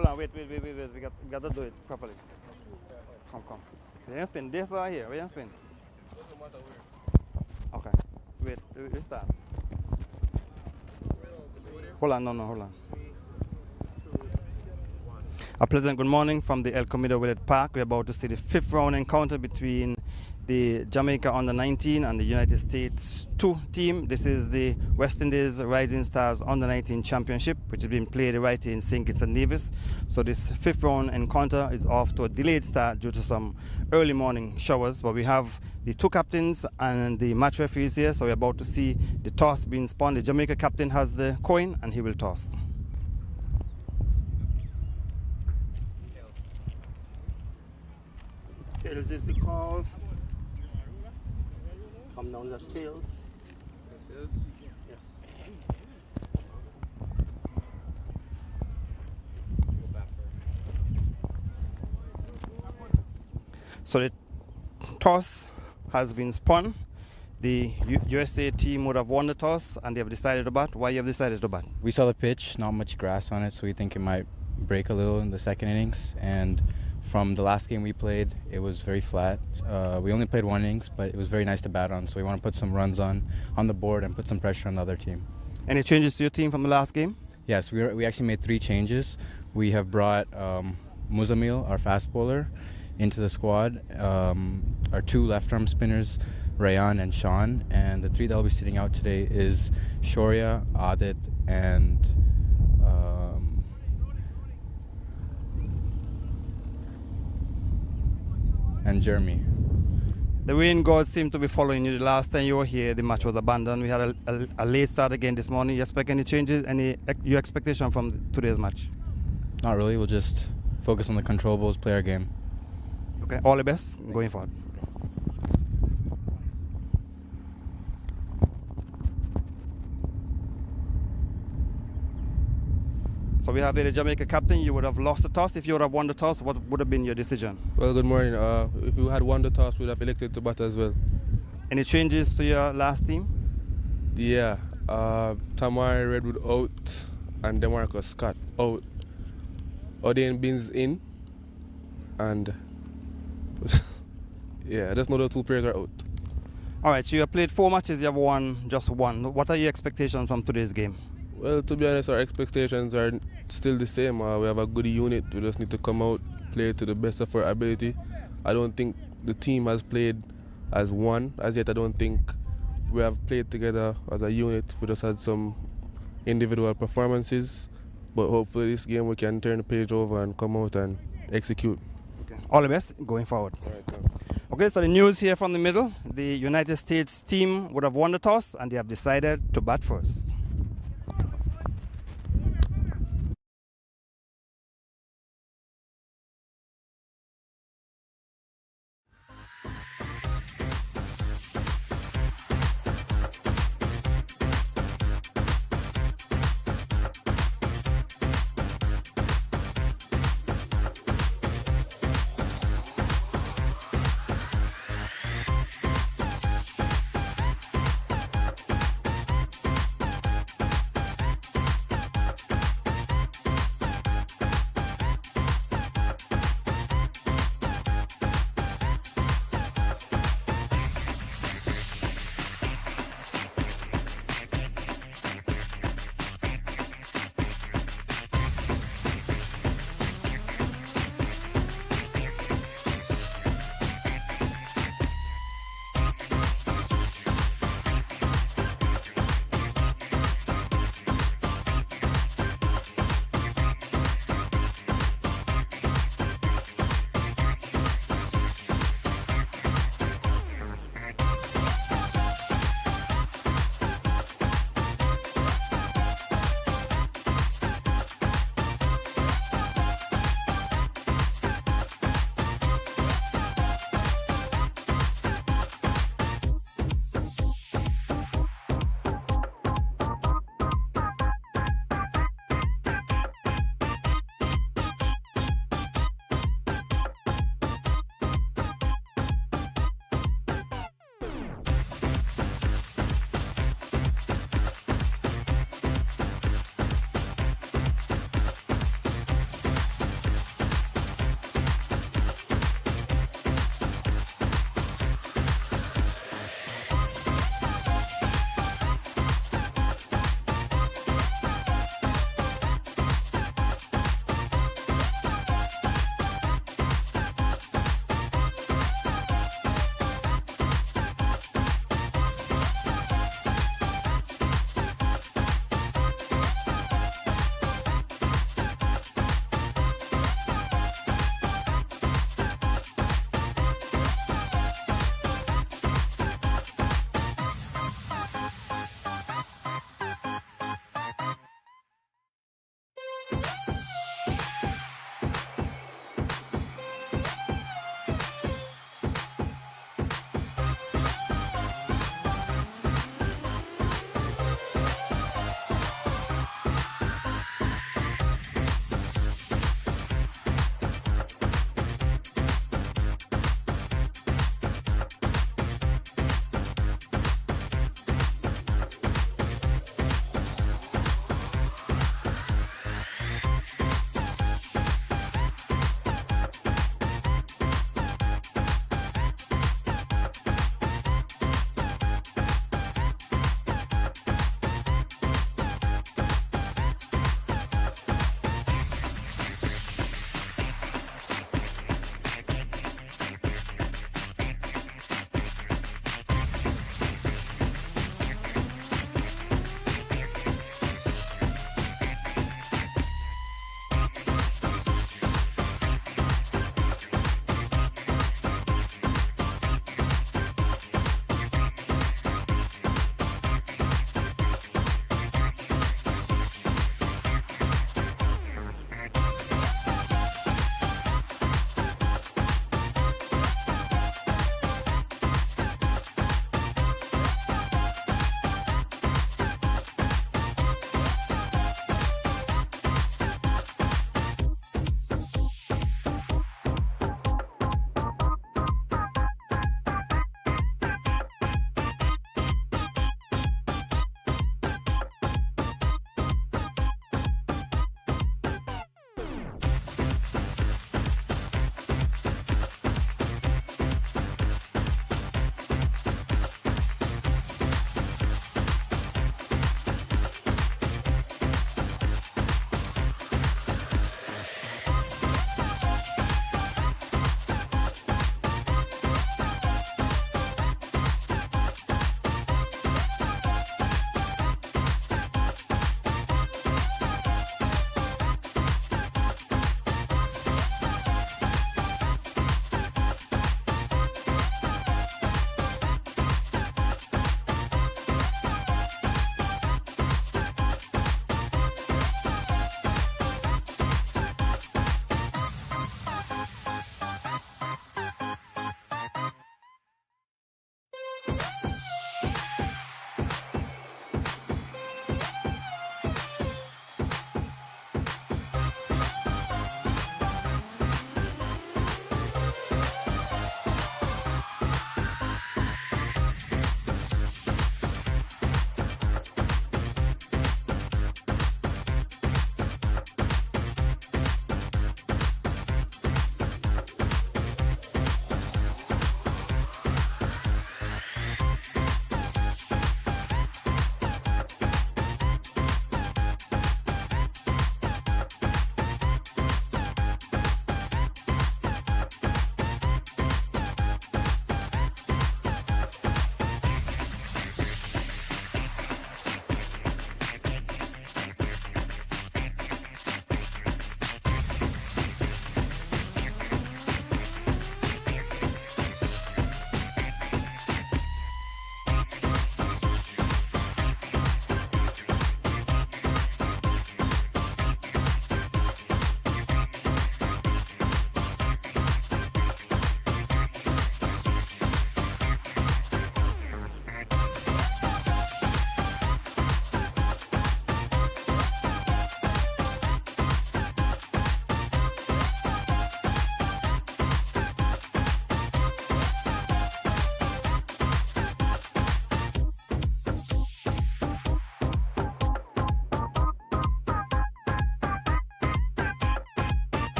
Hold on, wait. We got to do it properly. Come. We didn't spin. This right here. We didn't spin. Okay. Wait. We start. Hold on. No. Hold on. A pleasant good morning from the El Comido Willett Park. We're about to see the 5th round encounter between the Jamaica Under-19 and the United States 2 team. This is the West Indies Rising Stars Under-19 Championship, which is being played right here in St. Kitts and Nevis. So this 5th round encounter is off to a delayed start due to some early morning showers. But we have the 2 captains and the match referees here. So we're about to see the toss being spun. The Jamaica captain has the coin and he will toss. Tails is the call. Come down the tails. Yes. So the toss has been spun. The USA team would have won the toss and they have decided to bat. Why you have decided to bat? We saw the pitch, not much grass on it, so we think it might break a little in the second innings. And from the last game we played, it was very flat. We only played 1 innings, but it was very nice to bat on, so we want to put some runs on the board and put some pressure on the other team. Any changes to your team from the last game? Yes, we actually made 3 changes. We have brought Muzamil, our fast bowler, into the squad. Our 2 left-arm spinners, Rayan and Sean, and the 3 that will be sitting out today is Shoria, Adit, and Jeremy. The rain gods seem to be following you. The last time you were here, the match was abandoned. We had a late start again this morning. You expect any changes? Your expectation from today's match? Not really. We'll just focus on the controllables, play our game. Okay. All the best going forward. So we have the Jamaica captain. You would have lost the toss. If you would have won the toss, what would have been your decision? Well, good morning. If we had won the toss, we would have elected to bat as well. Any changes to your last team? Yeah. Tamari Redwood out and DeMarcus Scott out. Odin Bins in. And yeah, just know the 2 players are out. All right, so you have played 4 matches. You have won just 1. What are your expectations from today's game? Well, to be honest, our expectations are still the same. We have a good unit. We just need to come out, play to the best of our ability. I don't think the team has played as one as yet. I don't think we have played together as a unit. We just had some individual performances. But hopefully this game we can turn the page over and come out and execute. Okay. All the best going forward. All right, okay, so the news here from the middle. The United States team would have won the toss and they have decided to bat first.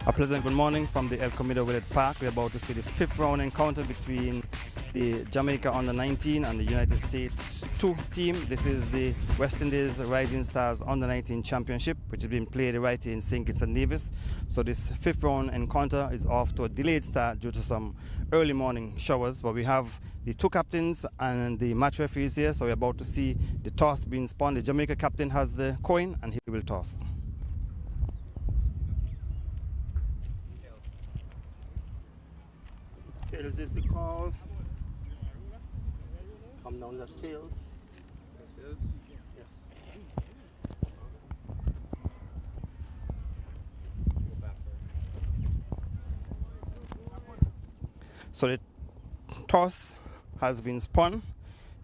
A pleasant good morning from the El Comido Village Park. We're about to see the fifth round encounter between the Jamaica under-19 and the United States 2 team. This is the West Indies Rising Stars under-19 Championship, which is being played right here in St. Kitts and Nevis. So this fifth round encounter is off to a delayed start due to some early morning showers. But we have the two captains and the match referees here. So we're about to see the toss being spun. The Jamaica captain has the coin and he will toss. Tails is the call. Come down the tails. Yes. So the toss has been spun.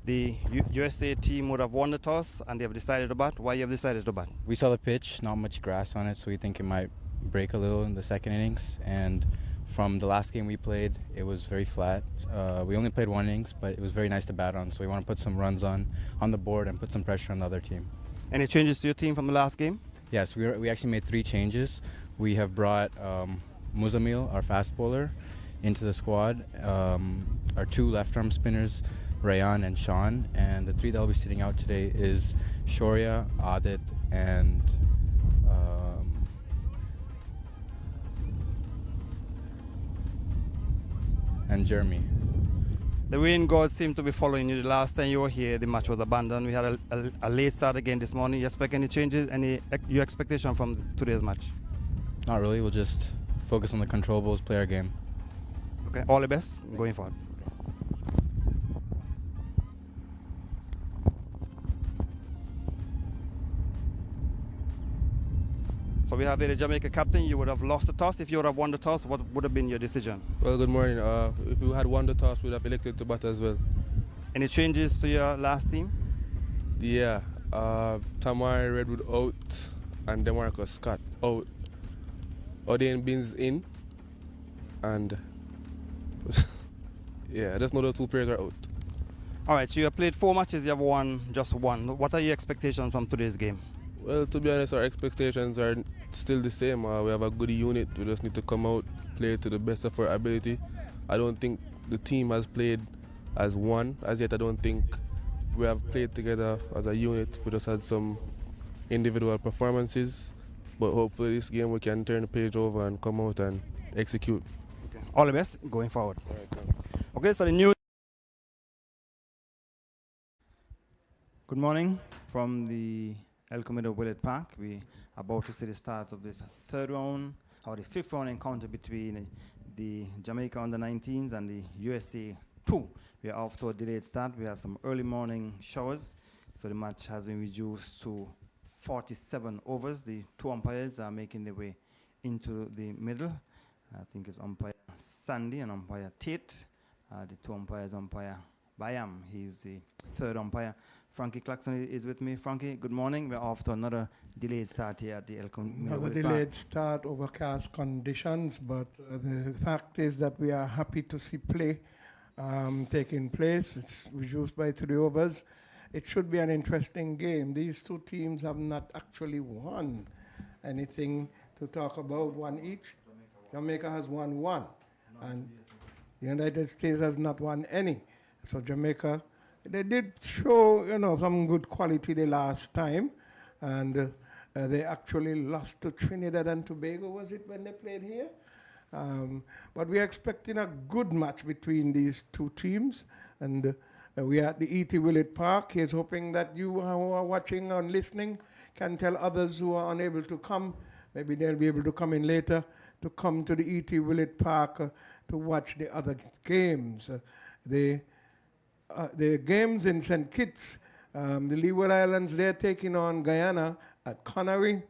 The USA team would have won the toss and they have decided to bat. Why you have decided to bat? We saw the pitch, not much grass on it, so we think it might break a little in the second innings. And from the last game we played, it was very flat. We only played one innings, but it was very nice to bat on, so we want to put some runs on the board and put some pressure on the other team. Any changes to your team from the last game? Yes, we actually made 3 changes. We have brought Muzamil, our fast bowler, into the squad. Our 2 left-arm spinners, Rayan and Sean, and the 3 that will be sitting out today is Shoria, Adit, and Jeremy. The rain gods seem to be following you. The last time you were here, the match was abandoned. We had a late start again this morning. You expect any changes? Your expectation from today's match? Not really. We'll just focus on the controllables, play our game. Okay. All the best going forward. So we have the Jamaica captain. You would have lost the toss. If you would have won the toss, what would have been your decision? Well, good morning. If we had won the toss, we'd have elected to bat as well. Any changes to your last team? Yeah, Tamari Redwood out and DeMarcus Scott out. Odean Bins in, and yeah, just know the 2 players are out. All right, so you have played 4 matches, you have won just 1. What are your expectations from today's game? Well, to be honest, our expectations are still the same. We have a good unit. We just need to come out, play to the best of our ability. I don't think the team has played as one as yet. I don't think we have played together as a unit. We just had some individual performances. But hopefully this game we can turn the page over and come out and execute. Okay. All the best going forward. All right, okay, so the news. Good morning from the El Comido Village Park. We are about to see the start of this third round, or the fifth round encounter between the Jamaica under-19s and the USA 2. We are off to a delayed start. We have some early morning showers, so the match has been reduced to 47 overs. The 2 umpires are making their way into the middle. I think it's umpire Sandy and umpire Tate. The 2 umpires, umpire Bayam, he's the 3rd umpire. Frankie Clarkson is with me. Frankie, good morning. We're off to another delayed start here at the El Comido. Another delayed start, overcast conditions, but the fact is that we are happy to see play taking place. It's reduced by 3 overs. It should be an interesting game. These 2 teams have not actually won anything to talk about, 1 each. Jamaica has won 1, and the United States has not won any. So Jamaica, they did show, some good quality the last time, and they actually lost to Trinidad and Tobago, was it, when they played here? But we are expecting a good match between these 2 teams, and we are at the E.T. Willett Park. He's hoping that you who are watching and listening can tell others who are unable to come, maybe they'll be able to come in later, to come to the E.T. Willett Park to watch the other games. The games in St. Kitts, the Leeward Islands, they're taking on Guyana at Connery.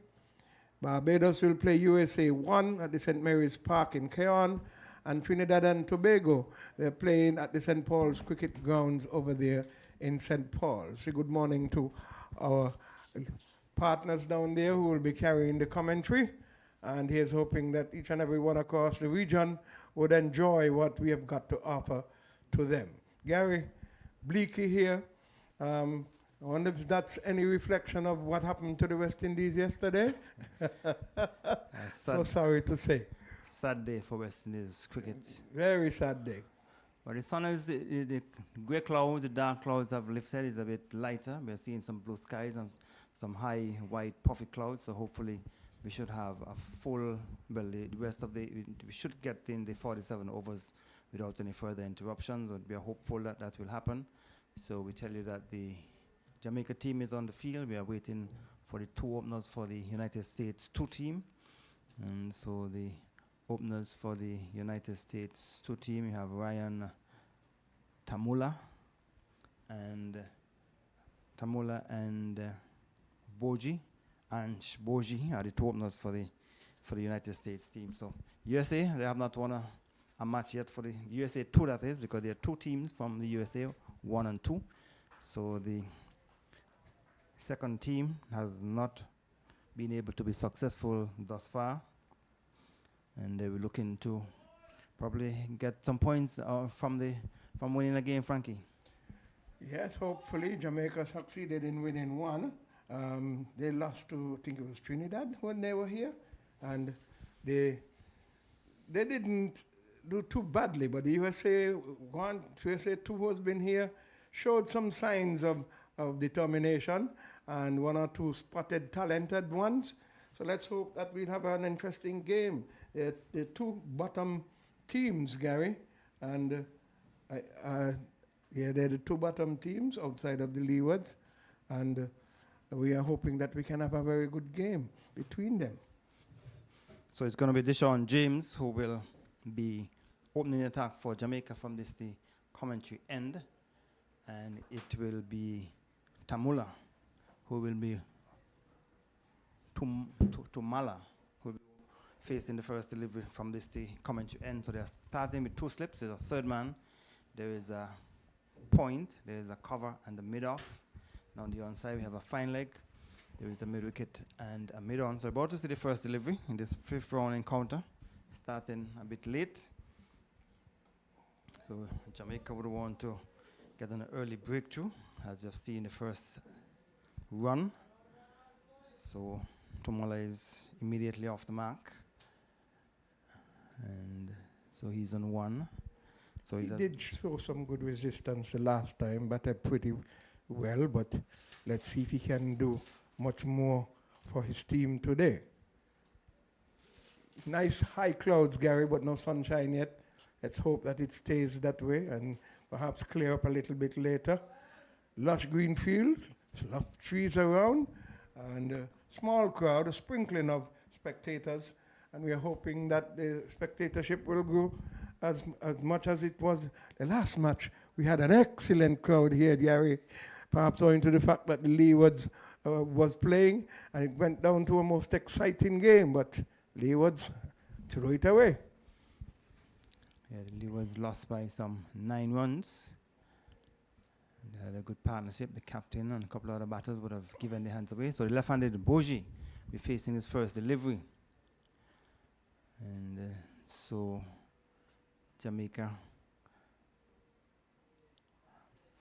Barbados will play USA 1 at the St. Mary's Park in Keon. And Trinidad and Tobago, they're playing at the St. Paul's Cricket Grounds over there in St. Paul. So good morning to our partners down there who will be carrying the commentary. And here's hoping that each and every one across the region would enjoy what we have got to offer to them. Gary, Bleaky here. I wonder if that's any reflection of what happened to the West Indies yesterday. So sorry to say. sad day for West Indies cricket. Very sad day. But the sun is, the grey clouds, the dark clouds have lifted. It's a bit lighter. We're seeing some blue skies and some high white puffy clouds. So hopefully we should have a full, well, the rest of we should get in the 47 overs without any further interruptions. But we are hopeful that that will happen. So we tell you that the Jamaica team is on the field. We are waiting for the two openers for the United States 2 team. And so the openers for the United States 2 team, you have Ryan Tamula and Boji. And Boji are the two openers for the United States team. So USA, they have not won a match yet for the USA 2, that is, because there are 2 teams from the USA, 1 and 2. So the second team has not been able to be successful thus far, and they will looking to probably get some points from winning a game, Frankie. Yes, hopefully Jamaica succeeded in winning one. They lost to, I think it was Trinidad when they were here, and they didn't do too badly, but the USA 2 has been here, showed some signs of determination, and 1 or 2 spotted talented ones. So let's hope that we'll have an interesting game. The 2 bottom teams, Gary, and they're the 2 bottom teams outside of the leewards, and we are hoping that we can have a very good game between them. So it's going to be Deshaun James who will be opening the attack for Jamaica from the commentary end, and it will be Tamula who will be Tumala who will be facing the first delivery from the commentary end. So they're starting with 2 slips. There's a third man. There is a point. There is a cover and a mid-off. Now on the onside we have a fine leg. There is a mid-wicket and a mid-on. So about to see the first delivery in this 5th round encounter, starting a bit late. So Jamaica would want to get an early breakthrough, as you've seen the first run. So Tumala is immediately off the mark, and so he's on 1. So he did show some good resistance the last time, batted pretty well, but let's see if he can do much more for his team today. Nice high clouds, Gary, but no sunshine yet. Let's hope that it stays that way and perhaps clear up a little bit later. Lush green field, lots of trees around, and a small crowd, a sprinkling of spectators, and we are hoping that the spectatorship will grow as much as it was the last match. We had an excellent crowd here, Gary, perhaps owing to the fact that the Leewards was playing, and it went down to a most exciting game, but Leewards threw it away. Yeah, the Leewards lost by some 9 runs. They had a good partnership. The captain and a couple of other batters would have given their hands away. So the left-handed Boji will be facing his first delivery. And so Jamaica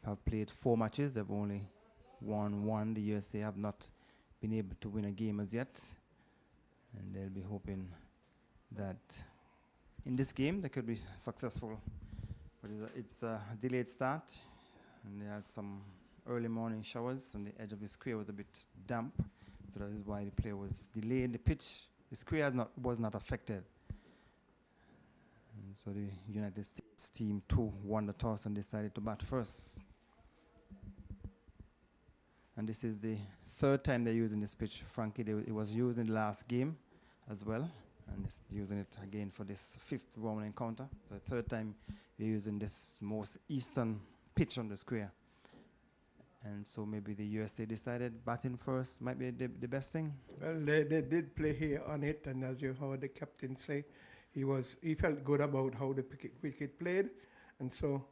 have played 4 matches. They've only won 1. The USA have not been able to win a game as yet. And they'll be hoping that in this game they could be successful. But it's a delayed start, and they had some early morning showers, and the edge of the square was a bit damp, so that is why the play was delayed. The pitch, the square was not affected. And so the United States team 2 won the toss and decided to bat first. And this is the 3rd time they're using this pitch. Frankie, it was used in the last game as well, and it's using it again for this 5th round encounter. So the 3rd time we're using this most eastern pitch on the square. And so maybe the USA decided batting first might be the best thing. Well, they did play here on it, and as you heard the captain say, he felt good about how the wicket played, and so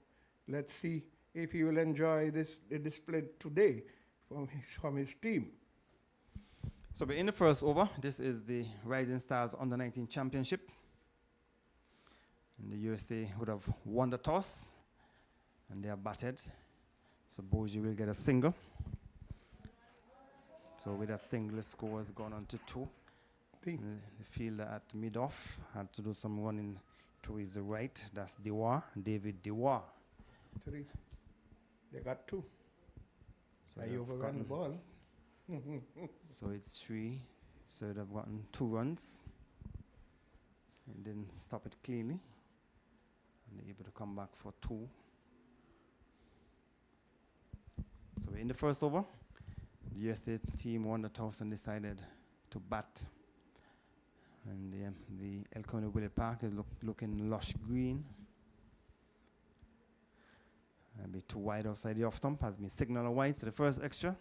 let's see if he will enjoy the display today from his team. So we're in the first over. This is the Rising Stars Under-19 Championship. And the USA would have won the toss, and they are batted. So Boji will get a single. So with that single, the score has gone on to 2. 50. The fielder at mid-off had to do some running to his right. That's Dewar, David Dewar. 3. They got 2. So I they've overran the gotten- ball. So it's 3. So they've gotten 2 runs. And didn't stop it cleanly. And they're able to come back for 2. So we're in the first over. The USA team won the toss and decided to bat. And the El Camino Willett Park is looking lush green. A bit too wide outside the off stump, has been signaled wide. So the first extra.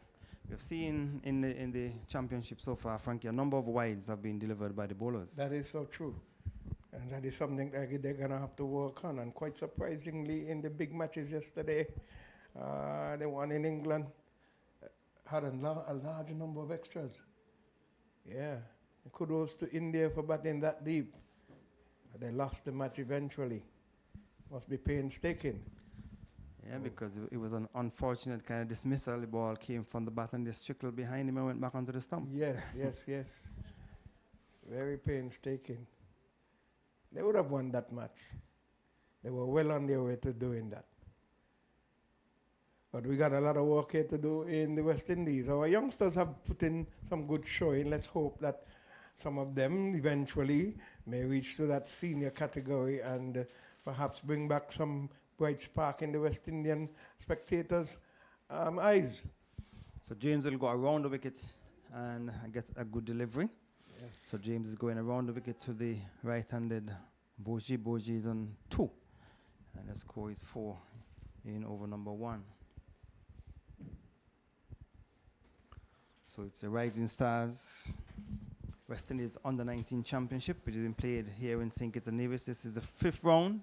We've seen in the championship so far, Frankie, a number of wides have been delivered by the bowlers. That is so true. And that is something that they're going to have to work on. And quite surprisingly, in the big matches yesterday, the one in England had a large number of extras. Yeah. And kudos to India for batting that deep. They lost the match eventually. Must be painstaking. Yeah, because it was an unfortunate kind of dismissal. The ball came from the bat and just trickled behind him and went back onto the stump. Yes, yes, yes. Very painstaking. They would have won that match. They were well on their way to doing that. But we got a lot of work here to do in the West Indies. Our youngsters have put in some good showing. Let's hope that some of them eventually may reach to that senior category and perhaps bring back some bright spark in the West Indian spectators' eyes. So James will go around the wicket and get a good delivery. Yes. So James is going around the wicket to the right-handed Boji. Boji is on 2. And the score is 4 in over number 1. So it's a Rising Stars West Indies Under-19 Championship, which has been played here in St. Kitts and Nevis. This is the 5th round,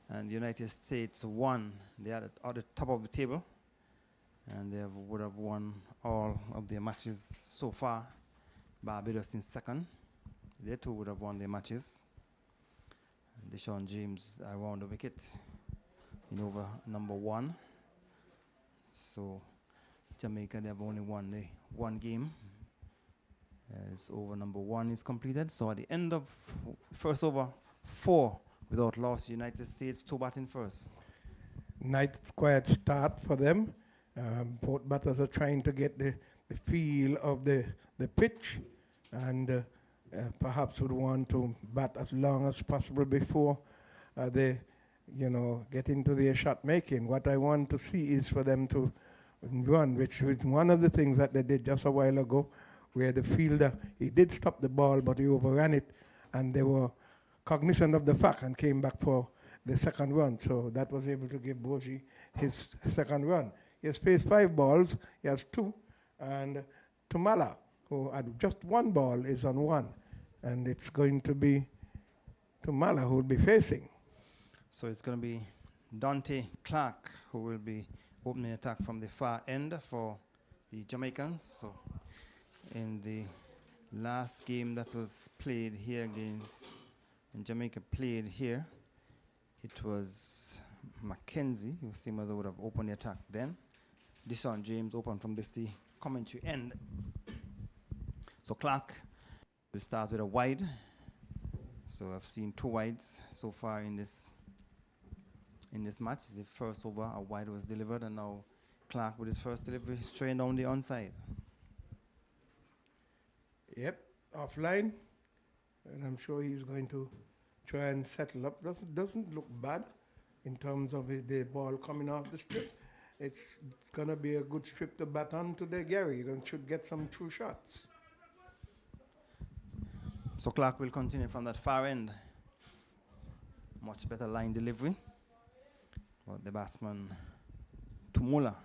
and the United States won. They are at the top of the table, and they would have won all of their matches so far. Barbados in 2nd. They too would have won their matches. And Deshaun James around the wicket in over number 1. So Jamaica, they have only won the 1 game. As over number 1 is completed. So at the end of first over 4 without loss, United States 2 batting first. Nice quiet start for them. Both batters are trying to get the feel of the pitch and perhaps would want to bat as long as possible before they get into their shot making. What I want to see is for them to run, which was one of the things that they did just a while ago, where the fielder, he did stop the ball, but he overran it, and they were cognizant of the fact and came back for the 2nd run. So that was able to give Boji his 2nd run. He has faced 5 balls, he has 2, and Tumala, who had just 1 ball, is on 1. And it's going to be Tumala who will be facing. So it's going to be Dante Clark who will be opening attack from the far end for the Jamaicans. So in the last game that was played here and Jamaica played here, it was Mackenzie who seemed as though would have opened the attack then. Deshaun James opened from the commentary end. So Clark will start with a wide. So I've seen 2 wides so far in this match. The first over, a wide was delivered, and now Clark with his first delivery straight down the onside. Yep, offline, and I'm sure he's going to try and settle up. Doesn't look bad in terms of the ball coming off the strip. It's going to be a good strip to bat on today, Gary. You should get some true shots. So Clark will continue from that far end. Much better line delivery. But the batsman Tumala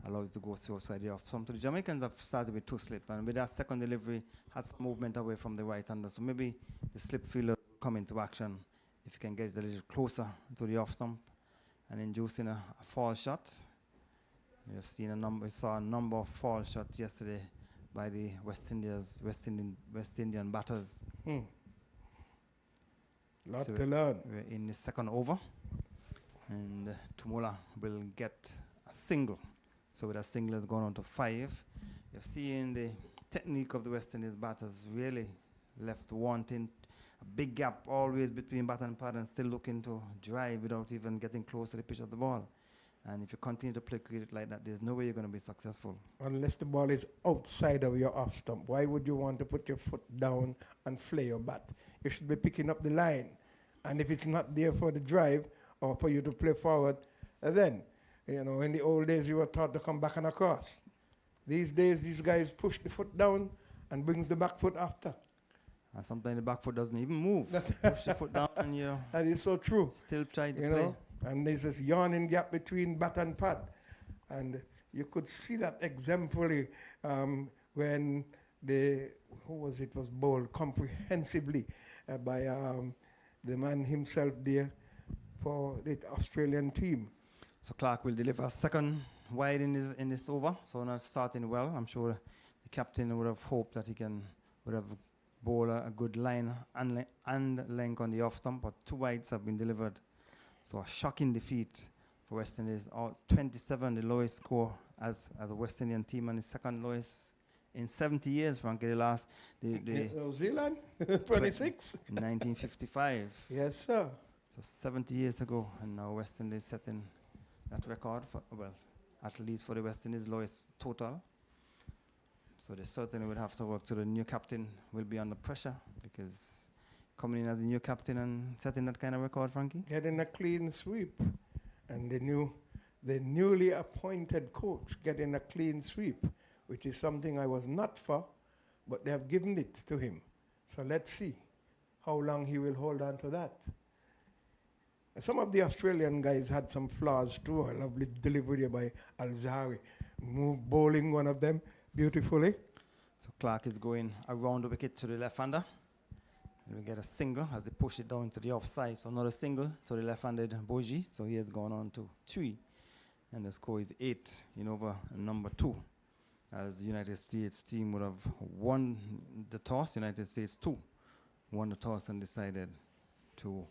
allowed it to go outside the off. Some to the Jamaicans have started with 2 slip, and with that 2nd delivery had some movement away from the right hander. So maybe the slip fielder will come into action if you can get it a little closer to the off stump and inducing a fall shot. We saw a number of fall shots yesterday by the West Indian batters. Lot So to learn. we're in the 2nd over, and Tumula will get a single. So with a single has gone on to 5. You're seeing the technique of the West Indies batters really left wanting. A big gap always between bat and pad, and still looking to drive without even getting close to the pitch of the ball. And if you continue to play cricket like that, there's no way you're going to be successful. Unless the ball is outside of your off stump. Why would you want to put your foot down and flay your bat? You should be picking up the line. And if it's not there for the drive or for you to play forward, then, you know, in the old days you were taught to come back and across. These days, these guys push the foot down and brings the back foot after. And sometimes the back foot doesn't even move. Push the foot down and you That is so true. still try to You play. know, and there's this yawning gap between bat and pad. And you could see that exemplary when was bowled comprehensively by the man himself there for the Australian team. So Clark will deliver a second wide in this over, so not starting well. I'm sure the captain would have hoped that he would have bowled a good line and length on the off stump, but 2 wides have been delivered. So a shocking defeat for West Indies. 27, the lowest score as a West Indian team, and the second lowest in 70 years, Frankie. The last, New Zealand, 26. 1955. Yes, sir. So 70 years ago, and now West Indies setting that record for, well, at least for the West Indies lowest total. So they certainly would have to work to the new captain will be under pressure, because coming in as a new captain and setting that kind of record, Frankie? Getting a clean sweep. And the newly appointed coach getting a clean sweep, which is something I was not for, but they have given it to him. So let's see how long he will hold on to that. Some of the Australian guys had some flaws too. A lovely delivery by Al-Zahari, bowling one of them beautifully. So Clark is going around the wicket to the left-hander. And we get a single as they push it down to the offside. So another single to the left-handed Boji. So he has gone on to 3. And the score is 8 in over number 2. As the United States team would have won the toss. United States 2 won the toss and decided to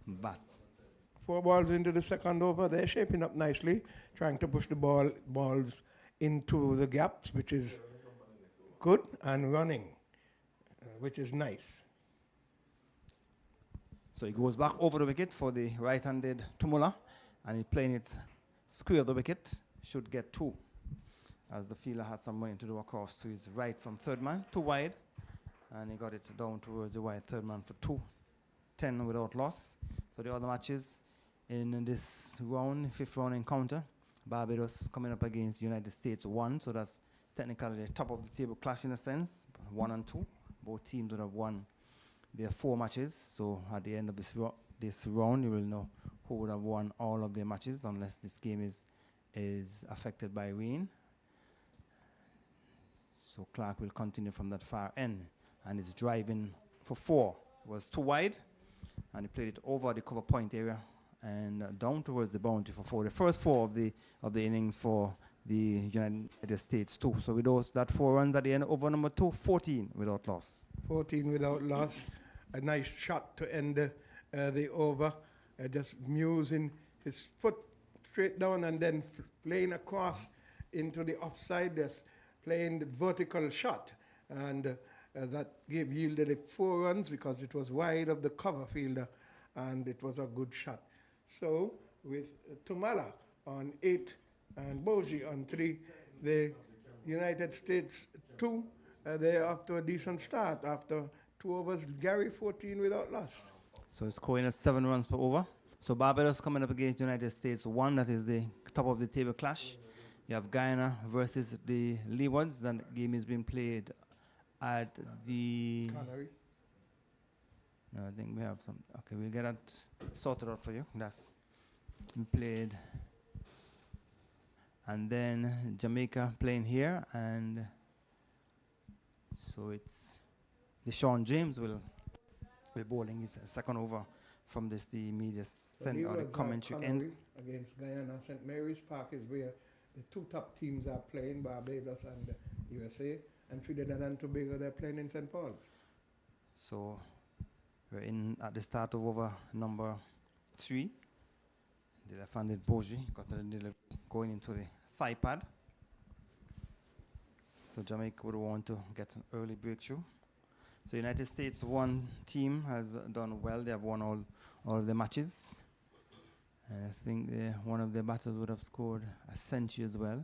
bat. 4 balls into the second over. They're shaping up nicely, trying to push the balls into the gaps, which is good, and running, which is nice. So he goes back over the wicket for the right-handed Tumula, and he's playing it square of the wicket, should get 2. As the fielder had some money to do across to his right from third man, 2 wide, and he got it down towards the wide third man for 2. 10 without loss. So the other matches in this round, 5th round encounter, Barbados coming up against United States 1, so that's technically the top of the table clash in a sense, 1 and 2. Both teams would have won their 4 matches, so at the end of this round, you will know who would have won all of their matches, unless this game is affected by rain. So Clark will continue from that far end, and is driving for 4. It was 2 wide, and he played it over the cover point area and down towards the boundary for 4. The first 4 of the innings for the United States 2. So with that 4 runs at the end, over number 2, 14 without loss. 14 without loss. A nice shot to end the over. Just musing his foot straight down and then playing across into the offside, just playing the vertical shot. And that yielded it 4 runs because it was wide of the cover fielder, and it was a good shot. So with Tumala on 8 and Boji on 3, the United States 2, they're off to a decent start after 2 overs. Gary 14 without loss. So it's scoring at 7 runs per over. So Barbados coming up against United States 1, that is the top of the table clash. You have Guyana versus the Leewards. That game is being played at the... Connery. No, I think we have some... Okay, we'll get that sorted out for you. That's been played. And then Jamaica playing here, and so it's Deshaun James will be bowling his second over from the media center or the commentary end. Against Guyana. St. Mary's Park is where the 2 top teams are playing, Barbados and USA, and Trinidad and Tobago, they're playing in St. Paul's. So we're in at the start of over number 3. The left-handed Boji got the going into the thigh pad. So Jamaica would want to get an early breakthrough. So United States, one team has done well. They have won all the matches. And I think one of their batters would have scored a century as well.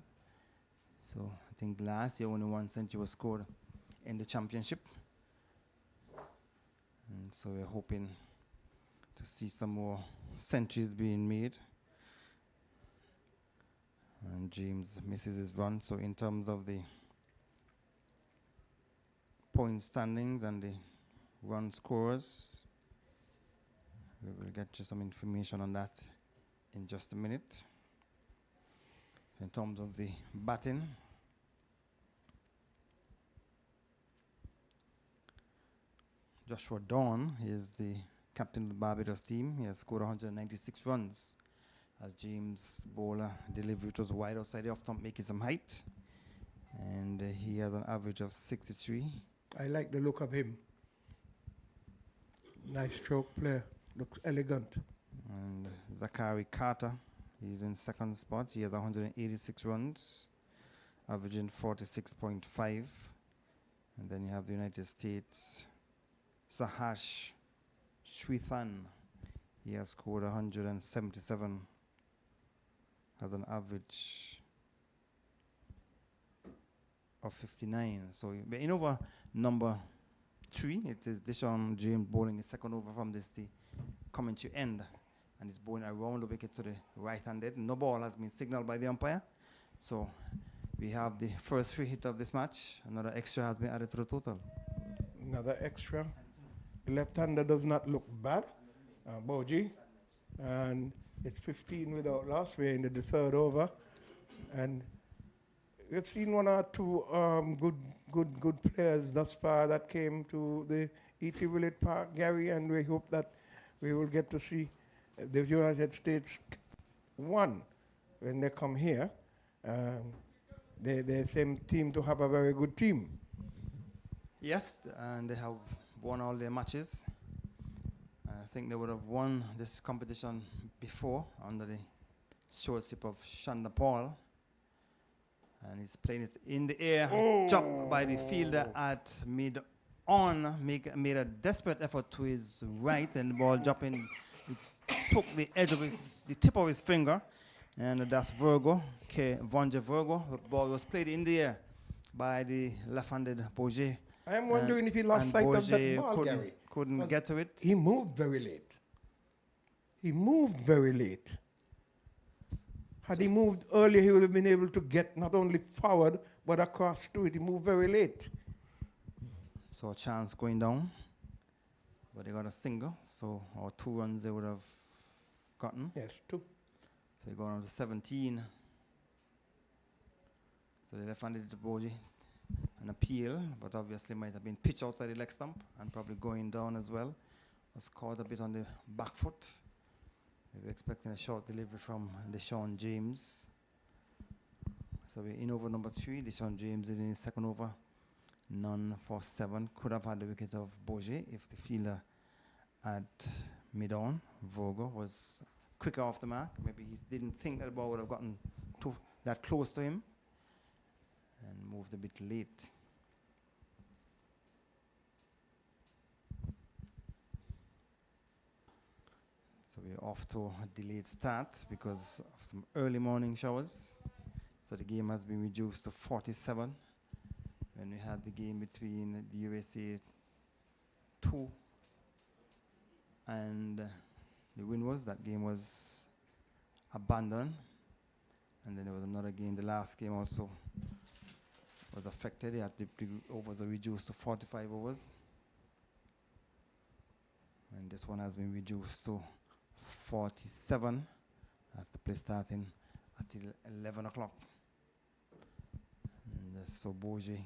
So I think last year only one century was scored in the championship. And so we're hoping to see some more centuries being made. And James misses his run. So in terms of the point standings and the run scorers, we will get you some information on that in just a minute. In terms of the batting, Joshua Dawn is the captain of the Barbados team. He has scored 196 runs as James' bowler delivery was wide outside the off stump, making some height. And he has an average of 63. I like the look of him. Nice stroke player. Looks elegant. And Zachary Carter, he's in second spot. He has 186 runs, averaging 46.5. And then you have the United States, Sahash Shwethan. He has scored 177, has an average of 59. So in over number 3, it is Deshaun James bowling his second over from the commentary end. And it's bowling around the wicket to the right-handed. No ball has been signaled by the umpire. So we have the first free hit of this match. Another extra has been added to the total. Another extra. The left-hander does not look bad. Boji. And it's 15 without loss. We're in the third over. And we've seen one or two good players thus far that came to the E.T. Willett Park, Gary, and we hope that we will get to see the United States won when they come here. They seem team to have a very good team. Yes, and they have won all their matches. I think they would have won this competition before under the shortstop of Shanda Paul. And he's playing it in the air, chopped by the fielder at mid-on, made a desperate effort to his right, and the ball dropping, it took the edge of the tip of his finger, and that's Virgo, Vonja Virgo. The ball was played in the air by the left-handed Bourget. I am wondering if he lost sight of that ball, Gary. Couldn't get to it. He moved very late. He moved very late. Had he moved earlier, he would have been able to get not only forward, but across to it. He moved very late. So a chance going down, but they got a single, so or 2 runs they would have gotten. Yes, 2. So they go on to 17. So they left-handed to Boji an appeal, but obviously might have been pitched outside the leg stump and probably going down as well. Was caught a bit on the back foot. We were expecting a short delivery from Deshaun James. So we're in over number 3. Deshaun James is in his second over. None for 7. Could have had the wicket of Bourget if the fielder at mid-on, Vogo, was quicker off the mark. Maybe he didn't think that the ball would have gotten that close to him and moved a bit late. So we're off to a delayed start because of some early morning showers. So the game has been reduced to 47. When we had the game between the USA 2 and the Windies, that game was abandoned. And then there was another game, the last game also was affected. The overs were reduced to 45 overs. And this one has been reduced to 47 after play starting at 11 o'clock. And so Bourget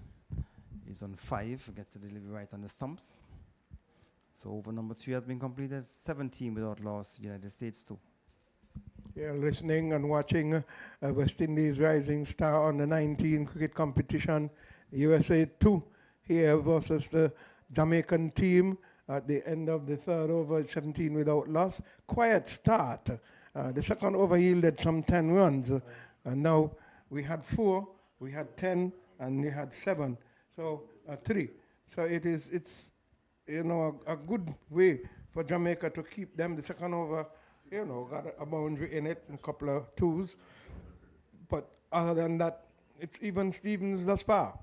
is on 5, gets the delivery right on the stumps. So over number 3 has been completed, 17 without loss, United States 2. You're listening and watching West Indies Rising Star on the 19 cricket competition, USA 2 here versus the Jamaican team at the end of the third over, 17 without loss. Quiet start. The second over yielded some 10 runs. And now we had 4, we had 10, and they had 7, so 3. So it's a good way for Jamaica to keep them. The second over, got a boundary in it, and a couple of twos. But other than that, it's even Stevens thus far.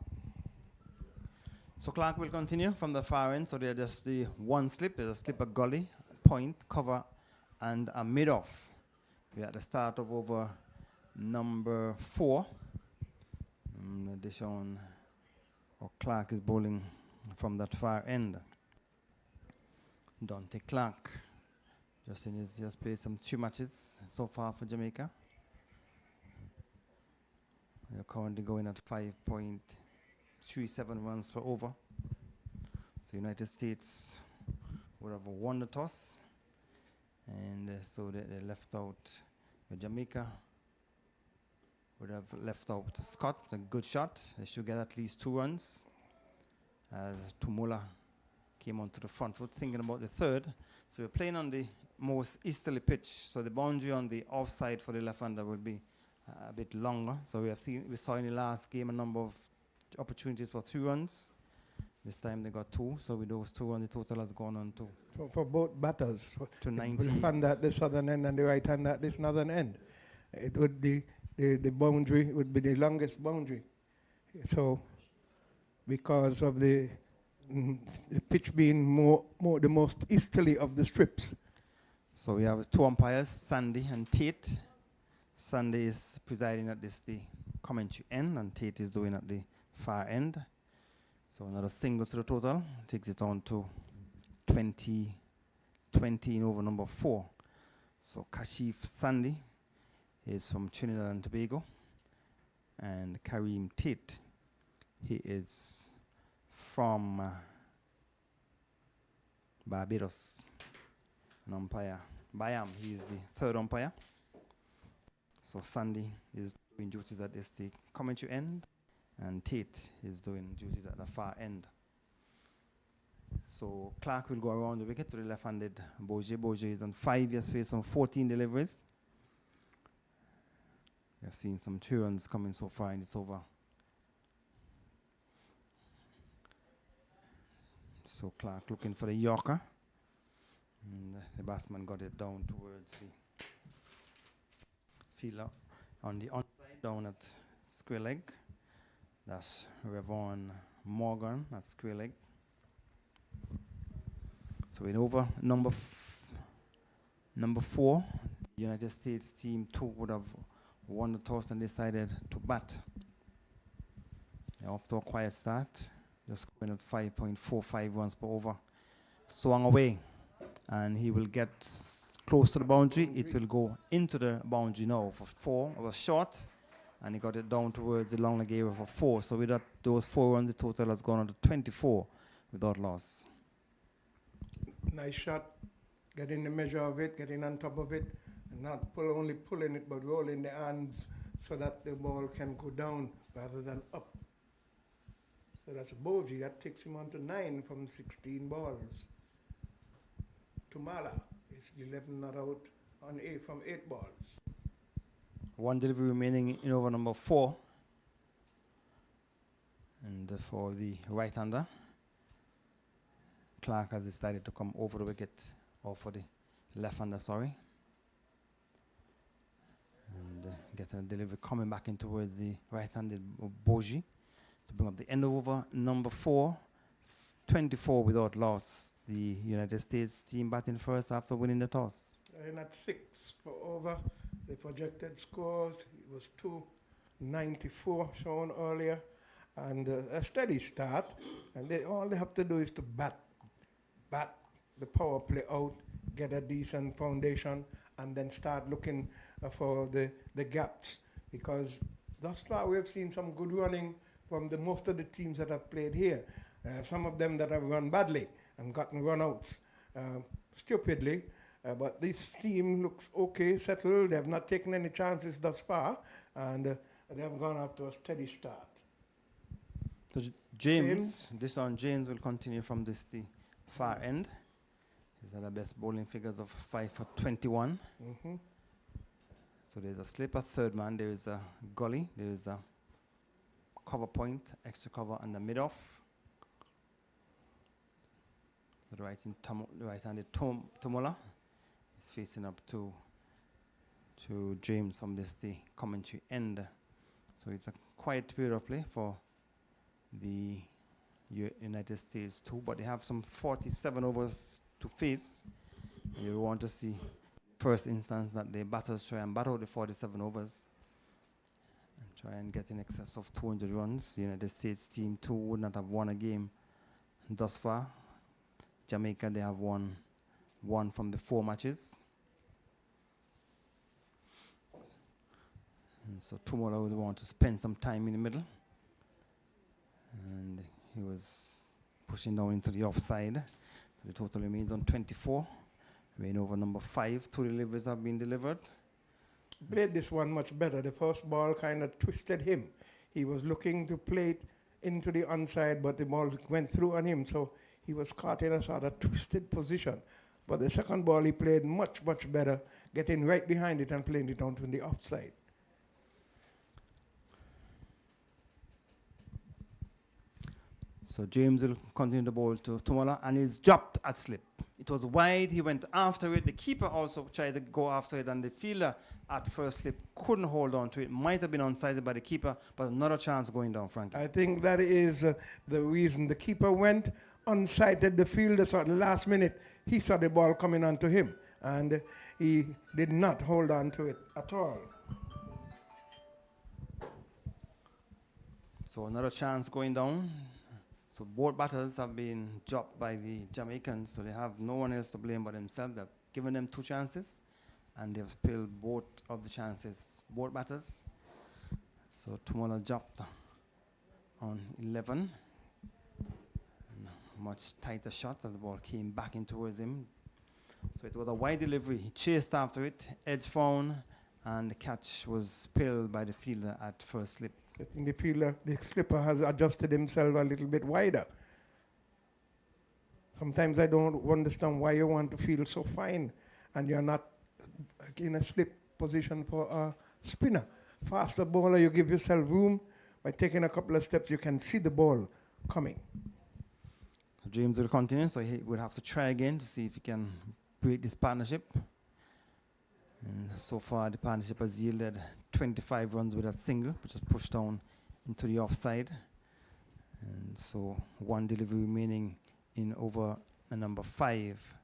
So Clark will continue from the far end. So they're just the one slip. There's a slip, a gully, point, cover, and a mid-off. We're at the start of over number 4. Deshaun or Clark is bowling from that far end. Dante Clark just played some 2 matches so far for Jamaica. They're currently going at 5.37 runs per over. So United States would have won the toss, and so they left out Jamaica. Would have left out Scott, a good shot. They should get at least 2 runs. As Tumola came onto the front foot, thinking about the third. So we're playing on the most easterly pitch. So the boundary on the offside for the left-hander will be a bit longer. So we saw in the last game a number of opportunities for 2 runs. This time they got 2. So with those 2 runs, the total has gone on to for both batters, to 90. The left-hander at the southern end and the right-hander at this northern end. It would be the boundary would be the longest boundary. So because of the pitch being the most easterly of the strips. So we have 2 umpires, Sandy and Tate. Sandy is presiding at the commentary end, and Tate is doing at the far end. So another single to the total takes it on to 20 in over number 4. So Kashif Sandy is from Trinidad and Tobago, and Kareem Tate, he is from Barbados, an umpire. Bayam, he is the 3rd umpire. So Sandy is doing duties at the commentary end, and Tate is doing duties at the far end. So Clark will go around the wicket to the left-handed Boje. Boje is on 5 years face on 14 deliveries. We have seen some 2 runs coming so far in this over. So Clark looking for the Yorker. And the batsman got it down towards the fielder on the onside, down at square leg. That's Revon Morgan at square leg. So in over number 4, the United States team 2 would have won the toss and decided to bat. They're off to a quiet start, just going at 5.45 runs per over. Swung away, and he will get close to the boundary. It will go into the boundary now for 4. It was short, and he got it down towards the long leg area for 4. So with those 4 runs, the total has gone on to 24 without loss. Nice shot, getting the measure of it, getting on top of it, and not only pulling it, but rolling the arms so that the ball can go down rather than up. So that's a bogey. That takes him on to 9 from 16 balls. Tumala is 11 not out on 8 from 8 balls. 1 delivery remaining in over number 4. And for the right-hander, Clark has decided to come over the wicket, or for the left-hander, sorry. And getting a delivery coming back in towards the right-handed Boji to bring up the end over number 4. 24 without loss. The United States team batting first after winning the toss. And at 6 for over, the projected scores was 294 shown earlier, and a steady start. And all they have to do is to bat the power play out, get a decent foundation, and then start looking for the gaps. Because thus far we have seen some good running from most of the teams that have played here. Some of them that have run badly and gotten run-outs stupidly. But this team looks okay, settled. They have not taken any chances thus far, and they have gone up to a steady start. So James will continue from the far end. He's had the best bowling figures of 5 for 21. Mm-hmm. So there's a slipper, third man. There is a gully. There is a cover point, extra cover and the mid-off. The right-handed Tumola is facing up to James from the commentary end. So it's a quiet period of play for the United States too, but they have some 47 overs to face. You want to see first instance that the batters try and battle the 47 overs and try and get in excess of 200 runs. The United States team too would not have won a game thus far. Jamaica, they have won one from the 4 matches. And so Tumola would want to spend some time in the middle. And he was pushing down into the offside. So the total remains on 24. Rain over number 5. 2 deliveries have been delivered. Played this one much better. The first ball kind of twisted him. He was looking to play it into the onside, but the ball went through on him. So he was caught in a sort of twisted position. But the second ball he played much, much better, getting right behind it and playing it onto the offside. So James will continue the ball to Tumola, and he's dropped at slip. It was wide, he went after it. The keeper also tried to go after it, and the fielder at first slip couldn't hold on to it. Might have been onside by the keeper, but another chance going down, Frankie. I think that is the reason. The keeper went, unsighted the fielder, so at the last minute, he saw the ball coming onto him, and he did not hold on to it at all. So another chance going down. So both batters have been dropped by the Jamaicans, so they have no one else to blame but themselves. They've given them 2 chances, and they've spilled both of the chances, both batters. So Tumola dropped on 11. And a much tighter shot as the ball came back in towards him. So it was a wide delivery. He chased after it, edge found, and the catch was spilled by the fielder at first slip. I think the fielder, the slipper has adjusted himself a little bit wider. Sometimes I don't understand why you want to feel so fine and you're not in a slip position for a spinner. Faster bowler, you give yourself room. By taking a couple of steps, you can see the ball coming. So James will continue, so he will have to try again to see if he can break this partnership. And so far, the partnership has yielded 25 runs with a single, which is pushed down into the offside. And so 1 delivery remaining in over number 5.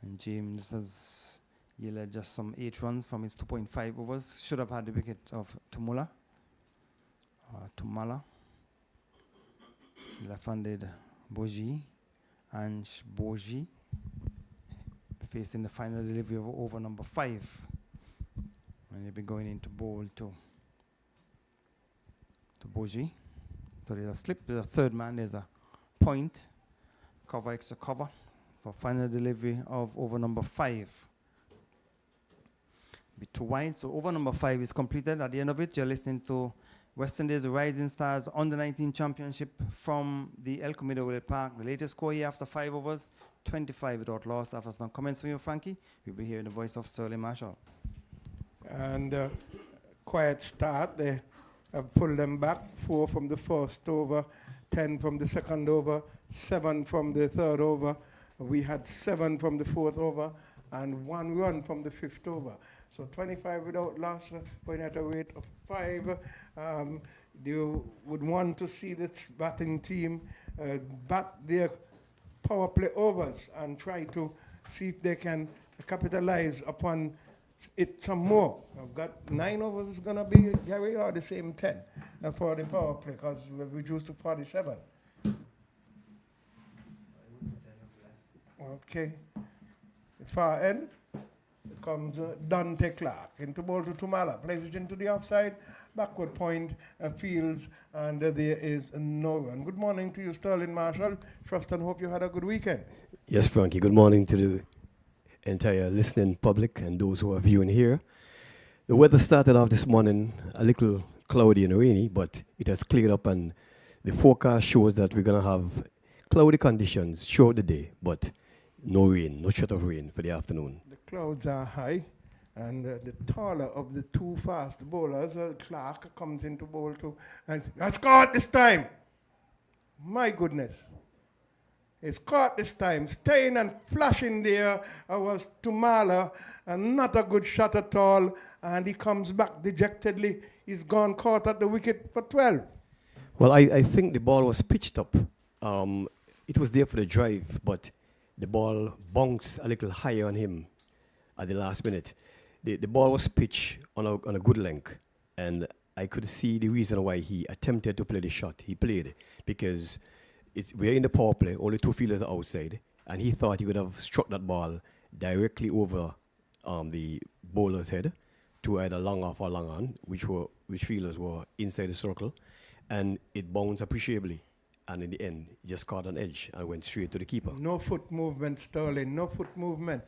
And James has yielded just some 8 runs from his 2.5 overs. Should have had the wicket of Tumala. Left-handed Boji and Boji facing the final delivery of over number 5. And they'll be going into bowl to Boji. So there's a slip, there's a third man, there's a point, cover, extra cover. So final delivery of over number 5. Be too wide, so over number 5 is completed. At the end of it, you're listening to West Indies Rising Stars Under-19 Championship from the El Comido Willett Park. The latest score here after 5 overs, 25 without loss. After some comments from you, Frankie, we'll be hearing the voice of Sterling Marshall. And quiet start. They have pulled them back. 4 from the first over, 10 from the second over, 7 from the third over. We had 7 from the fourth over and 1 run from the fifth over. So 25 without loss, going at a rate of 5. You would want to see this batting team bat their power play overs and try to see if they can capitalize upon it some more. I've got 9 overs is going to be, Gary, or the same 10 for the power play because we've reduced to 47. Okay. The far end comes Dante Clark into ball to Tumala, plays it into the offside, backward point, fields, and there is no run. Good morning to you, Sterling Marshall. Trust and hope you had a good weekend. Yes, Frankie. Good morning to the entire listening public and those who are viewing here. The weather started off this morning a little cloudy and rainy, but it has cleared up, and the forecast shows that we're going to have cloudy conditions throughout the day, but no rain, no shot of rain for the afternoon. The clouds are high, And the taller of the two fast bowlers, Clark, comes into bowl too, and has caught this time. My goodness. It's caught this time, staying and flashing there. Was Tumala, and not a good shot at all. And he comes back dejectedly. He's gone caught at the wicket for 12. Well, I think the ball was pitched up. It was there for the drive, but the ball bounced a little higher on him at the last minute. The ball was pitched on a good length, and I could see the reason why he attempted to play the shot. He played because we're in the power play, only two fielders are outside, and he thought he would have struck that ball directly over the bowler's head to either long off or long on, which fielders were inside the circle, and it bounced appreciably. And in the end, he just caught an edge and went straight to the keeper. No foot movement, Sterling, no foot movement.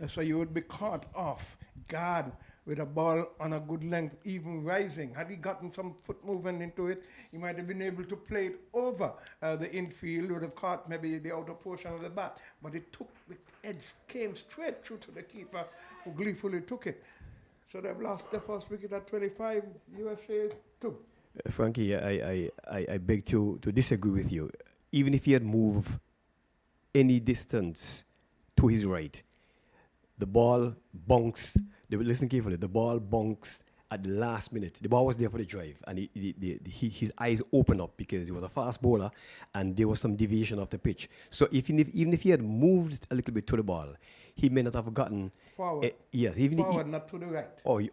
So you would be caught off guard with a ball on a good length, even rising. Had he gotten some foot movement into it, he might have been able to play it over the infield, would have caught maybe the outer portion of the bat. But it took, the edge came straight through to the keeper, who gleefully took it. So they've lost their first wicket at 25, USA 2. Frankie, I beg to disagree with you. Even if he had moved any distance to his right, the ball bounced. Listen carefully. The ball bounced at the last minute. The ball was there for the drive, and his eyes opened up because he was a fast bowler, and there was some deviation of the pitch. So even if he had moved a little bit to the ball, he may not have gotten forward. Yes, forward, not to the right. Or you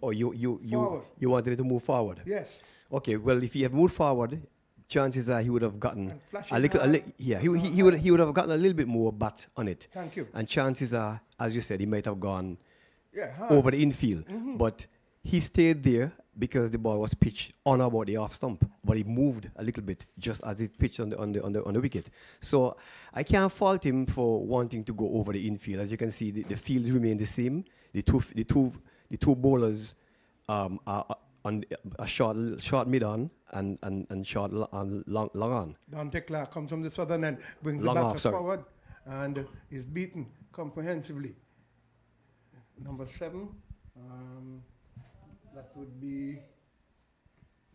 wanted it to move forward. Yes. Okay, well, if he had moved forward, chances are he would have gotten he would have gotten a little bit more bat on it. Thank you. And chances are, as you said, he might have gone over the infield. But he stayed there because the ball was pitched on about the off stump, but he moved a little bit just as it pitched on the wicket. So I can't fault him for wanting to go over the infield. As you can see, the fields remain the same. The two bowlers are on a short mid on and short long on. Dante Clark comes from the southern end, brings Long the off, batter sorry. forward, and is beaten comprehensively. Number 7, that would be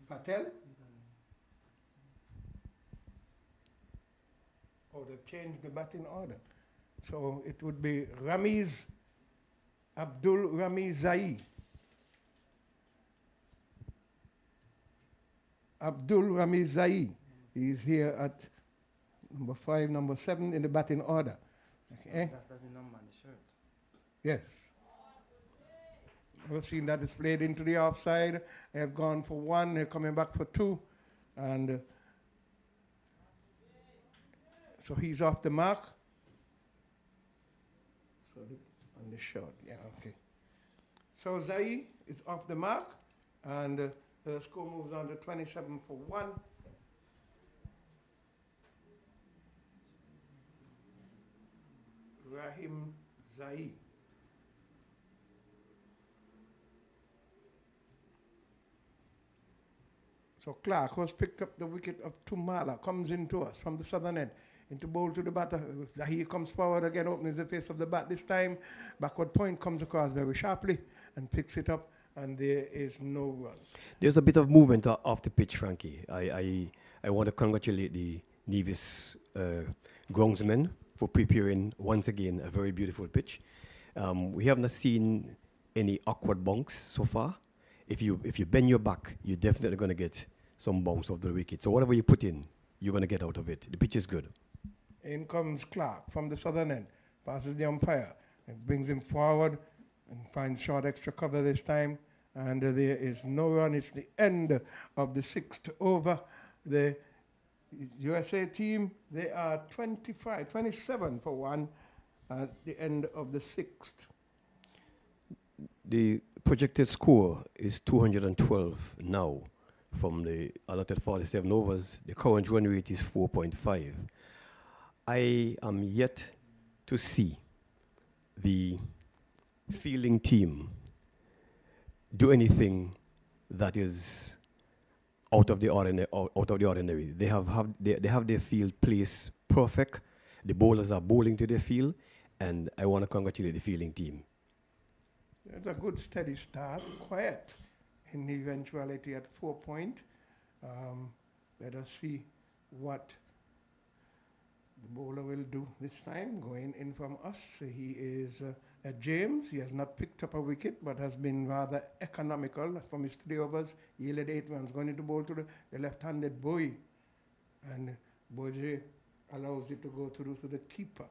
Patel. Oh, they've changed the batting order. So it would be Abdul Ramizai. Abdul Ramizai is here at number 5, number 7 in the batting order. Okay. That's the number on the shirt. Yes. We've seen that displayed into the offside. They have gone for 1, they're coming back for 2. And so he's off the mark. So on the short, yeah, okay. So Zai is off the mark, and the score moves on to 27 for 1. Rahim Zai. So Clark, who has picked up the wicket of Tumala, comes into us from the southern end. Into bowl to the batter. Zahir comes forward again, opens the face of the bat this time. Backward point comes across very sharply and picks it up, and there is no run. There's a bit of movement off the pitch, Frankie. I want to congratulate the Nevis groundsmen for preparing once again a very beautiful pitch. We have not seen any awkward bunks so far. If you bend your back, you're definitely going to get some bounce off the wicket. So whatever you put in, you're going to get out of it. The pitch is good. In comes Clark from the southern end, passes the umpire, and brings him forward and finds short extra cover this time. And there is no run. It's the end of the 6th over. The USA team, they are 27 for 1 at the end of the 6th. The projected score is 212 now from the allotted 47 overs. The current run rate is 4.5. I am yet to see the fielding team do anything that is out of the ordinary. They have their field placed perfect. The bowlers are bowling to their field, and I want to congratulate the fielding team. It's a good steady start, quiet in the eventuality at 4 point. Let us see what the bowler will do this time. Going in from us, he is James. He has not picked up a wicket, but has been rather economical. From his 3 overs, he yielded 8 runs. Going into bowl to the left-handed boy, and Boje allows it to go through to the keeper.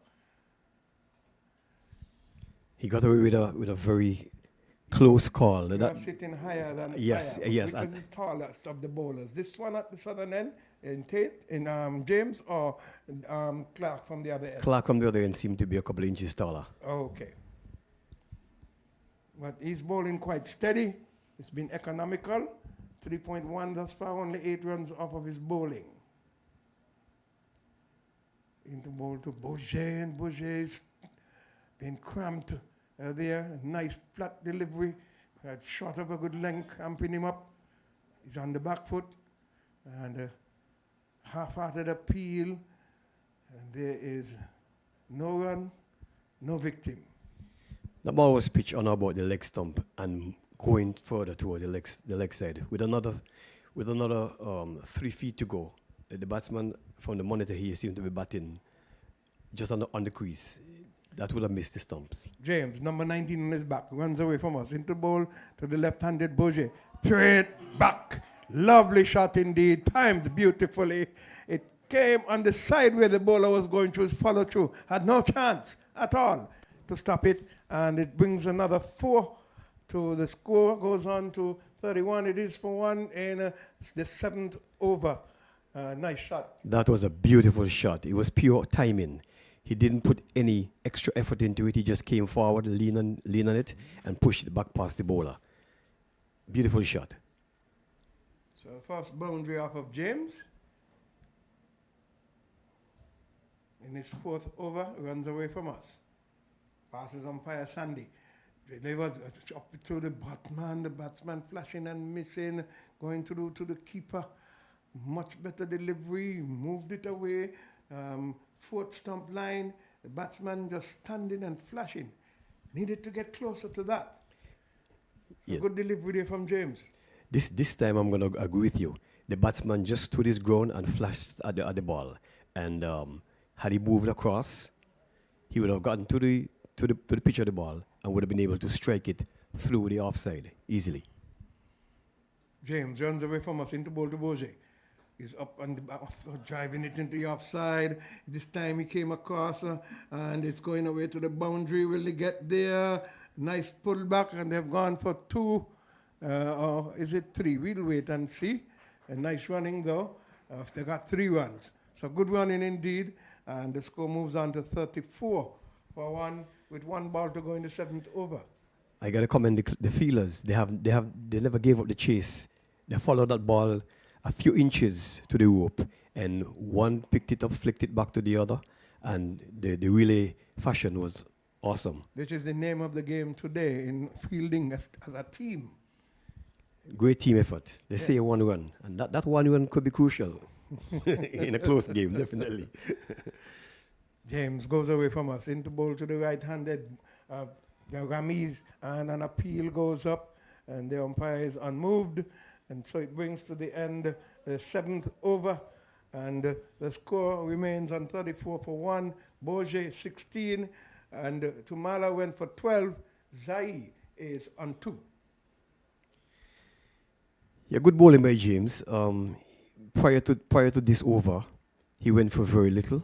He got away with a very close call. He was sitting higher than yes, higher, yes. Which is the tallest of the bowlers. This one at the southern end, in James, or Clark from the other end? Clark from the other end seemed to be a couple of inches taller. Okay. But he's bowling quite steady. It's been economical. 3.1 thus far, only 8 runs off of his bowling. Into bowl to Bourget, and Bourget's been cramped there. Nice flat delivery. Had short of a good length, amping him up. He's on the back foot. And half-hearted appeal. And there is no run, no victim. The ball was pitched on about the leg stump and going further toward the leg side. With another 3 feet to go, the batsman from the monitor here seemed to be batting just on the crease. That would have missed the stumps. James, number 19 on his back, runs away from us. Into bowl to the left-handed Bourget. Straight back. Lovely shot indeed. Timed beautifully. It came on the side where the bowler was going through his follow-through. Had no chance at all to stop it. And it brings another 4 to the score. Goes on to 31. It is for 1 in the 7th over. Nice shot. That was a beautiful shot. It was pure timing. He didn't put any extra effort into it. He just came forward, lean on it, and pushed it back past the bowler. Beautiful shot. So first boundary off of James. In his 4th over, runs away from us. Passes umpire Sandy. Delivers up to the batsman flashing and missing, going through to the keeper. Much better delivery, moved it away. 4th stump line, the batsman just standing and flashing. Needed to get closer to that. So yeah. Good delivery there from James. This time I'm going to agree with you. The batsman just stood his ground and flashed at the ball. And had he moved across, he would have gotten to the pitch of the ball and would have been able to strike it through the offside easily. James runs away from us into bowl to Bourget. He's up on the back, driving it into the offside. This time he came across and it's going away to the boundary. Will they get there? Nice pullback, and they've gone for 2, or is it 3? We'll wait and see. A nice running though. They got 3 runs. So good running indeed. And the score moves on to 34 for 1, with 1 ball to go in the 7th over. I got to commend the fielders. They never gave up the chase. They followed that ball a few inches to the rope, and one picked it up, flicked it back to the other, and the relay fashion was awesome. Which is the name of the game today, in fielding as a team. Great team effort. They say 1 run, and that 1 run could be crucial in a close game, definitely. James goes away from us, into bowl to the right-handed Ramiz, and an appeal goes up, and the umpire is unmoved. And so it brings to the end the 7th over, and the score remains on 34 for 1. Bourget 16, and Tumala went for 12. Zai is on 2. Yeah, good bowling by James. Prior to this over, he went for very little,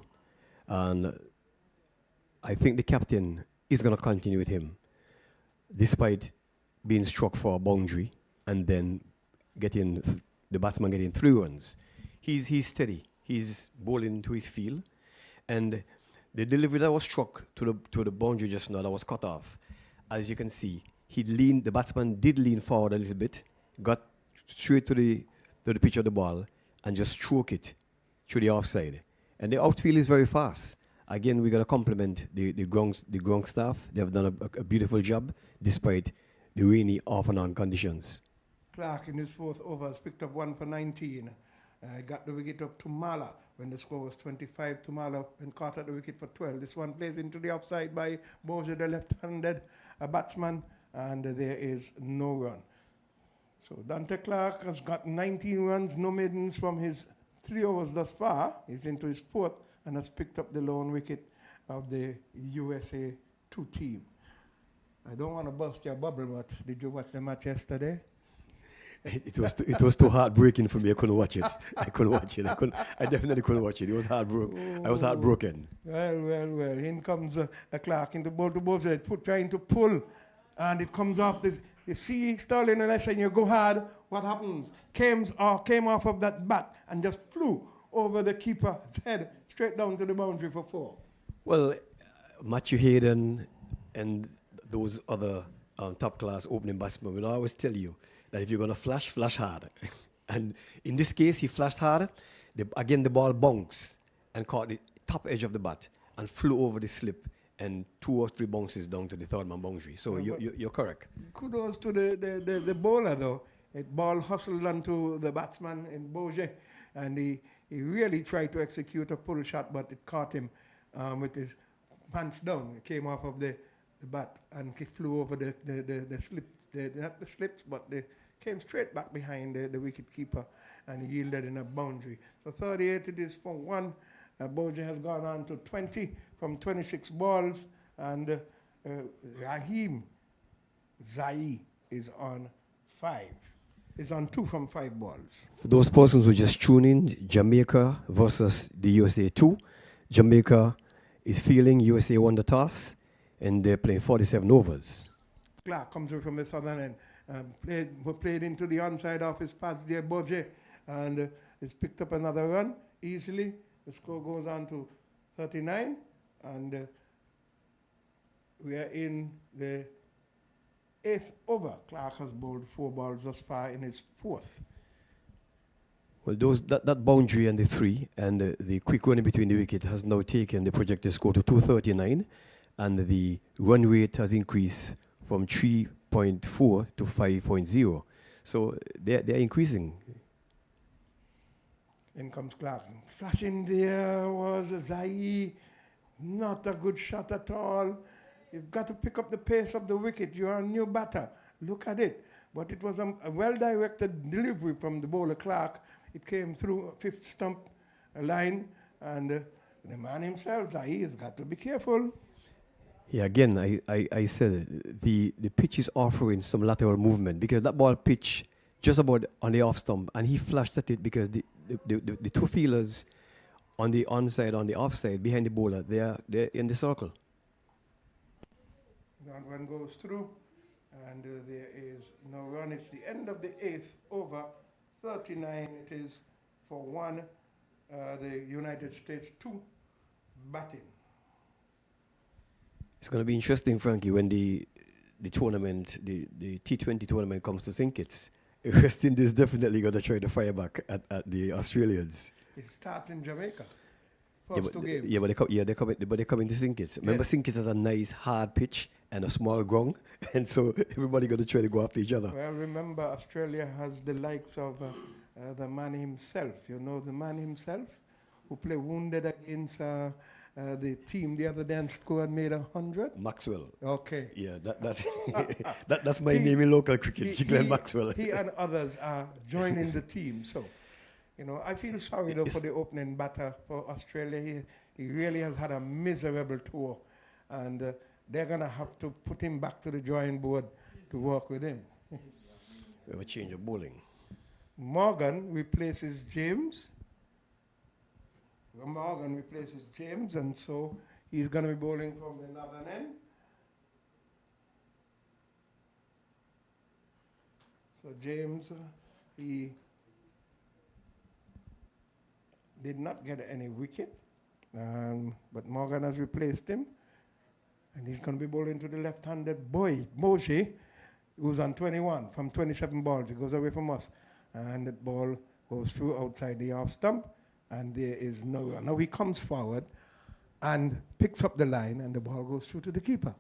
and I think the captain is going to continue with him, despite being struck for a boundary and then the batsman getting 3 runs. He's steady. He's bowling to his field, and the delivery that was struck to the boundary just now, that was cut off. As you can see, the batsman did lean forward a little bit, got straight to the pitch of the ball, and just stroke it through the offside. And the outfield is very fast. Again, we got to compliment the ground staff. They have done a beautiful job despite the rainy off and on conditions. Clark in his 4th over has picked up 1 for 19. Got the wicket of Tumala when the score was 25. Tumala and caught at the wicket for 12. This one plays into the offside by Bourget, the left-handed batsman. and there is no run. So Dante Clark has got 19 runs, no maidens from his 3 overs thus far. He's into his 4th and has picked up the lone wicket of the USA 2 team. I don't want to bust your bubble, but did you watch the match yesterday? It was too heartbreaking for me. I couldn't watch it. I definitely couldn't watch it. It was heartbroken. I was heartbroken. Well. In comes a Clark into ball to ball, trying to pull, and it comes off this. You see Sterling, and I said, you go hard. What happens? Came off of that bat and just flew over the keeper's head straight down to the boundary for 4. Well, Matthew Hayden and those other top class opening batsmen will always tell you that if you're going to flash hard. And in this case, he flashed hard. Again, the ball bounced and caught the top edge of the bat and flew over the slip and 2 or 3 bounces down to the third man boundary. So you're correct. Kudos to the bowler, though. It ball hustled onto the batsman in Boje, and he really tried to execute a pull shot, but it caught him with his pants down. It came off of the bat and it flew over the slips, not the slips, but they came straight back behind the wicket keeper, and he yielded in a boundary. So 38 it is for 1. Boje has gone on to 20 from 26 balls, and Raheem Zai is on 5. Is on 2 from 5 balls. For those persons who just tune in, Jamaica versus the USA 2. Jamaica is fielding. USA won the toss, and they're playing 47 overs. Clark comes in from the southern end, played into the onside off his pass there, Boje, and has picked up another run easily. The score goes on to 39, and we are in the 8th over. Clark has bowled 4 balls thus far in his 4th. Well, that boundary and the 3 and the quick run in between the wicket has now taken the projected score to 239, and the run rate has increased from 3.4 to 5.0. So they're increasing. In comes Clark. Flashing there was Zai. Not a good shot at all. You've got to pick up the pace of the wicket. You're a new batter. Look at it. But it was a well-directed delivery from the bowler Clark. It came through a 5th stump line, and the man himself, Zai, has got to be careful. Yeah, again, I said the pitch is offering some lateral movement because that ball pitched just about on the off stump, and he flashed at it because the 2 fielders on the onside, on the offside, behind the bowler, they're in the circle. That one goes through, and there is no run. It's the end of the 8th over. 39 it is for 1. The United States 2 batting. It's going to be interesting, Frankie, when the tournament, the T20 tournament comes to St. Kitts. West Indies definitely going to try to fire back at the Australians. It starts in Jamaica. First 2 games. Yeah, but they're coming to St. Kitts. Remember, St. Kitts has a nice hard pitch and a small ground, and so everybody going to try to go after each other. Well, remember, Australia has the likes of the man himself. You know the man himself who played wounded against the team the other day and scored and made 100? Maxwell. Okay. Yeah, that's my name in local cricket, Glenn Maxwell. He and others are joining the team. So, you know, I feel sorry though for the opening batter for Australia. He really has had a miserable tour, and they're going to have to put him back to the drawing board to work with him. We have a change of bowling. Morgan replaces James. Morgan replaces James, and so he's going to be bowling from the northern end. So James, he did not get any wicket, but Morgan has replaced him, and he's going to be bowling to the left-handed Boje, who's on 21 from 27 balls. He goes away from us, and the ball goes through outside the off stump. And there is no run. Now he comes forward and picks up the line, and the ball goes through to the keeper.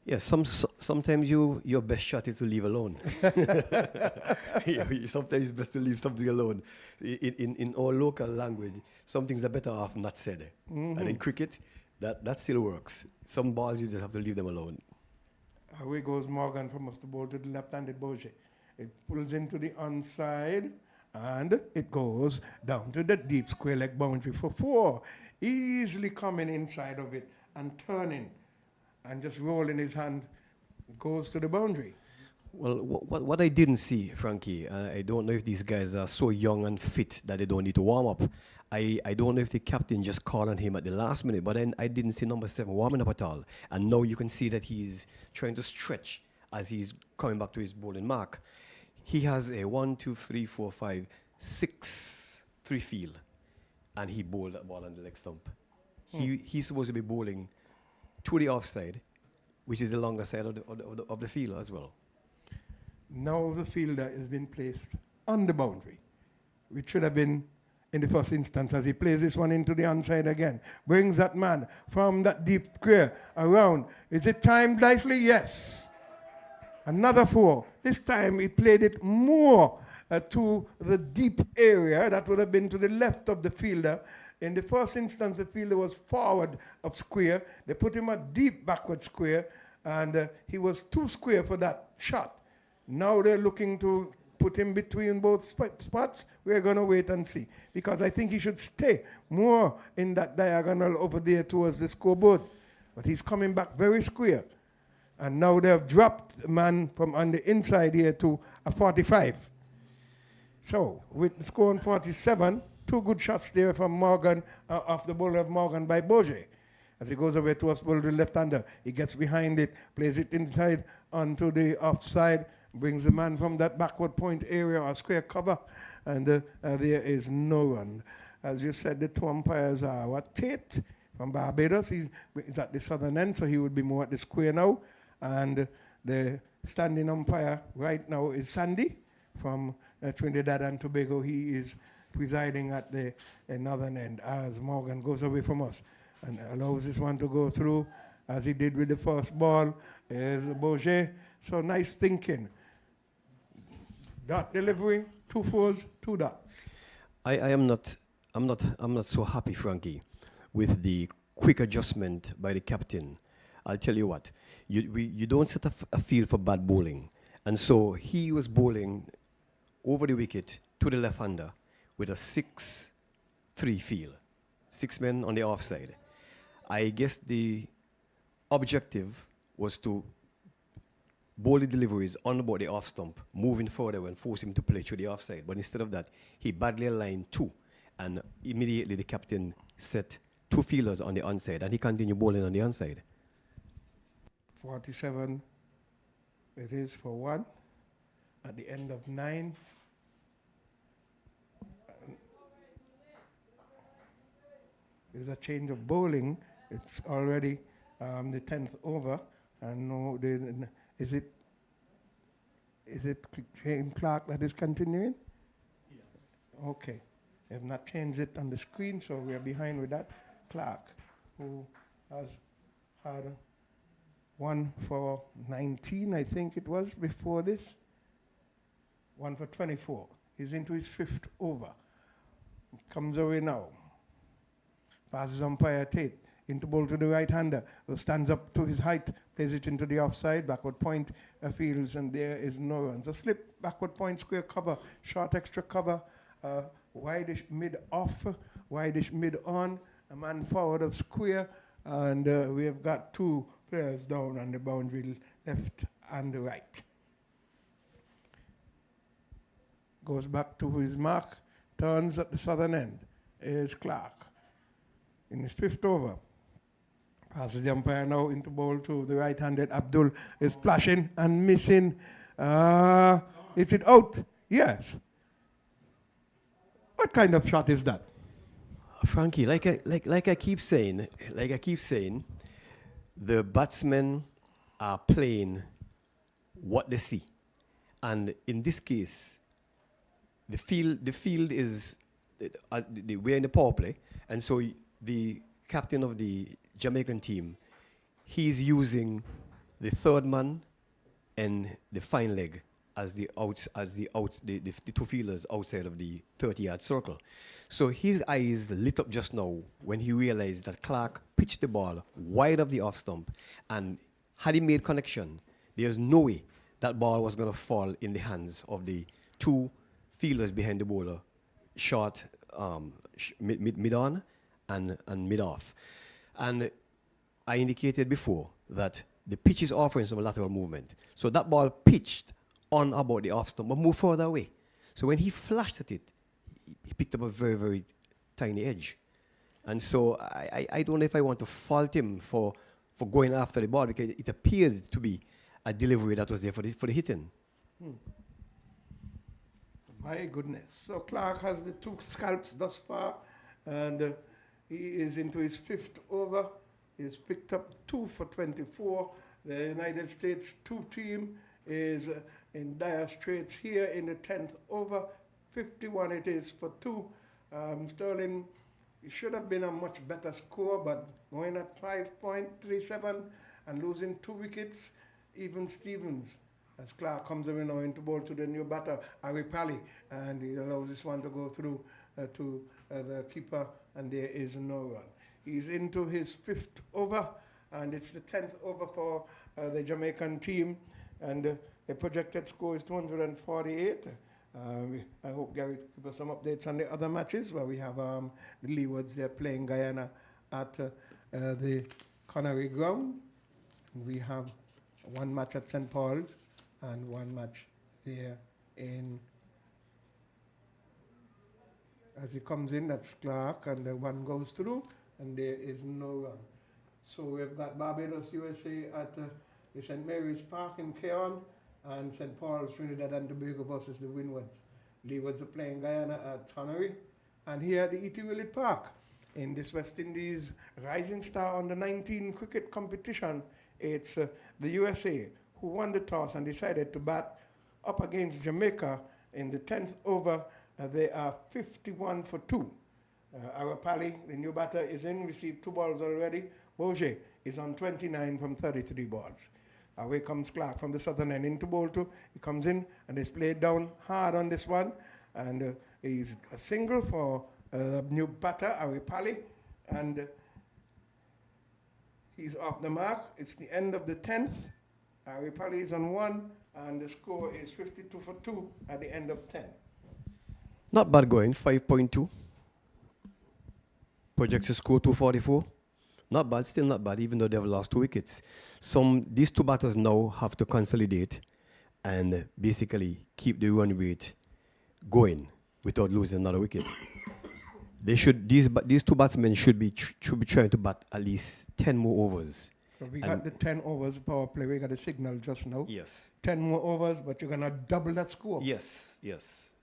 Yes, sometimes your best shot is to leave alone. Sometimes it's best to leave something alone. In our local language, some things are better off not said. And in cricket, that still works. Some balls you just have to leave them alone. Away goes Morgan from us to bowl to the left-handed Boje. It pulls into the onside and it goes down to the deep square leg boundary for 4. Easily coming inside of it and turning and just rolling his hand, goes to the boundary. Well, what I didn't see, Frankie, I don't know if these guys are so young and fit that they don't need to warm up. I don't know if the captain just called on him at the last minute, but then I didn't see number 7 warming up at all. And now you can see that he's trying to stretch as he's coming back to his bowling mark. He has a 1, 2, 3, 4, 5, 6 3 field, and he bowled that ball on the leg stump. He's supposed to be bowling to the offside, which is the longer side of the field as well. Now the fielder has been placed on the boundary, which should have been in the first instance, as he plays this one into the onside again. Brings that man from that deep square around. Is it timed nicely? Yes. Another 4. This time he played it more to the deep area. That would have been to the left of the fielder. In the first instance, the fielder was forward of square. They put him at deep backward square, and he was too square for that shot. Now they're looking to put him between both spots. We're going to wait and see, because I think he should stay more in that diagonal over there towards the scoreboard. But he's coming back very square. And now they have dropped the man from on the inside here to a 45. So with the score on 47, 2 good shots there from Morgan, off the bowler of Morgan by Boje. As he goes away towards bowler to the left-hander, he gets behind it, plays it inside onto the offside, brings the man from that backward point area or square cover, and there is no run. As you said, the 2 umpires are Tate from Barbados. He's at the southern end, so he would be more at the square now. And the standing umpire right now is Sandy from Trinidad and Tobago. He is presiding at the northern end as Morgan goes away from us and allows this one to go through as he did with the first ball. Is Boje. So nice thinking. Dot delivery, 2 4s, 2 dots. I'm not so happy, Frankie, with the quick adjustment by the captain. I'll tell you what, you don't set a field for bad bowling. And so he was bowling over the wicket to the left-hander with a 6-3 field, 6 men on the offside. I guess the objective was to bowl the deliveries on about the off stump, moving further and force him to play through the offside. But instead of that, he badly aligned 2, and immediately the captain set 2 fielders on the onside, and he continued bowling on the onside. 47 it is for 1 at the end of 9. There's a change of bowling. It's already the 10th over, and no, is it Shane Clark that is continuing? Yeah. Okay. They have not changed it on the screen, so we are behind with that. Clark, who has had 1 for 19, I think it was, before this. 1 for 24. He's into his 5th over. Comes away now. Passes umpire Tate into bowl to the right-hander, who stands up to his height, plays it into the offside, backward point fields, and there is no runs. A slip, backward point, square cover, short extra cover, wideish mid-off, wideish mid-on, a man forward of square, and we have got 2 players down on the boundary, left and right. Goes back to his mark, turns at the southern end, is Clark. In his 5th over, passes the umpire now into bowl to the right-handed. Abdul is flashing and missing. Is it out? Yes. What kind of shot is that? Frankie, like I keep saying, the batsmen are playing what they see, and in this case, the field is we're in the power play, and so the captain of the Jamaican team, he's using the 3rd man and the fine leg as the 2 fielders outside of the 30-yard circle. So his eyes lit up just now when he realized that Clark pitched the ball wide of the off stump, and had he made connection, There's no way that ball was going to fall in the hands of the two fielders behind the bowler, short, mid-on and mid-off. And I indicated before that the pitch is offering some lateral movement. So that ball pitched on about the off stump, but moved further away. So when he flashed at it, he picked up a very, very tiny edge. And so I don't know if I want to fault him for going after the ball, because it appeared to be a delivery that was there for the hitting. My goodness. So Clark has the 2 scalps thus far, and he is into his 5th over. He's picked up 2 for 24. The United States 2 team is in dire straits here in the 10th over. 51 it is for 2. Sterling, it should have been a much better score, but going at 5.37 and losing 2 wickets, even Stevens, as Clark comes in now into ball to the new batter, Aripali, and he allows this one to go through to the keeper, and there is no run. He's into his 5th over, and it's the 10th over for the Jamaican team, and the projected score is 248. I hope Gary can give us some updates on the other matches, where we have the Leewards. They're playing Guyana at the Connery ground. We have 1 match at St. Paul's and 1 match there in, as he comes in, that's Clark, and the one goes through, and there is no run. So we've got Barbados, USA at the St. Mary's Park in Keon, and St. Paul's, Trinidad and Tobago versus the Windwards. Leewards are playing Guyana at Connery, and here at the E.T. Willett Park in this West Indies Rising Star under 19 cricket competition. It's the USA who won the toss and decided to bat up against Jamaica in the 10th over. They are 51 for 2. Arapali, the new batter, is in, received 2 balls already. Boje is on 29 from 33 balls. Away comes Clark from the southern end into ball 2. He comes in and is played down hard on this one. And he's a single for new batter, Aripali. And he's off the mark. It's the end of the 10th. Aripali is on 1, and the score is 52 for 2 at the end of 10. Not bad going, 5.2. Projected score 244. Not bad, still not bad, even though they've lost 2 wickets. These 2 batters now have to consolidate and basically keep the run rate going without losing another wicket. These 2 batsmen should be trying to bat at least 10 more overs. So we got the 10 overs power play. We got a signal just now. Yes. 10 more overs, but you're gonna double that score. Yes. You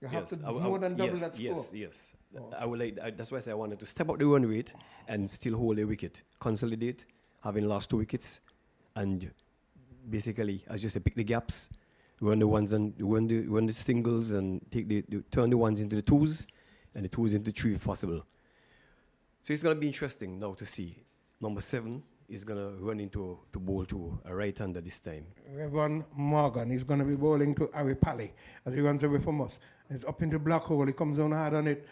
have to more than double that score. Yes. Oh. I would like. That's why I said I wanted to step up the run rate and still hold a wicket, consolidate, having lost 2 wickets, and basically, as you said, pick the gaps, run the ones and run the singles, and turn the ones into the 2s, and the 2s into 3 if possible. So it's gonna be interesting now to see number 7 is going to run into to bowl to a right-hander this time. Revan Morgan is going to be bowling to Aripali as he runs away from us. He's up into black hole. He comes down hard on it.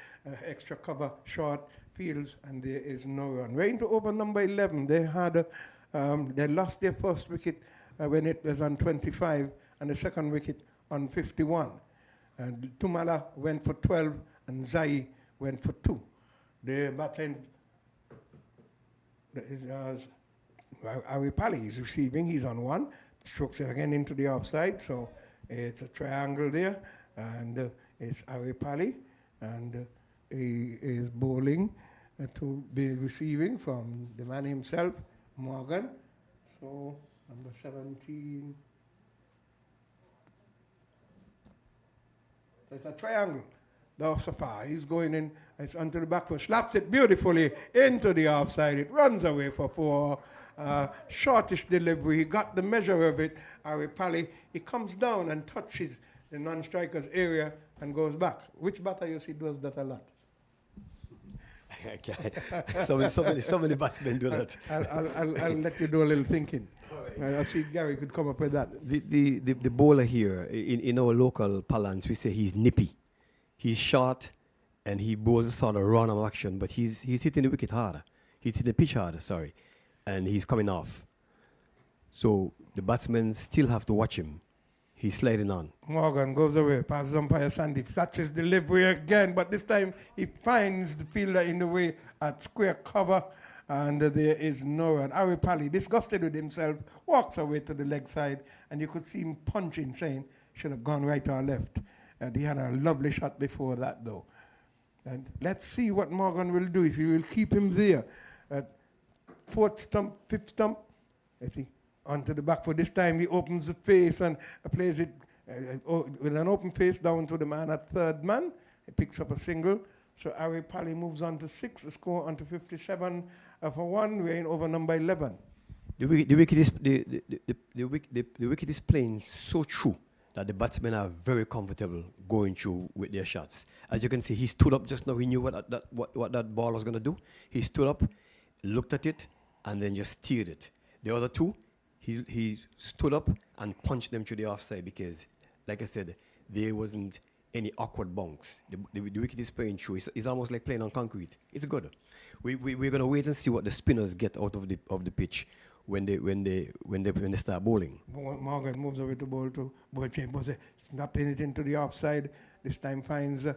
Extra cover, short fields, and there is no run. We're into over number 11. They had they lost their first wicket when it was on 25, and the second wicket on 51. And Tumala went for 12, and Zai went for 2. The batsman, Aripali is receiving. He's on 1. Strokes it again into the offside. So it's a triangle there. And it's Aripali. And he is bowling to be receiving from the man himself, Morgan. So number 17. So it's a triangle. Safar, he's going in, it's onto the back foot, slaps it beautifully into the offside. It runs away for 4. Shortish delivery. He got the measure of it. Aripali, he comes down and touches the non-striker's area and goes back. Which batter you see does that a lot? so many batsmen do that. I'll let you do a little thinking. Right. I see Gary could come up with that. The bowler here, in our local parlance, we say he's nippy. He's short, and he bowls a sort of run-on action, but he's hitting the wicket harder. He's hitting the pitch harder, sorry, and he's coming off. So the batsmen still have to watch him. He's sliding on. Morgan goes away, passes umpire Sandy. That's his delivery again, but this time he finds the fielder in the way at square cover, and there is no run. Ari Pally, disgusted with himself, walks away to the leg side, and you could see him punching, saying, should have gone right or left. And he had a lovely shot before that, though. And let's see what Morgan will do, if he will keep him there. Fourth stump, fifth stump. Let's see. Onto the back foot. This time he opens the face and plays it with an open face down to the man at third man. He picks up a single. So Ari Pally moves on to 6. The score on to 57 for 1. We're in over number 11. The wicket is playing so true that the batsmen are very comfortable going through with their shots. As you can see, he stood up just now. He knew what that ball was going to do. He stood up, looked at it, and then just steered it. The other two, he stood up and punched them through the offside because, like I said, there wasn't any awkward bunks. The wicket is playing through. It's almost like playing on concrete. It's good. We're going to wait and see what the spinners get out of the pitch when they start bowling. Morgan moves over to bowl to Boche. Boche snapping it into the offside. This time finds the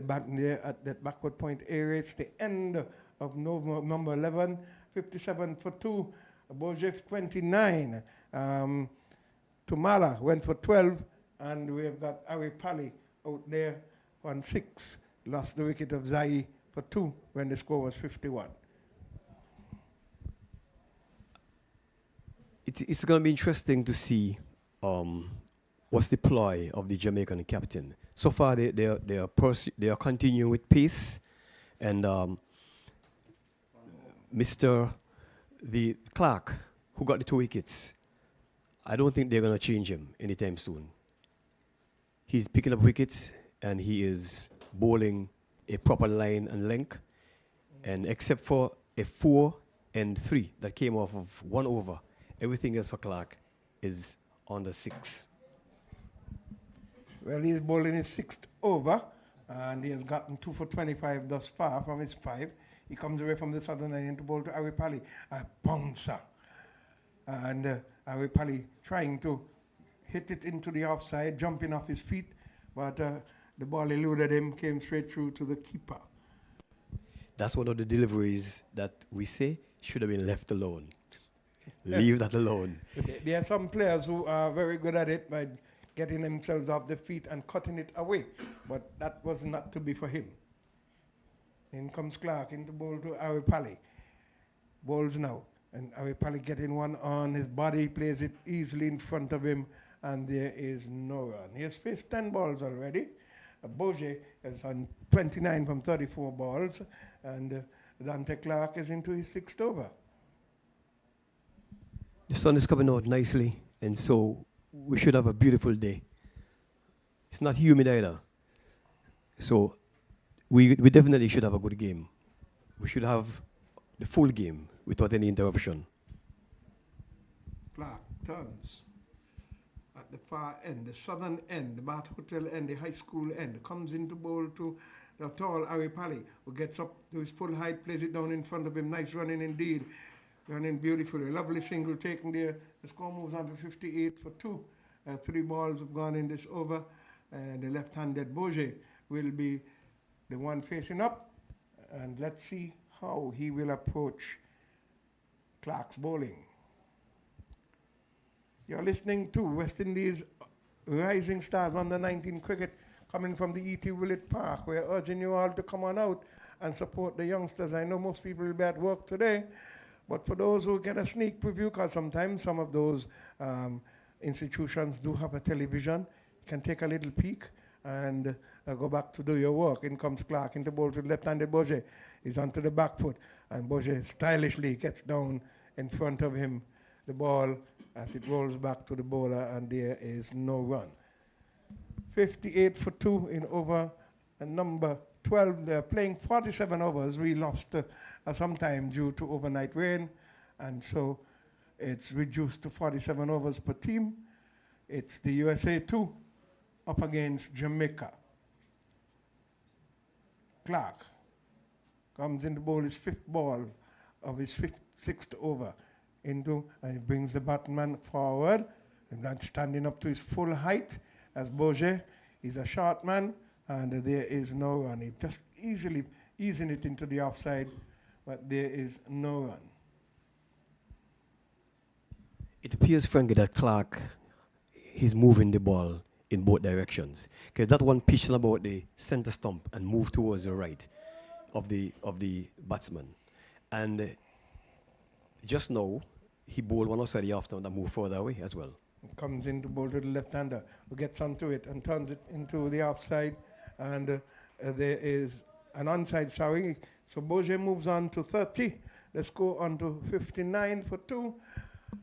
back there at that backward point area. It's the end of number 11. 57 for 2. Boje 29. Tumala went for 12. And we've got Ari Pally out there on 6. Lost the wicket of Zai for 2 when the score was 51. It's going to be interesting to see what's the ploy of the Jamaican captain. So far, they are continuing with pace, and Mr. the Clark, who got the 2 wickets, I don't think they're going to change him anytime soon. He's picking up wickets, and he is bowling a proper line and length, and except for a 4 and 3 that came off of 1 over, everything else for Clark is on the 6. Well, he's bowling his 6th over, and he has gotten 2 for 25 thus far from his 5. He comes away from the southern line to bowl to Ari Pally, a bouncer. And Ari Pally trying to hit it into the offside, jumping off his feet, but the ball eluded him, came straight through to the keeper. That's one of the deliveries that we say should have been left alone. Leave that alone. There are some players who are very good at it by getting themselves off their feet and cutting it away, but that was not to be for him. In comes Clark into bowl to Ari Pally. Bowls now, and Ari Pally getting one on his body, plays it easily in front of him, and there is no run. He has faced 10 balls already. Boje is on 29 from 34 balls, and Dante Clark is into his 6th over. The sun is coming out nicely, and so we should have a beautiful day. It's not humid either. So we definitely should have a good game. We should have the full game without any interruption. Clark turns at the far end, the southern end, the Bath Hotel end, the high school end, comes into bowl to the tall Ari Pally, who gets up to his full height, plays it down in front of him. Nice running indeed. Running beautifully. A lovely single taken there. The score moves on to 58 for 2. 3 balls have gone in this over. The left-handed Boje will be the one facing up. And let's see how he will approach Clark's bowling. You're listening to West Indies Rising Stars Under 19 cricket coming from the E.T. Willett Park. We're urging you all to come on out and support the youngsters. I know most people will be at work today, but for those who get a sneak preview, because sometimes some of those institutions do have a television, you can take a little peek and go back to do your work. In comes Clark into bowl to left-handed Boje. He's onto the back foot, and Boje stylishly gets down in front of him. The ball as it rolls back to the bowler, and there is no run. 58 for 2 in over number 12. They're playing 47 overs. We lost some time due to overnight rain, and so it's reduced to 47 overs per team. It's the USA 2 up against Jamaica. Clark comes in the bowl his 5th ball of his 6th over. into, and he brings the batsman forward, and not standing up to his full height as Boje. He's a short man, and there is no run. He just easily easing it into the offside, but there is no run. It appears, Frankie, that Clark, he's moving the ball in both directions. Because that one pitched about the center stump and moved towards the right of the batsman. And just now, he bowled one outside the after and moved further away as well. Comes in to bowl to the left-hander, who gets onto it and turns it into the offside. And there is an onside, sorry. So Boje moves on to 30. Let's go on to 59 for 2.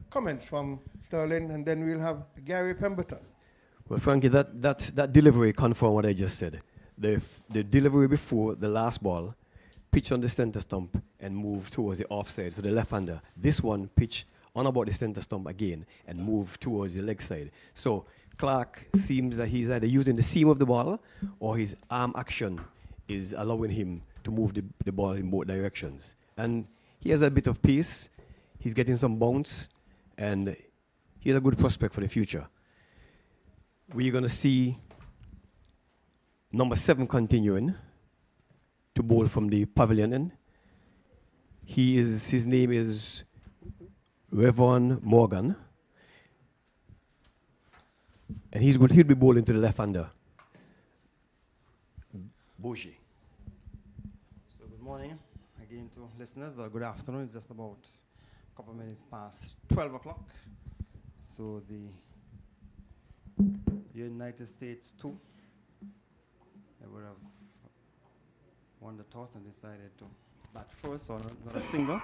Comments from Sterling, and then we'll have Gary Pemberton. Well, Frankie, that delivery confirmed what I just said. The delivery before the last ball, pitch on the center stump and move towards the offside for the left-hander. This one pitch on about the center stump again and move towards the leg side. So Clark seems that he's either using the seam of the ball or his arm action is allowing him to move the ball in both directions. And he has a bit of pace. He's getting some bounce, and he's a good prospect for the future. We're going to see number 7 continuing to bowl from the pavilion end. His name is Revon Morgan, and he'll be bowling to the left-hander. Boji. So good morning again to listeners, or good afternoon. It's just about a couple of minutes past 12 o'clock. So the United States 2, they would have won the toss and decided to bat first, so not a single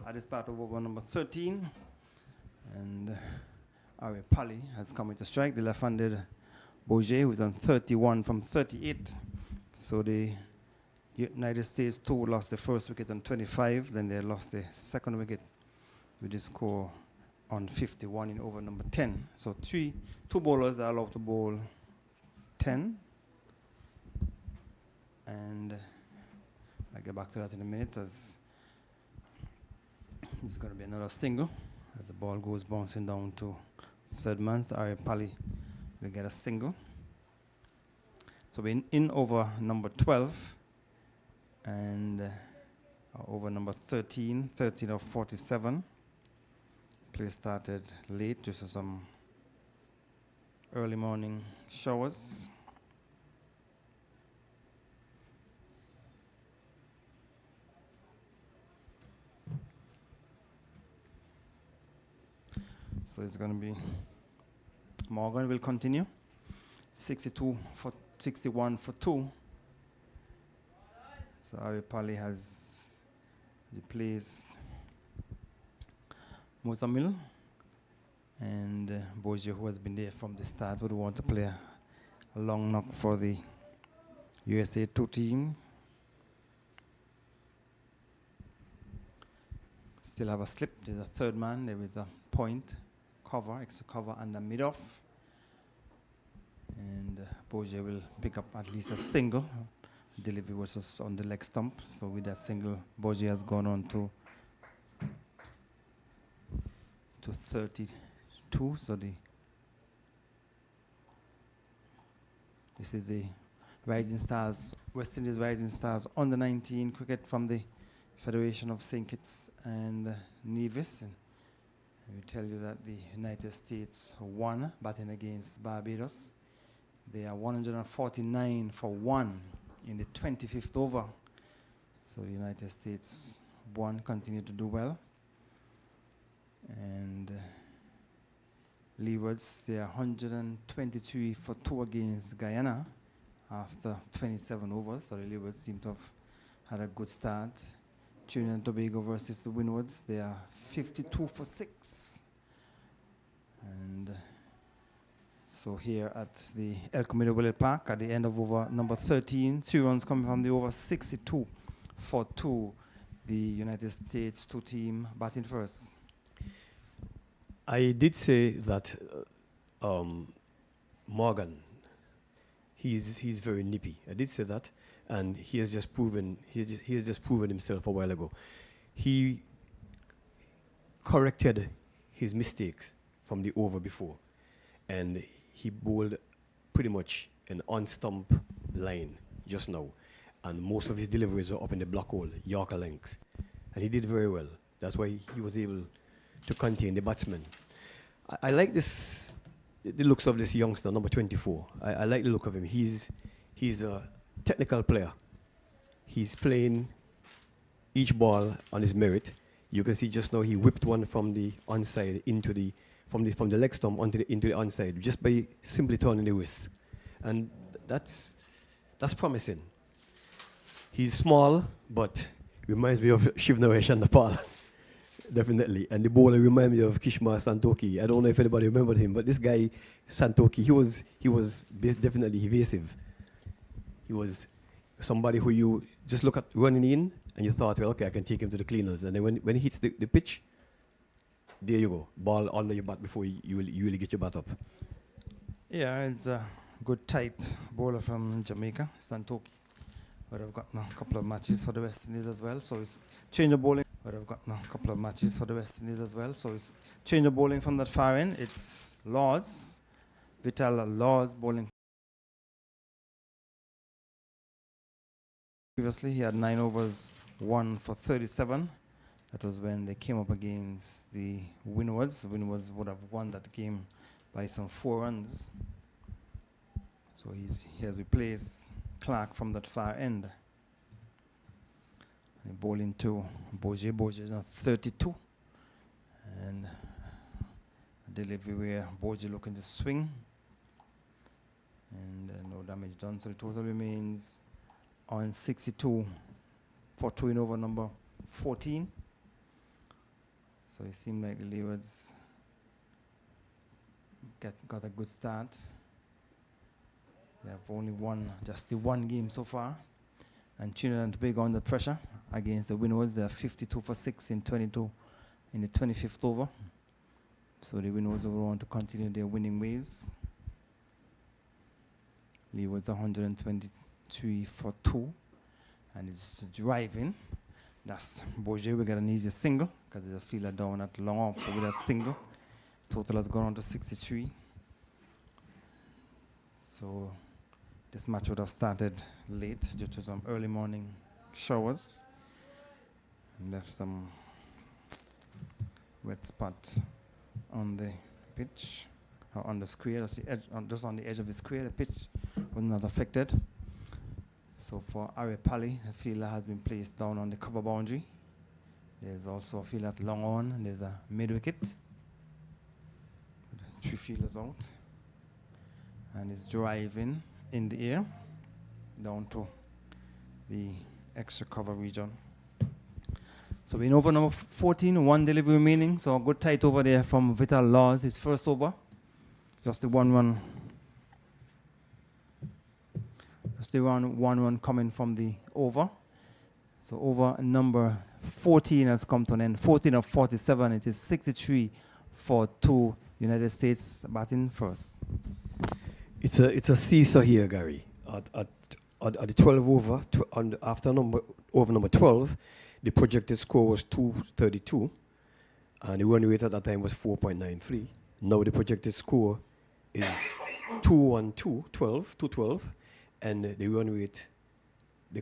at the start of over number 13. And Ari Pali has come into strike, the left-handed Boje, who's on 31 from 38. So the United States 2 lost the first wicket on 25, then they lost the second wicket with the score on 51 in over number 10. So two bowlers are allowed to bowl 10. And I'll get back to that in a minute, as it's going to be another single as the ball goes bouncing down to third man. So Ari Pali will get a single. So we're in over number 12 and over number 13 of 47. Play started late due to some early morning showers. So it's going to be Morgan will continue. 61 for 2. So Ari Pali has replaced Muzamil, and Boje, who has been there from the start, would want to play a long knock for the USA 2 team. Still have a slip. There's a third man. There is a point cover, extra cover under mid-off. And Boje will pick up at least a single. Delivery was just on the leg stump. So with that single, Boje has gone on to 32. So this is the Rising Stars, West Indies Rising Stars under 19 cricket from the Federation of St. Kitts and Nevis. And I will tell you that the United States won, batting against Barbados. They are 149 for 1 in the 25th over. So the United States won, continue to do well. And Leewards, they are 123 for 2 against Guyana after 27 overs. So the Leewards seem to have had a good start. Trinidad and Tobago versus the Windwards, they are 52 for 6. And so here at the El Camino Willett Park, at the end of over number 13, 2 runs coming from the over 62 for 2. The United States 2 team batting first. I did say that Morgan, he's very nippy. I did say that, and he has just proven himself a while ago. He corrected his mistakes from the over before, and he bowled pretty much an on-stump line just now, and most of his deliveries were up in the block hole, Yorker lengths, and he did very well. That's why he was able to contain the batsman. I like this, the looks of this youngster, number 24. I like the look of him. He's a technical player. He's playing each ball on his merit. You can see just now he whipped one from the onside into the from the leg stump into the onside just by simply turning the wrist, and that's promising. He's small, but reminds me of Shivnaresh Chandapal, definitely. And the bowler reminds me of Kishma Santoki. I don't know if anybody remembers him, but this guy Santoki, he was definitely evasive. He was somebody who you just look at running in and you thought, well, okay, I can take him to the cleaners. And then when he hits the pitch, there you go, ball under your bat before you really get your bat up. Yeah, it's a good tight bowler from Jamaica, Santoki. But I've got a couple of matches for the West Indies as well, so it's change of bowling. But I've got a couple of matches for the West Indies as well, so it's change of bowling from that far end. It's Laws, Vital Laws bowling. Previously, he had 9 overs, 1 for 37. That was when they came up against the Windies. The Windies would have won that game by some 4 runs. So he has replaced Clark from that far end. And bowling to Boje. Boje is now 32. And a delivery where Boje looking to swing. And no damage done. So the total remains on 62 for 2 in over number 14. So it seemed like the Leewards got a good start. They have only won just the 1 game so far. And Trinidad and Tobago under pressure against the Windies. They are 52 for 6 in 22 in the 25th over. So the Windies will want to continue their winning ways. Leewards 123 for 2. And it's driving. That's Boje. We got an easy single because there's a fielder down at long off. So with that single, total has gone on to 63. So this match would have started late due to some early morning showers. And left some wet spot on the pitch or on the square. That's the edge, just on the edge of the square. The pitch was not affected. So for Arepali, the fielder has been placed down on the cover boundary. There's also a fielder at long on, and there's a mid wicket. 3 fielders out. And it's driving in the air down to the extra cover region. So in over number 14, 1 delivery remaining. So a good tight over there from Vital Laws, his first over. Just the 1 run. Just the 1 run coming from the over. So over number 14 has come to an end. 14 of 47. It is 63 for 2. United States batting first. It's a seesaw here, Gary. At the 12 over, after over number 12, the projected score was 232, and the run rate at that time was 4.93. Now the projected score is 212, and the run rate, the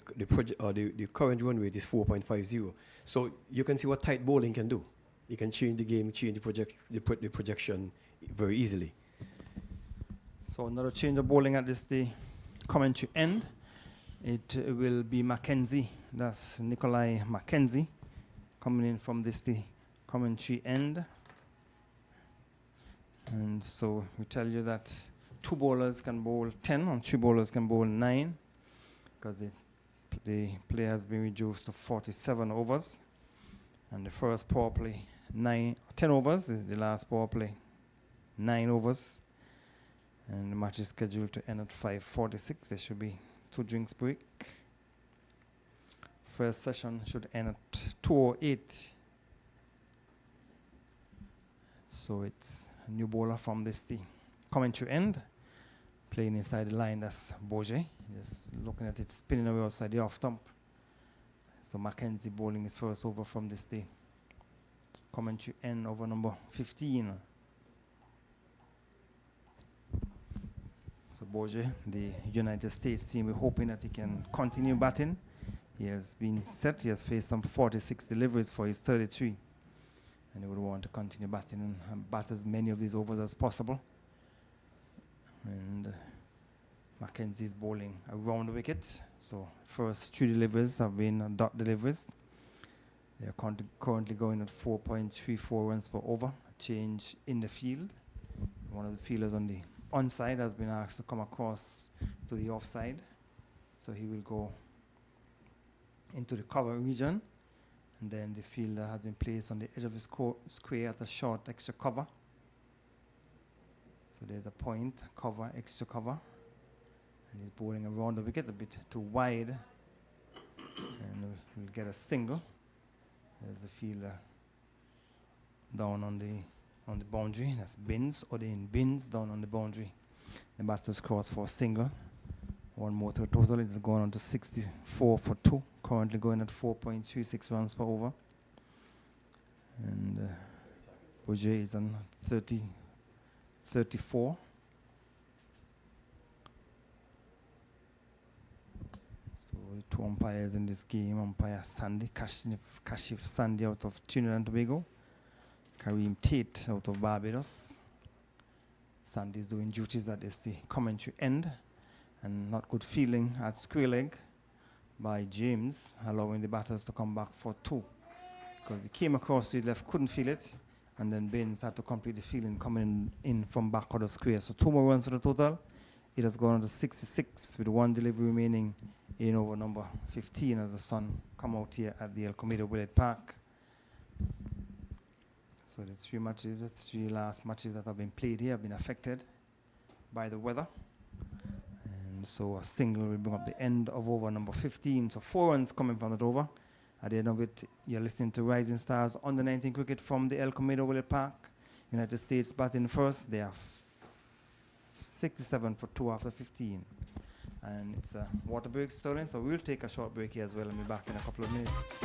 current run rate is 4.50. So you can see what tight bowling can do. You can change the game, change the projection very easily. So another change of bowling at the commentary end. It will be Mackenzie. That's Nikolai Mackenzie coming in from the commentary end. And so we tell you that 2 bowlers can bowl 10 and 3 bowlers can bowl 9 because the play has been reduced to 47 overs. And the first power play, 10 overs, is the last power play, 9 overs. And the match is scheduled to end at 5:46. There should be 2 drinks break. First session should end at 2:08. So it's a new bowler from the commentary end, playing inside the line. That's Boje. Just looking at it spinning away outside the off stump. So Mackenzie bowling his first over from the commentary end over number 15. So Boje, the United States team, we're hoping that he can continue batting. He has been set. He has faced some 46 deliveries for his 33. And he would want to continue batting and bat as many of these overs as possible. And Mackenzie's bowling around the wicket. So first 3 deliveries have been dot deliveries. They are currently going at 4.34 runs per over. A change in the field. One of the fielders on the onside has been asked to come across to the offside. So he will go into the cover region. And then the fielder has been placed on the edge of the square at a short extra cover. So there's a point, cover, extra cover. And he's bowling around the wicket a bit too wide. And we'll get a single. There's the fielder down on the boundary. That's Bins, or in Bins down on the boundary. The batter's cross for a single. One more to the total. It's going on to 64 for 2. Currently going at 4.36 runs per over. And Boje is on 34. So the 2 umpires in this game, umpire Sandy, Kashif Sandy out of Trinidad and Tobago. Kareem Tate out of Barbados. Sandy is doing duties that is the commentary end. And not good feeling at square leg by James, allowing the batters to come back for 2. Because he came across to the left, couldn't feel it. And then Baines had to complete the fielding coming in from back of the square. So 2 more runs to the total. It has gone on to 66 with 1 delivery remaining in over number 15 as the sun come out here at the El Comido Willett Park. So the 3 matches, the 3 last matches that have been played here have been affected by the weather. And so a single will bring up the end of over number 15. So 4 runs coming from that over. At the end of it, you're listening to Rising Stars under 19 cricket from the El Comido Willett Park. United States batting first. They are 67 for 2 after 15. And it's a water break, Sterling. So we'll take a short break here as well and be back in a couple of minutes.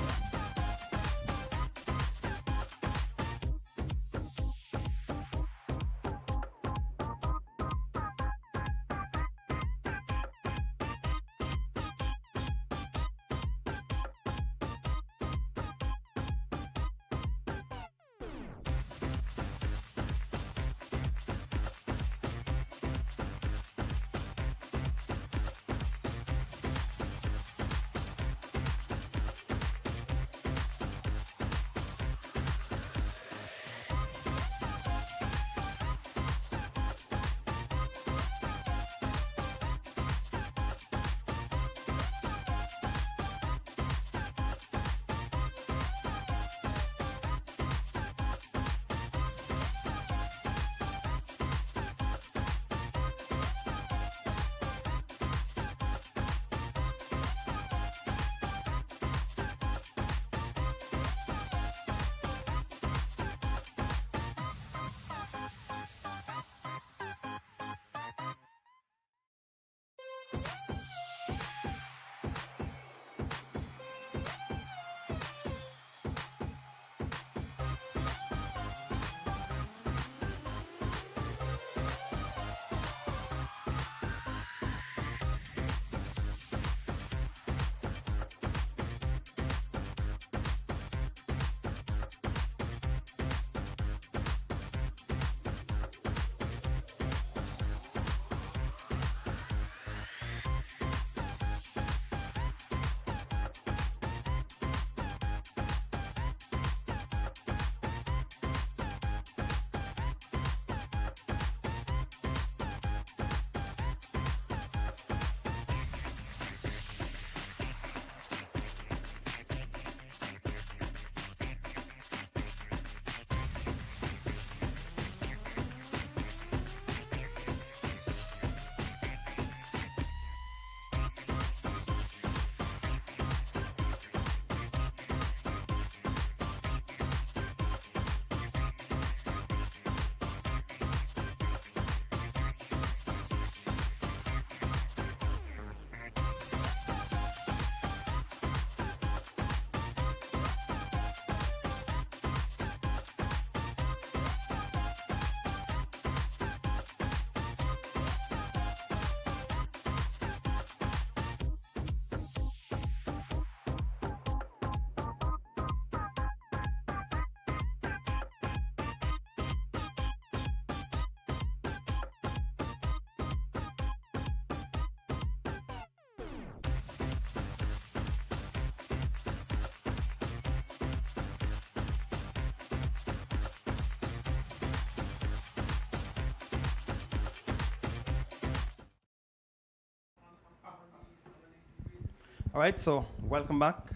All right, so welcome back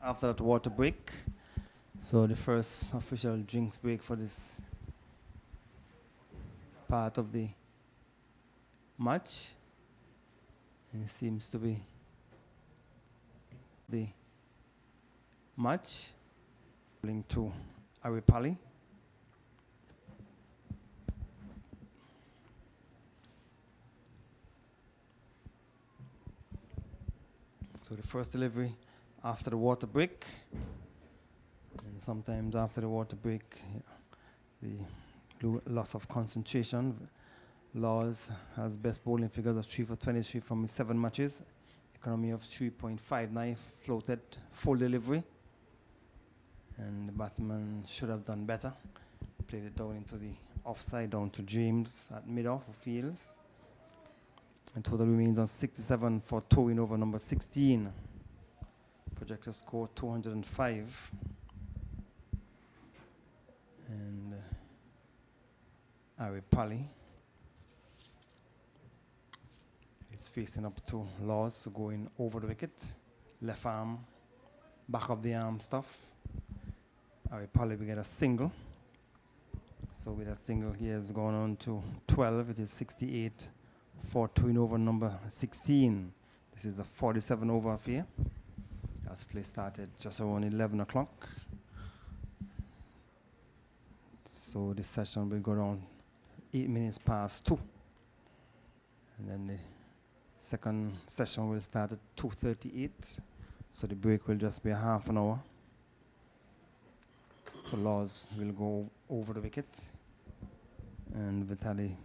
after that water break. So the first official drinks break for this part of the match. And it seems to be the match linked to Aripali. So the first delivery after the water break. And sometimes after the water break, the loss of concentration. Laws has best bowling figures of 3 for 23 from his 7 matches. Economy of 3.59, floated, full delivery. And the batsman should have done better. Played it down into the offside, down to James at mid-off of fields. And total remains on 67 for towing over number 16. Projected score 205. And Aripali is facing up to Laws, so going over the wicket. Left arm, back of the arm stuff. Aripali will get a single. So with a single, he has gone on to 12. It is 68 for twin over number 16. This is the 47 over affair. As play started just around 11 o'clock. So this session will go down 8 minutes past 2. And then the second session will start at 2:38. So the break will just be a half an hour. So Laws will go over the wicket. And Vitali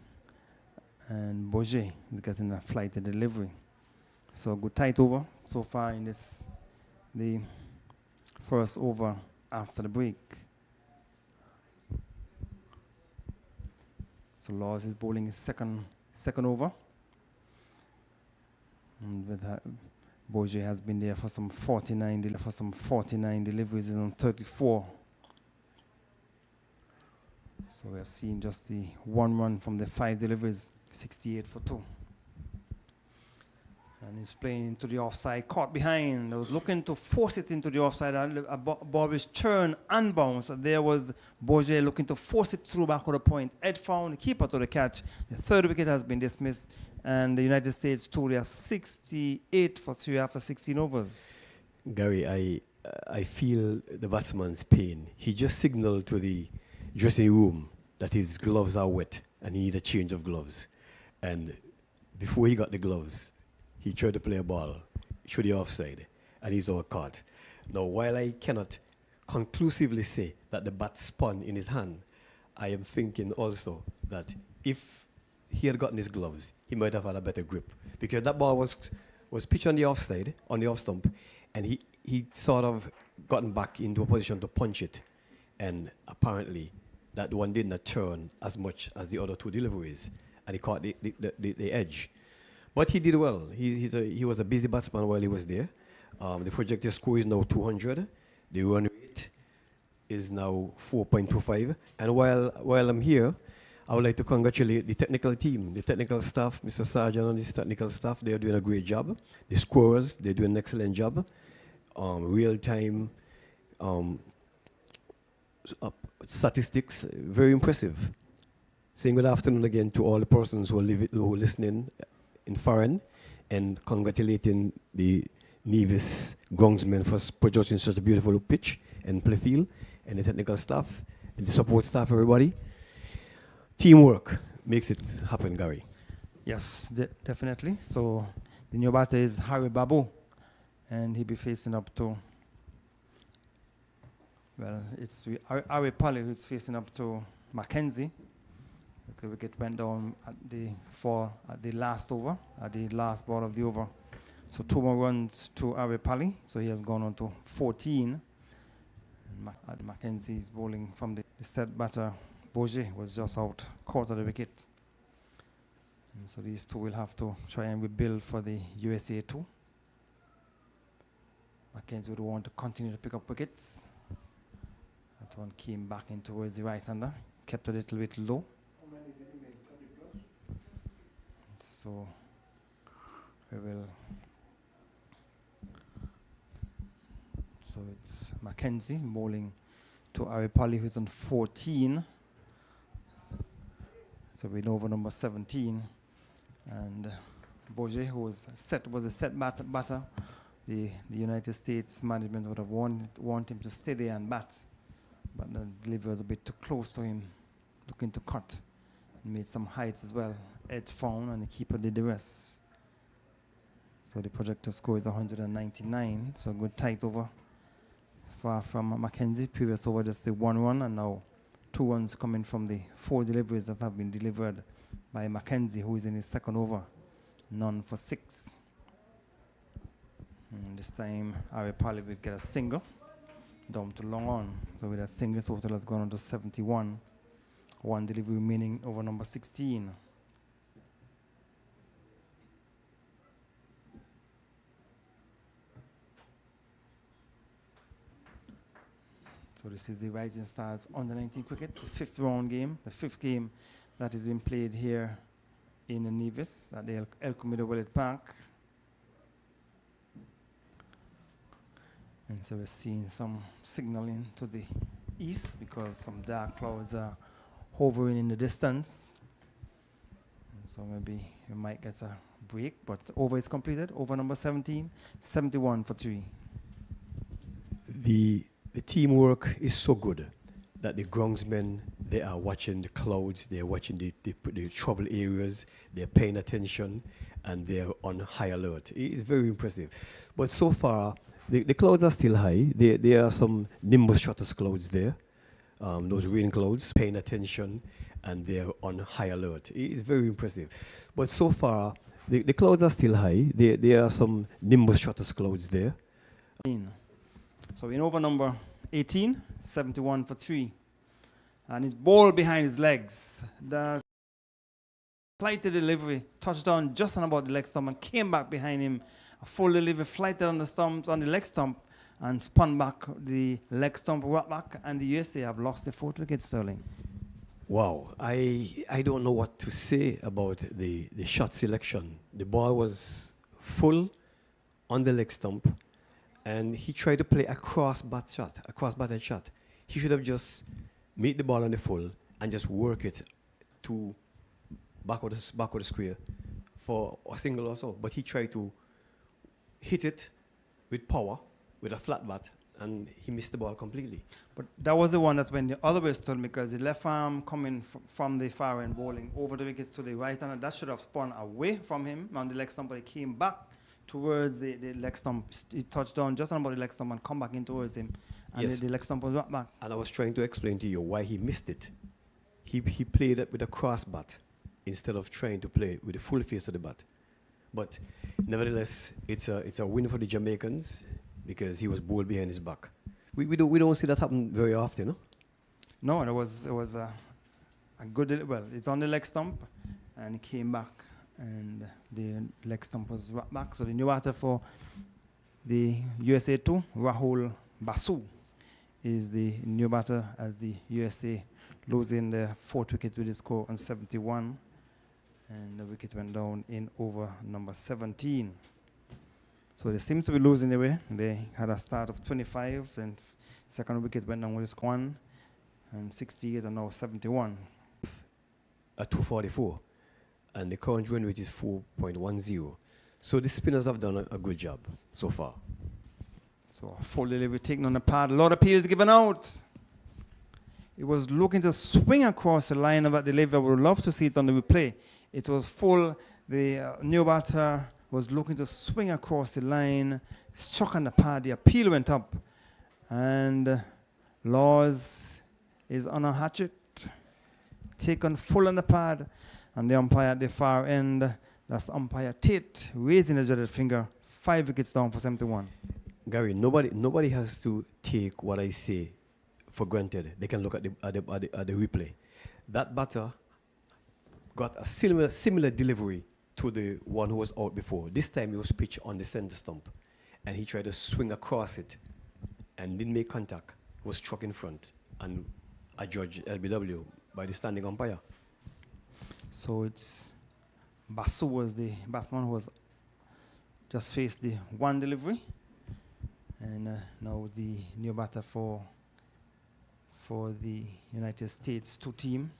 and Boje is getting a flighted delivery. So a good tight over so far in this, the first over after the break. So Laws is bowling his second over. And with Boje has been there for some 49 deliveries and on 34. So we have seen just the 1 run from the 5 deliveries, 68 for 2. And he's playing into the offside, caught behind. I was looking to force it into the offside. A ball was turned and bounced. There was Boje looking to force it through back of the point. Ed found the keeper to the catch. The 3rd wicket has been dismissed. And the United States too, they are 68 for 3 after 16 overs. Gary, I feel the batsman's pain. He just signaled to the dressing room that his gloves are wet and he needs a change of gloves. And before he got the gloves, he tried to play a ball through the offside, and he's all caught. Now, while I cannot conclusively say that the bat spun in his hand, I am thinking also that if he had gotten his gloves, he might have had a better grip, because that ball was pitched on the offside, on the off stump, and he sort of gotten back into a position to punch it, and apparently that one did not turn as much as the other 2 deliveries, and he caught the edge. But he did well. He was a busy batsman while he was there. The projected score is now 200. The run rate is now 4.25. And while I'm here, I would like to congratulate the technical team, the technical staff, Mr. Sargent and his technical staff. They are doing a great job. The scorers, they're doing an excellent job. Real-time statistics, very impressive. Saying good afternoon again to all the persons who are listening in foreign, and congratulating the Nevis groundsmen for producing such a beautiful pitch and play field, and the technical staff, and the support staff, everybody. Teamwork makes it happen, Gary. Yes, definitely. So the new batter is Harry Babu, and he'll be facing up to, well, it's Aripali who's facing up to Mackenzie. The wicket went down at the last over, at the last ball of the over. So 2 more runs to Aripali, so he has gone on to 14. And Mackenzie is bowling from the set batter. Boje was just out, caught of the wicket. And so these 2 will have to try and rebuild for the USA too. Mackenzie would want to continue to pick up wickets. That one came back in towards the right-hander, kept a little bit low. So we will So it's Mackenzie bowling to Aripali, who's on 14. So we know over number 17. And Boje, who was a set batter. The United States management would have want him to stay there and bat. But the delivery was a bit too close to him, looking to cut. Made some height as well. Edge found, and the keeper did the rest. So the projector score is 199. So good tight over. Far from Mackenzie. Previous over just the 1 run, and now 2 runs coming from the 4 deliveries that have been delivered by Mackenzie, who is in his second over. None for 6. And this time, Aripali will get a single. Down to long on. So with a single, total has gone on to 71. 1 delivery remaining over number 16. So this is the Rising Stars under 19 cricket, the 5th round game, the 5th game that is being played here in Nevis at the El Comido Willett Park. And so we're seeing some signaling to the east because some dark clouds are hovering in the distance. And so maybe we might get a break, but over is completed. Over number 17, 71 for 3. The teamwork is so good that the groundsmen, they are watching the clouds, they are watching the trouble areas, they're paying attention, and they're on high alert. It is very impressive. But so far, the clouds are still high. There are some nimbus stratus clouds there, those rain clouds, paying attention, and they're on high alert. It is very impressive. But so far, the clouds are still high. There are some nimbus stratus clouds there. So in over number 18, 71 for 3. And his ball behind his legs. The slight delivery touched on just on about the leg stump and came back behind him. A full delivery flighted on the leg stump and spun back the leg stump right back, and the USA have lost the 4th wicket, Sterling. Wow, I don't know what to say about the shot selection. The ball was full on the leg stump, and he tried to play a cross-batted shot. He should have just made the ball on the full and just work it to back of the square for a single or so. But he tried to hit it with power, with a flat bat, and he missed the ball completely. But that was the one that went the other way, Sterling, because the left arm coming from the far end bowling over the wicket to the right hand, that should have spun away from him on the leg stump, but it came back towards the leg stump. It touched down just on about the leg stump and come back in towards him. And yes. the leg stump was right back. And I was trying to explain to you why he missed it. He played it with a cross bat instead of trying to play with the full face of the bat. But nevertheless, it's a win for the Jamaicans because he was bowled behind his back. We don't see that happen very often, no? No, it was a good, well, it's on the leg stump, and it came back, and the leg stump was right back. So the new batter for the USA 2, Rahul Basu, is the new batter as the USA losing the 4th wicket with a score on 71. And the wicket went down in over number 17. So they seem to be losing the way. They had a start of 25, and second wicket went down with a score 1, and 68, and now 71. At 244, and the current run rate is 4.10. So the spinners have done a good job so far. So a full delivery taken on the pad. A lot of appeals given out. It was looking to swing across the line of that delivery. I would love to see it on the replay. It was full. The new batter was looking to swing across the line, struck on the pad. The appeal went up, and Laws is on a hatchet, taken full on the pad, and the umpire at the far end, that's umpire Tate, raising the dreaded finger. 5 wickets down for 71. Gary, nobody has to take what I say for granted. They can look at the replay. That batter got a similar delivery to the one who was out before. This time he was pitched on the center stump, and he tried to swing across it and didn't make contact, was struck in front and adjudged LBW by the standing umpire. So it's Basu was the batsman who was just faced the 1 delivery, And now the new batter for the United States 2 team.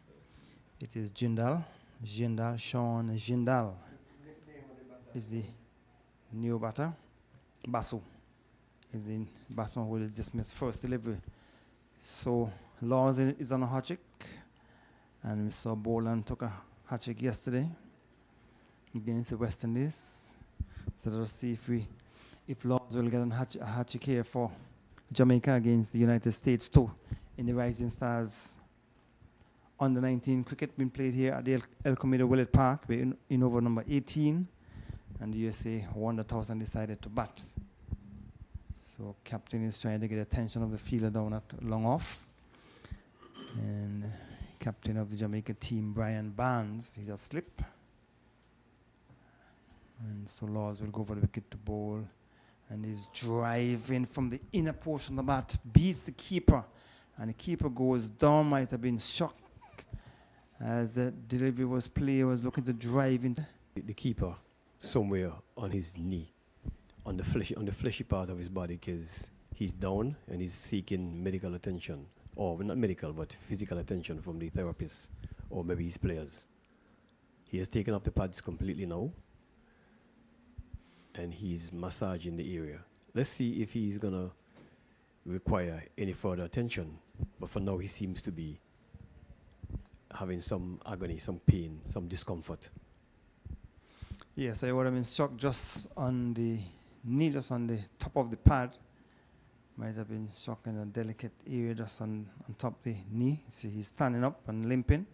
It is Sean Jindal is the new batter. Basu is the batsman who will dismiss first delivery. So Laws is on a hat trick, and we saw Boland took a hat trick yesterday against the West Indies. So let's see if Laws will get a hat trick here for Jamaica against the United States too in the Rising Stars under 19 cricket being played here at the El Comido Willett Park. We're in over number 18, and the USA won the toss and decided to bat. So captain is trying to get attention of the fielder down at long off. And captain of the Jamaica team, Brian Barnes, he's asleep. And so Laws will go for the wicket to bowl. And he's driving from the inner portion of the bat, beats the keeper. And the keeper goes down, might have been shocked as the delivery was played, was looking to drive into The keeper somewhere on his knee, on the fleshy part of his body, because he's down and he's seeking medical attention, or not medical but physical attention from the therapist or maybe his players. He has taken off the pads completely now, and he's massaging the area. Let's see if he's gonna require any further attention, but for now he seems to be having some agony, some pain, some discomfort. Yes, I would have been struck just on the knee, just on the top of the pad. Might have been struck in a delicate area just on top of the knee. See, he's standing up and limping.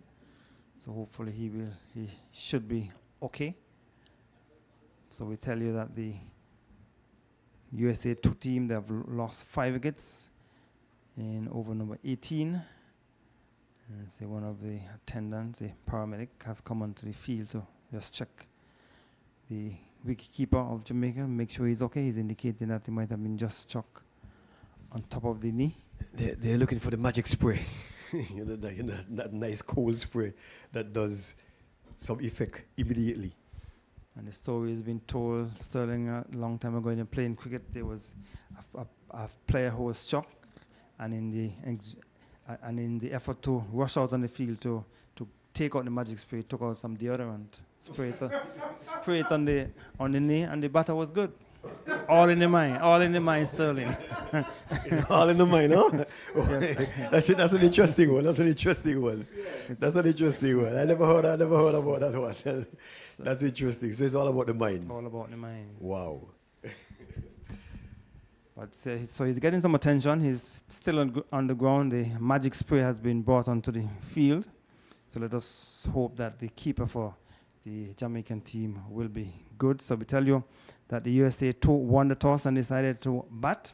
So hopefully he should be okay. So we tell you that the USA 2 team, they have lost 5 wickets in over number 18. And say one of the attendants, the paramedic, has come onto the field to just check the wicketkeeper of Jamaica, make sure he's okay. He's indicating that he might have been just struck on top of the knee. They're looking for the magic spray, that nice cold spray that does some effect immediately. And the story has been told, Sterling, a long time ago in playing cricket, there was a player who was struck, and in the effort to rush out on the field to take out the magic spray, took out some deodorant, spray it on the knee, and the batter was good. All in the mind, Sterling. It's all in the mind, huh? That's an interesting one. That's an interesting one. I never heard about that one. That's interesting. So it's all about the mind. All about the mind. Wow. But so he's getting some attention. He's still on the ground. The magic spray has been brought onto the field. So let us hope that the keeper for the Jamaican team will be good. So we tell you that the USA 2 won the toss and decided to bat.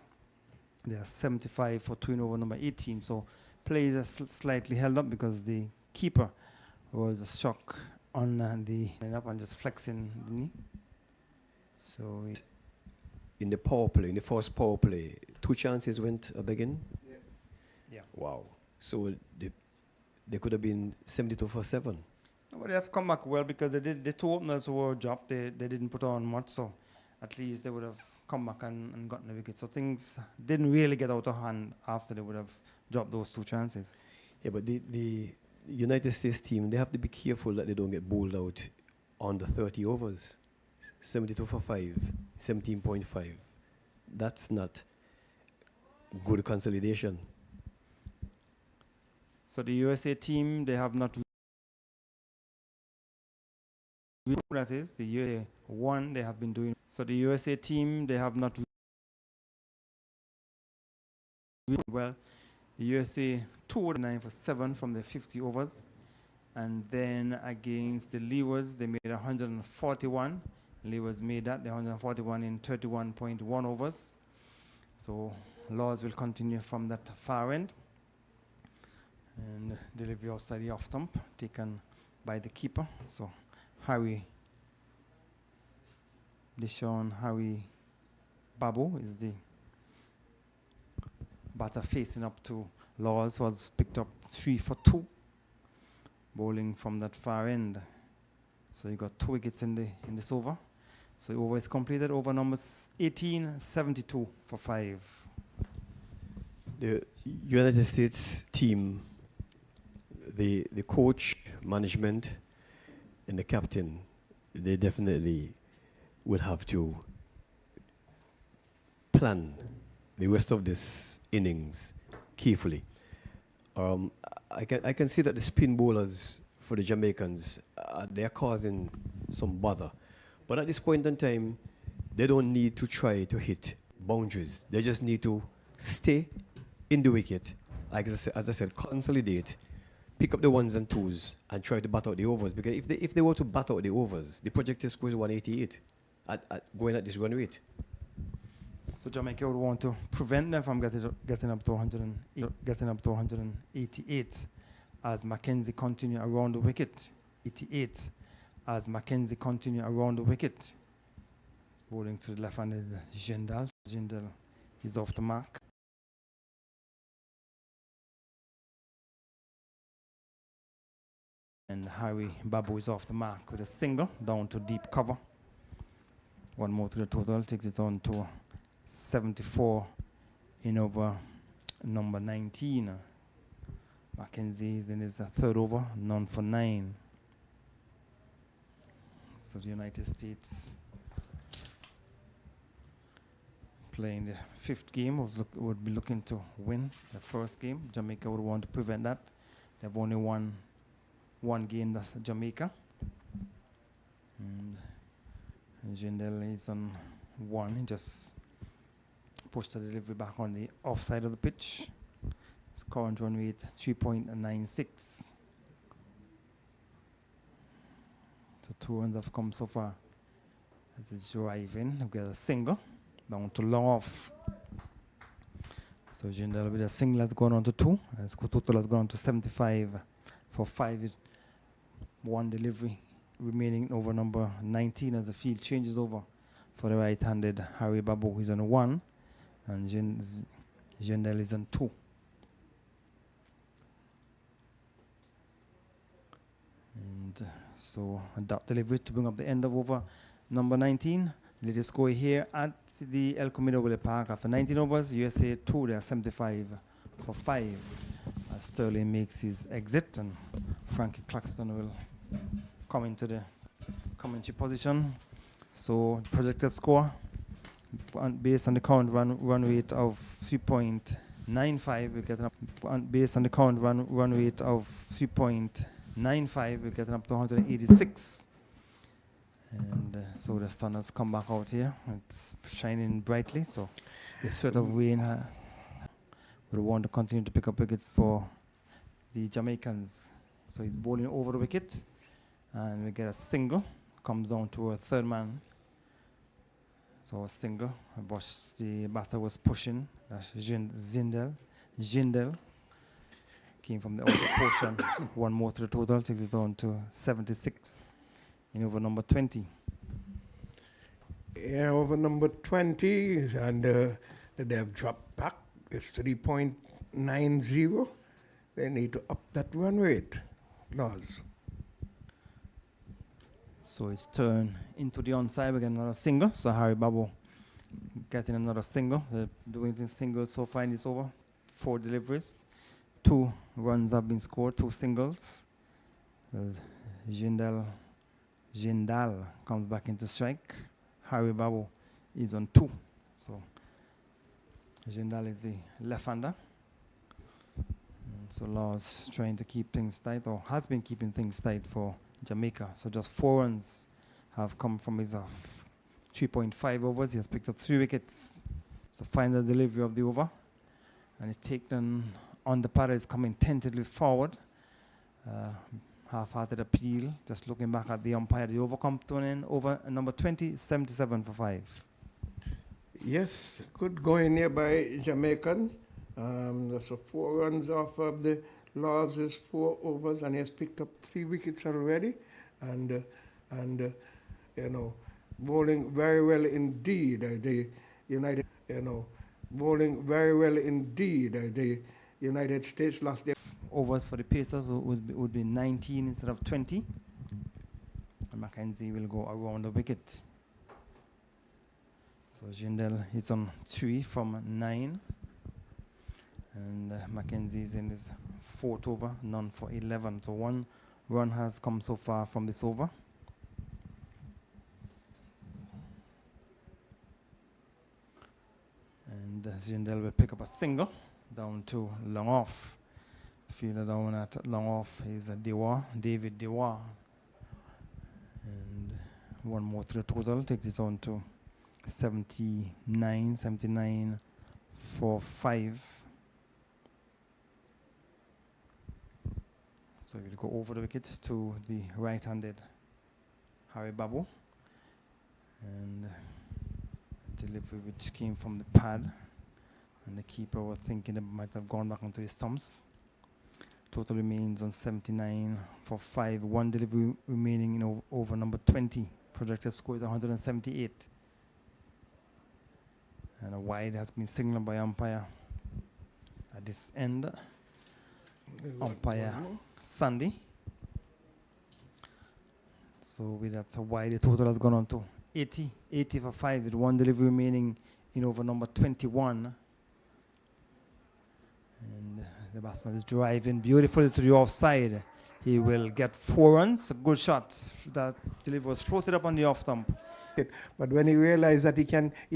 They are 75 for 2 in over number 18. So play is slightly held up because the keeper was struck on the line-up and just flexing the knee. So in the power play, in the first power play, 2 chances went up again? Yeah. Wow. So they could have been 72 for 7. But they have come back well because the 2 openers who were dropped, they didn't put on much, so at least they would have come back and gotten the wicket. So things didn't really get out of hand after they would have dropped those 2 chances. Yeah, but the United States team, they have to be careful that they don't get bowled out on the 30 overs. 72 for 5, 17.5. That's not good consolidation. So the USA team, they have not. That is the USA 1. They have been doing. So the USA team, they have not. Well, the USA 2 9 for 7 from the 50 overs, and then against the Leewards, they made 141. Leewards made that, the 141 in 31.1 overs. So Laws will continue from that far end. And delivery outside the off stump, taken by the keeper. So Harry Babu is the batter facing up to Laws, was picked up 3 for 2, bowling from that far end. So you got 2 wickets in this over. So over is completed. Over number 18, 72 for 5. The United States team, the coach, management, and the captain, they definitely will have to plan the rest of this innings carefully. I can see that the spin bowlers for the Jamaicans, they are causing some bother. But at this point in time, they don't need to try to hit boundaries. They just need to stay in the wicket, like as I said, consolidate, pick up the ones and twos, and try to bat out the overs. Because if they were to bat out the overs, the projected score is 188 at going at this run rate. So Jamaica would want to prevent them from getting up to 188 as Mackenzie continue around the wicket. 88 as Mackenzie continue around the wicket. Bowling to the left-handed Jindal. Jindal is off the mark. And Harry Babu is off the mark with a single down to deep cover. One more to the total, takes it on to 74 in over number 19. Mackenzie is in his third over, none for 9. So the United States playing the 5th game would be looking to win the first game. Jamaica would want to prevent that. They've only won one game, that's Jamaica. And Jindal is on 1. He just pushed the delivery back on the offside of the pitch. His current run rate 3.96. So 2 runs have come so far. As it's driving, we get a single down to long off. So Jindal with a single has gone on to 2. His total has gone on to 75 for 5. One delivery remaining over number 19 as the field changes over for the right-handed Harry Babu, who's on 1, and Jindal is on 2. And so a dot delivery to bring up the end of over number 19. Latest score here at the El Comido Willet Park after 19 overs. USA 2, they are 75 for 5. As Sterling makes his exit, and Frankie Claxton will come into the commentary position. So projected score based on the current run rate of 3.95, we're getting up based on the current run rate of 3.95, we're getting up to 186. And so the sun has come back out here. It's shining brightly, so the threat of rain would want to continue to pick up wickets for the Jamaicans. So he's bowling over the wicket, and we get a single. Comes down to a third man. So a single. The batter was pushing. That's Jindal. Came from the outer portion. One more to the total. Takes it on to 76 in over number 20. Yeah, over number 20, and they have dropped back. It's 3.90. They need to up that run rate. Laws. So it's turned into the onside. We get another single. So Harry Babu getting another single. They're doing this single so far in this over. 4 deliveries. 2 runs have been scored, 2 singles. Jindal comes back into strike. Harry Babu is on 2. So Jindal is the left-hander. So Laws trying to keep things tight, or has been keeping things tight for Jamaica. So just 4 runs have come from his 3.5 overs. He has picked up 3 wickets. So final delivery of the over. And it's taken on the paddle, is coming tentatively forward. Half-hearted appeal. Just looking back at the umpire. The over comes to an end. Over number 20, 77 for 5. Yes, good going here by Jamaican. So 4 runs off of the Laws is 4 overs, and he has picked up 3 wickets already, and bowling very well indeed. The United, bowling very well indeed. The United States lost their overs for the Pacers would be 19 instead of 20. And Mackenzie will go around the wicket. So Jindal is on 3 from 9. And Mackenzie is in his 4th over, none for 11. So 1 run has come so far from this over. And Jindal will pick up a single down to long off. Fielder down at long off is David Dewar. And 1 more to the total, takes it on to 79 for 5. So we'll go over the wicket to the right-handed Harry Babu. And delivery which came from the pad. And the keeper was thinking it might have gone back onto his stumps. Total remains on 79 for 5. 1 delivery remaining in over number 20. Projected score is 178. And a wide has been signaled by umpire at this end. Umpire Sandy. So with that wide, the total has gone on to 80 for 5 with 1 delivery remaining in over number 21. And the batsman is driving beautifully to the offside. He will get 4 runs. A good shot. That delivery was floated up on the off stump. But when he realized that he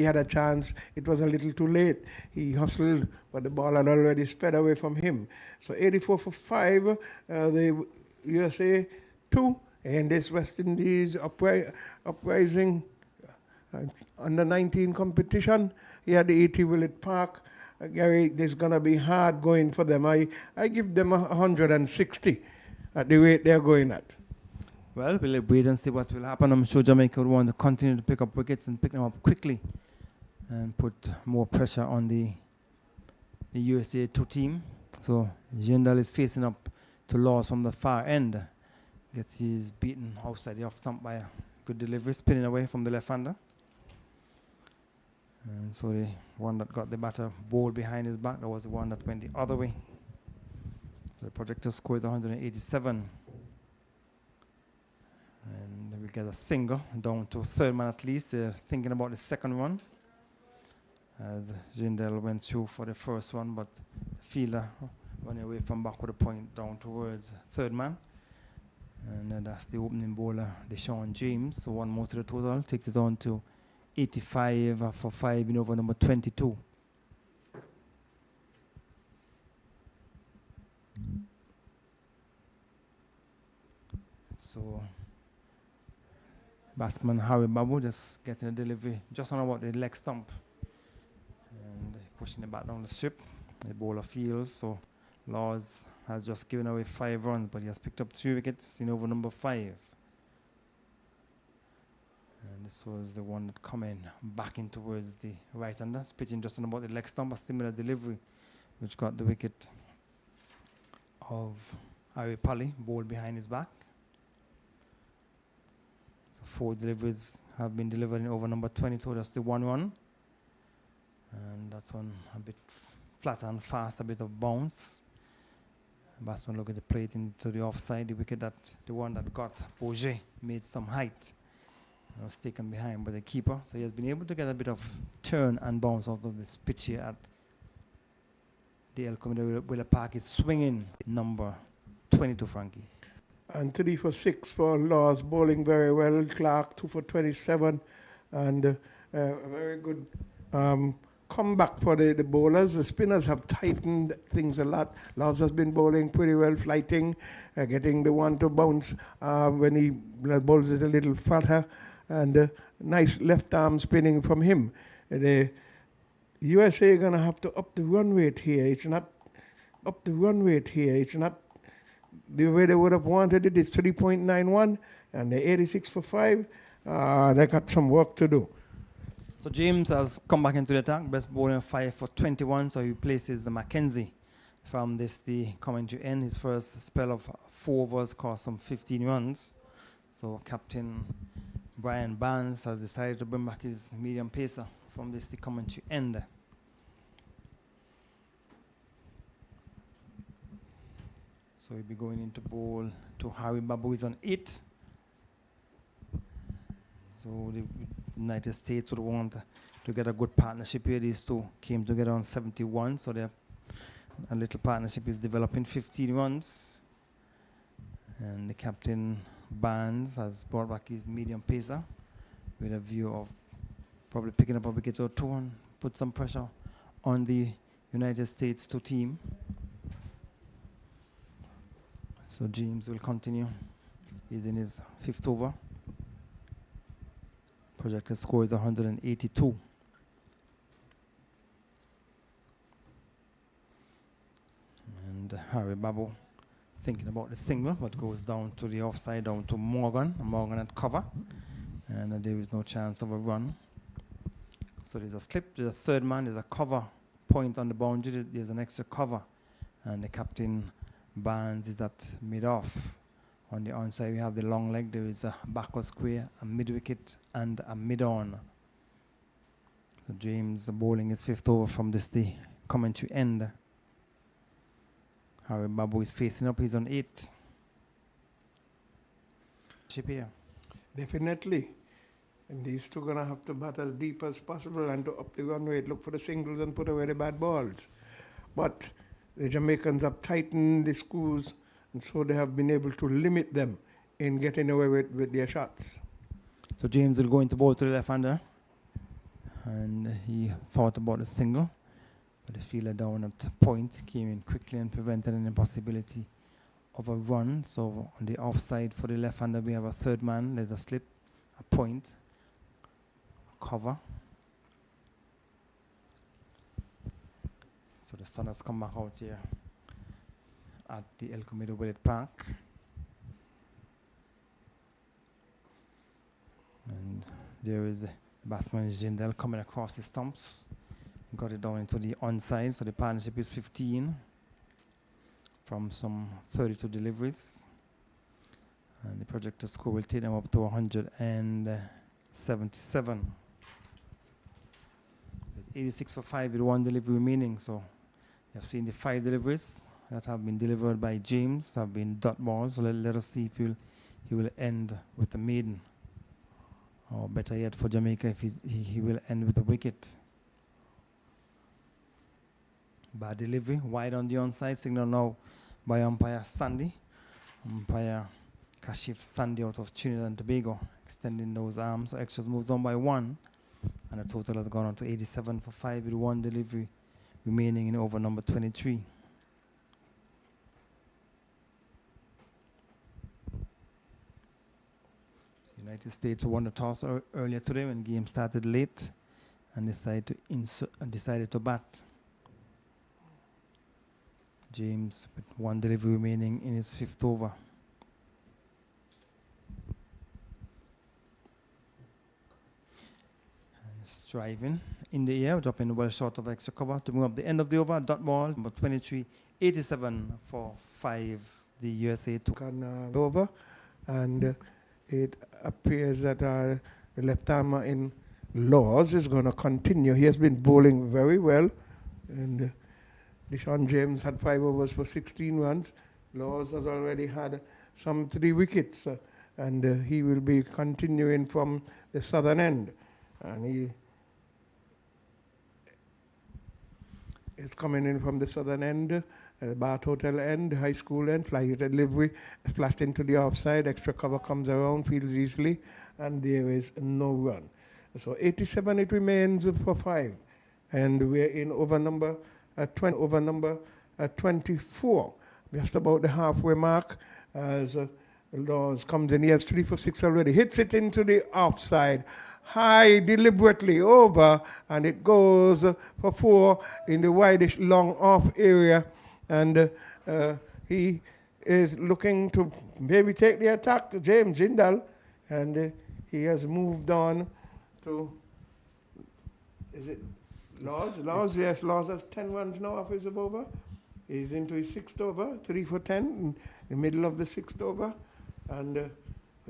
had a chance, it was a little too late. He hustled, but the ball had already sped away from him. So 84 for 5, the USA 2, and this West Indies uprising under 19 competition. He had the 80 Willett Park. Gary, this is going to be hard going for them. I give them 160 at the rate they're going at. Well, we'll wait and see what will happen. I'm sure Jamaica would want to continue to pick up wickets and pick them up quickly and put more pressure on the USA 2 team. So Jindal is facing up to Laws from the far end. He's beaten outside the off stump by a good delivery, spinning away from the left-hander. And so the one that got the batter bowled behind his back, that was the one that went the other way. So the projected score is 187. And we get a single down to 3rd man at least. Thinking about the second one, as Jindal went through for the first one, but the fielder went away from backward point down towards 3rd man. And that's the opening bowler, Deshaun James. So 1 more to the total, takes it on to 85 for 5 in over number 22. So batsman Harry Babu just getting a delivery just on about the leg stump and pushing the bat down the strip. The bowler fields, so Laws has just given away 5 runs, but he has picked up 3 wickets in over number 5. And this was the one that coming back in towards the right-hander, pitching just on about the leg stump, a similar delivery, which got the wicket of Harry Pally, bowled behind his back. 4 deliveries have been delivered in over number 22. That's the 1 run. And that one a bit flat and fast, a bit of bounce. Batsman look at the plate into the offside. The wicket the one that got Bourget made some height. It was taken behind by the keeper. So he has been able to get a bit of turn and bounce out of this pitch here at the El Comida Willett Park. Is swinging number 22, Frankie. And 3 for 6 for Laws, bowling very well. Clark 2 for 27, and a very good comeback for the bowlers. The spinners have tightened things a lot. Laws has been bowling pretty well, flighting, getting the one to bounce when he bowls it a little fatter, and nice left arm spinning from him. The USA are going to have to up the run rate here. It's not up the run rate here. It's not the way they would have wanted it. Is 3.91 and the 86 for 5. They got some work to do. So James has come back into the attack, best bowling 5 for 21, so he replaces the Mackenzie from the coming to end. His first spell of 4 overs cost some 15 runs. So Captain Brian Barnes has decided to bring back his medium pacer from the coming to end. So he'll be going into bowl to Harry Babu, is on 8. So the United States would want to get a good partnership here. These two came together on 71, so a little partnership is developing. 15 runs, and the captain Barnes has brought back his medium pacer with a view of probably picking up a wicket or two and put some pressure on the United States 2 team. So James will continue. He's in his 5th over. Projected score is 182. And Harry Babu thinking about the single, but goes down to the offside, down to Morgan. Morgan at cover. And there is no chance of a run. So there's a slip, there's a third man, there's a cover point on the boundary, there's an extra cover. And the captain Barnes is at mid-off. On the onside we have the long leg, there is a backward square, a mid-wicket and a mid-on. So James bowling his 5th over from this the commentary end. Harry Babu is facing up, he's on 8. Chip here. Definitely. And these two going to have to bat as deep as possible and to up the run rate, look for the singles and put away the bad balls. But the Jamaicans have tightened the screws, and so they have been able to limit them in getting away with their shots. So James will go into bowl to the left-hander. And he thought about a single, but the fielder down at point came in quickly and prevented any possibility of a run. So on the offside for the left-hander, we have a third man. There's a slip, a point, cover. So the sun has come back out here at the El Comido Willet Park. And there is the batsman Jindal coming across the stumps. Got it down into the onside, so the partnership is 15 from some 32 deliveries. And the projected score will take them up to 177. 86 for 5 with 1 delivery remaining. So you have seen the 5 deliveries that have been delivered by James have been dot balls. So let us see if he will end with the maiden. Or better yet for Jamaica, if he will end with a wicket. Bad delivery, wide on the onside, signal now by umpire Sandy. Umpire Kashif Sandy out of Trinidad and Tobago, extending those arms. So extras moves on by 1, and the total has gone on to 87 for 5 with 1 delivery remaining in over number 23. United States won the toss earlier today when the game started late and decided to bat. James with 1 delivery remaining in his 5th over. And striving in the air, dropping well short of extra cover to bring up the end of the over. Dot ball, number 23, 87 for 5. The USA took over, and it appears that the left-armer in Laws is going to continue. He has been bowling very well, and Deshaun James had 5 overs for 16 runs. Laws has already had some 3 wickets, and he will be continuing from the southern end. And he is coming in from the southern end, Bath Hotel end, high school end, fly delivery, flashed into the offside, extra cover comes around, fields easily, and there is no run. So 87 it remains for 5. And we're in over number 24, just about the halfway mark, as Laws comes in. He has 3 for 6 already, hits it into the offside, high deliberately over, and it goes for 4 in the wideish long off area, and he is looking to maybe take the attack to James Jindal, and he has moved on to, is it Laws? Laws, yes, Laws has 10 runs now off his over. He's into his 6th over, 3 for 10 in the middle of the 6th over. And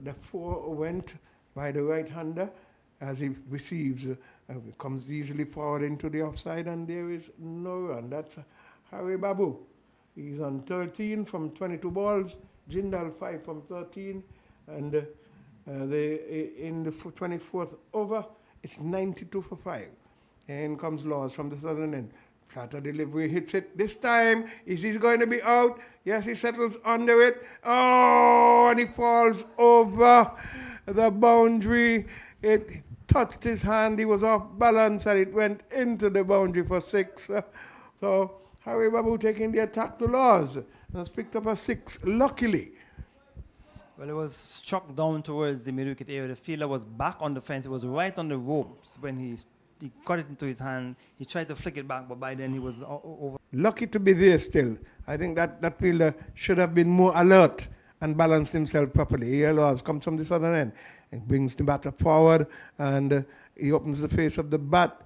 the 4 went by the right-hander as he receives, comes easily forward into the offside, and there is no run. That's Harry Babu. He's on 13 from 22 balls, Jindal 5 from 13, and in the 24th over, it's 92 for 5. In comes Laws from the southern end. Flatter delivery, hits it. This time, is he going to be out? Yes, he settles under it. Oh, and he falls over the boundary. It touched his hand. He was off balance and it went into the boundary for 6. So Harry Babu taking the attack to Laws. Has picked up a 6, luckily. Well, it was struck down towards the mid-wicket area. The fielder was back on the fence. It was right on the ropes when he got it into his hand. He tried to flick it back, but by then he was over. Lucky to be there still. I think that fielder should have been more alert and balanced himself properly. Here Laws comes from the southern end and brings the batter forward, and he opens the face of the bat.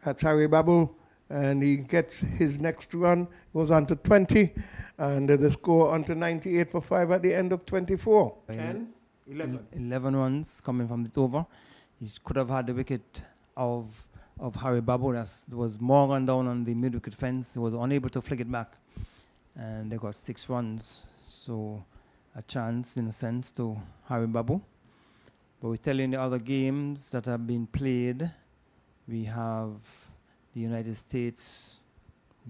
That's Harry Babu, and he gets his next run, goes on to 20, and the score on to 98 for 5 at the end of 24. 10, 11. 11 runs coming from the over. He could have had the wicket of Harry Babu. There was Morgan down on the mid-wicket fence. He was unable to flick it back, and they got 6 runs. So a chance, in a sense, to Harry Babu. But we tell you in the other games that have been played, we have the United States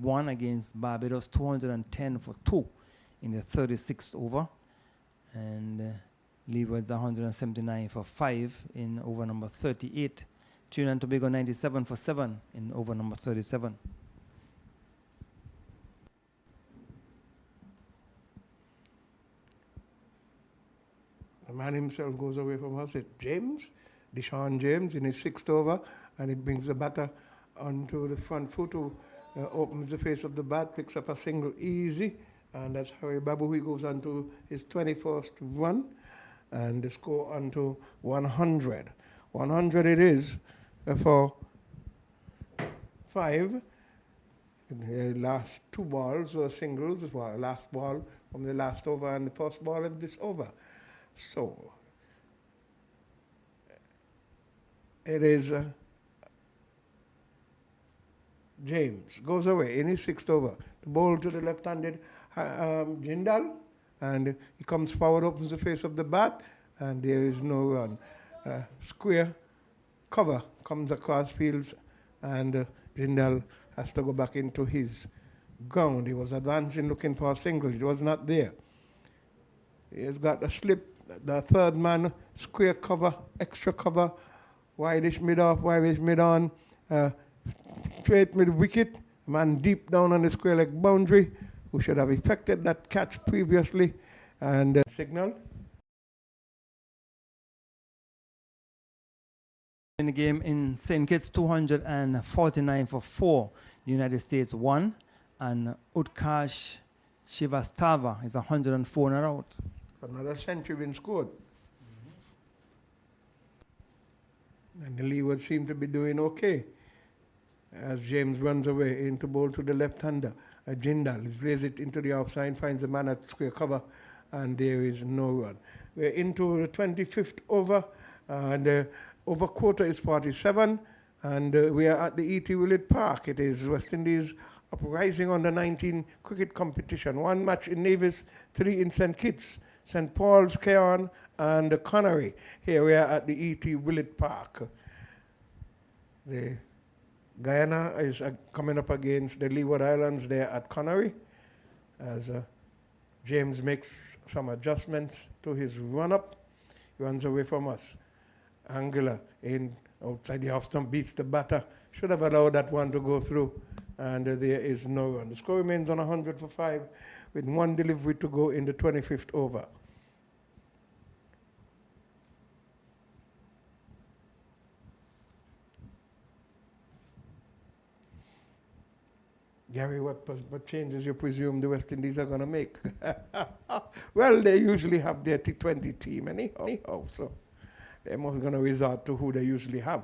won against Barbados 210 for 2 in the 36th over, and Leeward's 179 for 5 in over number 38. Trinidad and Tobago 97 for 7 in over number 37. The man himself goes away from us. It's James, Deshaun James, in his 6th over, and he brings the batter onto the front foot, who opens the face of the bat, picks up a single easy, and that's Harry Babu. He goes on to his 21st run, and the score on to 100. 100 it is for 5. The last 2 balls were singles, well, last ball from the last over and the first ball of this over. So it is James goes away in his 6th over. The ball to the left-handed Jindal, and he comes forward, opens the face of the bat, and there is no run. Square cover comes across fields, and Jindal has to go back into his ground. He was advancing looking for a single. It was not there. He has got a slip. The third man, square cover, extra cover, wideish mid-off, wideish mid-on, straight mid-wicket, man deep down on the square leg boundary, who should have effected that catch previously, and signaled. In the game in St. Kitts, 249 for 4, the United States won, and Utkarsh Srivastava is 104 not out. Another century been scored. And the Leeward seem to be doing okay as James runs away into bowl to the left-hander. Jindal plays it into the offside, finds the man at square cover, and there is no run. We're into the 25th over, and the over quarter is 47, and we are at the E.T. Willett Park. It is West Indies uprising on the 19 cricket competition. 1 match in Nevis, 3 in St. Kitts, St. Paul's, Cairn, and Connery. Here we are at the E.T. Willett Park. The Guyana is coming up against the Leeward Islands there at Connery, as James makes some adjustments to his run-up. He runs away from us. Angular in outside the off stump beats the batter. Should have allowed that one to go through, and there is no run. The score remains on 100 for 5 with 1 delivery to go in the 25th over. Gary, what changes you presume the West Indies are going to make? Well, they usually have their T20 team anyhow, so they're most going to resort to who they usually have.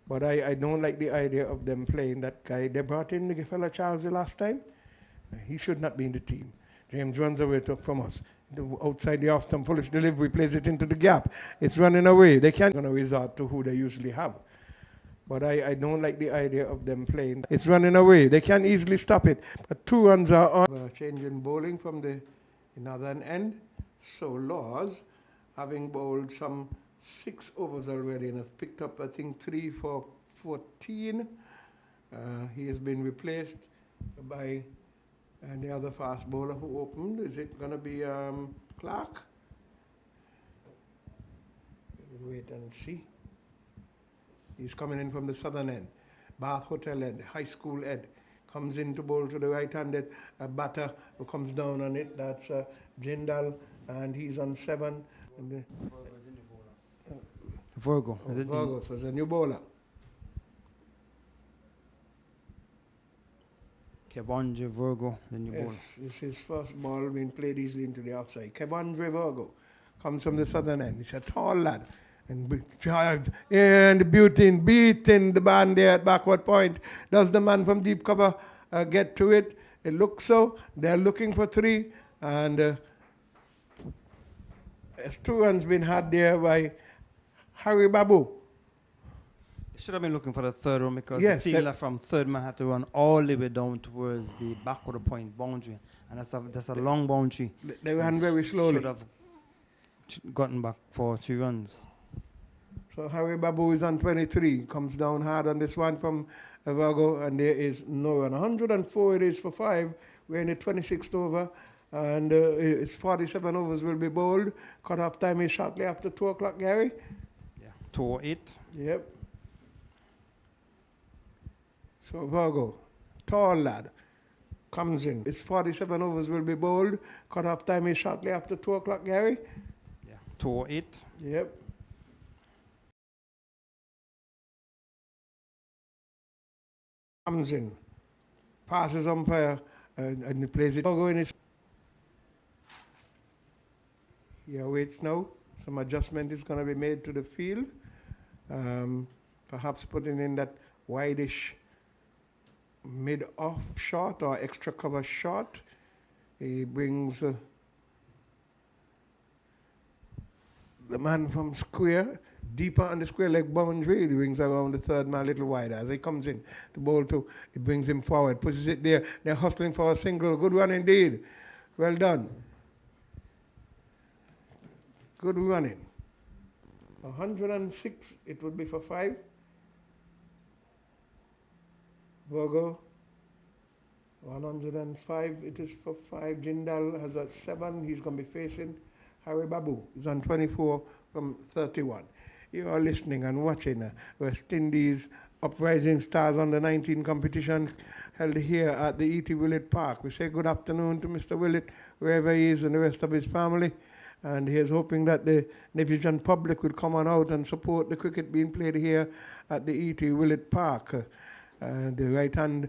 But I don't like the idea of them playing that guy. They brought in the fella Charles the last time. He should not be in the team. James runs away from us. Outside the off-stump, foolish delivery, plays it into the gap. It's running away. They can't going to resort to who they usually have. But I don't like the idea of them playing. It's running away. They can easily stop it. But 2 runs are on. Change in bowling from the northern end. So Laws, having bowled some 6 overs already, and has picked up, I think, 3 for 14. He has been replaced by the other fast bowler who opened. Is it going to be Clark? We'll wait and see. He's coming in from the southern end. Bath Hotel end, high school end. Comes in to bowl to the right-handed batter who comes down on it. That's Jindal, and he's on 7. And Virgo. Virgo, so it's a new bowler. Kevandre Virgo, the new bowler. This is first ball being played easily into the outside. Kevandre Virgo comes from the southern end. He's a tall lad. And beating the man there at backward point. Does the man from deep cover get to it? It looks so. They're looking for 3. And there's 2 runs been had there by Harry Babu. They should have been looking for the 3rd one because Yes, the fielder from 3rd man had to run all the way down towards the backward point boundary. And that's a long boundary. They ran very slowly. Should have gotten back for 2 runs. So Harry Babu is on 23. Comes down hard on this one from Virgo, and there is no run. 104 it is for 5. We're in the 26th over, and it's 47 overs will be bowled. Cut-off time is shortly after 2 o'clock, Gary. Yeah, 2:08. Yep. So Virgo, tall lad, comes in. It's 47 overs will be bowled. Cut-off time is shortly after 2 o'clock, Gary. Yeah, 2:08. Yep. Comes in, passes umpire, and he plays it. Virgo in his. He awaits now. Some adjustment is going to be made to the field. Perhaps putting in that wideish mid-off shot or extra cover shot. He brings the man from square deeper on the square leg boundary. He brings around the 3rd man a little wider. As he comes in, the ball to, he brings him forward, pushes it there. They're hustling for a single. Good run indeed. Well done. Good running. 106, it would be for 5. Virgo, 105, it is for 5. Jindal has a 7. He's going to be facing Harry Babu. He's on 24 from 31. You are listening and watching West Indies Uprising Stars Under 19 competition held here at the E.T. Willett Park. We say good afternoon to Mr. Willett, wherever he is, and the rest of his family. And he is hoping that the Nevision public will come on out and support the cricket being played here at the E.T. Willett Park. The right-hand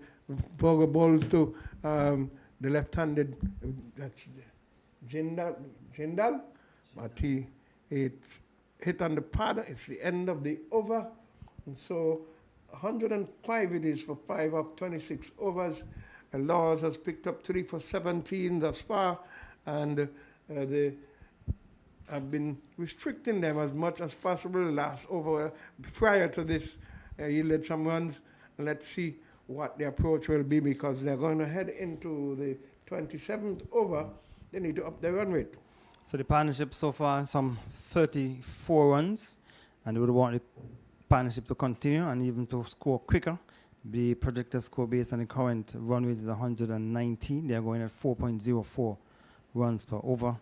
Virgo balls to the left-handed, that's Jindal, but it's hit on the pad. It's the end of the over. And so 105 it is for 5 of 26 overs. Laws has picked up 3 for 17 thus far. And they have been restricting them as much as possible. Last over prior to this yielded some runs. Let's see what the approach will be because they're going to head into the 27th over. They need to up their run rate. So the partnership so far, some 34 runs, and we would want the partnership to continue and even to score quicker. The projected score based on the current run rate is 119. They are going at 4.04 runs per over.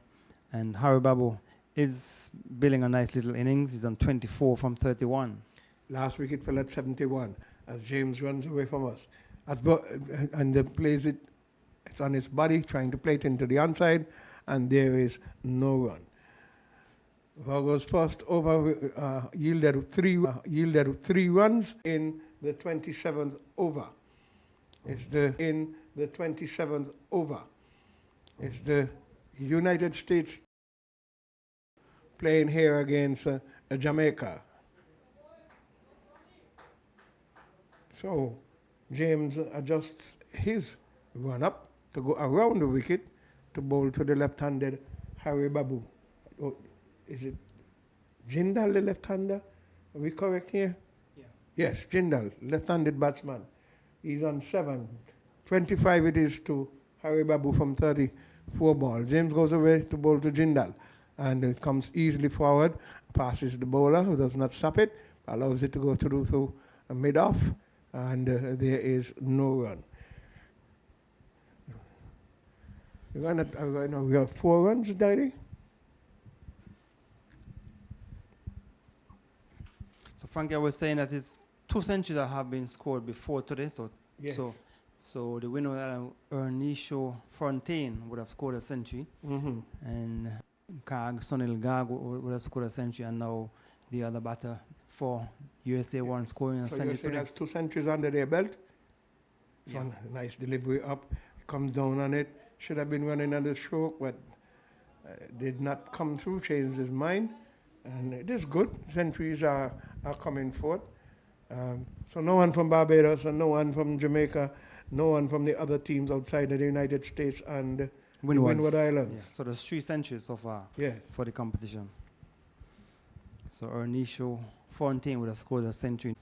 And Harry Babu is building a nice little innings. He's on 24 from 31. Last week it fell at 71 as James runs away from us. And plays it, it's on his body, trying to play it into the onside, and there is no run. Virgo's first over yielded 3 runs in the 27th over. It's in the 27th over. It's the United States playing here against Jamaica. So James adjusts his run up to go around the wicket to bowl to the left-handed Harry Babu. Oh, is it Jindal, the left-hander? Are we correct here? Yeah. Yes, Jindal, left-handed batsman. He's on 7. 25 it is to Harry Babu from 34 ball. James goes away to bowl to Jindal and comes easily forward, passes the bowler who does not stop it, allows it to go through mid-off, and there is no run. We have 4 runs, Daddy. So Frankie, I was saying that it's 2 centuries that have been scored before today. Yes. So the winner, Ernisho Fontaine, would have scored a century, and Sonil Gag would have scored a century, and now the other batter for USA one scoring a century. So that's 2 centuries under their belt. Yeah. One nice delivery up, comes down on it. Should have been running on the stroke, but did not come through, changed his mind. And it is good. Centuries are coming forth. So no one from Barbados and no one from Jamaica, no one from the other teams outside of the United States and Windward Islands. Yeah. So there's 3 centuries so far for the competition. So Ernisho Fontaine would have scored a century.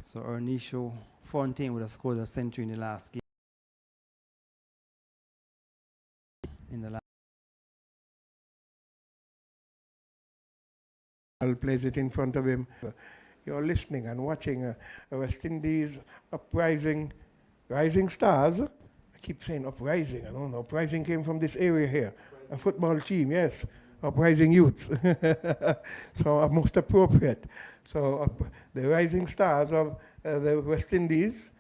So Ernisho Fontaine would have scored a century in the last game. Plays it in front of him. You're listening and watching a West Indies rising stars. I keep saying uprising. I don't know. Uprising came from this area here. A football team, yes. Uprising youths. So most appropriate. So the rising stars of the West Indies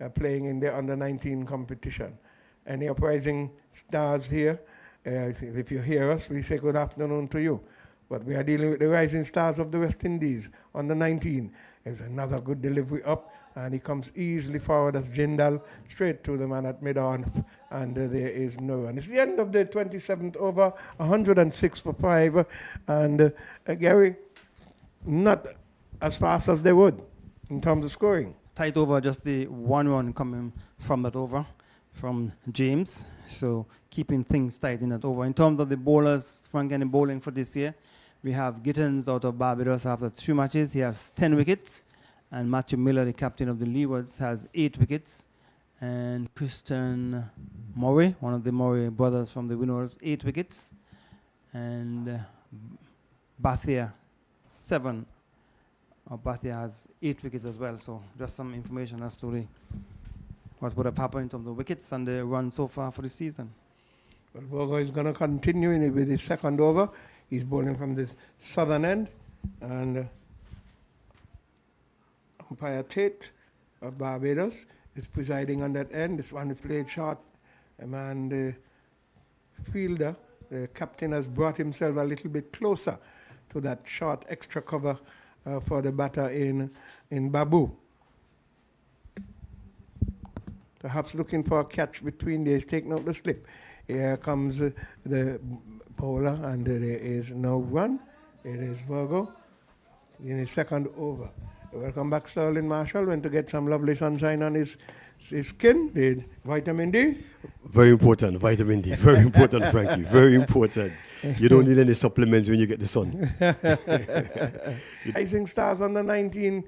are playing in the under-19 competition. Any uprising stars here? If you hear us, we say good afternoon to you. But we are dealing with the rising stars of the West Indies under 19. There's another good delivery up, and he comes easily forward as Jindal, straight to the man at mid-on, and there is no run. It's the end of the 27th over, 106 for 5, and Gary, not as fast as they would in terms of scoring. Tight over, just the 1 run coming from that over, from James. So keeping things tight in that over. In terms of the bowlers, Frank, any bowling for this year, we have Gittins out of Barbados after 2 matches. He has 10 wickets. And Matthew Miller, the captain of the Leewards, has 8 wickets. And Christian Murray, one of the Murray brothers from the Winners, 8 wickets. And Bathia, 7. Bathia has 8 wickets as well. So just some information as to what would have happened in terms of wickets and the run so far for the season. Well, Virgo is going to continue with his second over. He's bowling from the southern end. And umpire Tate of Barbados is presiding on that end. This one is played short. And the fielder, the captain, has brought himself a little bit closer to that short extra cover for the batter in Babu. Perhaps looking for a catch between there. He's taking out the slip. Here comes the bowler, and there is no run. It is Virgo in his second over. Welcome back, Sterling Marshall. Went to get some lovely sunshine on his skin. Did vitamin D? Very important, vitamin D. Very important, Frankie. Very important. You don't need any supplements when you get the sun. Rising Stars under 19.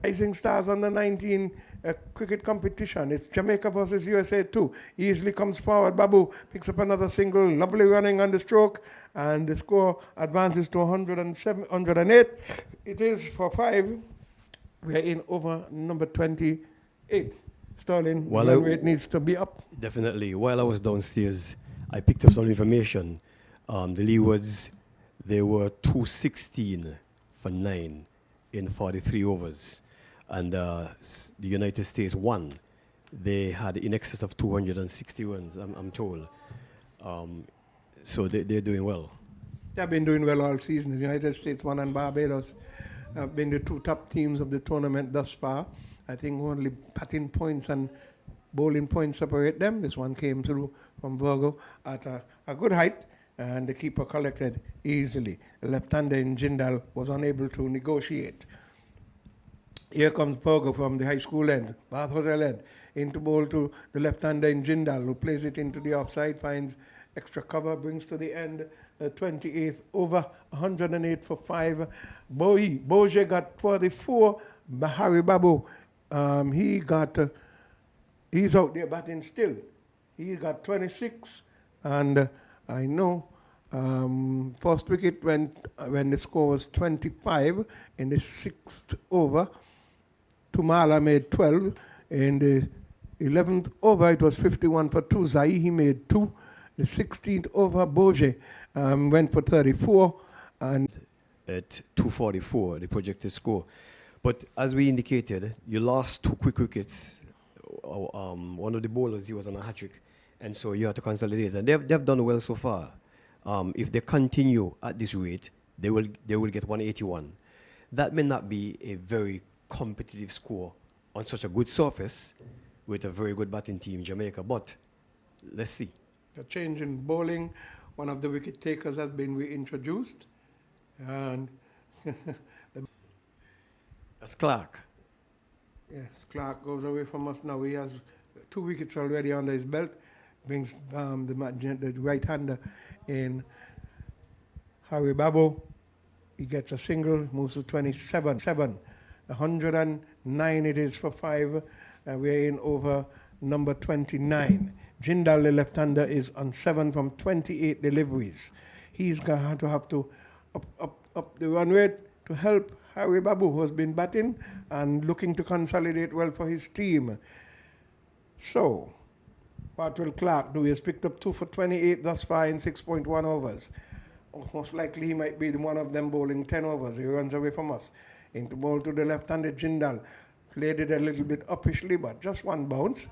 Rising Stars under 19. Cricket competition. It's Jamaica versus USA 2. He easily comes forward. Babu picks up another single. Lovely running on the stroke. And the score advances to 107, 108. It is for 5. We're in over number 28. Sterling, run rate needs to be up. Definitely. While I was downstairs, I picked up some information. The Leewards, they were 216 for 9 in 43 overs. And the United States won. They had in excess of 260 runs, I'm told. So they're doing well. They've been doing well all season. The United States won and Barbados have been the 2 top teams of the tournament thus far. I think only batting points and bowling points separate them. This one came through from Virgo at a good height, and the keeper collected easily. The left-hander in Jindal was unable to negotiate. Here comes Virgo from the high school end, Bath Hotel end, into bowl to the left-hander in Jindal, who plays it into the offside, finds extra cover, brings to the end, 28th over, 108 for 5. Boje got 44. Bahari Babu, he's out there batting still. He got 26, and I know first wicket went when the score was 25 in the 6th over. Tumala made 12. In the 11th over, it was 51 for 2. Zai, he made 2. The 16th over, Boje went for 34. And at 244, the projected score. But as we indicated, you lost 2 quick wickets. One of the bowlers, he was on a hat-trick. And so you have to consolidate. And they've done well so far. If they continue at this rate, they will get 181. That may not be a very competitive score on such a good surface with a very good batting team, Jamaica. But let's see. The change in bowling, one of the wicket takers has been reintroduced. And that's Clark. Yes, Clark goes away from us now. He has 2 wickets already under his belt. Brings the right-hander in Harry Babu. He gets a single, moves to 27. 109 it is for 5. We're in over number 29. Jindal, the left-hander, is on 7 from 28 deliveries. He's going to have to up the run rate to help Harry Babu, who has been batting and looking to consolidate well for his team. So, what will Clark do? He has picked up 2 for 28 thus far in 6.1 overs. Most likely he might be one of them bowling 10 overs. He runs away from us. Into ball to the left-handed Jindal. Played it a little bit uppishly, but just one bounce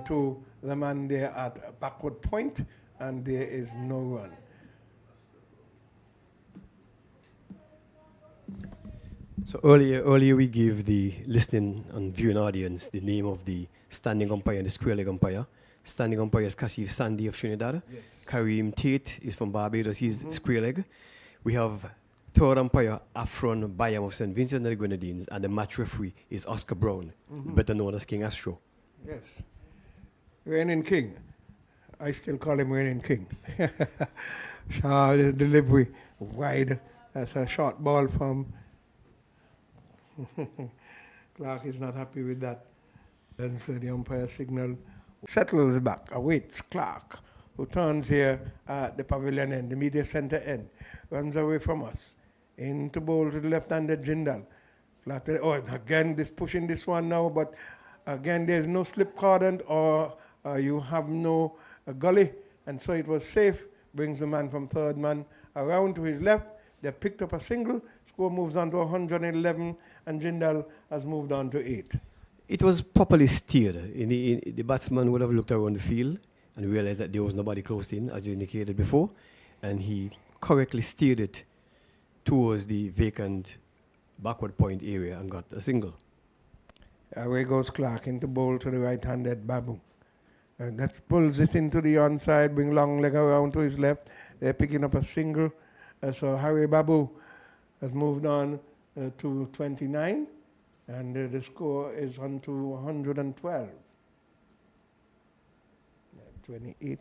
to the man there at backward point, and there is no run. So earlier we gave the listening and viewing audience the name of the standing umpire and the square leg umpire. Standing umpire is Kashif Sandy of Trinidad. Yes. Kareem Tate is from Barbados. He's square leg. We have third umpire Afron Bayam of St. Vincent and the Grenadines, and the match referee is Oscar Brown, better known as King Astro. Yes. Reigning King. I still call him Reigning King. The delivery wide. That's a short ball from Clark is not happy with that. Doesn't say the umpire signal. Settles back, awaits Clark, who turns here at the pavilion end, the media center end, runs away from us. Into bowl to the left-handed Jindal. Again, pushing this one now, but again, there's no slip cordon or you have no gully, and so it was safe. Brings the man from third man around to his left. They picked up a single. Score moves on to 111, and Jindal has moved on to 8. It was properly steered. The batsman would have looked around the field and realized that there was nobody close in, as you indicated before, and he correctly steered it towards the vacant backward point area and got a single. Away goes Clark into bowl to the right-handed Babu. And that pulls it into the onside, bring long leg around to his left. They're picking up a single. So Harry Babu has moved on to 29. And the score is on to 112. 28.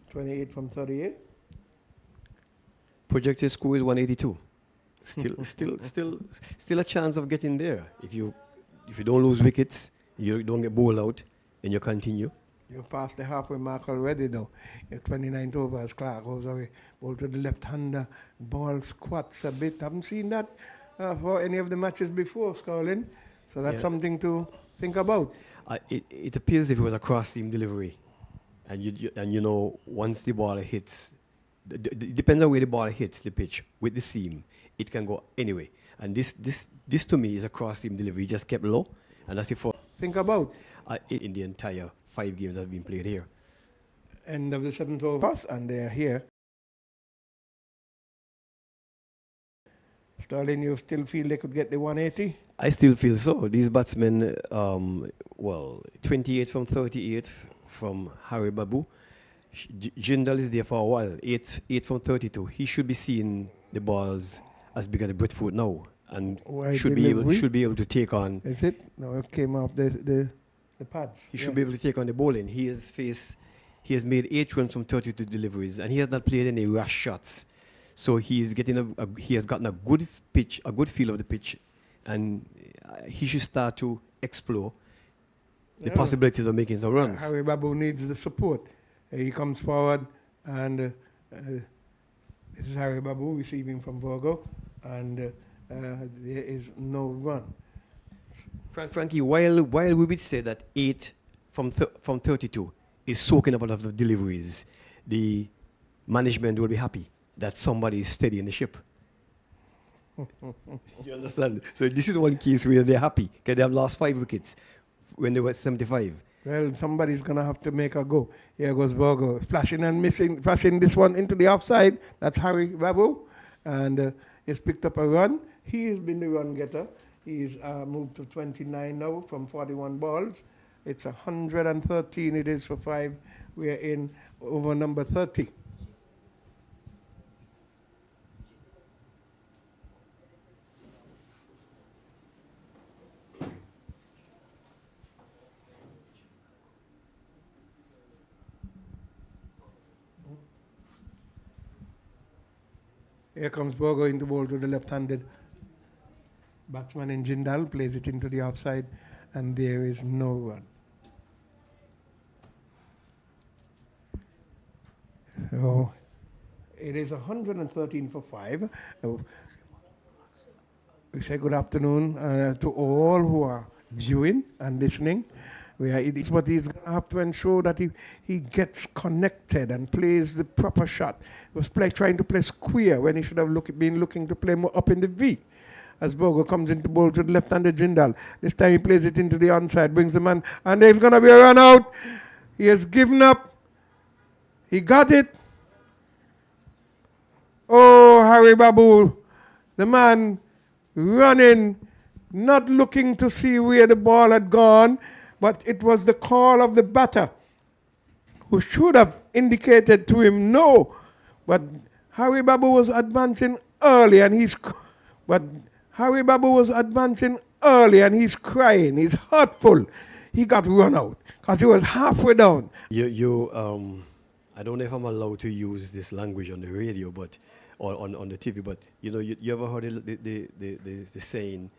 28 from 38. Projected score is 182. Still a chance of getting there. If you don't lose wickets, you don't get bowled out, and you continue. You're past the halfway mark already, though. You're 29 overs. Clark goes away. Ball to the left-hander. Ball squats a bit. Haven't seen that for any of the matches before, Scarlin. So that's something to think about. It appears as if it was a cross-seam delivery. And you know, once the ball hits, it depends on where the ball hits the pitch. With the seam, it can go anyway. And this to me is a cross-seam delivery. He just kept low, and that's it for... Think about. In the entire 5 games that have been played here. End of the 7th over, and they're here. Sterling, you still feel they could get the 180? I still feel so. These batsmen, 28 from 38 from Harry Babu. Jindal is there for a while, 8 from 32. He should be seeing the balls as big as a breadfruit now, and should be able to take on. Is it? No, it came off the pads. He should be able to take on the bowling. He has made 8 runs from 32 deliveries, and he has not played any rash shots. So he has gotten a good pitch, a good feel of the pitch, and he should start to explore the possibilities of making some runs. Harry Babu needs the support. He comes forward, and this is Harry Babu receiving from Virgo, and there is no run. Frankie, while we would say that 8 from 32 is soaking up a lot of the deliveries, the management will be happy that somebody is steadying the ship. You understand? So this is one case where they're happy because they have lost 5 wickets when they were 75. Well, somebody's going to have to make a go. Here goes Bogo, flashing and missing, flashing this one into the offside. That's Harry Babu. And he's picked up a run. He has been the run getter. He's moved to 29 now from 41 balls. It's 113 it is for 5. We are in over number 30. Here comes Bogo into ball to the left-handed batsman in Jindal, plays it into the offside, and there is no run. So it is 113 for 5. We say good afternoon to all who are viewing and listening. It is what he's going to have to ensure that he gets connected and plays the proper shot. He was trying to play square when he should have been looking to play more up in the V. As Bogo comes into ball to the left-handed Jindal. This time he plays it into the onside, brings the man, and there's going to be a run out. He has given up. He got it. Oh, Harry Babu, the man running, not looking to see where the ball had gone, but it was the call of the batter who should have indicated to him no. But Harry Babu was advancing early and he's crying. He's hurtful. He got run out because he was halfway down. I don't know if I'm allowed to use this language on the radio, but or on the TV, but you ever heard the saying,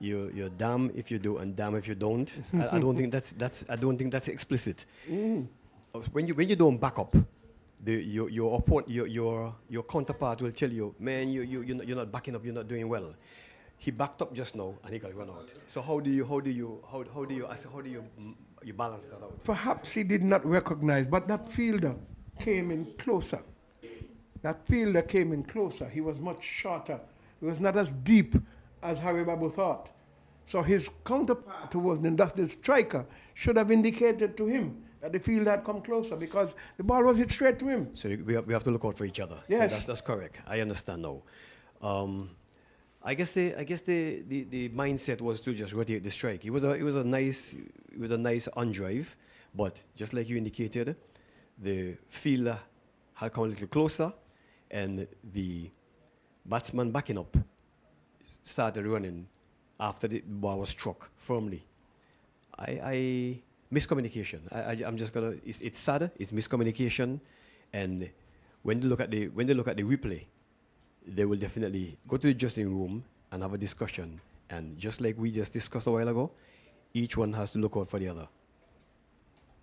you're damn if you do and damn if you don't. I don't think that's explicit. When you don't back up, your counterpart will tell you, man, you're not backing up, you're not doing well. He backed up just now and he got run out. So how do you balance that out? Perhaps he did not recognize, but that fielder came in closer. He was much shorter. He was not as deep as Harry Babu thought. So his counterpart, who was an industrial striker, should have indicated to him that the fielder had come closer because the ball was hit straight to him. So we have to look out for each other. Yes. So that's correct. I understand now. I guess the mindset was to just rotate the strike. It was a nice on drive, but just like you indicated, the fielder had come a little closer, and the batsman backing up started running after the ball was struck firmly. Miscommunication. I'm just gonna. It's sad. It's miscommunication, and when they look at the replay, they will definitely go to the dressing room and have a discussion. And just like we just discussed a while ago, each one has to look out for the other.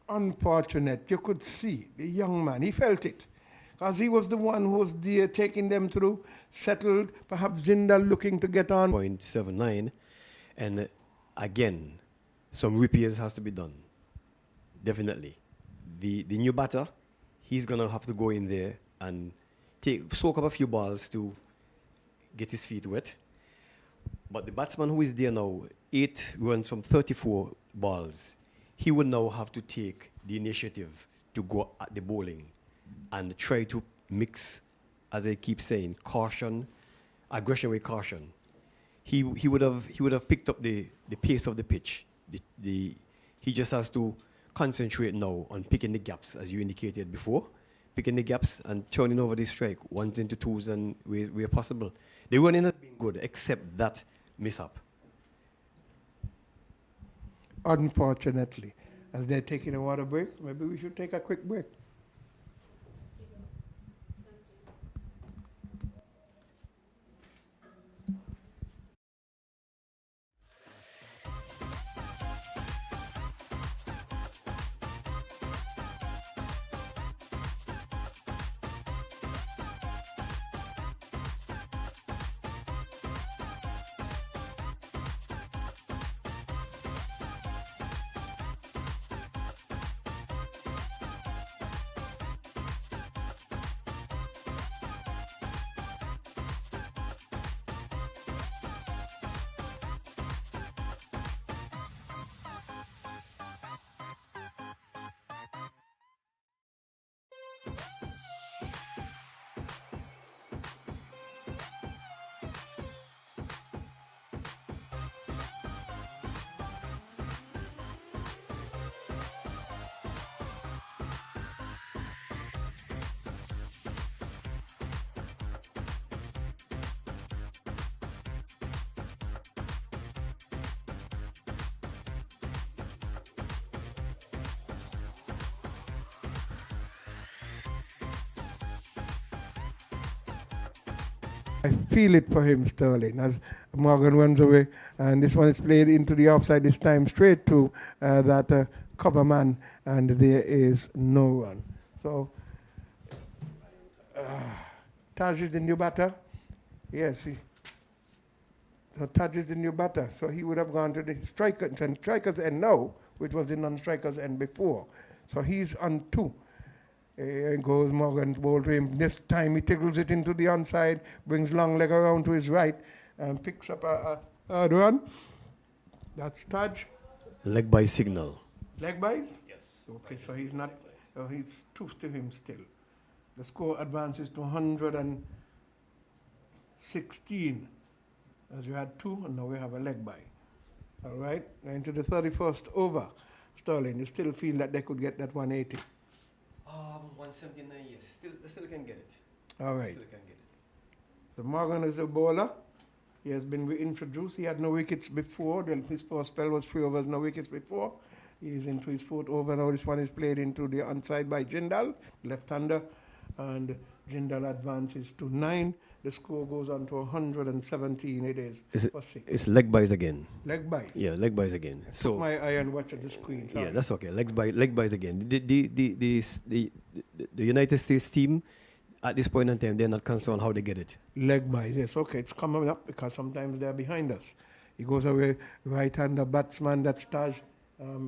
Unfortunate. You could see the young man. He felt it. Because he was the one who was there taking them through, settled, perhaps Jindal looking to get on. 0.79. And again, some repairs has to be done. Definitely. The new batter, he's going to have to go in there and soak up a few balls to get his feet wet. But the batsman who is there now, 8 runs from 34 balls, he will now have to take the initiative to go at the bowling and try to mix, as I keep saying, aggression with caution. He would have picked up the pace of the pitch. He just has to concentrate now on picking the gaps, as you indicated before, picking the gaps and turning over the strike, ones into twos and where possible. The running has been good, except that mishap. Unfortunately, as they're taking a water break, maybe we should take a quick break. I feel it for him, Sterling, as Morgan runs away. And this one is played into the offside this time, straight to that cover man, and there is no run. So, Taj is the new batter. Yes, so Taj is the new batter. So he would have gone to the strikers end now, which was the non-strikers end before. So he's on 2. Here goes Morgan, ball to him. This time he tickles it into the onside, brings long leg around to his right, and picks up a third run. That's Taj. Leg by signal. Leg buys? Yes. Okay, so he's not, he's 2 to him still. The score advances to 116, as you had 2, and now we have a leg buy. All right, into the 31st over. Sterling, you still feel that they could get that 180? 179, yes. Still can get it. All right. Still can get it. So Morgan is a bowler. He has been reintroduced. He had no wickets before. His first spell was 3 overs, no wickets before. He is into his 4th over now. This one is played into the onside by Jindal, left-hander, and Jindal advances to 9. The score goes on to 117. It is for 6. It's leg buys again. Leg buys. Yeah, leg buys again. So my eye and watch at the screen. Yeah, that's okay. Leg buys again. The United States team at this point in time, they're not concerned how they get it. Leg buys, yes. Okay, it's coming up because sometimes they're behind us. He goes away, right-hander batsman, that's Taj,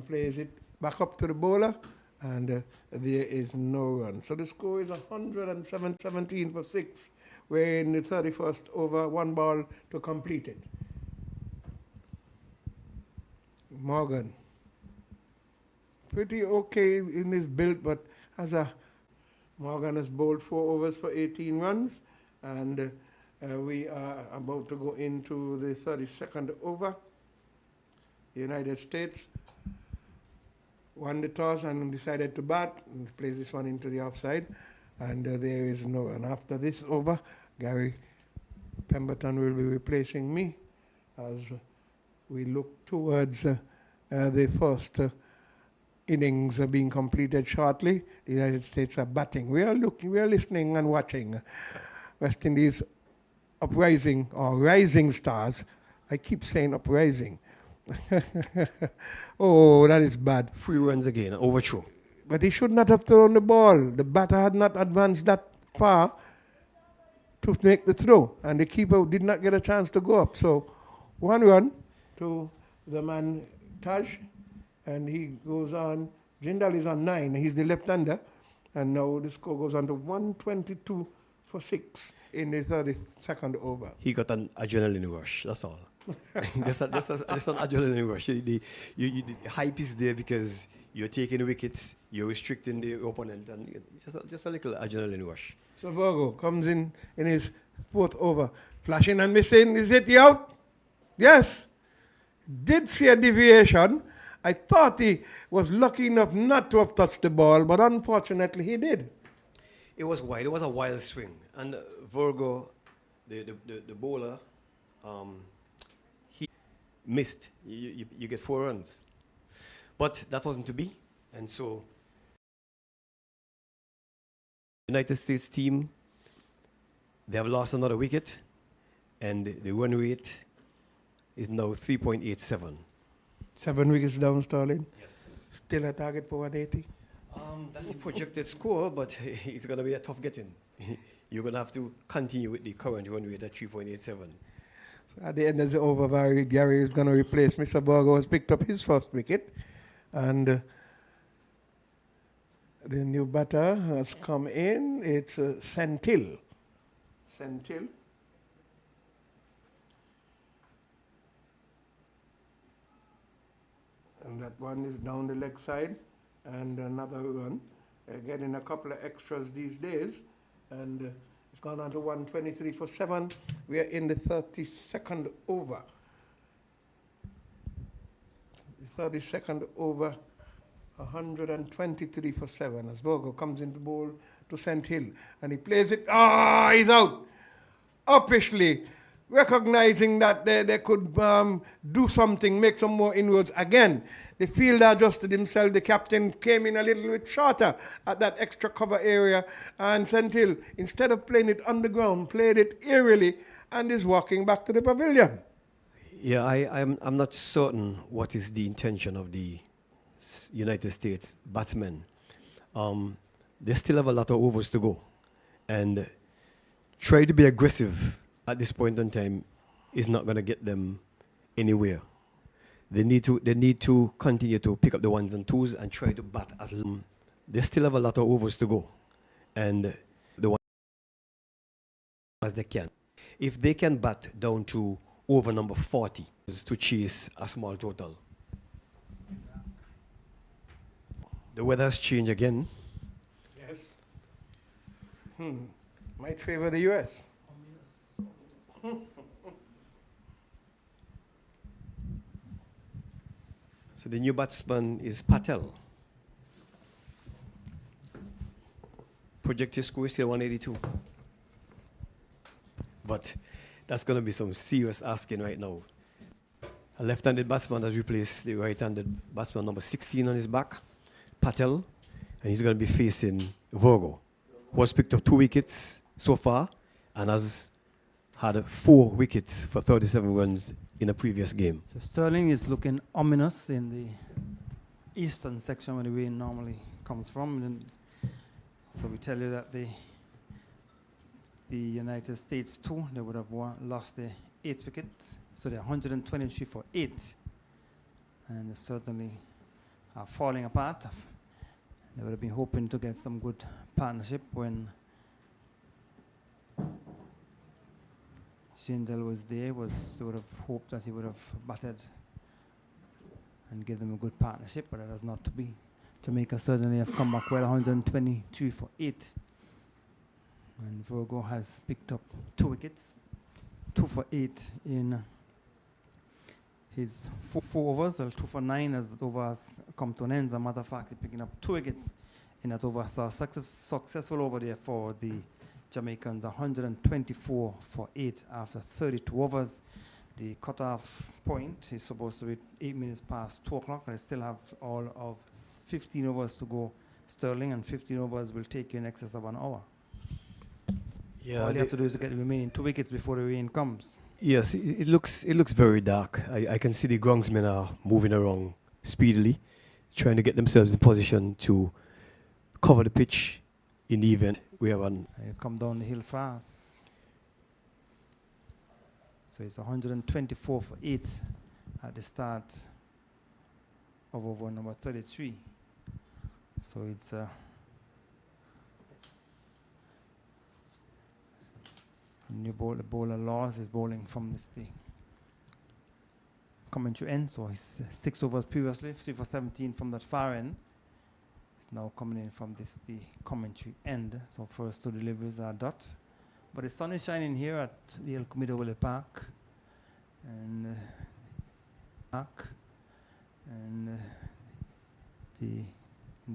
plays it back up to the bowler, and there is no run. So the score is 117 for 6. We're in the 31st over, 1 ball to complete it. Morgan. Pretty okay in his build, but Morgan has bowled 4 overs for 18 runs, and we are about to go into the 32nd over. The United States won the toss and decided to bat, and plays this one into the offside, and there is no run. After this over, Gary Pemberton will be replacing me as we look towards the first innings being completed shortly. The United States are batting. We are listening and watching. West Indies uprising, or rising stars. I keep saying uprising. Oh, that is bad. 3 runs again, overthrow. But he should not have thrown the ball. The batter had not advanced that far to make the throw, and the keeper did not get a chance to go up. So 1 run to the man Taj, and he goes on. Jindal is on 9. He's the left-hander, and now the score goes on to 122 for 6 in the 32nd over. He got an adrenaline rush, that's all. just an adrenaline rush. The hype is there because you're taking wickets, you're restricting the opponent, and just a little adrenaline rush. So Virgo comes in his 4th over, flashing and missing. Is it out? Yes. Did see a deviation. I thought he was lucky enough not to have touched the ball, but unfortunately he did. It was wide. It was a wild swing. And Virgo, the bowler, he missed. You get 4 runs. But that wasn't to be. And so United States team, they have lost another wicket, and the run rate is now 3.87. 7 wickets down, Sterling. Yes. Still a target for 180. That's the projected score, but it's going to be a tough getting. You're going to have to continue with the current run rate at 3.87. So at the end of the over, Gary is going to replace Mr. Borgo, has picked up his first wicket, and the new batter has come in. It's Sentil. And that one is down the leg side, and another run. Getting a couple of extras these days, and it's gone on to 123 for 7. We are in the 32nd over. The 32nd over, 123 for 7. As Borgo comes into bowl to St. Hill, and he plays it. He's out. Uppishly, recognizing that they could do something, make some more inroads. Again, The fielder adjusted himself. The captain came in a little bit shorter at that extra cover area. And Sentil, instead of playing it on the ground, played it aerially and is walking back to the pavilion. Yeah, I'm not certain what is the intention of the United States batsmen. They still have a lot of overs to go. And try to be aggressive at this point in time is not going to get them anywhere. They need to continue to pick up the ones and twos and try to bat as long. They still have a lot of overs to go, and the one as they can. If they can bat down to over number 40 to chase a small total. The weather's changed again. Yes. Might favor the US. So the new batsman is Patel. Projected score is still 182. But that's going to be some serious asking right now. A left-handed batsman has replaced the right-handed batsman number 16 on his back, Patel, and he's going to be facing Virgo, who has picked up 2 wickets so far and has had 4 wickets for 37 runs in a previous game. So Sterling is looking ominous in the eastern section where the rain normally comes from. And so we tell you that the United States too, they would have lost their 8th wicket. So they're 123 for 8. And they certainly are falling apart. They would have been hoping to get some good partnership when Shindle was there. They would have hoped that he would have batted and give them a good partnership, but that is not to be. Jamaica certainly have come back well, 123 for 8. And Virgo has picked up 2 wickets, 2 for 8 in his 4 overs, well, 2 for 9 as the over has come to an end. As a matter of fact, he's picking up 2 wickets in that over. So successful over there for the Jamaicans, 124 for 8 after 32 overs. The cutoff point is supposed to be 8 minutes past 2 o'clock. They still have all of 15 overs to go, Sterling, and 15 overs will take you in excess of an hour. Yeah, all you have to do is to get the remaining 2 wickets before the rain comes. Yes, it looks very dark. I can see the groundsmen are moving around speedily, trying to get themselves in position to cover the pitch in the event we have an. You come down the hill fast. So it's 124 for 8 at the start of over number 33. So it's new the bowler Laws is bowling from the commentary end. So he's 6 overs previously, 3 for 17 from that far end. He's now coming in from the commentary end. So first 2 deliveries are dot. But the sun is shining here at the El Comido Willett Park. And in the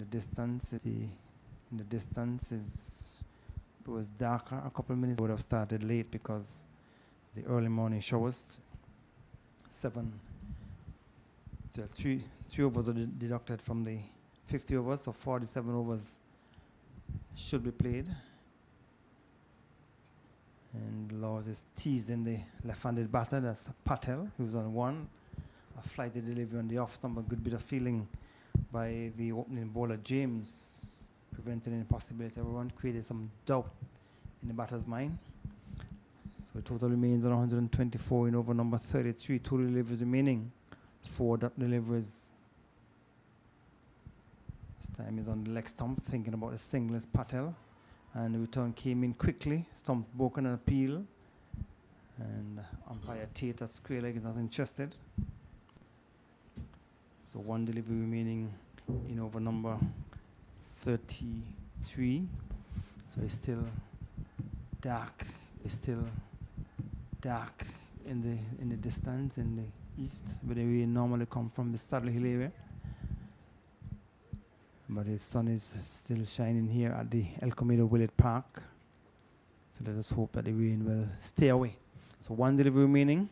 distance it was darker a couple of minutes. Would have started late because the early morning showers. 3 overs are deducted from the 50 overs, so 47 overs should be played. And Laws is teasing the left-handed batter, that's Patel, who's on 1. A flighted delivery on the off-stump, a good bit of feeling by the opening bowler James, preventing any possibility of a run, created some doubt in the batter's mind. So the total remains on 124 in over number 33, 2 deliveries remaining, 4 dot deliveries. This time is on the leg stump, thinking about the singlets Patel. And the return came in quickly, stump broken and appeal. And umpire Tate at square leg is not interested. So 1 delivery remaining in over number 33. So it's still dark. It's still dark in the distance in the east, where the rain normally come from the Saddle Hill area. But the sun is still shining here at the El Comido Willett Park. So let us hope that the rain will stay away. So 1 delivery remaining.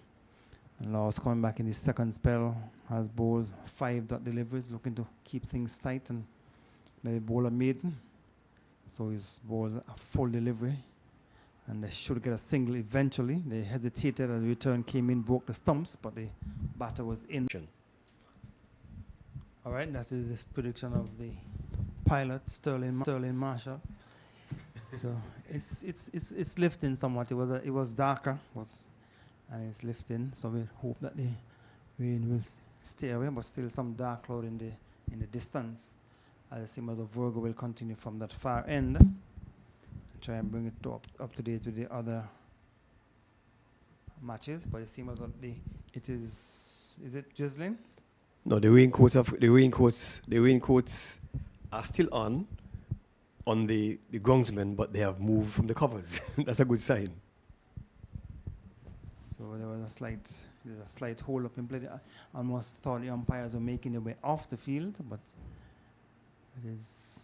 And Laws coming back in his second spell, has bowled 5 dot deliveries, looking to keep things tight and maybe bowl a maiden. So he's bowled a full delivery. And they should get a single eventually. They hesitated as the return came in, broke the stumps, but the batter was in. All right, that is this prediction of the pilot, Sterling Marshall. So it's lifting somewhat. It was darker, and it's lifting. So we hope that the rain will stay away, but still some dark cloud in the distance. As it seems the Virgo will continue from that far end. Try and bring it up to date with the other matches, but it seems that it is it drizzling? No, the raincoats are still on the groundsmen, but they have moved from the covers. That's a good sign. So there was a slight hold up in play. I almost thought the umpires were making their way off the field, but it is.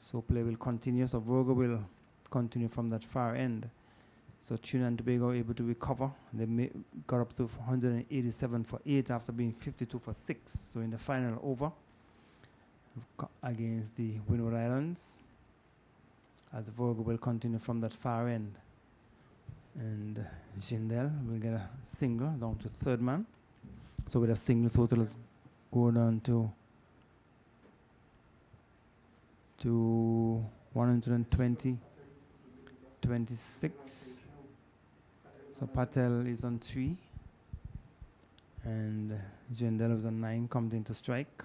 So play will continue. So Virgo will continue from that far end. So Trinidad and Tobago able to recover. They got up to 187 for 8 after being 52 for 6. So in the final over against the Windward Islands, as Virgo will continue from that far end. And Jindal will get a single down to third man. So with a single total, let's go down to 120, 26. So Patel is on 3. And Jindal was on 9, comes into strike.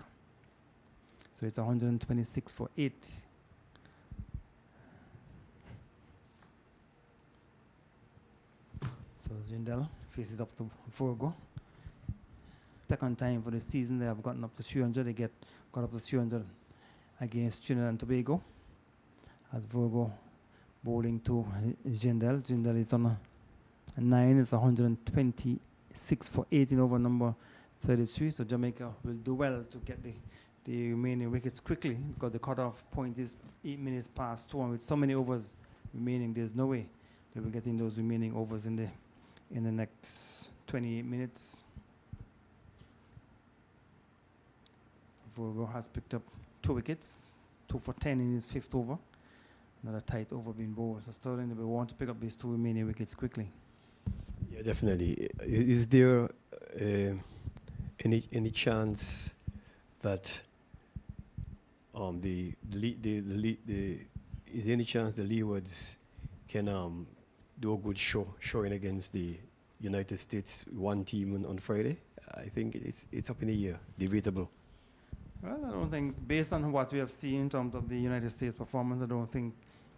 So it's 126 for 8. So Jindal faces up to Virgo. Second time for the season they have gotten up to 300. They got up to 300 against Trinidad and Tobago. As Virgo bowling to Jindal. Jindal is on a 9. It's 126 for 18 over number 33. So Jamaica will do well to get the remaining wickets quickly, because the cutoff point is 8 minutes past 2, and with so many overs remaining, there's no way they will get in those remaining overs in the next 28 minutes. Virgo has picked up 2 wickets, 2 for 10 in his 5th over. Another tight over being bowled. So Sterling will want to pick up these 2 remaining wickets quickly. Yeah, definitely. Is there any chance that is there any chance the Leewards can do a good showing against the United States one team on Friday? I think it's up in the air, debatable. Well, I don't think, based on what we have seen in terms of the United States performance, I don't think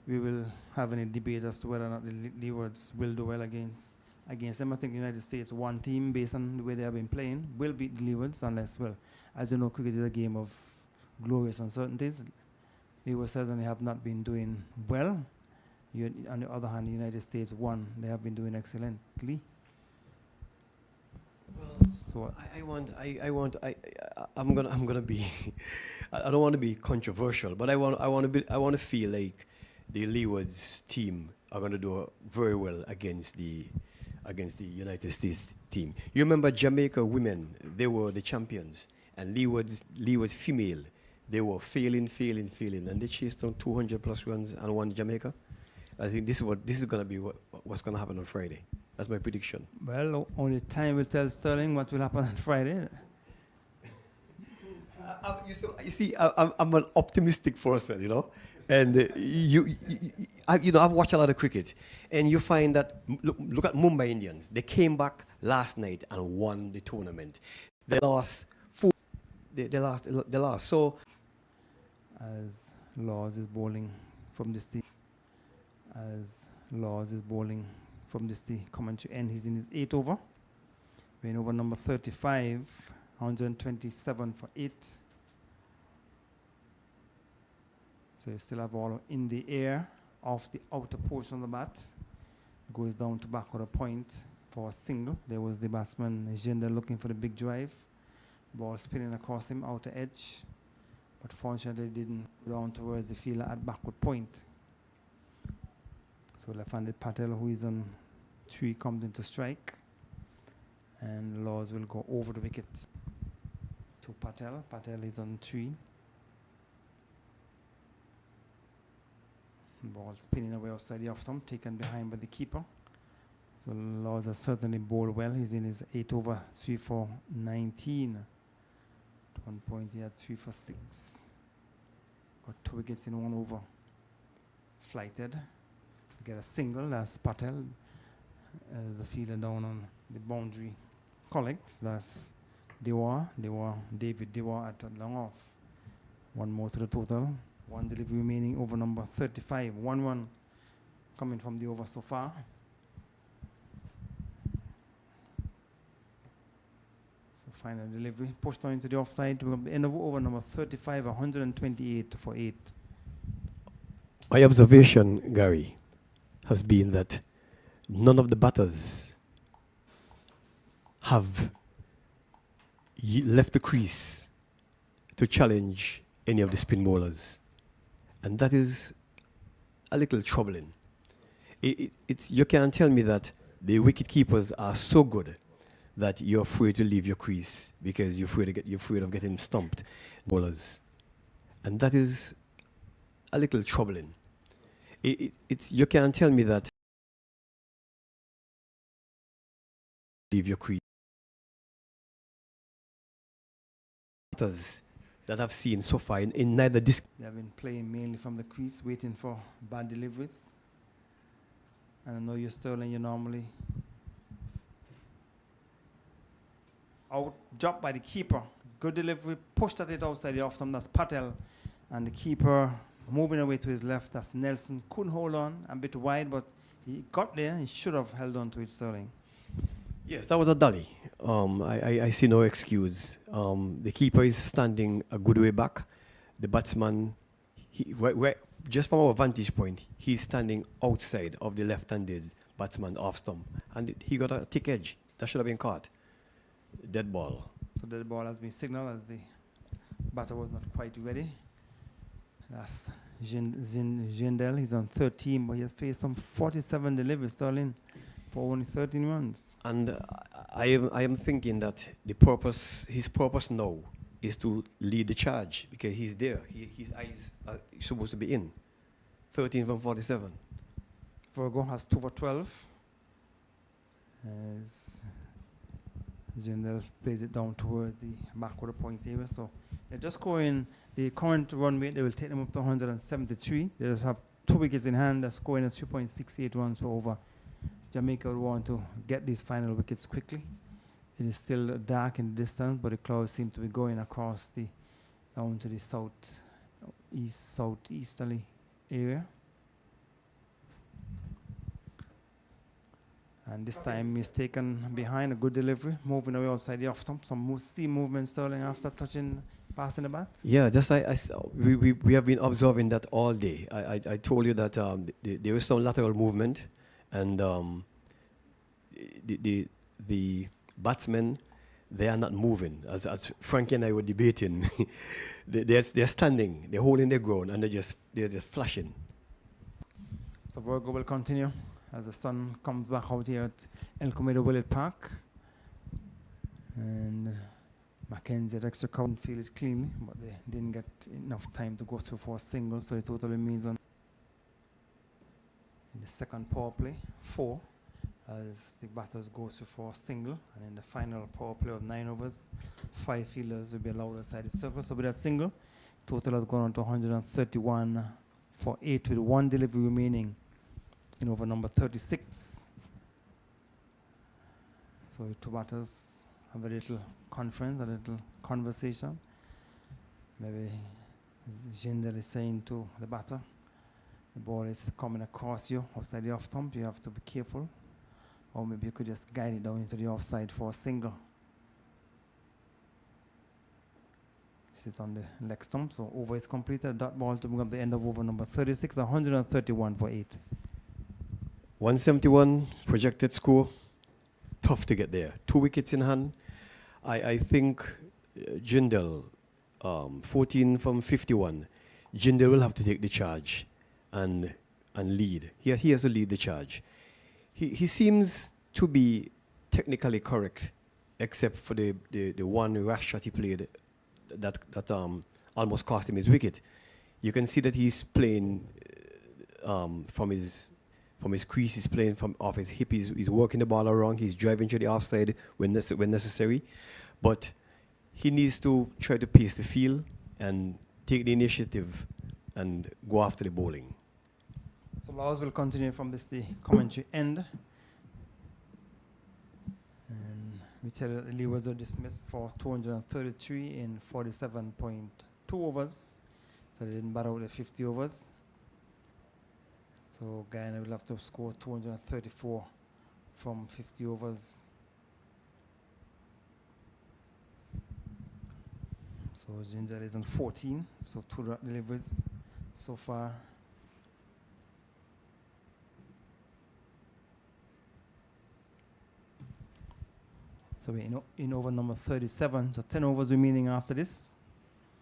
we will have any debate as to whether or not the Leewards will do well against them. I think the United States one team, based on the way they have been playing, will beat the Leewards, unless, well, as you know, cricket is a game of glorious uncertainties. Leewards certainly have not been doing well. On the other hand, the United States one, they have been doing excellently. So I'm gonna be I don't want to be controversial, but I want to feel like the Leewards team are going to do very well against the United States team. You remember Jamaica women, they were the champions, and Leewards female, they were failing, and they chased on 200 plus runs and won Jamaica. I think this is going to be what's going to happen on Friday. That's my prediction. Well, only time will tell Sterling what will happen on Friday. You see, I'm an optimistic person, you know, and I've watched a lot of cricket, and you find that look at Mumbai Indians. They came back last night and won the tournament. They lost 4. They lost. So, as Laws is bowling from this tee, coming to end, he's in his 8th over. We're in over number 35, 127 for 8. So you still have all in the air off the outer portion of the bat. Goes down to back of the point for a single. There was the batsman Jindal looking for the big drive. Ball spinning across him, outer edge. But fortunately didn't go down towards the fielder at backward point. So left-handed Patel, who is on 3, comes into strike. And Laws will go over the wicket to Patel. Patel is on 3. Ball spinning away outside the off stump, taken behind by the keeper. So Laws has certainly bowled well. He's in his 8 over, 3 for 19. At one point he had 3 for 6. Got 2 wickets in 1 over. Flighted. Get a single. That's Patel. The fielder down on the boundary collects. That's David Dewar at long off. 1 more to the total. 1 delivery remaining over number 35. 1-1 coming from the over so far. So final delivery. Pushed down into the offside. We're going to end of over number 35, 128 for 8. My observation, Gary, has been that none of the batters have left the crease to challenge any of the spin bowlers. And that is a little troubling. You can't tell me that the wicket keepers are so good that you're afraid to leave your crease because you're afraid of getting stumped, bowlers. And that is a little troubling. You can't tell me that leave your crease. That I've seen so far in neither disc. They have been playing mainly from the crease, waiting for bad deliveries. And I know you're Sterling, you normally out, dropped by the keeper. Good delivery, pushed at it outside the off stump, that's Patel. And the keeper moving away to his left, that's Nelson. Couldn't hold on, a bit wide, but he got there. He should have held on to it, Sterling. Yes, that was a dolly. I see no excuse. The keeper is standing a good way back. The batsman, right, just from our vantage point, he's standing outside of the left-handed batsman off stump. And he got a thick edge. That should have been caught. Dead ball. So dead ball has been signaled as the batter was not quite ready. That's Jindal. He's on 13, but he has faced some 47 deliveries, Sterling, for only 13 runs. And I am thinking that his purpose now is to lead the charge because he's there. His eyes are supposed to be in. 13 from 47. Virgo has 2 for 12. As Jindal plays it down towards the backward point area. So they're just going the current run rate. They will take them up to 173. They just have 2 wickets in hand. They're scoring at 3.68 runs per over. Jamaica would want to get these final wickets quickly. It is still dark in the distance, but the clouds seem to be going across down to the southeasterly area. And this time he's taken behind, a good delivery, moving away outside the off stump. Some steam movement, Sterling, after passing the bat. Yeah, just we have been observing that all day. I told you that there is some lateral movement, and the batsmen, they are not moving. As Frankie and I were debating, they're standing, they're holding their ground, and they're just flashing. So Virgo will continue as the sun comes back out here at El Comido Willett Park. And Mackenzie had extra count, feel it cleanly, but they didn't get enough time to go through for a single, so it totally means on in the second power play, 4, as the batters go through for a single, and in the final power play of 9 overs, 5 fielders will be allowed inside the circle. So with that single, total has gone on to 131 for 8 with 1 delivery remaining in over number 36. So the 2 batters have a little conference, a little conversation. Maybe Jindal is saying to the batter, the ball is coming across you outside the off stump, you have to be careful. Or maybe you could just guide it down into the offside for a single. This is on the leg stump, so over is completed. Dot ball to bring up the end of over number 36, 131 for 8. 171 projected score. Tough to get there. 2 wickets in hand. I think Jindal, 14 from 51. Jindal will have to take the charge and lead. He has to lead the charge. He seems to be technically correct except for the one rash shot he played that almost cost him his wicket. You can see that he's playing from his crease, he's playing from off his hip, he's working the ball around, he's driving to the offside when necessary. But he needs to try to pace the field and take the initiative and go after the bowling. So Laos will continue from the commentary end. And we tell you that the Leewards were dismissed for 233 in 47.2 overs. So they didn't bat out the 50 overs. So Guyana will have to score 234 from 50 overs. So Ginger is on 14, so 2 deliveries so far. So we're in over number 37, so 10 overs remaining after this.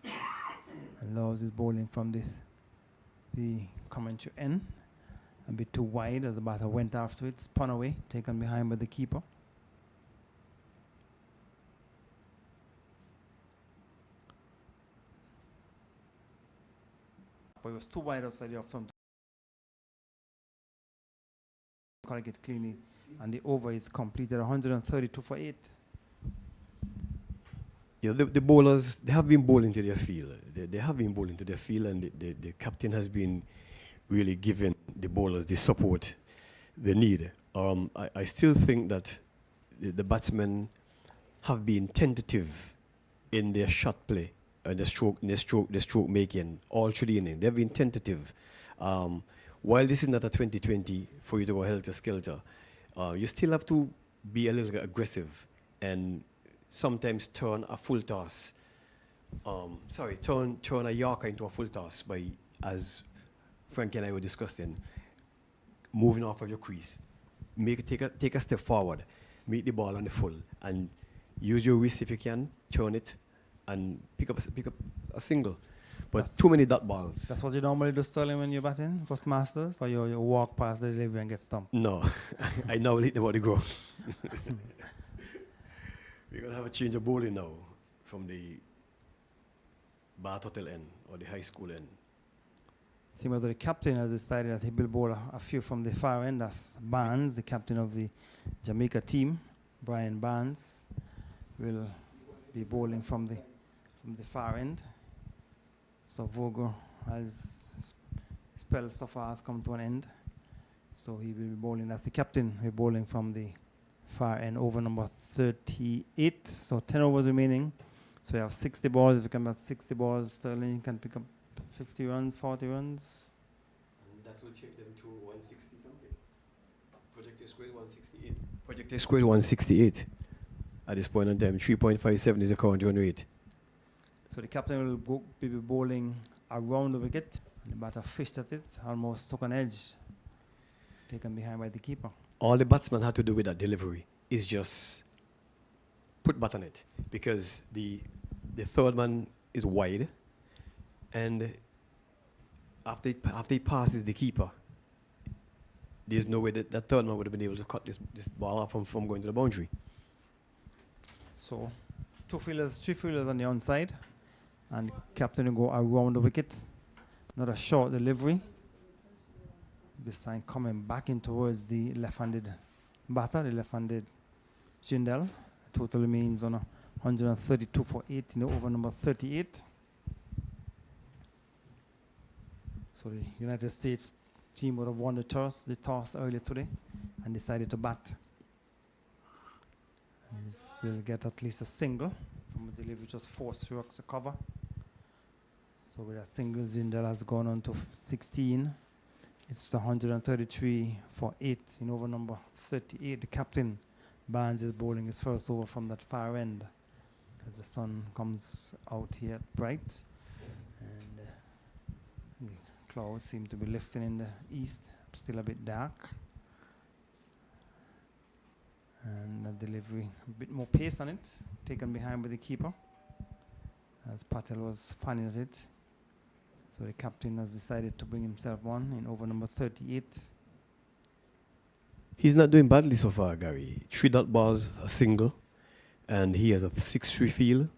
And Laws is bowling from the commentary end. A bit too wide as the batter went after it, spun away, taken behind by the keeper. But it was too wide outside the off stump. Collect it cleanly, and the over is completed 132 for 8. Yeah, the bowlers, they have been bowling to their field. They have been bowling to their field, and the captain has been really giving the bowlers the support they need. I still think that the batsmen have been tentative in their shot play and the stroke making all through the inning. They've been tentative. While this is not a 2020 for you to go helter-skelter, you still have to be a little bit aggressive and sometimes turn a full toss. Turn a Yorker into a full toss by, as Frankie and I were discussing, moving off of your crease. Take a step forward, meet the ball on the full, and use your wrist if you can, turn it, and pick up a single. But that's too many dot balls. That's what you normally do, Sterling, when you're batting first Masters, or you walk past the delivery and get stumped? No, I now hit the body go. We're going to have a change of bowling now from the Bath Hotel end or the high school end. Seems as though the captain has decided that he will bowl a few from the far end. That's Barnes, the captain of the Jamaica team. Brian Barnes will be bowling from the far end. So Vogel has spell so far has come to an end. So he will be bowling as the captain. We're bowling from the far end, over number 38. So 10 overs remaining. So you have 60 balls. If you can bat 60 balls, Sterling, you can pick up 50 runs, 40 runs. And that will take them to 160 something. Projected score is 168. Projected score is 168 at this point in time. 3.57 is the current run rate. So the captain will be bowling around the wicket. The batter fished at it, almost took an edge, taken behind by the keeper. All the batsman had to do with that delivery is just put bat on it, because the third man is wide, and after he passes the keeper, there's no way that third man would have been able to cut this ball off from going to the boundary. So 3 fielders on the onside, and the captain will go around the wicket. Another short delivery. This time coming back in towards the left-handed batter, the left-handed Jindal. Total remains on 132 for 8 in the over number 38. So the United States team would have won the toss earlier today and decided to bat. This will get at least a single from a delivery which was 4 strokes to cover. So with a single, Jindal has gone on to 16. It's 133 for 8 in over number 38. The captain, Barnes, is bowling his first over from that far end as the sun comes out here bright. And the clouds seem to be lifting in the east, still a bit dark. And the delivery, a bit more pace on it, taken behind by the keeper as Patel was fanning at it. So the captain has decided to bring himself on in over number 38. He's not doing badly so far, Gary. 3 dot balls, a single, and he has a 6-3 feel,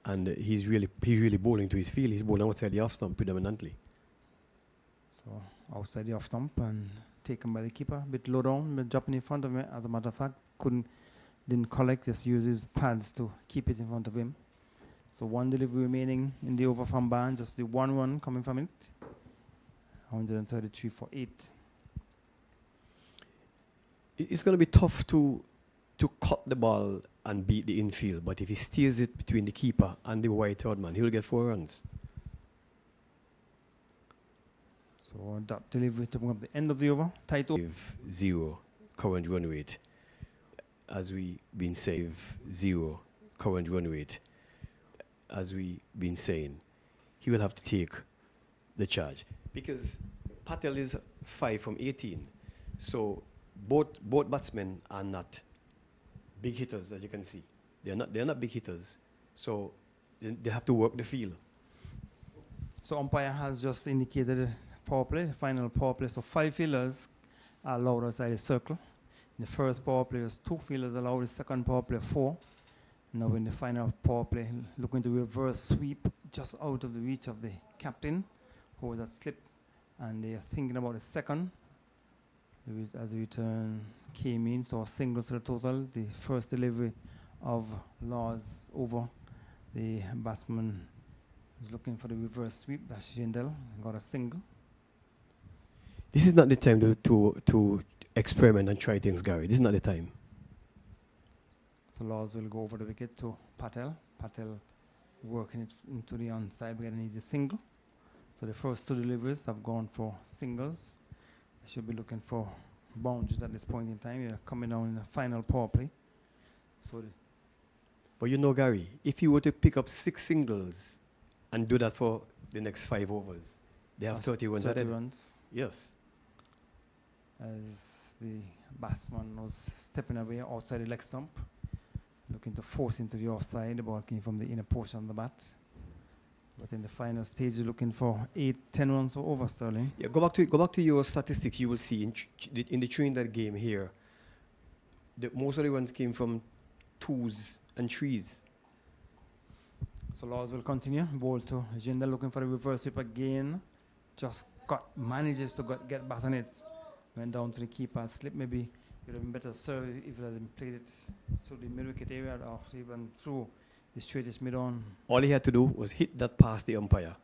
and he's really bowling to his field. He's bowling outside the off stump predominantly. So outside the off stump and taken by the keeper, a bit low down, but dropping in front of him. As a matter of fact, didn't collect, just used his pads to keep it in front of him. So one delivery remaining in the over from Barnes, just the 1 run coming from it. 133 for 8. It's going to be tough to cut the ball and beat the infield, but if he steers it between the keeper and the wide third man, he'll get 4 runs. So that delivery to bring up the end of the over. Tight over. 0 current run rate. As we been saying, 0 current run rate. As we been saying, he will have to take the charge because Patel is 5 from 18. So both batsmen are not big hitters, as you can see. They're not big hitters. So they have to work the field. So umpire has just indicated power play, the final power play. So 5 fielders are allowed outside the circle. In the first power play, there's 2 fielders allowed. The second power play, 4. Now in the final power play, looking to reverse sweep just out of the reach of the captain, who was a slip, and they are thinking about the second. As the return came in, so a single to the total. The first delivery of Laws over. The batsman is looking for the reverse sweep. That's Jindal, got a single. This is not the time to experiment and try things, Gary. This is not the time. So Laws will go over the wicket to Patel. Patel working it into the onside, but getting easy single. So the first 2 deliveries have gone for singles. They should be looking for boundaries at this point in time. They're coming down in the final power play. So But you know, Gary, if you were to pick up 6 singles and do that for the next 5 overs, they have 30 runs. 30 runs. Yes. As the batsman was stepping away outside the leg stump, looking to force into the offside. The ball came from the inner portion of the bat. But in the final stage, you're looking for 8-10 runs or over, Sterling. Yeah, go back to your statistics. You will see in the Trinidad game here, most of the runs came from 2s and 3s. So Laws will continue. Ball to Jindal, looking for a reverse sweep again. Just manages to get back on it. Went down to the keeper, slip maybe. It would have been better serve if it had played it through the mid-wicket area or even through the straightest mid-on. All he had to do was hit that past the umpire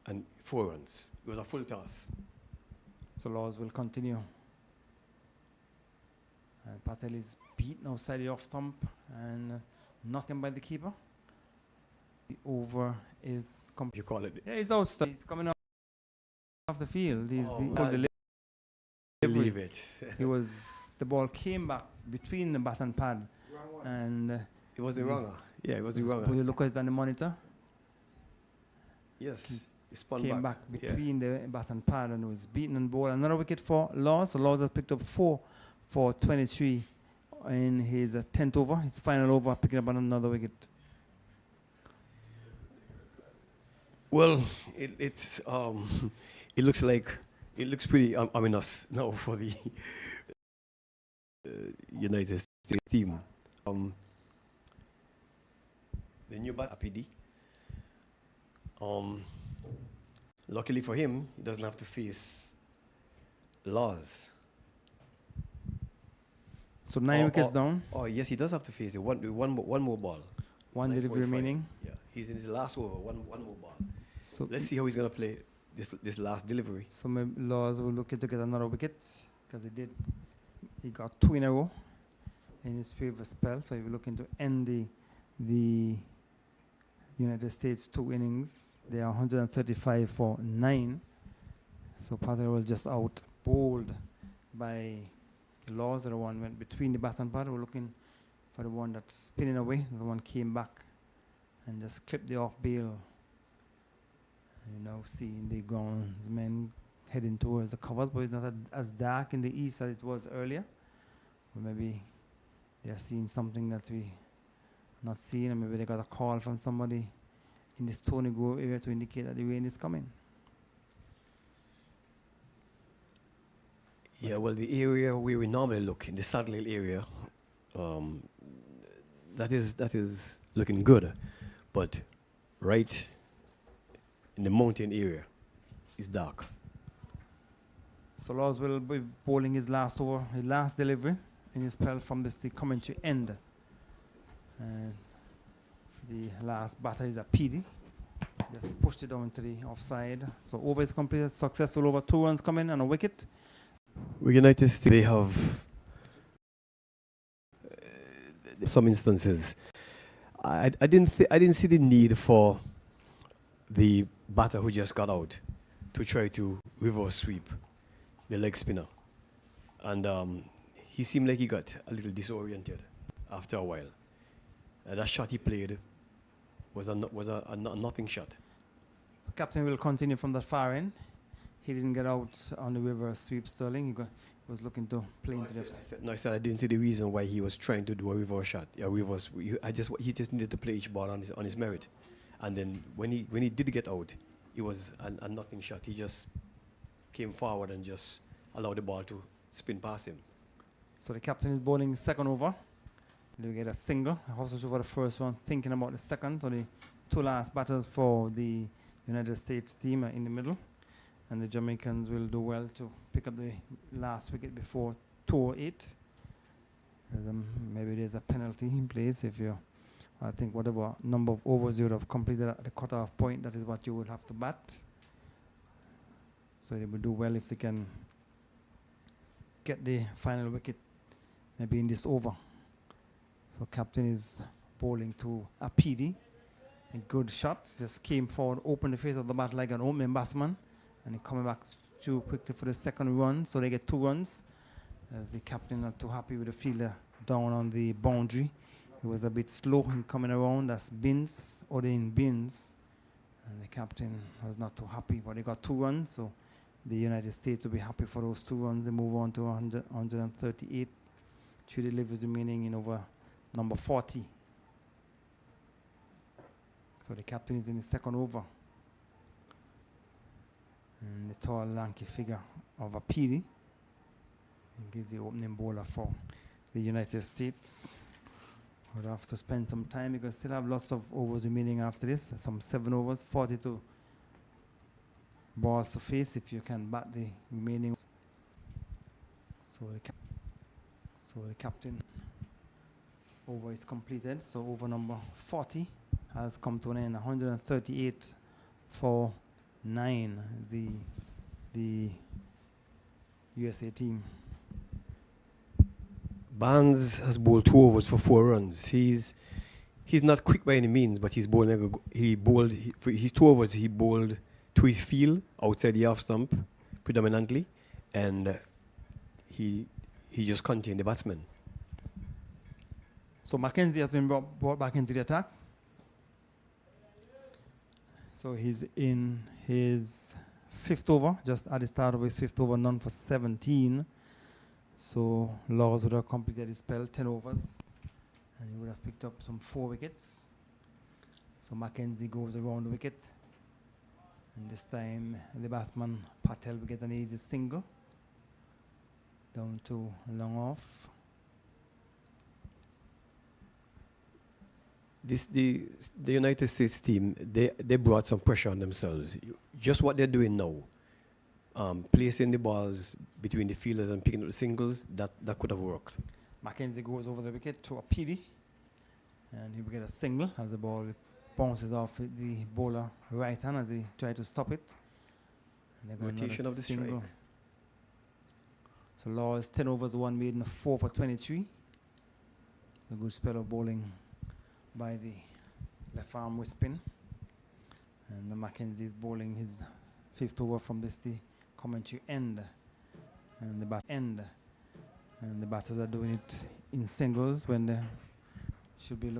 and 4 runs. It was a full toss. So Laws will continue. And Patel is beaten outside the off stump and knocked him by the keeper. The over is You call it. yeah, he's out. He's coming off the field. He's Leave it. the ball came back between the bat and pad. And It was the wronger. Yeah, it was the wronger. will you look at it on the monitor? Yes. He spun Came back Yeah. between the bat and pad and was beaten and ball. Another wicket for Laws. So Laws has picked up 4 for 23 in his 10th over. His final over, picking up another wicket. Well, it looks pretty ominous now for the United States team. The new bat, APD. Luckily for him, he doesn't have to face Laws. So 9 wickets down. Oh yes, he does have to face it. One more ball. 1 delivery 9.5. remaining. Yeah, he's in his last over. One more ball. So Let's see how he's gonna play this last delivery. So maybe Laws will look to get another wicket because he got 2 in a row in his previous spell. So he will looking to end the United States 2 innings. They are 135 for 9. So Patel was just out bowled by Laws. The one went between the bat and pad. We're looking for the one that's spinning away. The one came back and just clipped the off bail. You know, seeing the groundsmen heading towards the covers, but it's not as dark in the east as it was earlier. Or maybe they are seeing something that we not seeing, or maybe they got a call from somebody in the Stony Grove area to indicate that the rain is coming. Yeah, well, the area where we normally look, in the Saddle Hill area, that is looking good, but right in the mountain area, it's dark. So Laws will be bowling his last over, his last delivery in his spell from the commentary end. And the last batter is a PD. Just pushed it down to the offside. So over is completed, successful over, 2 runs coming and a wicket. We United States, they have some instances. I didn't see the need for the batter who just got out to try to reverse sweep the leg spinner, and he seemed like he got a little disoriented after a while. That shot he played was a nothing shot. The captain will continue from the far end. He didn't get out on the reverse sweep, Sterling. He was looking to play into the... I said I didn't see the reason why he was trying to do a reverse shot. A reverse. He just needed to play each ball on his merit, and then when he did get out, it was a nothing shot. He just came forward and just allowed the ball to spin past him. So the captain is bowling second over. They get a single. Hustles over the first one, thinking about the second. So the 2 last batters for the United States team are in the middle. And the Jamaicans will do well to pick up the last wicket before 208. Maybe there's a penalty in place if you, I think whatever number of overs you would have completed at the cut-off point, that is what you would have to bat. So they will do well if they can get the final wicket maybe in this over. So captain is bowling to a PD. A good shot, just came forward, opened the face of the bat like an opening batsman. And he coming back too quickly for the second run, so they get 2 runs. As the captain not too happy with the fielder down on the boundary. He was a bit slow in coming around. That's Bins, Odin Bins. And the captain was not too happy, but they got 2 runs, so the United States will be happy for those 2 runs. They move on to 138. 3 deliveries remaining in over number 40. So the captain is in the second over. And the tall, lanky figure of a PD. And gives the opening bowler for the United States. Would have to spend some time because still have lots of overs remaining after this. Some 7 overs, 42 balls to face if you can bat the remaining. So the captain over is completed. So over number 40 has come to an end. 138 for 9, the USA team. Barnes has bowled 2 overs for 4 runs. He's not quick by any means, but he's bowling. For his 2 overs. He bowled to his field outside the off stump, predominantly, and he just contained the batsman. So Mackenzie has been brought back into the attack. So he's in his 5th over, just at the start of his 5th over, none for 17. So Laws would have completed his spell, 10 overs, and he would have picked up some 4 wickets. So Mackenzie goes around the wicket, and this time the batsman Patel will get an easy single, down to long off. The United States team, they brought some pressure on themselves. Just what they're doing now, placing the balls between the fielders and picking up the singles, that could have worked. Mackenzie goes over the wicket to a PD, and he will get a single as the ball bounces off the bowler right hand as he tries to stop it. Rotation of the strike. So Laws 10 overs, 1 maiden, 4 for 23. A good spell of bowling by the left arm with spin. And Mackenzie is bowling his 5th over from the commentary end and the bat end. And the batters are doing it in singles when they should be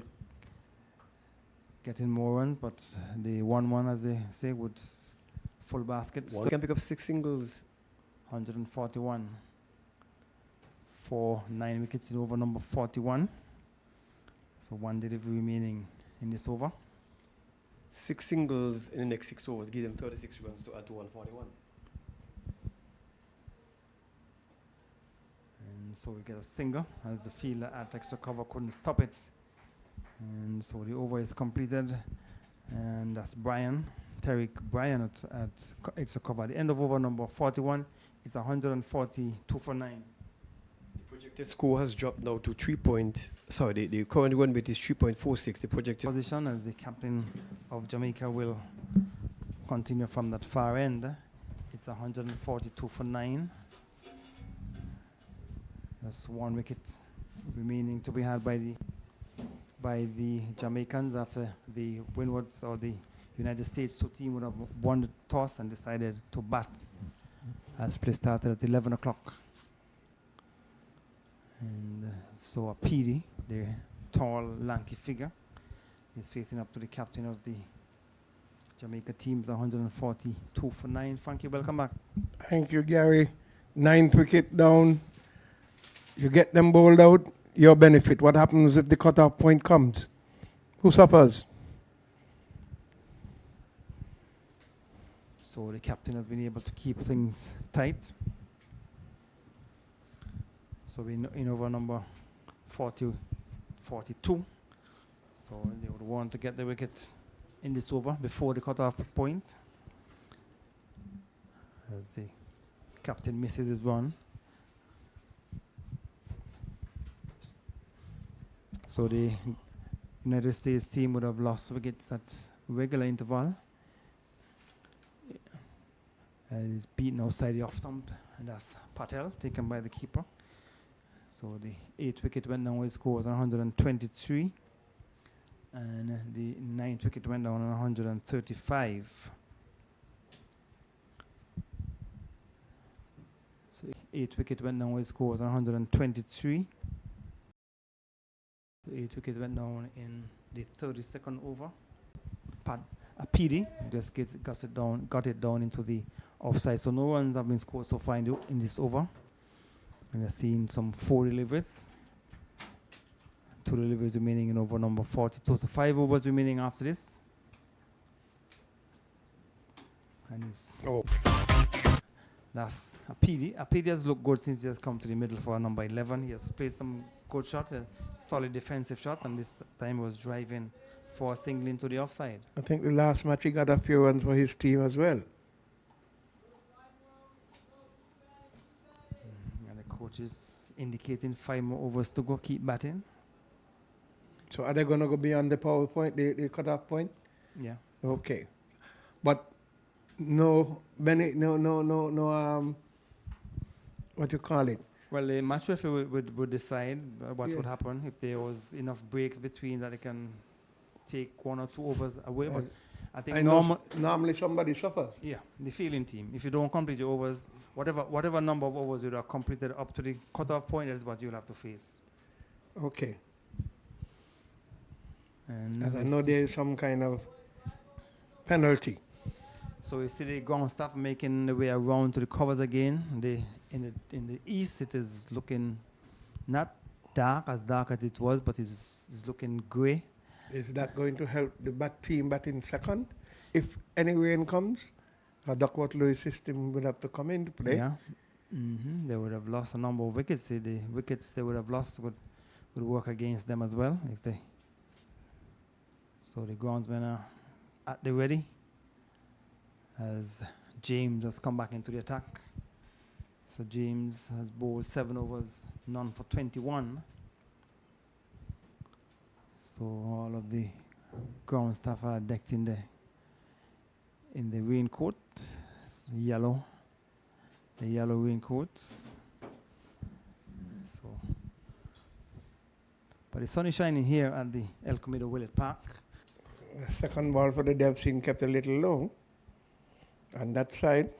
getting more runs, but the 1-1, as they say, with full baskets. One can pick up 6 singles. 141 for 9 wickets in over number 41. So 1 delivery remaining in this over. 6 singles in the next 6 overs give them 36 runs to add to 141. And so we get a single as the fielder at extra cover couldn't stop it. And so the over is completed, and that's Tariq Bryan at extra cover. At the end of over number 41, it's 142 for 9. The projected score has dropped now to 3 point. Sorry, the current run rate is 3.46. The projected Position as the captain of Jamaica will continue from that far end. It's 142 for 9. That's 1 wicket remaining to be had by the Jamaicans after the Windwards or the United States 2 team would have won the toss and decided to bat as play started at 11 o'clock. And so a PD, the tall, lanky figure, is facing up to the captain of the Jamaica teams, 142 for 9. Frankie, welcome back. Thank you, Gary. 9th wicket down. You get them bowled out, your benefit. What happens if the cut-off point comes? Who suffers? So the captain has been able to keep things tight. So we're in over number 42. So they would want to get the wicket in this over before the cut-off point. As the captain misses his run. So the United States team would have lost wickets at regular interval. He's beaten outside the off stump, and that's Patel, taken by the keeper. So the 8th wicket went down with scores 123, and the 9th wicket went down on 135. So 8th wicket went down with scores 123. The 8th wicket went down in the 32nd over. A PD just got it down into the offside. So no runs have been scored so far in this over. And we're seeing some 4 deliveries. 2 deliveries remaining in over number 42. So 5 overs remaining after this. And that's a PD. A PD has looked good since he has come to the middle for number 11. He has played some good shot, a solid defensive shot, and this time was driving for a single into the offside. I think the last match he got a few runs for his team as well. And the coach is indicating 5 more overs to go, keep batting. So are they going to go beyond the power point, the cut-off point? Yeah. Okay. But no, what you call it? Well, the match referee would decide what would happen if there was enough breaks between that they can take 1 or 2 overs away. But I think normally somebody suffers. Yeah, the fielding team. If you don't complete your overs, whatever number of overs you have completed up to the cut-off point, that is what you'll have to face. Okay. And as I know there is some kind of penalty. So we see the ground staff making the way around to the covers again. In the east, it is looking not dark as it was, but it's looking grey. Is that going to help the team batting second? If any rain comes, a Duckworth-Lewis system will have to come into play. Yeah. They would have lost a number of wickets. The wickets they would have lost would work against them as well. So the groundsmen are at the ready as James has come back into the attack. So James has bowled 7 overs, none for 21. So all of the ground staff are decked in the raincoat, the yellow raincoats. So, but the sun is shining here at the El Comido Willett Park. The second ball for the Dev scene kept a little low on that side.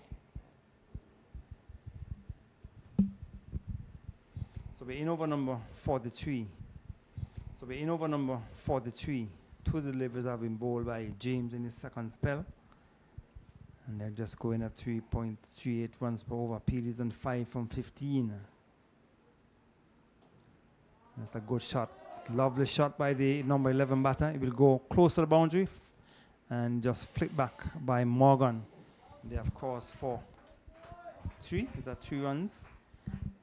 So we're in over number 43. 2 deliveries have been bowled by James in his second spell. And they're just going at 3.38 runs per over. PDs on 5 from 15. That's a good shot. Lovely shot by the number 11 batter. It will go close to the boundary and just flick back by Morgan. They have crossed for 3. Is that 3 runs?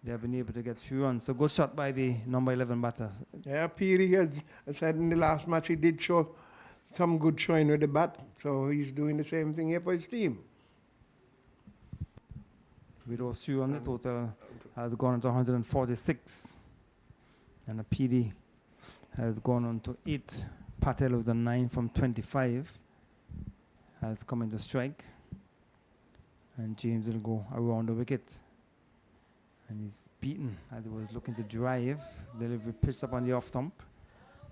they have been able to get 3 runs. So good shot by the number 11 batter. Yeah, Peary, as I said in the last match, he did show some good showing with the bat. So he's doing the same thing here for his team. With those 3 runs, the total has gone on to 146. And the PD has gone on to 8. Patel with a 9 from 25 has come into strike. And James will go around the wicket. And he's beaten as he was looking to drive. Delivery pitched up on the off stump.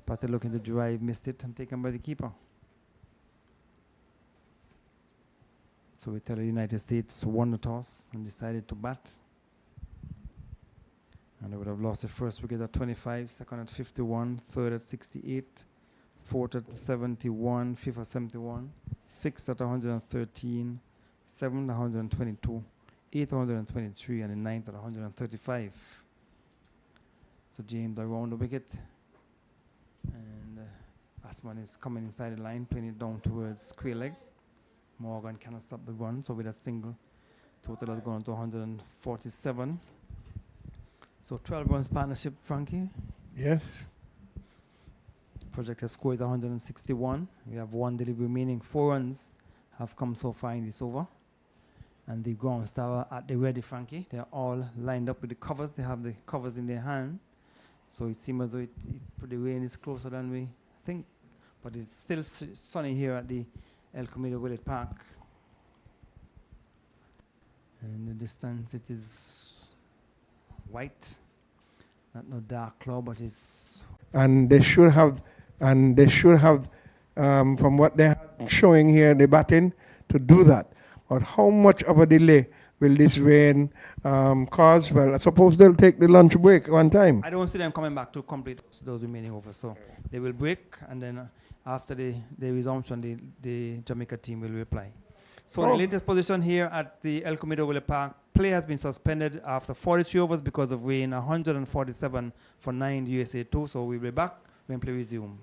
Patel looking to drive, missed it, and taken by the keeper. So we tell the United States won the toss and decided to bat. And they would have lost the first wicket at 25, second at 51, third at 68, fourth at 71, fifth at 71, sixth at 113, seventh at 122, eighth at 123, and the ninth at 135. So James around the wicket. And Asman is coming inside the line, playing it down towards square leg. Morgan cannot stop the run, so with a single, total has gone to 147. So 12 runs partnership, Frankie. Yes. Projected score is 161. We have 1 delivery remaining. 4 runs have come so far in this over. And the ground star are at the ready, Frankie. They're all lined up with the covers. They have the covers in their hand. So it seems as though the rain is closer than we think. But it's still sunny here at the El Camino Willett Park. And in the distance it is white. Not no dark cloud, but it's... And they should have, from what they're showing here, the batting, to do that. But how much of a delay will this rain cause? Well, I suppose they'll take the lunch break one time. I don't see them coming back to complete those remaining overs. So they will break, and then after the resumption, the Jamaica team will reply. So the latest position here at the El Camino Willett Park, play has been suspended after 43 overs because of rain, 147 for 9 USA 2. So we'll be back when play resume.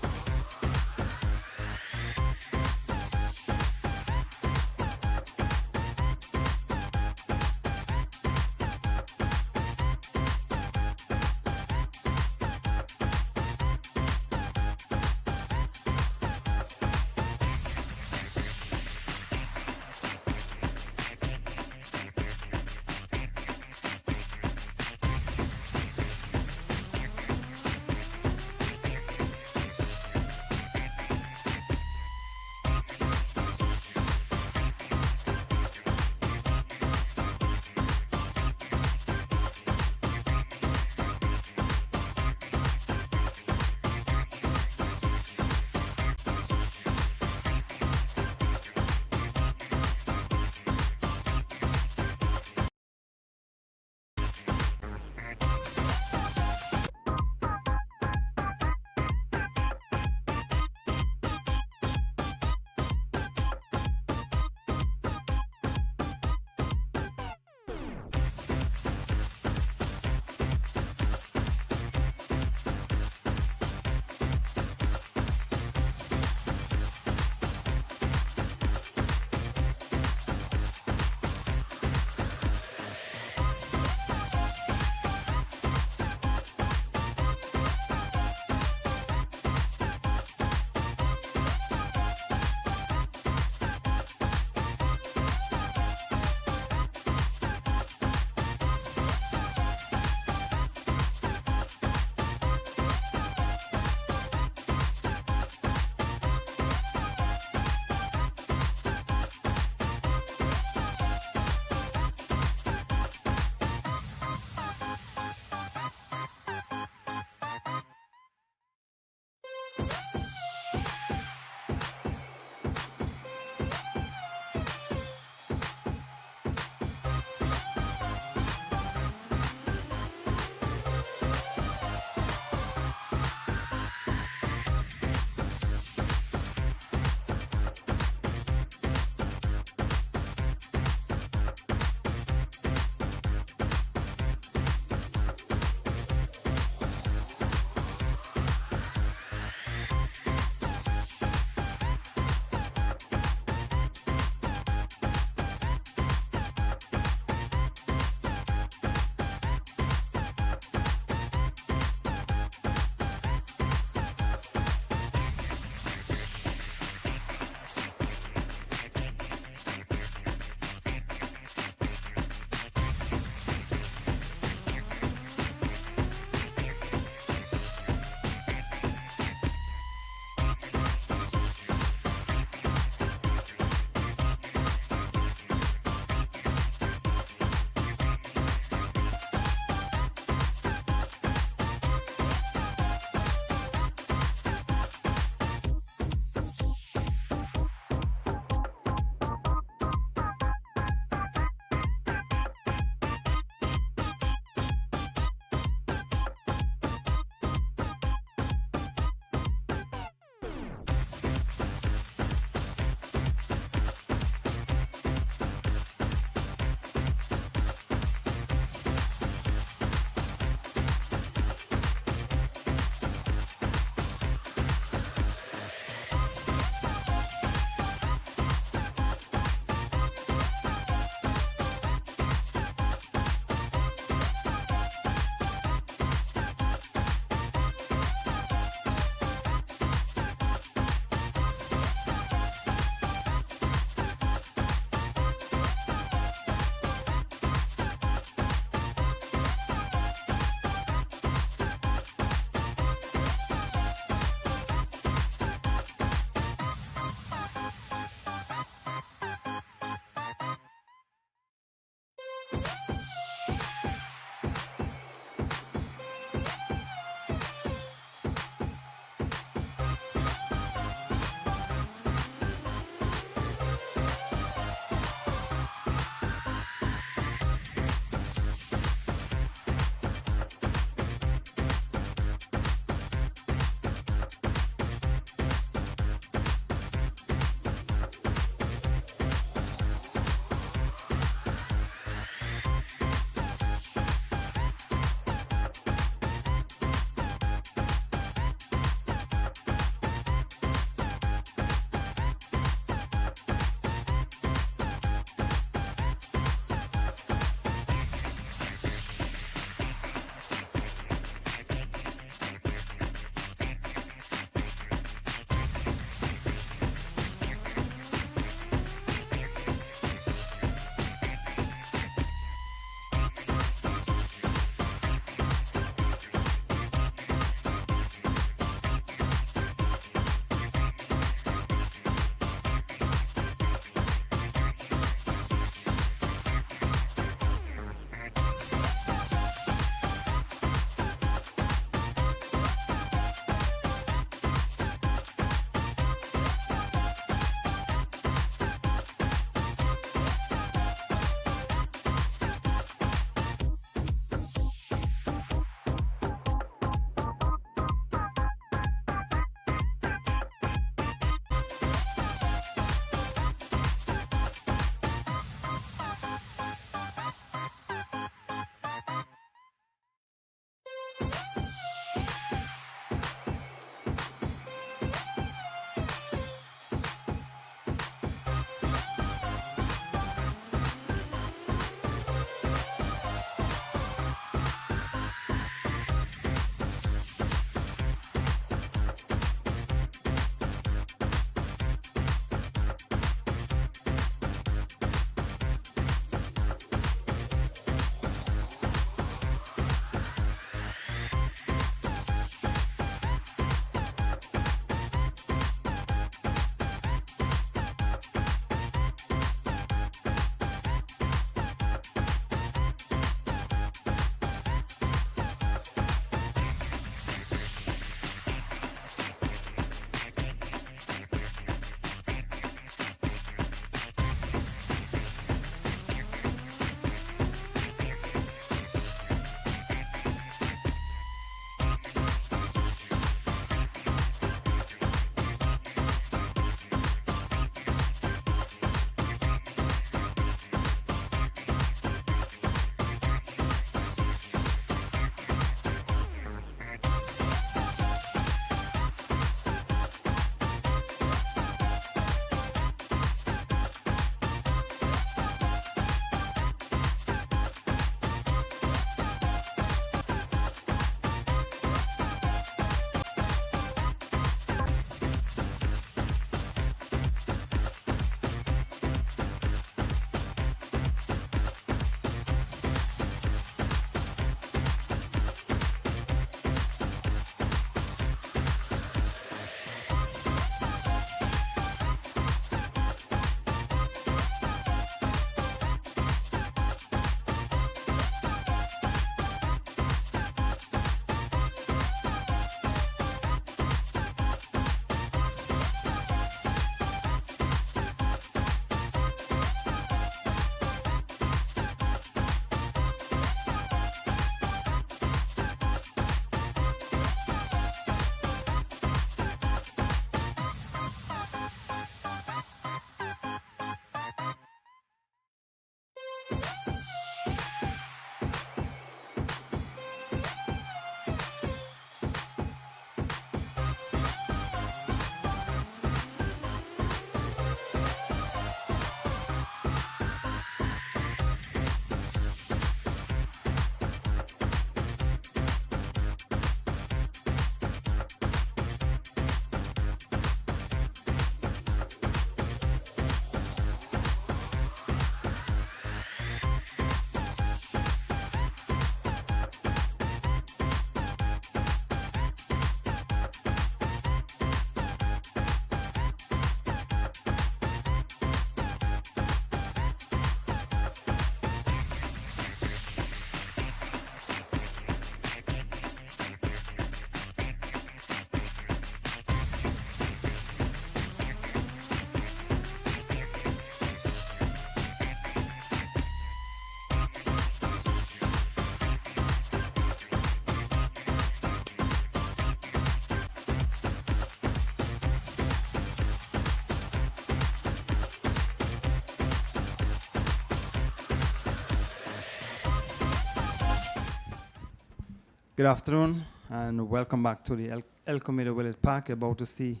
Good afternoon and welcome back to the El Comida Village Park. You're about to see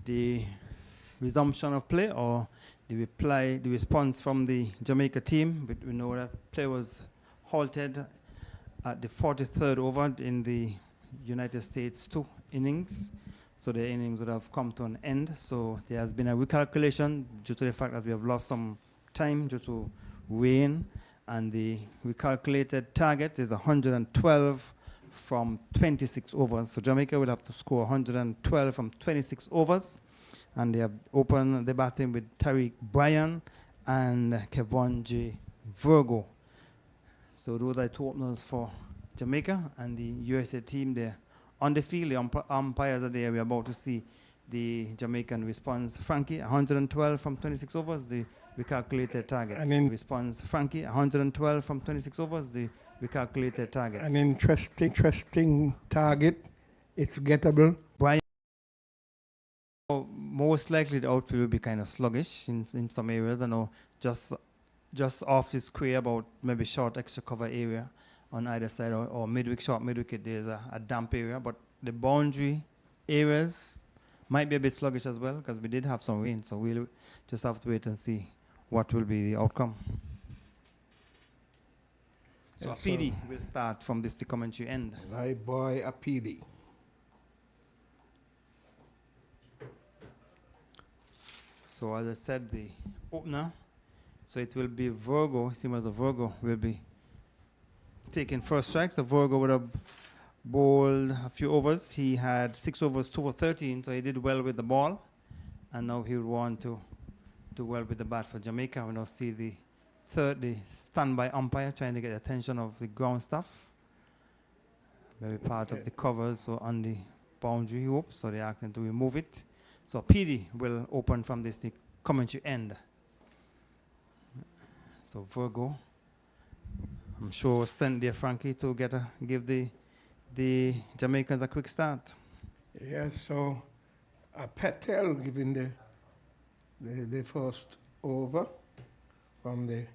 the resumption of play or the response from the Jamaica team. But we know that play was halted at the 43rd over in the United States 2 innings. So the innings would have come to an end. So there has been a recalculation due to the fact that we have lost some time due to rain. And the recalculated target is 112 from 26 overs. So Jamaica will have to score 112 from 26 overs. And they have opened the batting with Tariq Bryan and Kevon J. Virgo. So those are two openers for Jamaica and the USA team there. On the field, the umpires are there. We're about to see the Jamaican response. Frankie, 112 from 26 overs, the recalculated target. And in response, Frankie, 112 from 26 overs, the recalculated target. An interesting target. It's gettable. Brian, most likely the outfield will be kind of sluggish in some areas. I know just off the square, about maybe short extra cover area on either side, or short mid-wicket, there's a damp area. But the boundary areas might be a bit sluggish as well because we did have some rain. So we'll just have to wait and see what will be the outcome. So Apidi will start from this the commentary end. My boy Apidi. So as I said, the opener, so it will be Virgo. Seems as a Virgo will be taking first strike. So Virgo would have bowled a few overs. He had 6 overs, 2 for 13, so he did well with the ball. And now he would want to do well with the bat for Jamaica. We now see the standby umpire trying to get the attention of the ground staff. Maybe part of the covers so on the boundary hoop, so they asked him to remove it. So PD will open from this the commentary end. So Virgo, I'm sure sent there Frankie to give the Jamaicans a quick start. Yes, so Patel giving the first over from the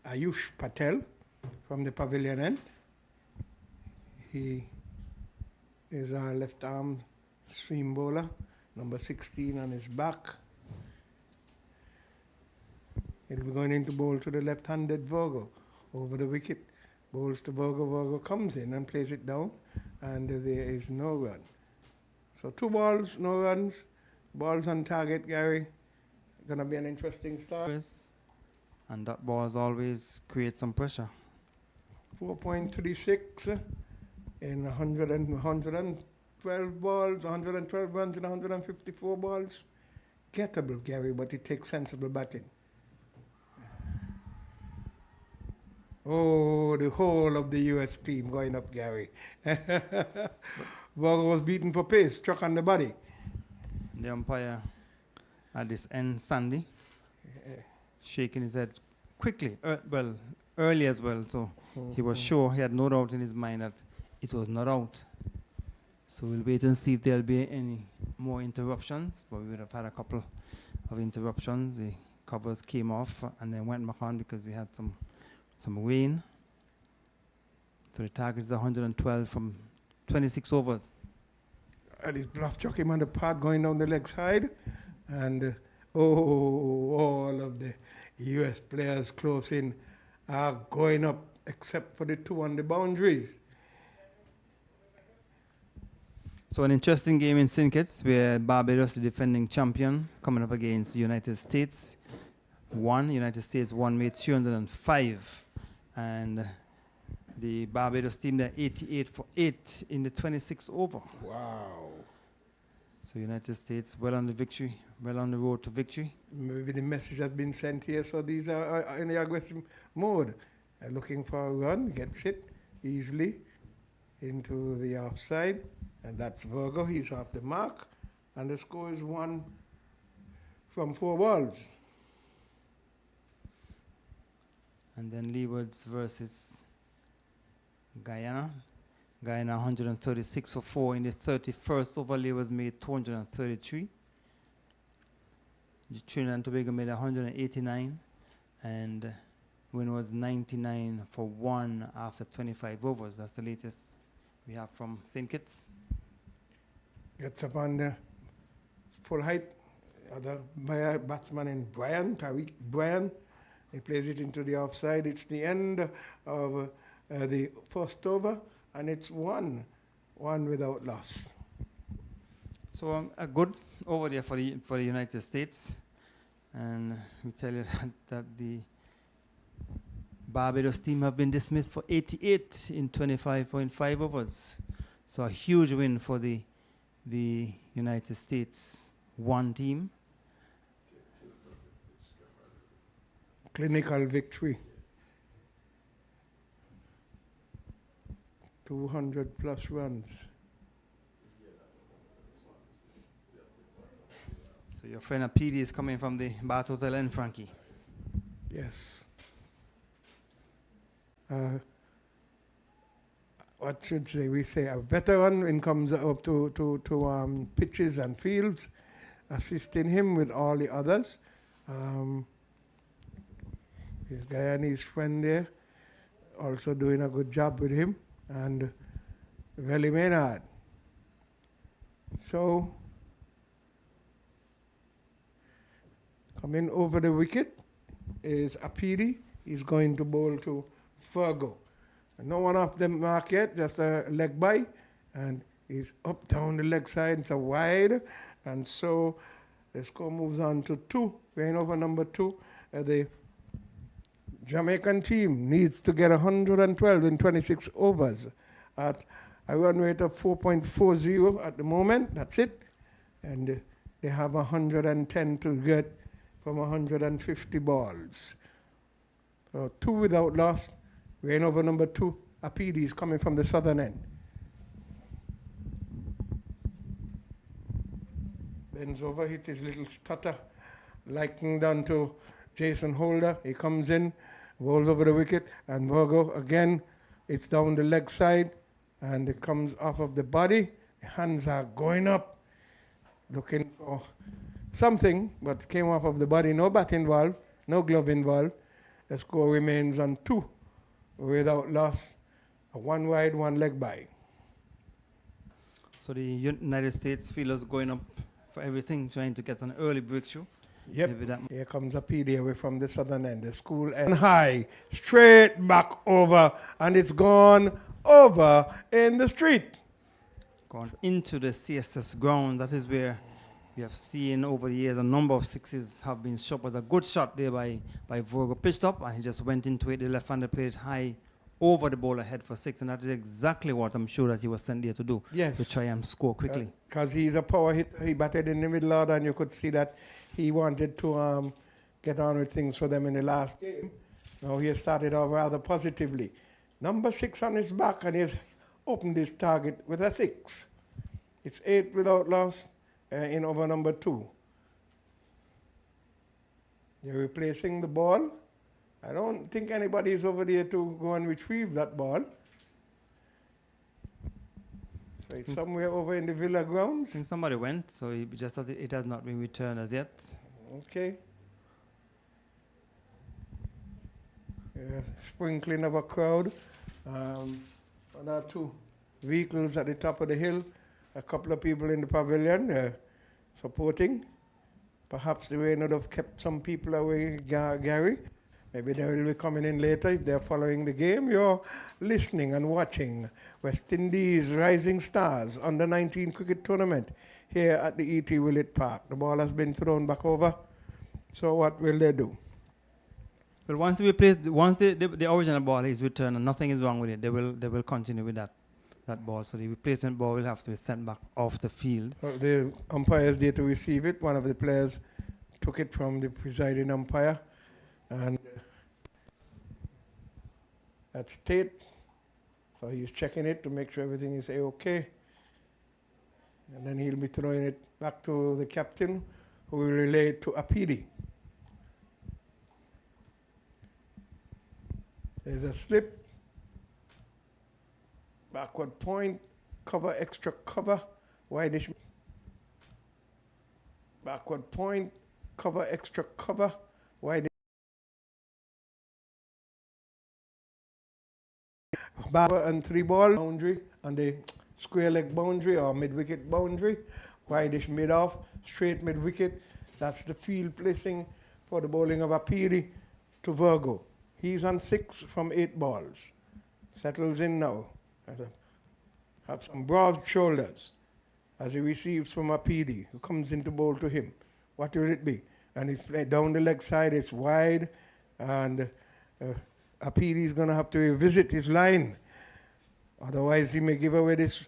Ayush Patel from the pavilion end. He is our left arm stream bowler, number 16 on his back. He'll be going in to bowl to the left-handed Virgo over the wicket. Bowls to Virgo, Virgo comes in and plays it down, and there is no run. So 2 balls, no runs, balls on target, Gary. Gonna be an interesting start. And that ball always creates some pressure. 4.36 in 112 balls, 112 runs in 154 balls. Gettable, Gary, but it takes sensible batting. Oh, the whole of the US team going up, Gary. Virgo was beaten for pace, struck on the body. The umpire at this end, Sandy, shaking his head quickly, early as well. So he was sure, he had no doubt in his mind that it was not out. So we'll wait and see if there'll be any more interruptions. But we would have had a couple of interruptions. The covers came off and then went back on because we had some rain. So the target is 112 from 26 overs. And his bluff chuck him on the pad going down the leg side. And all of the US players close in are going up except for the 2 on the boundaries. So an interesting game in St. Kitts where Barbados, the defending champion, coming up against the United States. United States made 205. And the Barbados team, they're 88 for 8 in the 26th over. Wow. So United States well on the victory, well on the road to victory. Maybe the message has been sent here, so these are in the aggressive mode. Looking for a run, gets it easily into the offside. And that's Virgo, he's off the mark. And the score is 1 from 4 balls. And then Leewards versus Guyana. Guyana 136 for 4 in the 31st over. Leewards made 233. Trinidad and Tobago made 189. And win was 99 for 1 after 25 overs. That's the latest we have from St. Kitts. Gets up on the full height. Other batsman in Brian, Tariq Brian. He plays it into the offside. It's the end of the first over, and it's one without loss. So a good over there for the United States, and we tell you that the Barbados team have been dismissed for 88 in 25.5 overs. So a huge win for the United States one team. Clinical victory. 200 plus runs. So your friend Apidi is coming from the Bath Hotel in Frankie. Yes. What should say? We say a veteran when comes up to pitches and fields, assisting him with all the others. His Guyanese friend there, also doing a good job with him, and Veli Maynard. So, coming over the wicket is Apidi. He's going to bowl to Virgo. No one off the mark yet, just a leg by, and he's up down the leg side, it's a wide, and so the score moves on to 2. We're in over number 2. The Jamaican team needs to get 112 in 26 overs at a run rate of 4.40 at the moment. That's it. And they have 110 to get from 150 balls. So 2 without loss. We're in over number 2. Apidi is coming from the southern end. Bends over, hits his little stutter, liking down to Jason Holder. He comes in, rolls over the wicket, and Virgo again, it's down the leg side, and it comes off of the body. The hands are going up, looking for something, but came off of the body. No bat involved, no glove involved. The score remains on 2 without loss. A 1 wide, 1 leg by. So the United States fielders going up for everything, trying to get an early breakthrough. Yep. Maybe Here comes a PD away from the southern end. The school end high, straight back over, and it's gone over in the street. Gone into the CSS ground. That is where we have seen over the years a number of sixes have been shot, but a good shot there by Virgo. Pitched up, and he just went into it. The left-hander played it high over the bowler head for 6, and that is exactly what I'm sure that he was sent there to do. Yes. To try and score quickly. Because he's a power hitter. He batted in the middle order, and you could see that he wanted to get on with things for them in the last game. Now he has started off rather positively. Number 6 on his back, and he's opened his target with a 6. It's 8 without loss in over number 2. They're replacing the ball. I don't think anybody is over there to go and retrieve that ball. So it's somewhere over in the Villa grounds. I think somebody went, so he just thought it has not been returned as yet. Okay. Sprinkling of a crowd. 1 or 2 vehicles at the top of the hill. A couple of people in the pavilion supporting. Perhaps the rain would have kept some people away, Gary. Maybe they will be coming in later if they're following the game. You're listening and watching West Indies Rising Stars Under 19 Cricket Tournament here at the E.T. Willett Park. The ball has been thrown back over. So what will they do? Well, once the original ball is returned and nothing is wrong with it, they will continue with that ball. So the replacement ball will have to be sent back off the field. The umpire is there to receive it. One of the players took it from the presiding umpire. And that's Tate. So he's checking it to make sure everything is okay. And then he'll be throwing it back to the captain, who will relay it to Apidi. There's a slip. Backward point. Cover, extra cover. Wideish. Backward point. Cover, extra cover. Wideish. Barber and 3 ball boundary, on the square leg boundary or mid-wicket boundary. Wideish mid-off, straight mid-wicket. That's the field placing for the bowling of Apiri to Virgo. He's on 6 from 8 balls. Settles in now. Have some broad shoulders as he receives from Apiri, who comes in to bowl to him. What will it be? And he's down the leg side, it's wide, and Apiri is going to have to revisit his line. Otherwise, he may give away this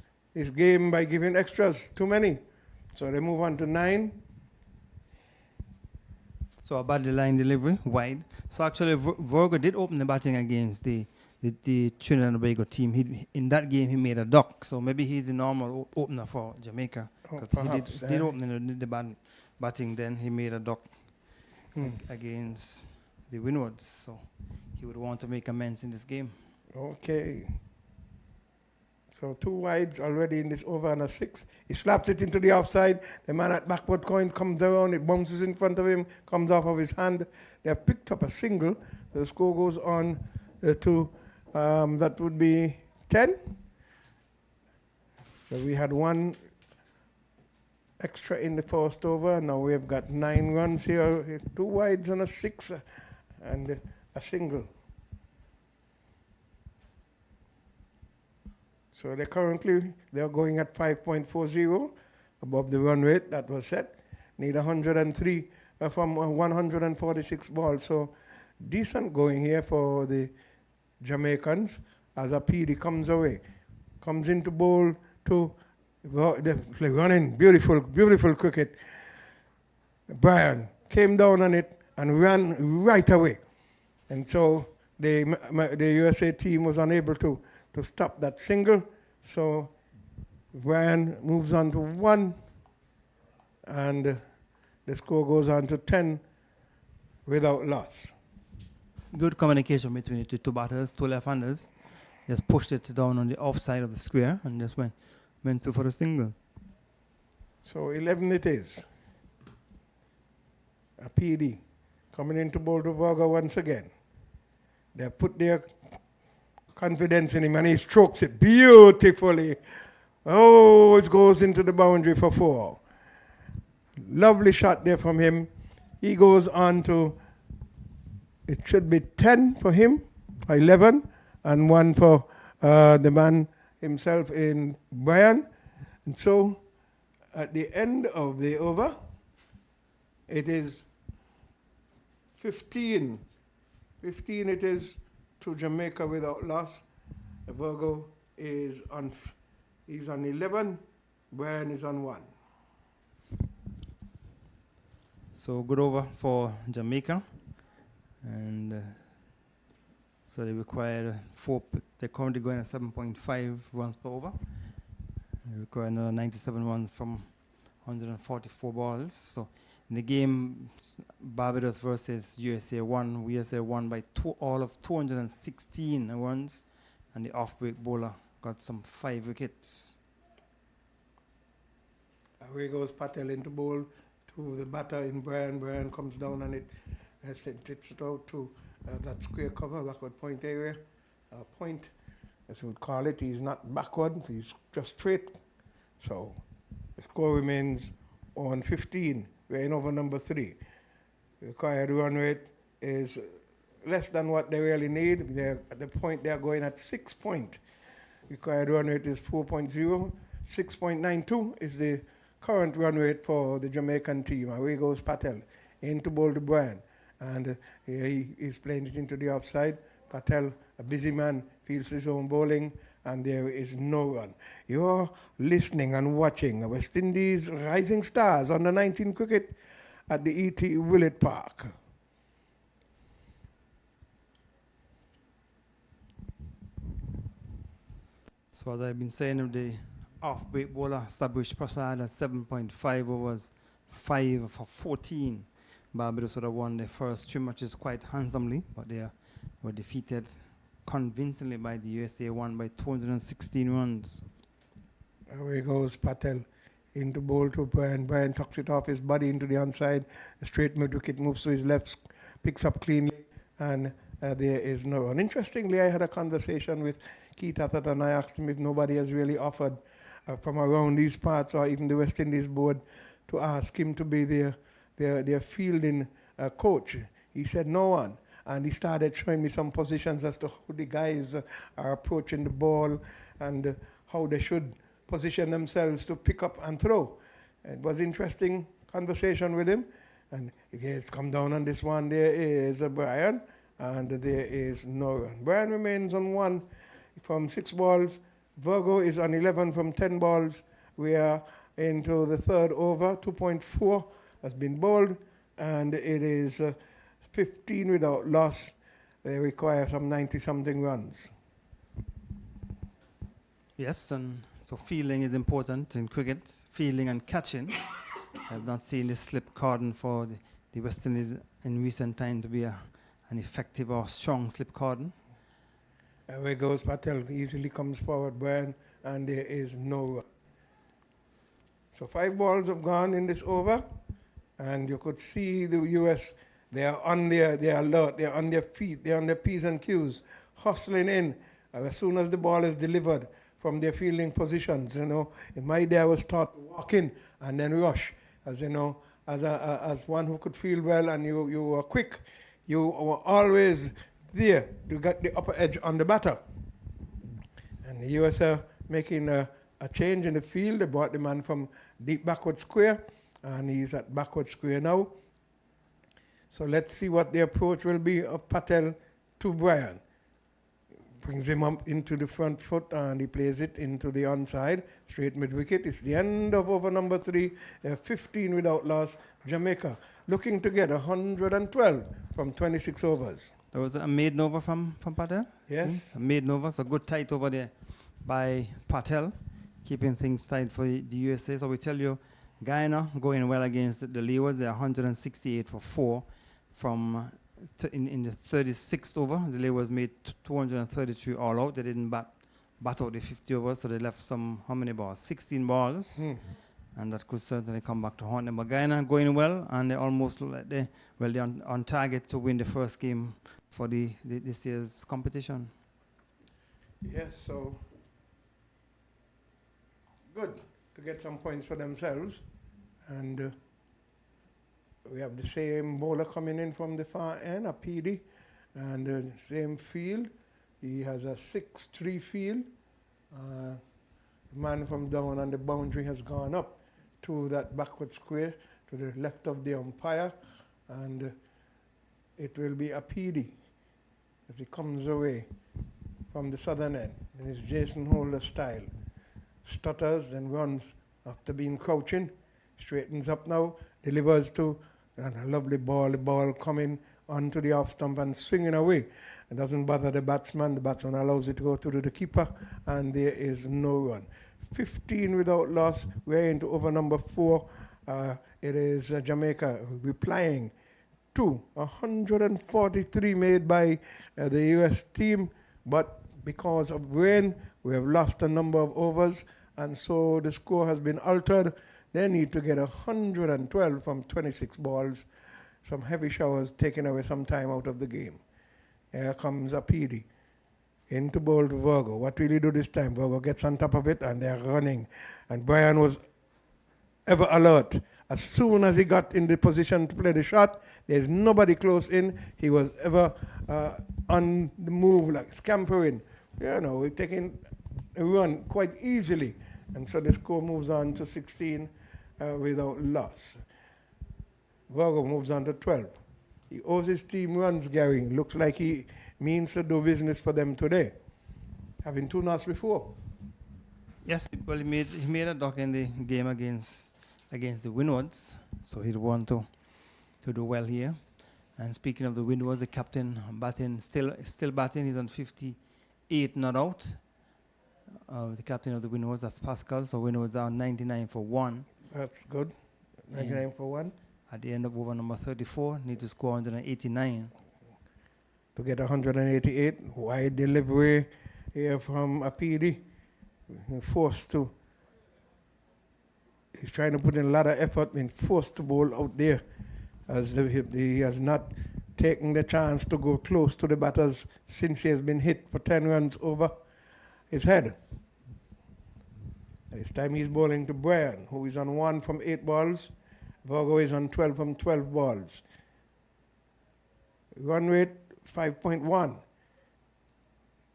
game by giving extras, too many. So they move on to 9. So a bad line delivery, wide. So actually, Virgo did open the batting against the Trinidad and Tobago team. In that game, he made a duck. So maybe he's the normal opener for Jamaica. Because he did open the batting then. He made a duck against the Windwards. So he would want to make amends in this game. Okay. So 2 wides already in this over and a 6. He slaps it into the offside. The man at backward coin comes down. It bounces in front of him, comes off of his hand. They have picked up a single. The score goes on to, that would be 10. So we had 1 extra in the first over. Now we have got 9 runs here. 2 wides and a 6 and a single. So they're going at 5.40 above the run rate that was set. Need 103 from 146 balls. So decent going here for the Jamaicans as Apiri comes away. Comes into bowl to the running, beautiful cricket. Brian came down on it and ran right away. And so the USA team was unable to stop that single. So Brian moves on to 1 and the score goes on to 10 without loss. Good communication between the 2 batters, 2 left-handers. Just pushed it down on the offside of the square and just went through for a single. So 11 it is. A PD coming into bowl to Virgo once again. They put their confidence in him and he strokes it beautifully. Oh, it goes into the boundary for 4. Lovely shot there from him. He goes on to, it should be 10 for him, 11, and 1 for the man himself in Brian. And so at the end of the over, it is 15. 15 it is to Jamaica without loss. Virgo is on 11. Brian is on 1. So good over for Jamaica. And so they require 4. They're currently going at 7.5 runs per over. They require another 97 runs from 144 balls. So in the game, Barbados versus USA won. USA won by all of 216 runs, and the off-break bowler got some 5 wickets. Away goes Patel into bowl to the batter in Brian. Brian comes down and it hits it out to that square cover, backward point area. Point, as we would call it. He's not backward, he's just straight. So the score remains on 15. We're in over number 3. The required run rate is less than what they really need. They're at the point they're going at 6 point. Required run rate is 4.0. 6.92 is the current run rate for the Jamaican team. Away goes Patel into bowl to Brian. And he is playing it into the offside. Patel, a busy man, fields his own bowling, and there is no run. You're listening and watching West Indies Rising Stars under 19 cricket at the E.T. Willett Park. So as I've been saying, the off-break bowler established Prasad at 7.5 overs, 5 for 14. Barbados would have won the first 3 matches quite handsomely, but they were defeated convincingly by the USA, won by 216 runs. Away goes Patel into bowl to Brian. Brian tucks it off his body into the onside. A straight mid-wicket moves to his left, picks up cleanly, and there is no run. Interestingly, I had a conversation with Keith Atherton, I asked him if nobody has really offered from around these parts or even the West Indies board to ask him to be their fielding coach. He said no one. And he started showing me some positions as to how the guys are approaching the ball and how they should position themselves to pick up and throw. It was interesting conversation with him. And he has come down on this one. There is Brian, and there is no run. Brian remains on 1 from 6 balls. Virgo is on 11 from 10 balls. We are into the third over. 2.4 has been bowled, and it is 15 without loss. They require some 90-something runs. Yes, and so fielding is important in cricket, fielding and catching. I've not seen this slip cordon for the West Indies in recent time to be an effective or strong slip cordon. Away goes Patel, easily comes forward, Brian, and there is no run. So 5 balls have gone in this over, and you could see the US, they are alert, they are on their feet, they are on their P's and Q's, hustling in as soon as the ball is delivered from their fielding positions. You know, in my day I was taught to walk in and then rush. As you know, as one who could field well and you were quick, you were always there to get the upper edge on the batter. And the US are making a change in the field. They brought the man from deep backward square, and he's at backward square now. So let's see what the approach will be of Patel to Brian. Brings him up into the front foot, and he plays it into the onside, straight mid-wicket. It's the end of over number 3, 15 without loss. Jamaica looking to get 112 from 26 overs. There was a maiden over from Patel? Yes. A maiden over, so good tight over there by Patel, keeping things tight for the USA. So we tell you, Guyana going well against the Leewards. They're 168 for 4 from in the 36th over. The Leewards made 233 all out. They didn't bat out the 50 overs, so they left how many balls? 16 balls. And that could certainly come back to haunt them. But Guyana going well, and they almost look like they're on target to win the first game for this year's competition. Yes, so good to get some points for themselves. And we have the same bowler coming in from the far end, a PD, and the same field. He has a 6-3 field. The man from down on the boundary has gone up to that backward square to the left of the umpire, and it will be a PD as he comes away from the southern end. And it's Jason Holder style. Stutters and runs after being crouching, straightens up now, delivers to, and a lovely ball, the ball coming onto the off stump and swinging away. It doesn't bother the batsman allows it to go to the keeper, and there is no run. 15 without loss. We're into over number 4. It is Jamaica replying to 143 made by the US team, but because of rain, we have lost a number of overs, and so the score has been altered. They need to get 112 from 26 balls. Some heavy showers taking away some time out of the game. Here comes a PD. Into bowl to Virgo. What will he do this time? Virgo gets on top of it, and they're running. And Brian was ever alert. As soon as he got in the position to play the shot, there's nobody close in. He was ever on the move, like scampering. You know, taking a run quite easily. And so the score moves on to 16 without loss. Virgo moves on to 12. He owes his team runs, Gary. Looks like he means to do business for them today, having 2 knots before. Yes, well, he made a duck in the game against the Windies, so he'd want to do well here. And speaking of the Windies, the captain batting, still batting. He's on 58 not out. The captain of the Windies, that's Pascal. So Windies are 99 for 1. That's good. 99 for 1. At the end of over number 34, need to score 189. To get 188, wide delivery here from Apidi. Forced to. He's trying to put in a lot of effort, been forced to bowl out there, as he has not taken the chance to go close to the batters since he has been hit for 10 runs over. his head. This time he's bowling to Brian, who is on 1 from 8 balls. Virgo is on 12 from 12 balls. Run rate 5.1.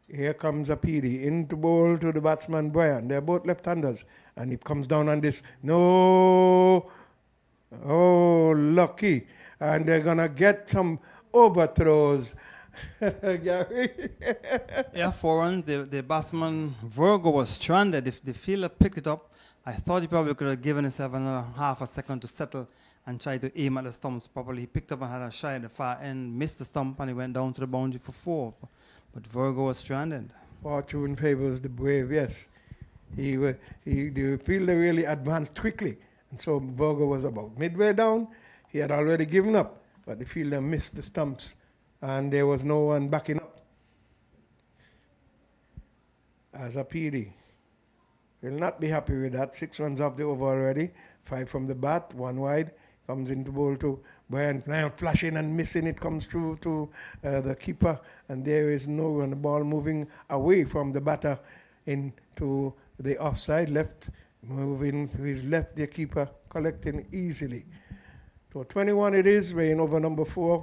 Here comes a PD into bowl to the batsman Brian. They're both left-handers. And he comes down on this. No. Oh, lucky. And they're going to get some overthrows. Gary. Yeah, 4 runs. The batsman Virgo was stranded. If the fielder picked it up, I thought he probably could have given himself another half a second to settle and try to aim at the stumps properly. He picked up and had a shot at the far end, missed the stump, and he went down to the boundary for 4. But Virgo was stranded. Fortune favors the brave, yes. The fielder really advanced quickly. And so Virgo was about midway down. He had already given up, but the fielder missed the stumps, and there was no one backing up. As a PD, will not be happy with that. 6 runs off the over already. 5 from the bat, 1 wide. Comes into bowl to Brian, flashing and missing. It comes through to the keeper, and there is no run. The ball moving away from the batter into the offside left, moving to his left. The keeper collecting easily. So 21 it is. We're in over number 4.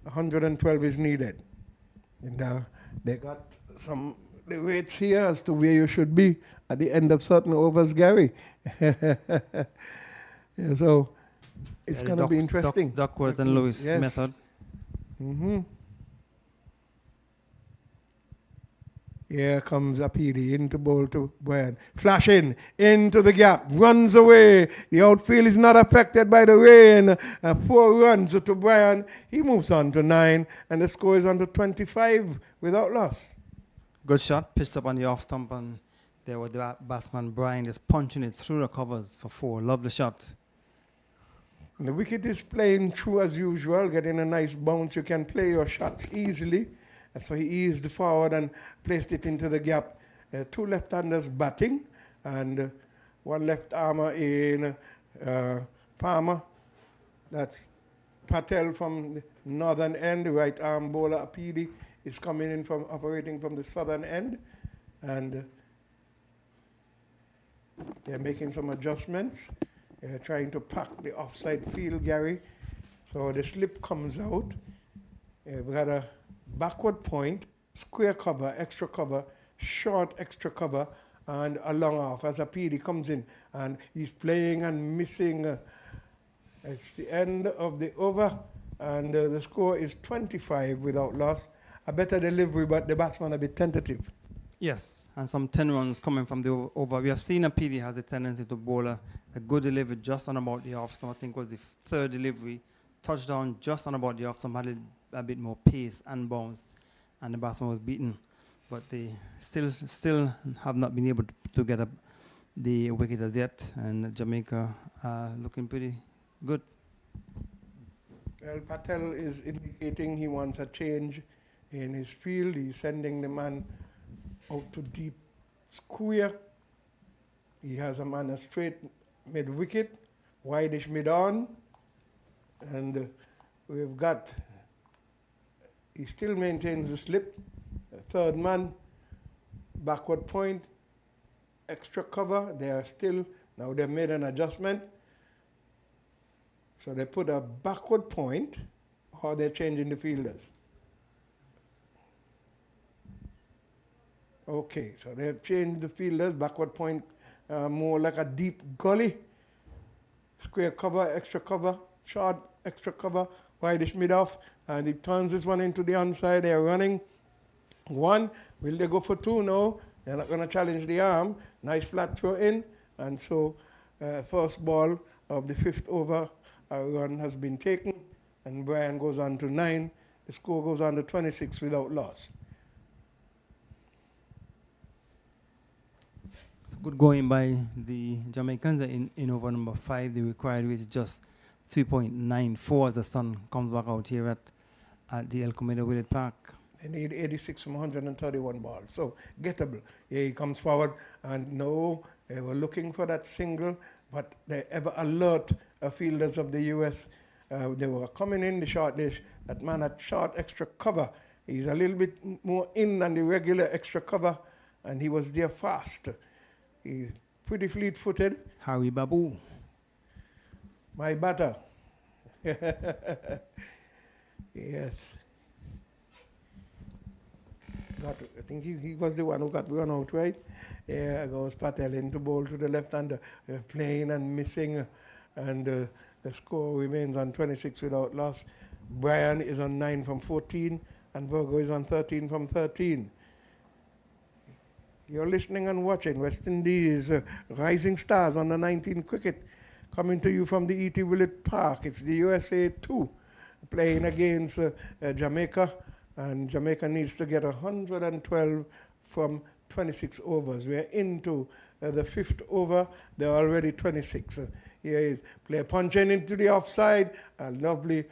112 is needed. And they got some the rates here as to where you should be at the end of certain overs, Gary. Yeah, so it's going to be interesting. Duckworth and Lewis method. Mm-hmm. Here comes a PD into bowl to Brian. Flashing into the gap. Runs away. The outfield is not affected by the rain. 4 runs to Brian. He moves on to 9. And the score is on to 25 without loss. Good shot. Pitched up on the off stump. And there was the batsman Brian just punching it through the covers for 4. Lovely shot. And the wicket is playing through as usual. Getting a nice bounce. You can play your shots easily. And so he eased forward and placed it into the gap. 2 left-handers batting and 1 left-armer in Palmer. That's Patel from the northern end. The right-arm bowler, PD, is coming in from operating from the southern end. And they're making some adjustments. They're trying to pack the offside field, Gary. So the slip comes out. We've got a backward point, square cover, extra cover, short extra cover, and a long off as a PD comes in. And he's playing and missing. It's the end of the over, and the score is 25 without loss. A better delivery, but the batsman a bit tentative. Yes, and some 10 runs coming from the over. We have seen a PD has a tendency to bowl a good delivery just on about the off stump. I think it was the 3rd delivery. Touchdown just on about the off stump, had a bit more pace and bounce, and the batsman was beaten. But they still have not been able to get up the wicket as yet, and Jamaica looking pretty good. Well, Patel is indicating he wants a change in his field. He's sending the man out to deep square. He has a man a straight mid-wicket, wideish mid-on, and we've got, he still maintains the slip. The 3rd man, backward point, extra cover. They are still, now they've made an adjustment. So they put a backward point, or they're changing the fielders. Okay, so they've changed the fielders, backward point, more like a deep gully. Square cover, extra cover, short, extra cover, wideish mid-off, and he turns this one into the onside. They're running 1. Will they go for 2? No, they're not going to challenge the arm. Nice flat throw in, and so first ball of the 5th over, a run has been taken, and Brian goes on to 9. The score goes on to 26 without loss. Good going by the Jamaicans in over number 5. The required rate is just 3.94 as the sun comes back out here at the El Comida Willett Park. They need 86 from 131 balls. So gettable. Here he comes forward, and no, they were looking for that single, but they ever alert fielders of the US. They were coming in the short dish. That man had short extra cover. He's a little bit more in than the regular extra cover, and he was there fast. He's pretty fleet-footed. Harry Babu. My batter. Yes. I think he was the one who got run out, right? Yeah, goes Patel into bowl to the left-hander, playing and missing, and the score remains on 26 without loss. Brian is on 9 from 14, and Virgo is on 13 from 13. You're listening and watching West Indies Rising Stars on the 19 cricket, coming to you from the E.T. Willett Park. It's the USA 2 playing against Jamaica, and Jamaica needs to get 112 from 26 overs. We're into the 5th over. They're already 26. Here is play punching into the offside. A lovely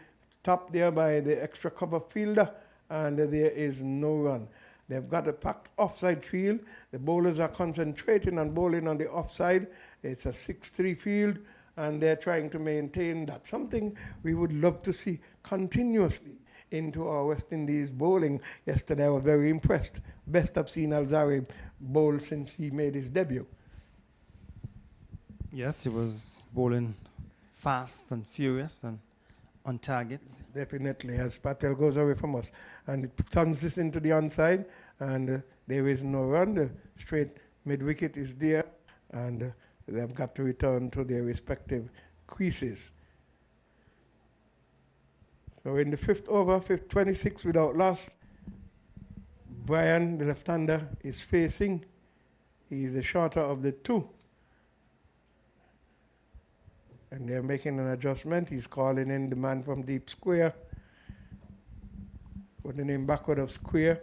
top there by the extra cover fielder, and there is no run. They've got a packed offside field. The bowlers are concentrating on bowling on the offside. It's a 6-3 field, and they're trying to maintain that. Something we would love to see continuously into our West Indies bowling. Yesterday I was very impressed. Best I've seen Alzarri bowl since he made his debut. Yes, he was bowling fast and furious and on target. Definitely, as Patel goes away from us. And it turns this into the onside, and there is no run. The straight mid-wicket is there, and they've got to return to their respective creases. So in the 5th over, 26 without loss, Brian, the left-hander, is facing. He's the shorter of the two. And they're making an adjustment. He's calling in the man from deep square, putting him backward of square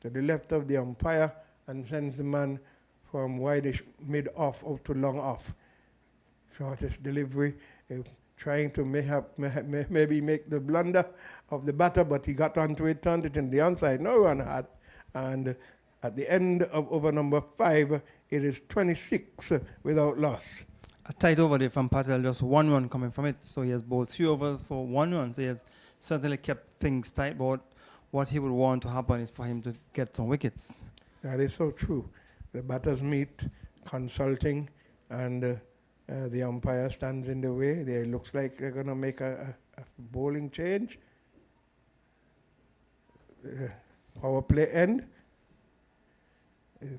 to the left of the umpire, and sends the man from wideish mid-off out to long off. Shortest delivery, trying to maybe make the blunder of the batter, but he got onto it, turned it in the onside. No run had. And at the end of over number 5, it is 26 without loss. A tight over there from Patel, just 1 run coming from it. So he has bowled 3 overs for 1 run. So he has certainly kept things tight. But what he would want to happen is for him to get some wickets. That is so true. The batters meet, consulting, and the umpire stands in the way. It looks like they're going to make a bowling change. Power play end. Is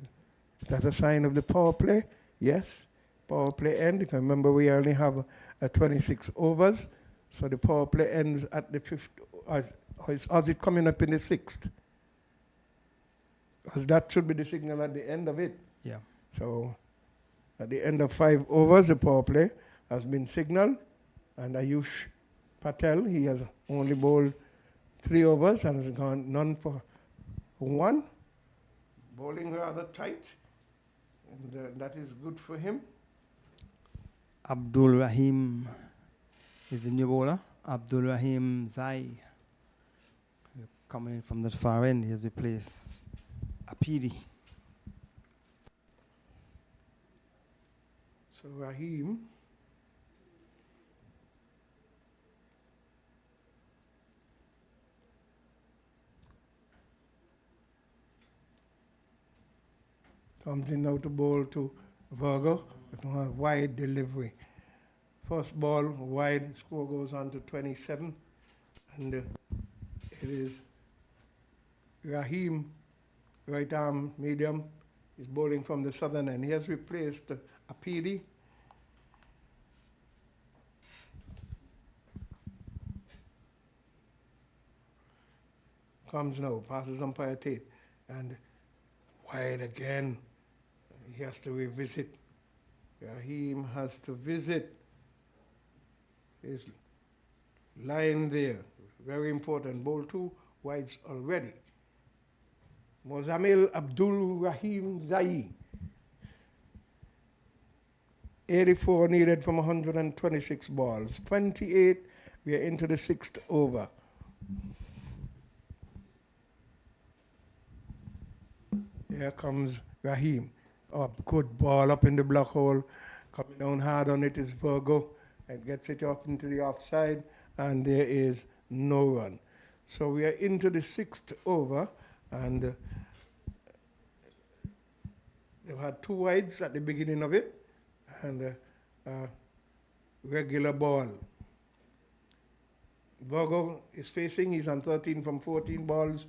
that a sign of the power play? Yes. Power play end. Remember, we only have 26 overs, so the power play ends at the 5th. How's it coming up in the 6th? Because that should be the signal at the end of it. Yeah. So at the end of 5 overs, the power play has been signaled, and Ayush Patel, he has only bowled 3 overs and has gone none for 1. Bowling rather tight, and that is good for him. Abdul Rahim is the new bowler. Abdul Rahim Zai. Coming in from the far end, he has replaced Apidi. So Rahim comes in now to bowl to Virgo with a wide delivery. First ball wide, score goes on to 27, and it is Rahim, right arm medium, is bowling from the southern end. He has replaced Apidi. Comes now, passes umpire Tate, and wide again. He has to revisit. Rahim has to visit his line there. Very important. Bowl 2, wides already. Mozamil Abdul Rahim Zai. 84 needed from 126 balls. 28, we are into the 6th over. Here comes Rahim. Oh, good ball up in the block hole. Coming down hard on it is Virgo. It gets it up into the offside, and there is no run. So we are into the 6th over, and They've had 2 wides at the beginning of it and regular ball. Virgo is facing, he's on 13 from 14 balls.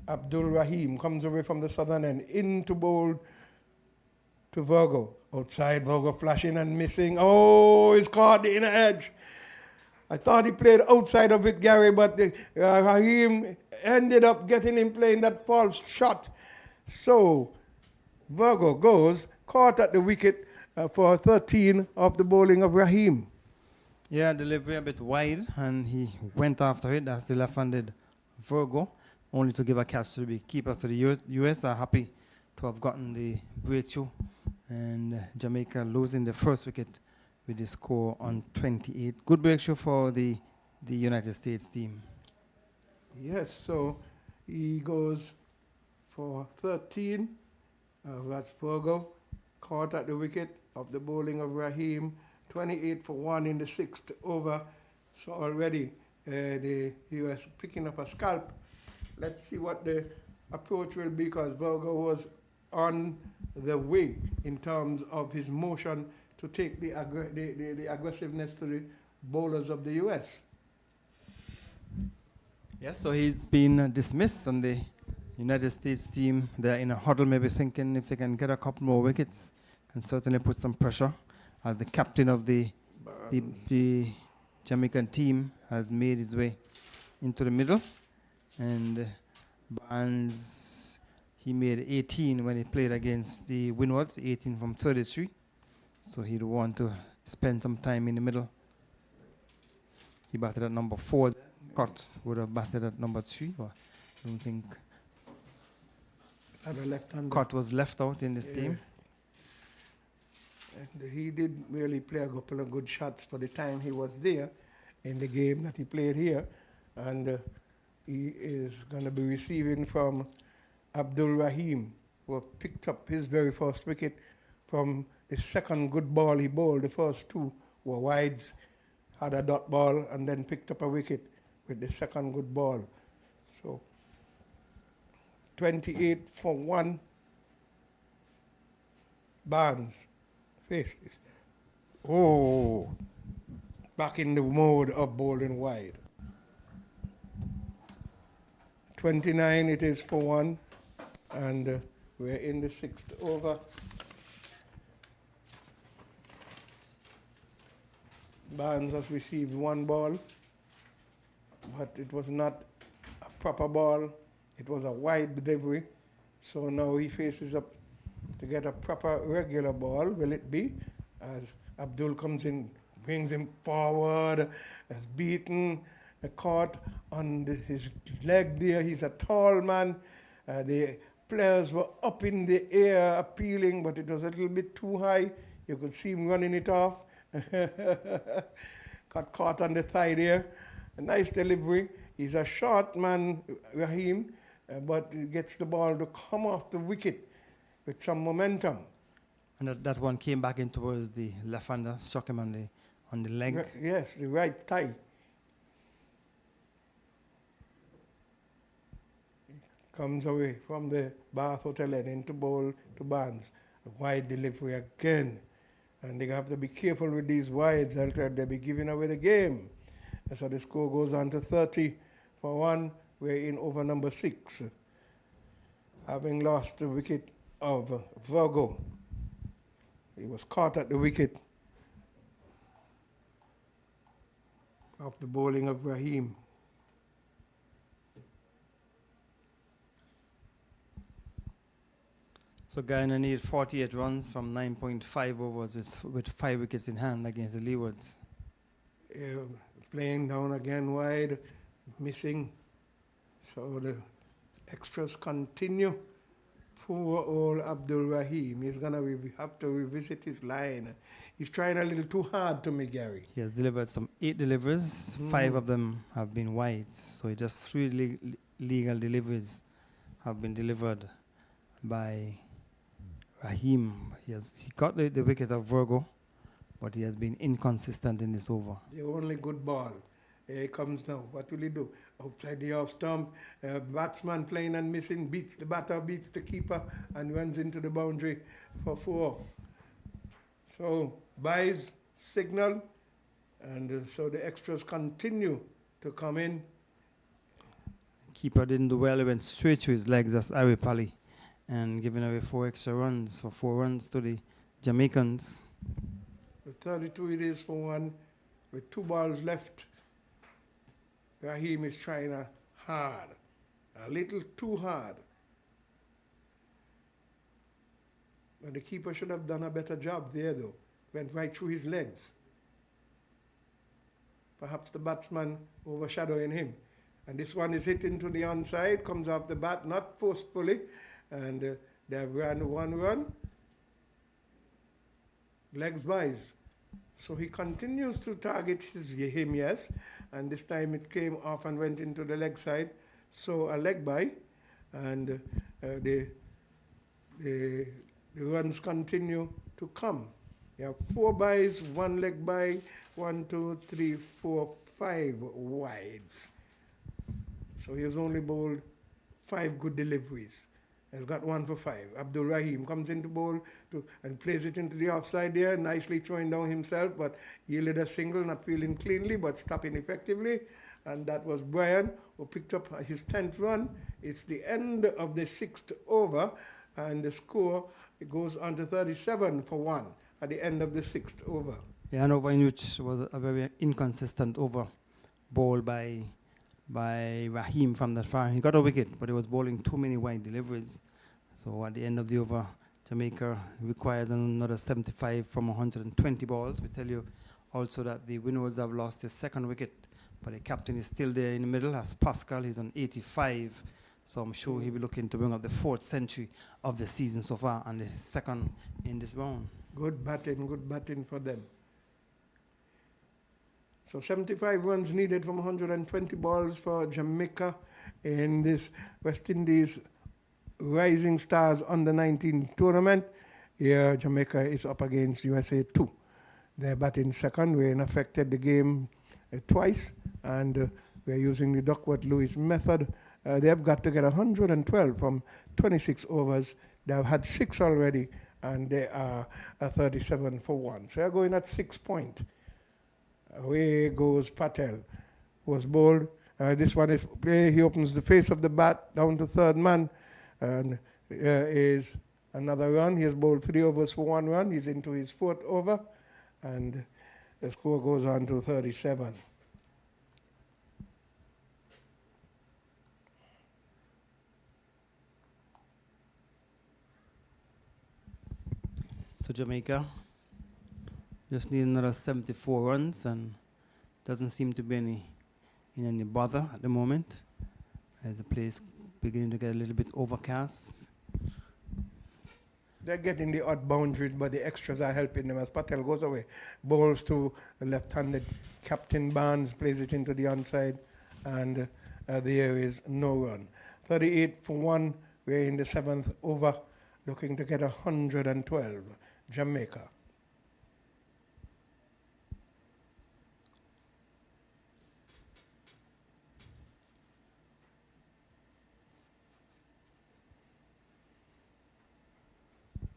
Abdul Rahim comes away from the southern end, into bowl to Virgo. Outside, Virgo flashing and missing. Oh, he's caught the inner edge. I thought he played outside of it, Gary, but Rahim ended up getting him playing that false shot. So, Virgo goes, caught at the wicket for 13 of the bowling of Rahim. Yeah, delivery a bit wide, and he went after it. That's the left-handed Virgo, only to give a catch to the keepers. So the US are happy to have gotten the breakthrough, and Jamaica losing the first wicket with the score on 28. Good breakthrough for the United States team. Yes, so he goes for 13. That's Virgo, caught at the wicket of the bowling of Rahim. 28 for 1 in the 6th over. So already the US picking up a scalp. Let's see what the approach will be, because Virgo was on the way in terms of his motion to take the aggressiveness to the bowlers of the US. Yes, so he's been dismissed, and the United States team, they're in a huddle, maybe thinking if they can get a couple more wickets, can certainly put some pressure, as the captain of the Jamaican team has made his way into the middle. And Barnes, he made 18 when he played against the Windwards, 18 from 33. So he'd want to spend some time in the middle. He batted at number 4. Scott would have batted at number 3. But I don't think Scott was left out in this game. And he did really play a couple of good shots for the time he was there in the game that he played here. And he is going to be receiving from Abdul Rahim, who picked up his very first wicket from the second good ball he bowled. The first 2 were wides, had a dot ball, and then picked up a wicket with the second good ball. So 28 for 1. Barnes faces. Oh, back in the mode of bowling wide. 29 it is for 1, and we're in the 6th over. Barnes has received 1 ball, but it was not a proper ball. It was a wide delivery. So now he faces up to get a proper regular ball. Will it be? As Abdul comes in, brings him forward, has beaten, caught on his leg there. He's a tall man. The players were up in the air appealing, but it was a little bit too high. You could see him running it off. Got caught on the thigh there. A nice delivery. He's a short man, Rahim, but he gets the ball to come off the wicket with some momentum. And that one came back in towards the left-hander, struck him on the leg. Yes, the right thigh. Comes away from the Bath Hotel and into bowl to Barnes. A wide delivery again. And they have to be careful with these wides, or they'll be giving away the game. And so the score goes on to 30 for 1. We're in over number 6. Having lost the wicket of Virgo. He was caught at the wicket of the bowling of Rahim. So Guyana needed 48 runs from 9.5 overs with 5 wickets in hand against the Leewards. Playing down again wide, missing. So the extras continue. Poor old Abdul Rahim. He's going to have to revisit his line. He's trying a little too hard to me, Gary. He has delivered some 8 deliveries. 5 of them have been wides. So just 3 legal deliveries have been delivered by Rahim. He got the wicket of Virgo, but he has been inconsistent in this over. The only good ball Here he comes now. What will he do? Outside the off stump, batsman playing and missing, beats the batter, beats the keeper, and runs into the boundary for 4. So buys, signal, and so the extras continue to come in. Keeper didn't do well. He went straight to his legs. That's Ari Pali, and giving away 4 extra runs for 4 runs to the Jamaicans. The 32 it is for 1 with 2 balls left. Rahim is trying hard, a little too hard. But the keeper should have done a better job there though. Went right through his legs. Perhaps the batsman overshadowing him. And this one is hit into the onside, comes off the bat, not forcefully. And they have ran 1 run. Legs buys. So he continues to target him, yes. And this time it came off and went into the leg side. So a leg buy. And the runs continue to come. You have 4 buys, 1 leg buy, 1, 2, 3, 4, 5 wides. So he has only bowled 5 good deliveries. He's got 1 for 5. Abdul Rahim comes into bowl and plays it into the offside there, nicely throwing down himself, but yielded a single, not feeling cleanly, but stopping effectively. And that was Brian, who picked up his 10th run. It's the end of the 6th over, and the score it goes on to 37 for 1 at the end of the 6th over. Yeah, an over in which was a very inconsistent over bowled by Rahim from that far. He got a wicket, but he was bowling too many wide deliveries. So at the end of the over, Jamaica requires another 75 from 120 balls. We tell you also that the Windies have lost their 2nd wicket, but the captain is still there in the middle as Pascal. He's on 85. So I'm sure he'll be looking to bring up the 4th century of the season so far and the 2nd in this round. Good batting for them. So 75 runs needed from 120 balls for Jamaica in this West Indies Rising Stars Under-19 tournament. Here Jamaica is up against USA 2. They're batting 2nd. We affected the game twice, and we're using the Duckworth-Lewis method. They've got to get 112 from 26 overs. They've had 6 already, and they are 37 for 1. So they're going at 6 point. Away goes Patel, was bowled. This one is play. He opens the face of the bat down to 3rd man, and is another run. He has bowled 3 overs for 1 run. He's into his 4th over, and the score goes on to 37. So Jamaica just need another 74 runs, and doesn't seem to be in any bother at the moment, as the place beginning to get a little bit overcast. They're getting the odd boundaries, but the extras are helping them as Patel goes away. Bowls to the left-handed Captain Barnes, plays it into the onside, and there is no run. 38 for 1. We're in the 7th over, looking to get 112. Jamaica.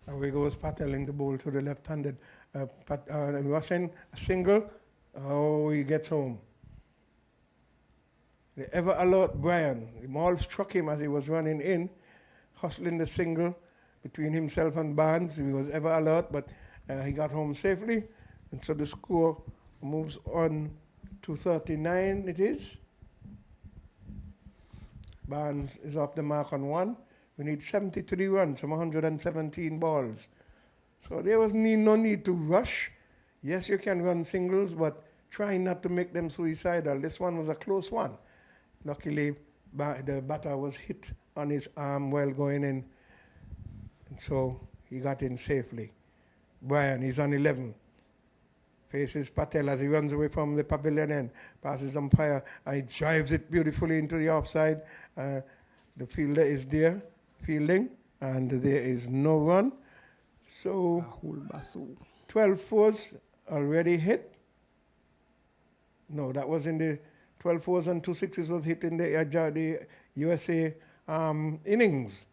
Away goes Patel in the bowl to the left-handed. Russell, a single. Oh, he gets home. The ever alert Brian. The ball struck him as he was running in, hustling the single between himself and Barnes. He was ever alert, but he got home safely. And so the score moves on to 39, it is. Barnes is off the mark on 1. We need 73 runs from 117 balls. So there was no need to rush. Yes, you can run singles, but try not to make them suicidal. This one was a close one. Luckily, the batter was hit on his arm while going in, and so he got in safely. Brian, he's on 11. Faces Patel as he runs away from the pavilion end, passes umpire, and he drives it beautifully into the offside. The fielder is there, fielding, and there is no run. So 12 fours already hit. No, that was in the 12 fours and 2 sixes was hit in the USA innings.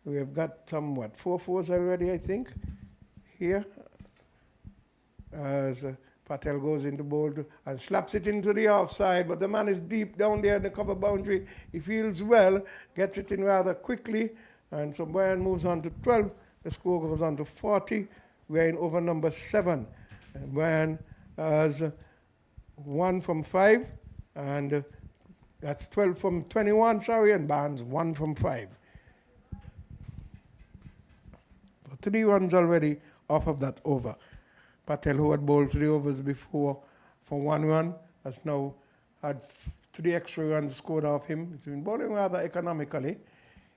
We have got some, 4 fours already, I think, here. As Patel goes into bowl and slaps it into the offside, but the man is deep down there in the cover boundary. He feels well, gets it in rather quickly, and so Brian moves on to 12. The score goes on to 40. We're in over number 7. And Brian has 1 from 5, and that's 12 from 21, and Barnes 1 from 5. So 3 runs already off of that over. Patel, who had bowled 3 overs before for 1 run, has now had 3 extra runs scored off him. He's been bowling rather economically.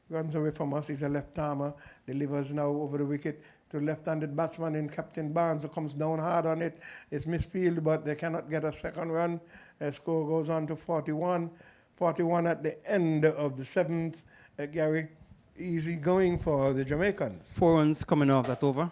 He runs away from us. He's a left-armer. Delivers now over the wicket to left-handed batsman in Captain Barnes, who comes down hard on it. It's misfield, but they cannot get a second run. The score goes on to 41. 41 at the end of the 7th. Gary, easy going for the Jamaicans. 4 runs coming off that over.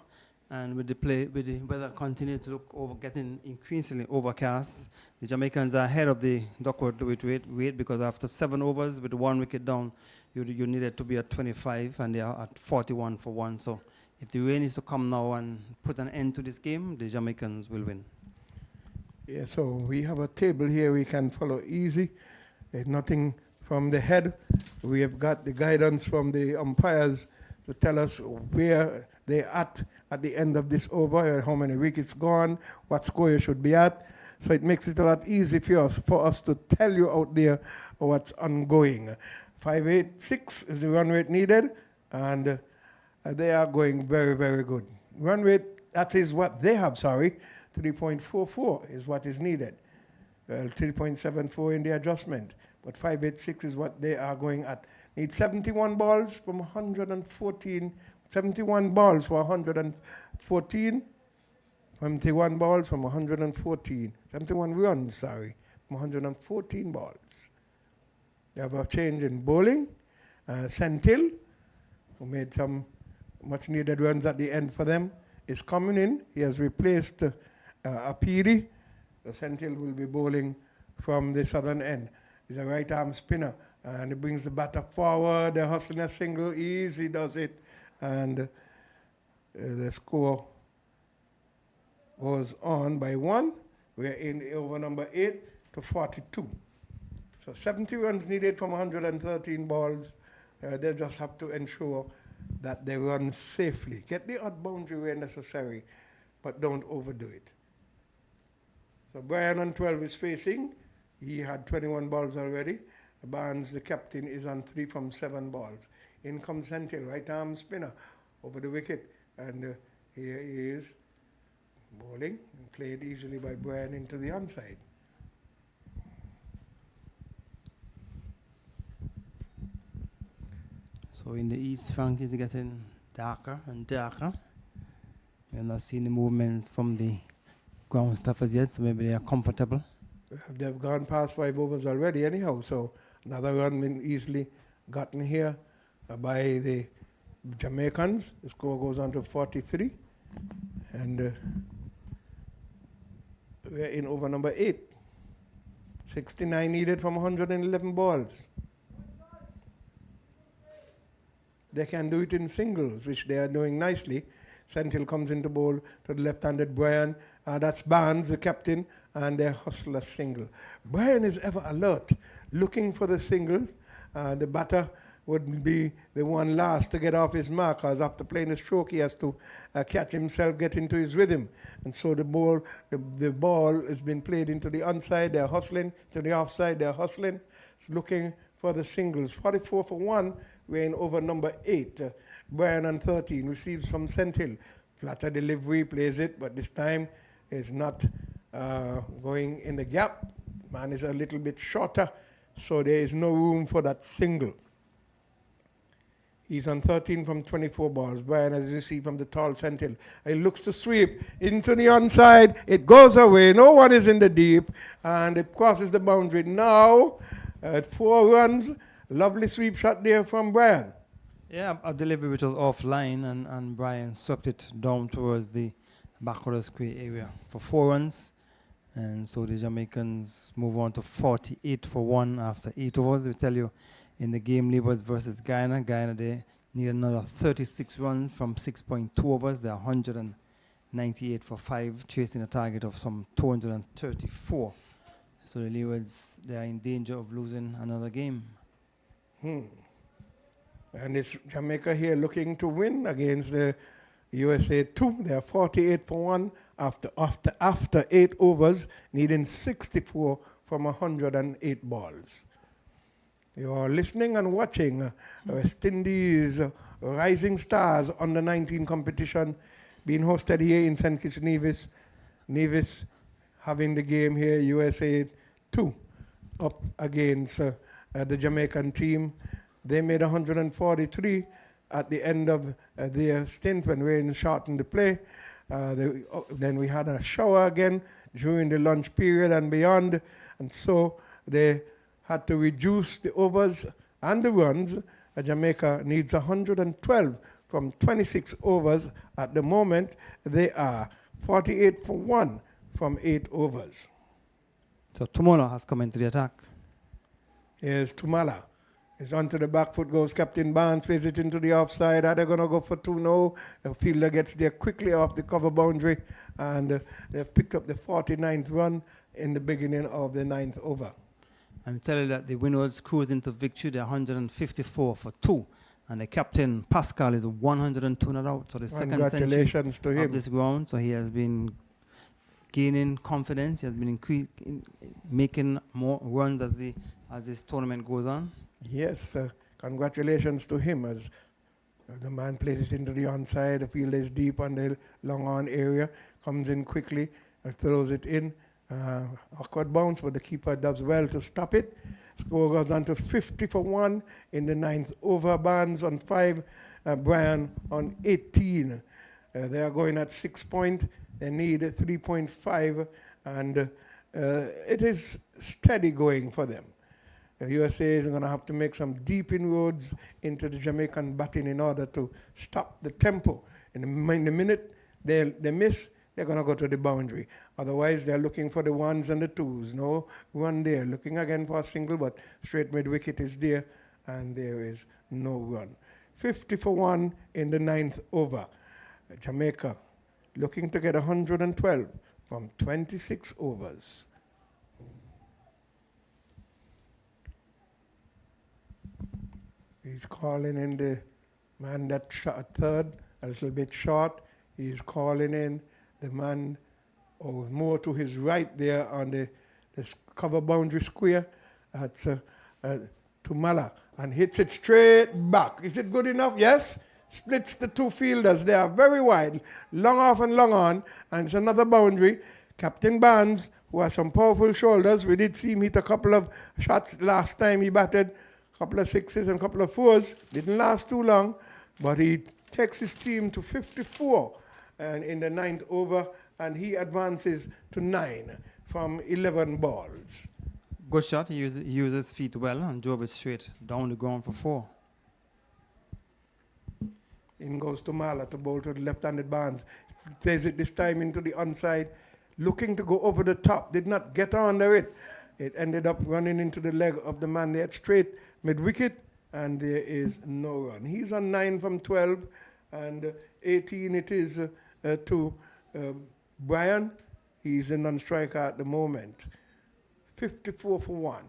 And with the weather continuing to look over, getting increasingly overcast, the Jamaicans are ahead of the Duckworth weight because after 7 overs with 1 wicket down, you needed to be at 25, and they are at 41 for 1. So if the rain is to come now and put an end to this game, the Jamaicans will win. Yeah, so we have a table here we can follow easy. There's nothing from the head. We have got the guidance from the umpires to tell us where they're at the end of this over, how many wickets gone, what score you should be at. So it makes it a lot easier for us to tell you out there what's ongoing. 586 is the run rate needed, and they are going very, very good. Run rate, that is what they have, 3.44 is what is needed. 3.74 in the adjustment, but 586 is what they are going at. Need 71 balls from 114, 71 balls for 114, 71 balls from 114, 71 runs, from 114 balls. They have a change in bowling. Sentil, who made some much needed runs at the end for them, is coming in. He has replaced Apiri. Sentil will be bowling from the southern end. He's a right arm spinner, and he brings the batter forward. They're hustling a single, easy does it, and the score goes on by 1. We're in over number 8 to 42. So 70 runs needed from 113 balls. They just have to ensure that they run safely. Get the odd boundary where necessary, but don't overdo it. So Brian on 12 is facing. He had 21 balls already. Barnes, the captain, is on 3 from 7 balls. In comes Sentil, right arm spinner, over the wicket. And here he is bowling, played easily by Brian into the onside. So in the east, Frank is getting darker and darker. We're not seeing the movement from the ground staffers yet, so maybe they are comfortable. They've gone past 5 overs already anyhow, so another run been easily gotten here by the Jamaicans. The score goes on to 43, and we're in over number 8. 69 needed from 111 balls. They can do it in singles, which they are doing nicely. Sentil comes into bowl to the left-handed Brian. That's Barnes, the captain, and they hustle a single. Brian is ever alert, looking for the single. The batter would be the one last to get off his markers. After playing a stroke, he has to catch himself, get into his rhythm. And so the ball has been played into the onside. They're hustling. To the offside, they're hustling. It's looking for the singles. 44 for 1. We're in over number 8. Brian on 13 receives from Sentil. Flatter delivery, plays it, but this time is not going in the gap. Man is a little bit shorter, so there is no room for that single. He's on 13 from 24 balls. Brian, as you see from the tall Sentil, he looks to sweep into the onside. It goes away. No one is in the deep, and it crosses the boundary. Now, at 4 runs, lovely sweep shot there from Brian. Yeah, a delivery which was offline, and Brian swept it down towards the back of the square area for 4 runs. And so the Jamaicans move on to 48 for 1 after 8 overs. We tell you, in the game Leopards versus Guyana, they need another 36 runs from 6.2 overs. They're 198 for 5, chasing a target of some 234. So the Leopards, they are in danger of losing another game. And it's Jamaica here looking to win against the USA 2. They are 48 for 1 after 8 overs, needing 64 from 108 balls. You are listening and watching West Indies Rising Stars under 19 competition being hosted here in St. Kitts Nevis. Nevis having the game here, USA 2 up against the Jamaican team. They made 143 at the end of their stint when rain shortened the play. Then we had a shower again during the lunch period and beyond, and so they had to reduce the overs and the runs. Jamaica needs 112 from 26 overs. At the moment, they are 48 for 1 from 8 overs. So Tumala has come into the attack. Here's Tumala. It's onto the back foot goes Captain Barnes, plays it into the offside. Are they going to go for 2? No. The fielder gets there quickly off the cover boundary, and they've picked up the 49th run in the beginning of the 9th over. I'm telling you that the Windies cruise into victory. They're 154 for 2. And the captain, Pascal, is 102 not out. So the second Congratulations to him. of this ground. So he has been gaining confidence. He has been making more runs as this tournament goes on. Yes, congratulations to him as the man plays it into the onside. The field is deep on the long on area, comes in quickly, throws it in. Awkward bounce, but the keeper does well to stop it. Score goes on to 50 for 1 in the 9th over. Barnes on 5, Brian on 18. They are going at 6 point. They need 3.5, and it is steady going for them. The USA is going to have to make some deep inroads into the Jamaican batting in order to stop the tempo. In the minute they miss, they're going to go to the boundary. Otherwise, they're looking for the 1s and the 2s. No run there. Looking again for a single, but straight mid-wicket is there, and there is no run. 50 for 1 in the 9th over. Jamaica looking to get 112 from 26 overs. He's calling in the man that shot third, a little bit short. He's calling in the man more to his right there on the cover boundary square. That's Tumala, and hits it straight back. Is it good enough? Yes. Splits the two fielders. They are very wide, long off and long on, and it's another boundary. Captain Barnes, who has some powerful shoulders, we did see him hit a couple of shots last time he batted. Couple of 6s and couple of 4s. Didn't last too long, but he takes his team to 54 and in the 9th over, and he advances to 9 from 11 balls. Good shot. He uses his feet well and drove it straight down the ground for 4. In goes Tumala to bowl to the left-handed Barnes. Plays it this time into the onside, looking to go over the top. Did not get under it. It ended up running into the leg of the man there straight mid-wicket, and there is no run. He's on 9 from 12, and 18 it is to Brian. He's a non-striker at the moment. 54 for 1.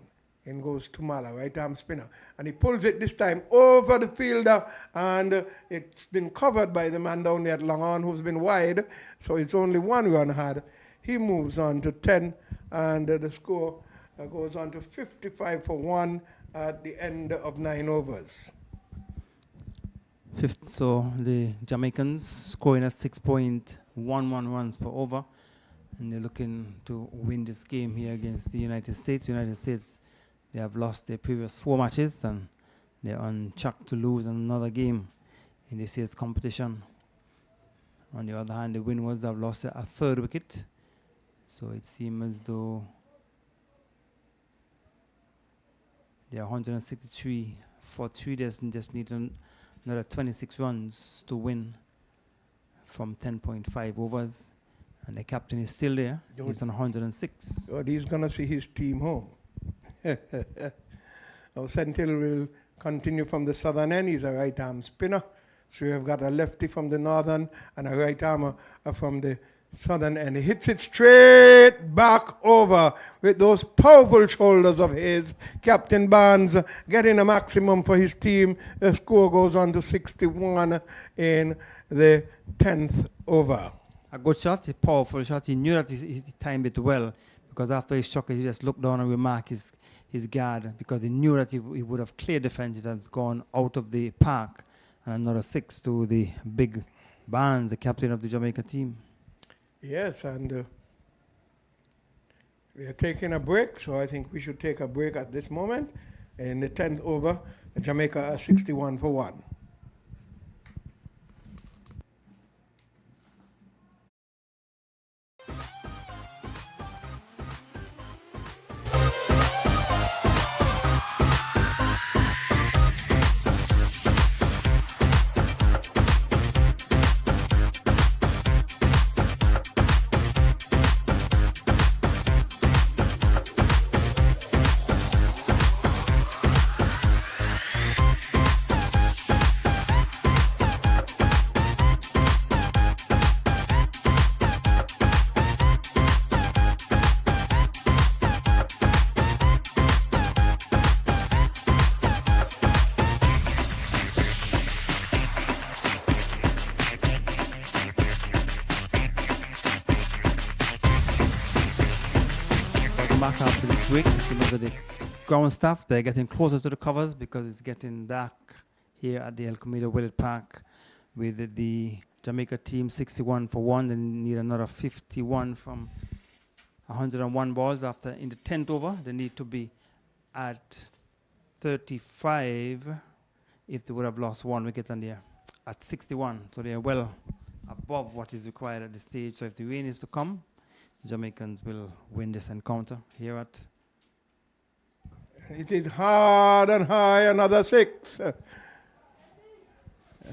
In goes Tumala, right-arm spinner. And he pulls it this time over the fielder, and it's been covered by the man down there at long on who's been wide, so it's only 1 run had. He moves on to 10, and the score goes on to 55 for 1 at the end of 9 overs. So the Jamaicans scoring at 6.11 runs per over, and they're looking to win this game here against the United States. United States, they have lost their previous 4 matches, and they're on track to lose another game in this year's competition. On the other hand, the Windies have lost a 3rd wicket, so it seems as though they are 163 for 3. They just need another 26 runs to win from 10.5 overs. And the captain is still there. Don't- He's on 106. But he's going to see his team home. Now, Sentil will continue from the southern end. He's a right-arm spinner. So we have got a lefty from the northern and a right-armer from the southern end. He hits it straight back over with those powerful shoulders of his. Captain Barnes getting a maximum for his team. The score goes on to 61 in the 10th over. A good shot, a powerful shot. He knew that he timed it well, because after he struck it, he just looked down and remarked his guard, because he knew that he would have cleared the fence. It has gone out of the park. And another 6 to the big Barnes, the captain of the Jamaica team. Yes, and we are taking a break, so I think we should take a break at this moment. In the 10th over, Jamaica are 61 for 1. Back after this break, because of the ground staff, they're getting closer to the covers because it's getting dark here at the El Camino Willett Park with the Jamaica team 61 for 1. They need another 51 from 101 balls after in the 10th over. They need to be at 35 if they would have lost 1 wicket, and they're at 61. So they're well above what is required at this stage. So if the rain is to come, Jamaicans will win this encounter here at. It is hard and high, another 6.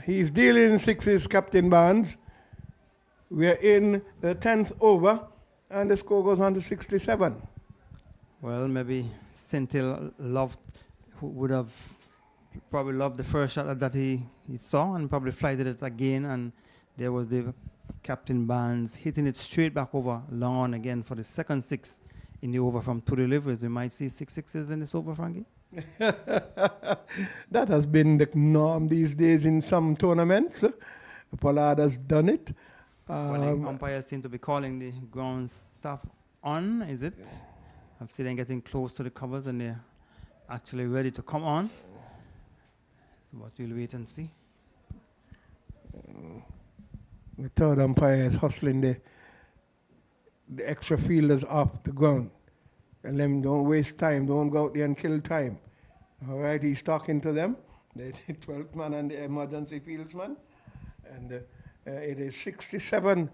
He's dealing 6s, Captain Barnes. We're in the 10th over, and the score goes on to 67. Well, maybe Sentil would have probably loved the first shot that he saw, and probably flighted it again, and there was the Captain Barnes hitting it straight back over long on again for the second 6 in the over from 2 deliveries. We might see 6 sixes in this over, Frankie. That has been the norm these days in some tournaments. Pollard has done it. Well, the umpires seem to be calling the ground staff on, is it? I've seen them getting close to the covers and they're actually ready to come on. But we'll wait and see. The third umpire is hustling the extra fielders off the ground. And them don't waste time, don't go out there and kill time. All right, he's talking to them, the 12th man and the emergency fieldsman. And it is 67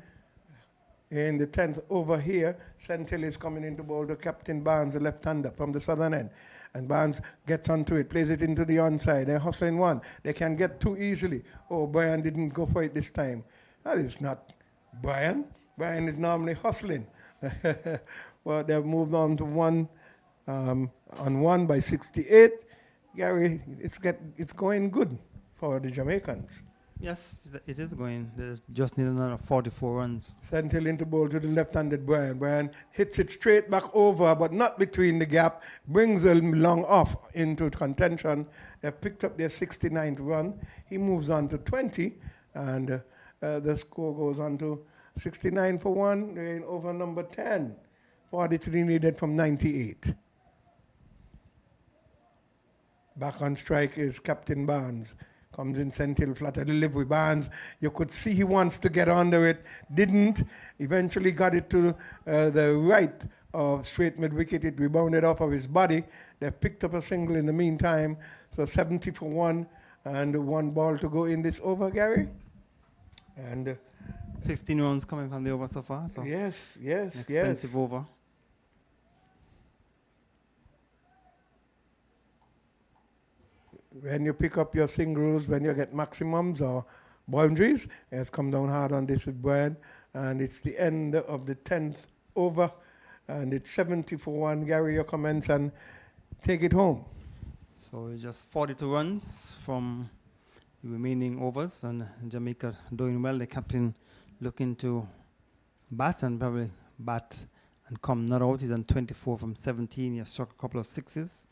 in the 10th over here. Sentil is coming into ball to Captain Barnes, the left-hander from the southern end. And Barnes gets onto it, plays it into the onside. They're hustling 1. They can get 2 easily. Oh, Brian didn't go for it this time. That is not Brian. Brian is normally hustling. Well, they've moved on to 1 on 1 by 68. Gary, it's going good for the Jamaicans. Yes, it is going. They just need another 44 runs. Sentil into ball to the left-handed Brian. Brian hits it straight back over, but not between the gap. Brings him long off into contention. They've picked up their 69th run. He moves on to 20, and the score goes on to 69 for 1. They're in over number 10. 43 needed from 98. Back on strike is Captain Barnes. Comes in Sentil flat at the delivery. Barnes, you could see he wants to get under it. Didn't. Eventually got it to the right of straight mid-wicket. It rebounded off of his body. They picked up a single in the meantime. So 70 for 1 and 1 ball to go in this over, Gary. And 15 runs coming from the over so far. So yes. expensive over. When you pick up your singles, when you get maximums or boundaries, it has come down hard on this with Brian. and it's the end of the 10th over, and it's 70 for 1. Gary, your comments and take it home. So it's just 42 runs from the remaining overs, and Jamaica doing well. The captain looking to bat and probably bat and come not out. He's on 24 from 17. He has struck a couple of sixes,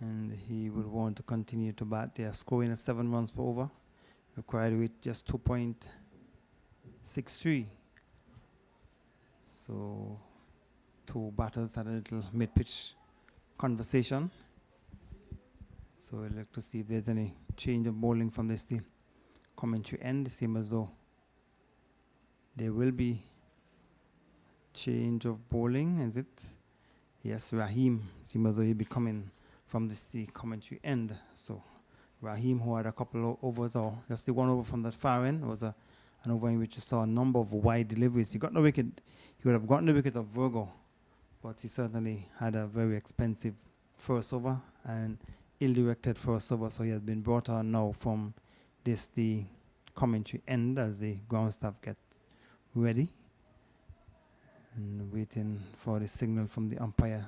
and he will want to continue to bat. They are scoring at 7 runs per over, required with just 2.63. So 2 batters had a little mid-pitch conversation. So I'd like to see if there's any change of bowling from this the commentary end. It seems as though there will be change of bowling, is it? Yes, Rahim seems as though he'll be coming from this the commentary end. So Rahim, who had a couple of overs, or just the 1 over from that far end, was an over in which you saw a number of wide deliveries. He got no wicket. He would have gotten the wicket of Virgo, but he certainly had a very expensive first over and ill-directed first over, so he has been brought on now from this the commentary end as the ground staff get ready and waiting for the signal from the umpire.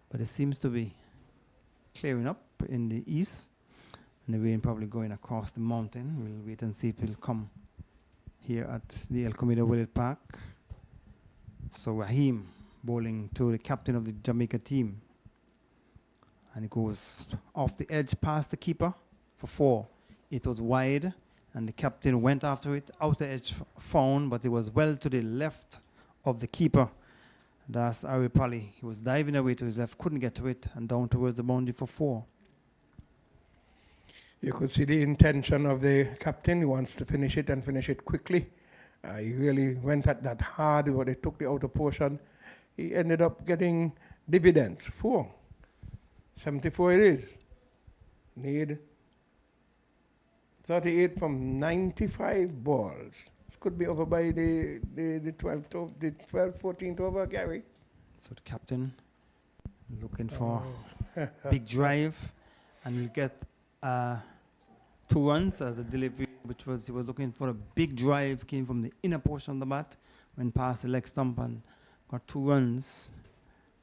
But it seems to be clearing up in the east, and the rain probably going across the mountain. We'll wait and see if it will come here at the El Comida Willett Park. So Rahim bowling to the captain of the Jamaica team, and it goes off the edge past the keeper for 4. It was wide, and the captain went after it, outer edge found, but it was well to the left of the keeper. That's Ari Pali. He was diving away to his left, couldn't get to it, and down towards the boundary for 4. You could see the intention of the captain. He wants to finish it and finish it quickly. He really went at that hard, but they took the outer portion. He ended up getting dividends, 4. 74 it is. Need 38 from 95 balls. This could be over by the 14th over, Gary. So the captain looking for big drive, and we'll get 2 runs as the delivery, which was he was looking for a big drive, came from the inner portion of the bat, went past the leg stump and got 2 runs.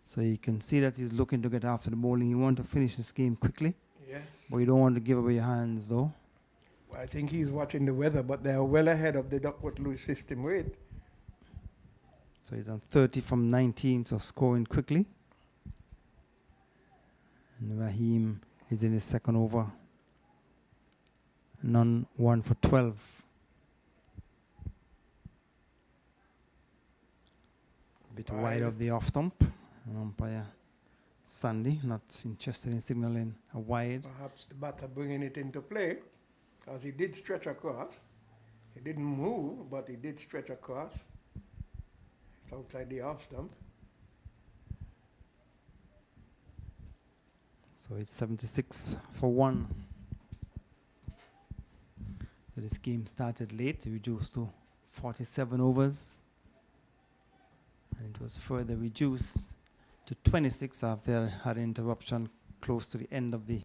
So you can see that he's looking to get after the bowling. You want to finish this game quickly. Yes. But you don't want to give away your hands, though. Well, I think he's watching the weather, but they're well ahead of the Duckworth-Lewis system rate. So he's on 30 from 19, so scoring quickly. And Rahim is in his second over. None 1 for 12. A bit wide of the off stump. Umpire Sandy not interested in signaling a wide. Perhaps the batter bringing it into play, because he did stretch across. He didn't move, but he did stretch across. It's outside the off stump. So it's 76 for 1. So this game started late, reduced to 47 overs. And it was further reduced to 26 after they had an interruption close to the end of the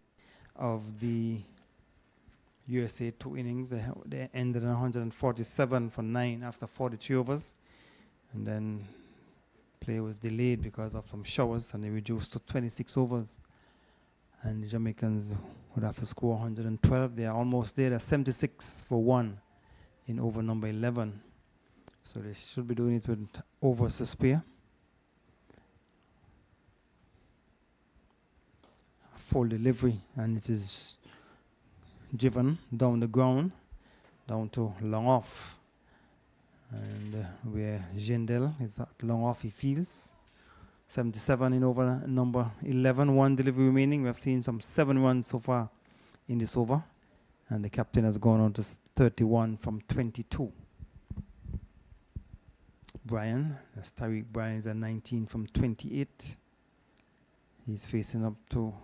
USA 2 innings. They ended on 147 for 9 after 43 overs. And then play was delayed because of some showers, and they reduced to 26 overs. And the Jamaicans would have to score 112. They are almost there. They're 76 for 1 in over number 11. So they should be doing it with overs to spare. Full delivery, and it is driven down the ground, down to long off. And where Jindal is at long off, he fields. 77 in over number 11, 1 delivery remaining. We have seen some 7 runs so far in this over, and the captain has gone on to 31 from 22. Brian, that's Tariq Bryan, is at 19 from 28. He's facing up to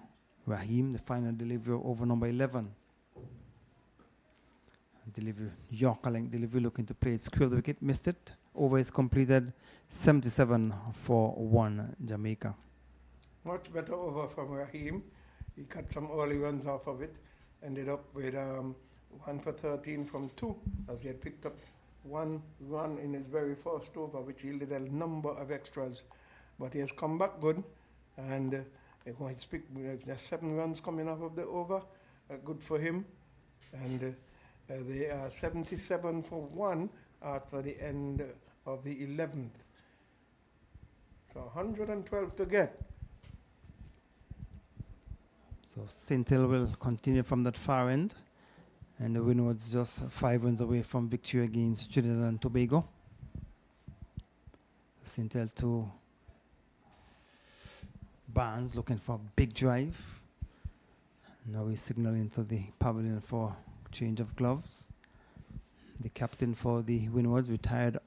Rahim, the final delivery over number 11. Delivery, Yorker length delivery, looking to play it square the wicket, missed it. Over is completed, 77 for 1 Jamaica. Much better over from Rahim. He cut some early runs off of it. Ended up with 1 for 13 from 2 as he had picked up one run in his very first over, which yielded a number of extras. But he has come back good, and there's 7 runs coming off of the over, good for him. And they are 77 for 1 after the end of the 11th. So 112 to get. So Sintel will continue from that far end, and the win was just 5 runs away from victory against Trinidad and Tobago. Sintel to Barnes looking for a big drive. Now he's signaling to the pavilion for change of gloves. The captain for the Windwards retired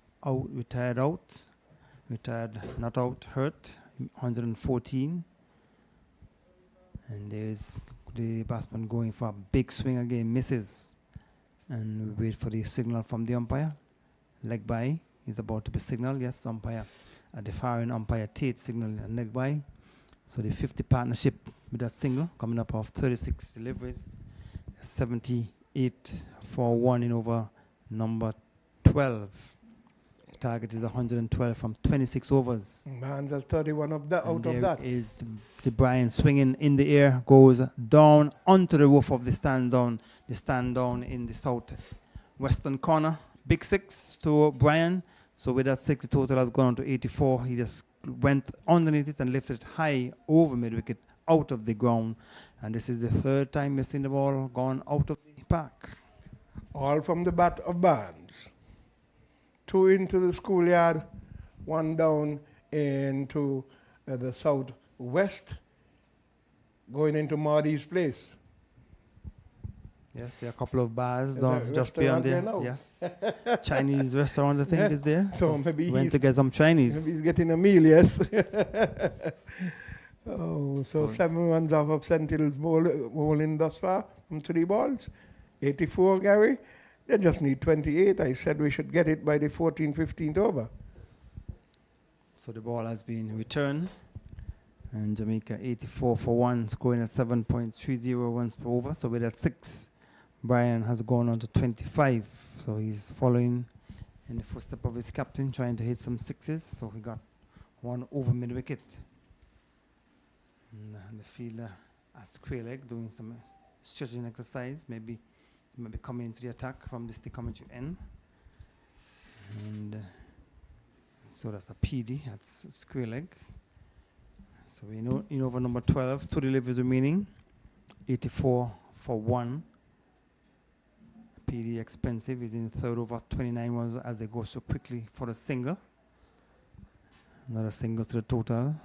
not out, hurt, 114. And there's the batsman going for a big swing again, misses. And we wait for the signal from the umpire. Leg by is about to be signaled. Yes, umpire at the far end, umpire Tate signal and leg by. So the 50 partnership with that single coming up of 36 deliveries, 78 for 1 in over number 12. Target is 112 from 26 overs. Barnes has 31 of that, out of that. There is the Brian swinging in the air, goes down onto the roof of the stand down in the southwestern corner. Big 6 to Brian. So with that 6, the total has gone to 84. He just went underneath it and lifted it high over mid-wicket out of the ground. And this is the 3rd time we've seen the ball gone out of the park. All from the bat of Barnes. 2 into the schoolyard, 1 down into the southwest, going into Mardy's place. Yes, there are a couple of bars There's down a just beyond there. restaurant Yes, Chinese restaurant I think is there. So maybe went to get some Chinese. Maybe he's getting a meal, yes. So 7 runs off of St. Hills bowling thus far from 3 balls. 84, Gary. They just need 28. I said we should get it by the 14th, 15th over. So the ball has been returned. And Jamaica 84 for 1, scoring at 7.30 runs per over. So with that 6, Brian has gone on to 25. So he's following in the footsteps of his captain, trying to hit some 6s. So he got 1 over mid-wicket. And the fielder at square leg doing some stretching exercise. Maybe he might be coming into the attack from the stick coming to end. And so that's the PD at square leg. So we know in over number 12, 2 deliveries remaining, 84 for 1. PD expensive is in 3rd over, 29 runs as they go so quickly for the single. Another single to the total.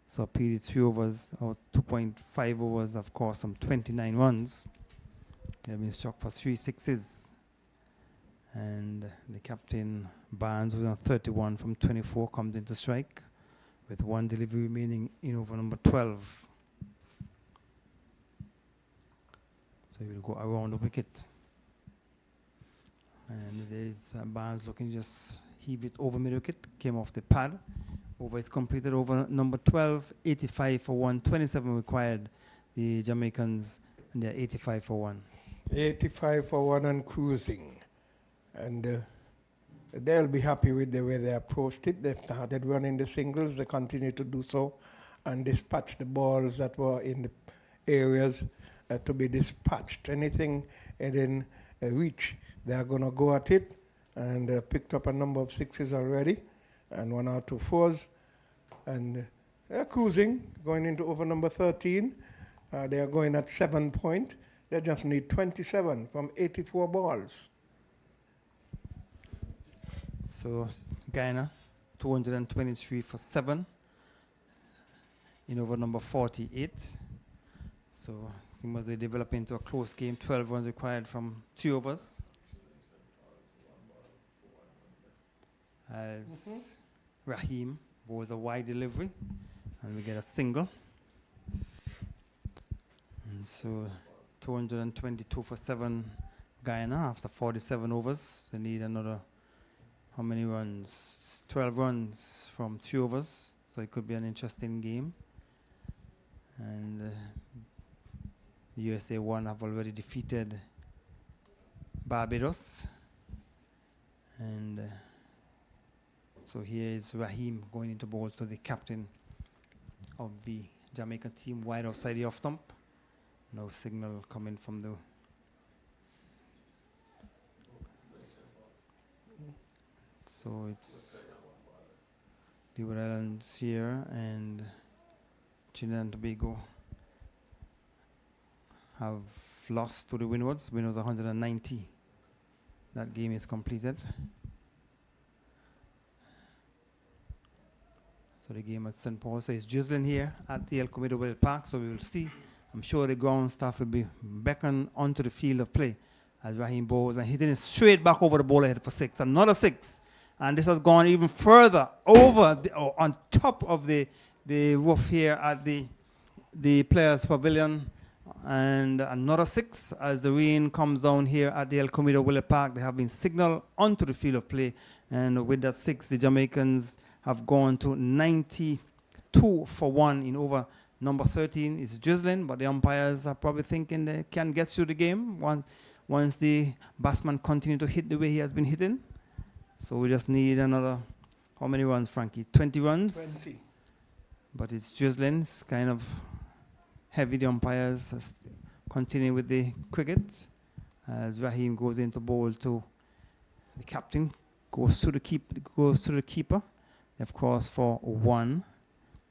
So PD 3 overs or 2.5 overs, of course, some 29 runs. They've been struck for 3 6s. And the captain Barnes, who's on 31 from 24, comes into strike with 1 delivery remaining in over number 12. So he will go around the wicket. And there's Barnes looking just heave it over mid-wicket, came off the pad. Over is completed over number 12, 85 for 1, 27 required. The Jamaicans, and they're 85 for 1. 85 for 1 and cruising. And they'll be happy with the way they approached it. They started running the singles. They continue to do so and dispatch the balls that were in the areas to be dispatched. Anything within reach, they are going to go at it. And picked up a number of 6s already and 1 or 2 4s. And they're cruising, going into over number 13. They are going at 7 point. They just need 27 from 84 balls. So Guyana, 223 for 7 in over number 48. So it was developing into a close game. 12 runs required from 3 overs. As Raheem bowls a wide delivery, and we get a single. And so 222 for 7 Guyana after 47 overs. They need another, how many runs? 12 runs from 3 overs. So it could be an interesting game. And the USA 1 have already defeated Barbados. And so here is Raheem going into ball to the captain of the Jamaica team, wide outside the off stump. No signal coming from the so it's the Islands here, and Trinidad and Tobago have lost to the Windwards. Windwards 190. That game is completed. So the game at St. Paul. So it's drizzling here at the El Comido Willet Park. So we will see. I'm sure the ground staff will be beckoned onto the field of play as Raheem bowls and hitting it straight back over the ball ahead for 6. Another 6. And this has gone even further over on top of the roof here at the Players Pavilion. And another 6 as the rain comes down here at the El Comido Willet Park. They have been signaled onto the field of play. And with that 6, the Jamaicans have gone to 92 for 1 in over number 13. It's drizzling, but the umpires are probably thinking they can get through the game once the batsman continue to hit the way he has been hitting. So we just need another, how many runs, Frankie? 20 runs? 20. But it's drizzling. It's kind of heavy. The umpires continue with the cricket. As Raheem goes into bowl to the captain, goes to the keeper. They've crossed for 1.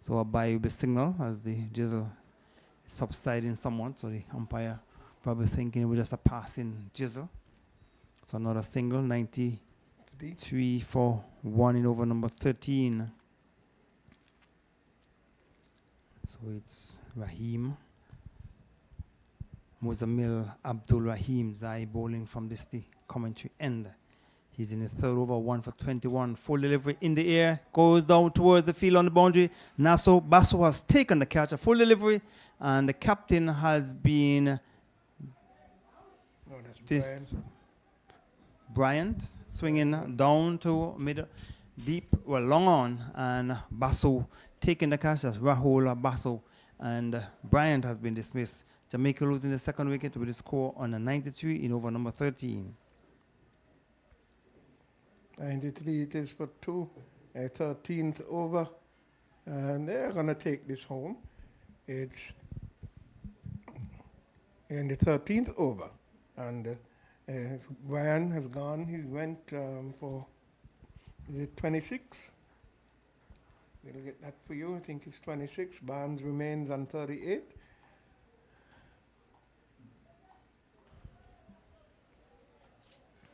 So a bye will be signal as the drizzle is subsiding somewhat. So the umpire probably thinking it was just a passing drizzle. So another single, 93 for 1 in over number 13. So it's Raheem. Muzamil Abdul Rahim Zai bowling from the commentary end. He's in the third over, 1 for 21. Full delivery in the air, goes down towards the field on the boundary. Naso Basso has taken the catch, a full delivery, and the captain has been Bryant swinging down to middle, deep, long on, and Basso taking the catch. That's Rahul Basso, and Bryant has been dismissed. Jamaica losing the second wicket with a score on a 93 in over number 13. 93 it is for 2, 13th over, and they're going to take this home. It's in the 13th over, and Brian has gone. He went for, is it 26? We'll get that for you. I think it's 26. Barnes remains on 38.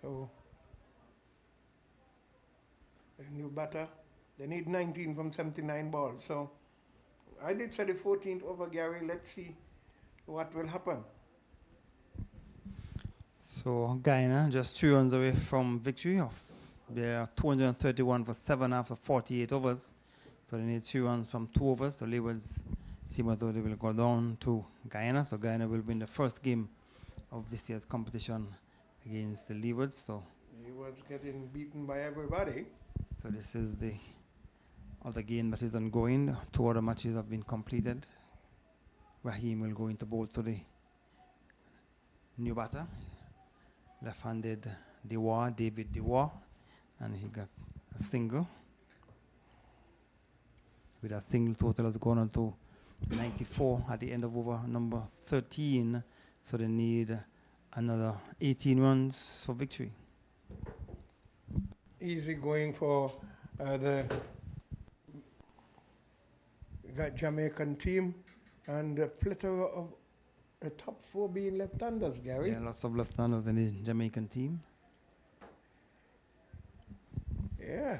So a new batter. They need 19 from 79 balls. So I did say the 14th over, Gary. Let's see what will happen. So Guyana just 3 runs away from victory. They are 231 for 7 after 48 overs. So they need 3 runs from 2 overs. The Leewards seem as though they will go down to Guyana. So Guyana will win the first game of this year's competition against the Leewards. So Leewards getting beaten by everybody. So this is the other game that is ongoing. 2 other matches have been completed. Raheem will go into bowl to the new batter. Left-handed David Dewar, and he got a single. With a single total has gone on to 94 at the end of over number 13. So they need another 18 runs for victory. Easy going for the Jamaican team, and a plethora of the top 4 being left-handers, Gary. Yeah, lots of left-handers in the Jamaican team. Yeah.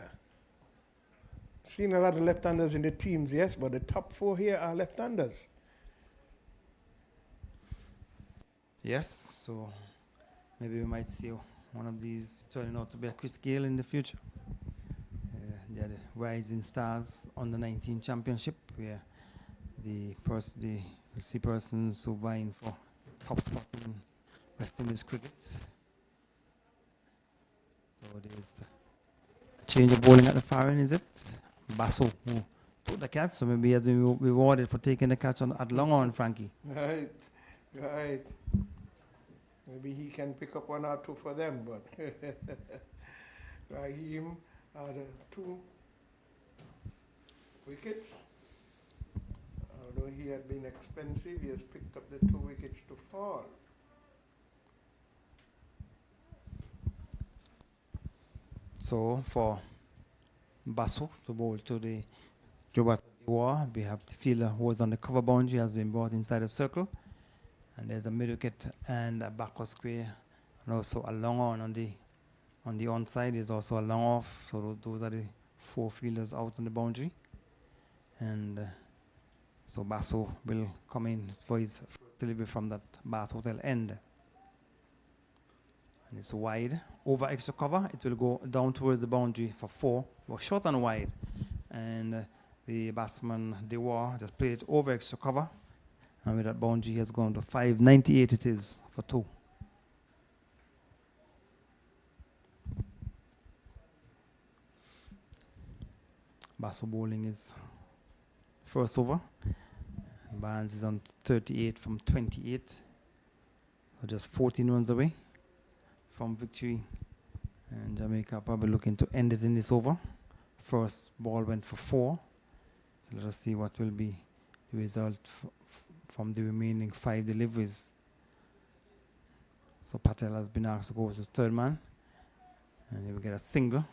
Seen a lot of left-handers in the teams, yes, but the top 4 here are left-handers. Yes, so maybe we might see one of these turning out to be a Chris Gale in the future. They are the Rising Stars under 19 championship, where the see persons who vying for top spot in West Indies cricket. So there's a change of bowling at the far end, is it? Basso who took the catch, so maybe he has been rewarded for taking the catch at long on, Frankie. Right. Maybe he can pick up 1 or 2 for them, but Raheem had 2 wickets. Although he had been expensive, he has picked up the 2 wickets to fall. So for Basu to bowl to the Jobat War, we have the fielder who was on the cover boundary, has been brought inside the circle. And there's a mid wicket and a backward square, and also a long on the onside is also a long off. So those are the 4 fielders out on the boundary. And so Basu will come in for his first delivery from that Bath Hotel end. And it's wide. Over extra cover, it will go down towards the boundary for 4. Well, short and wide. And the batsman, Dewar, just played it over extra cover. And with that boundary, he has gone to 598 it is for 2. Basu bowling is first over. Barnes is on 38 from 28. So just 14 runs away from victory. And Jamaica probably looking to end it in this over. First ball went for 4. Let us see what will be the result from the remaining 5 deliveries. So Patel has been asked to go to third man. And he will get a single,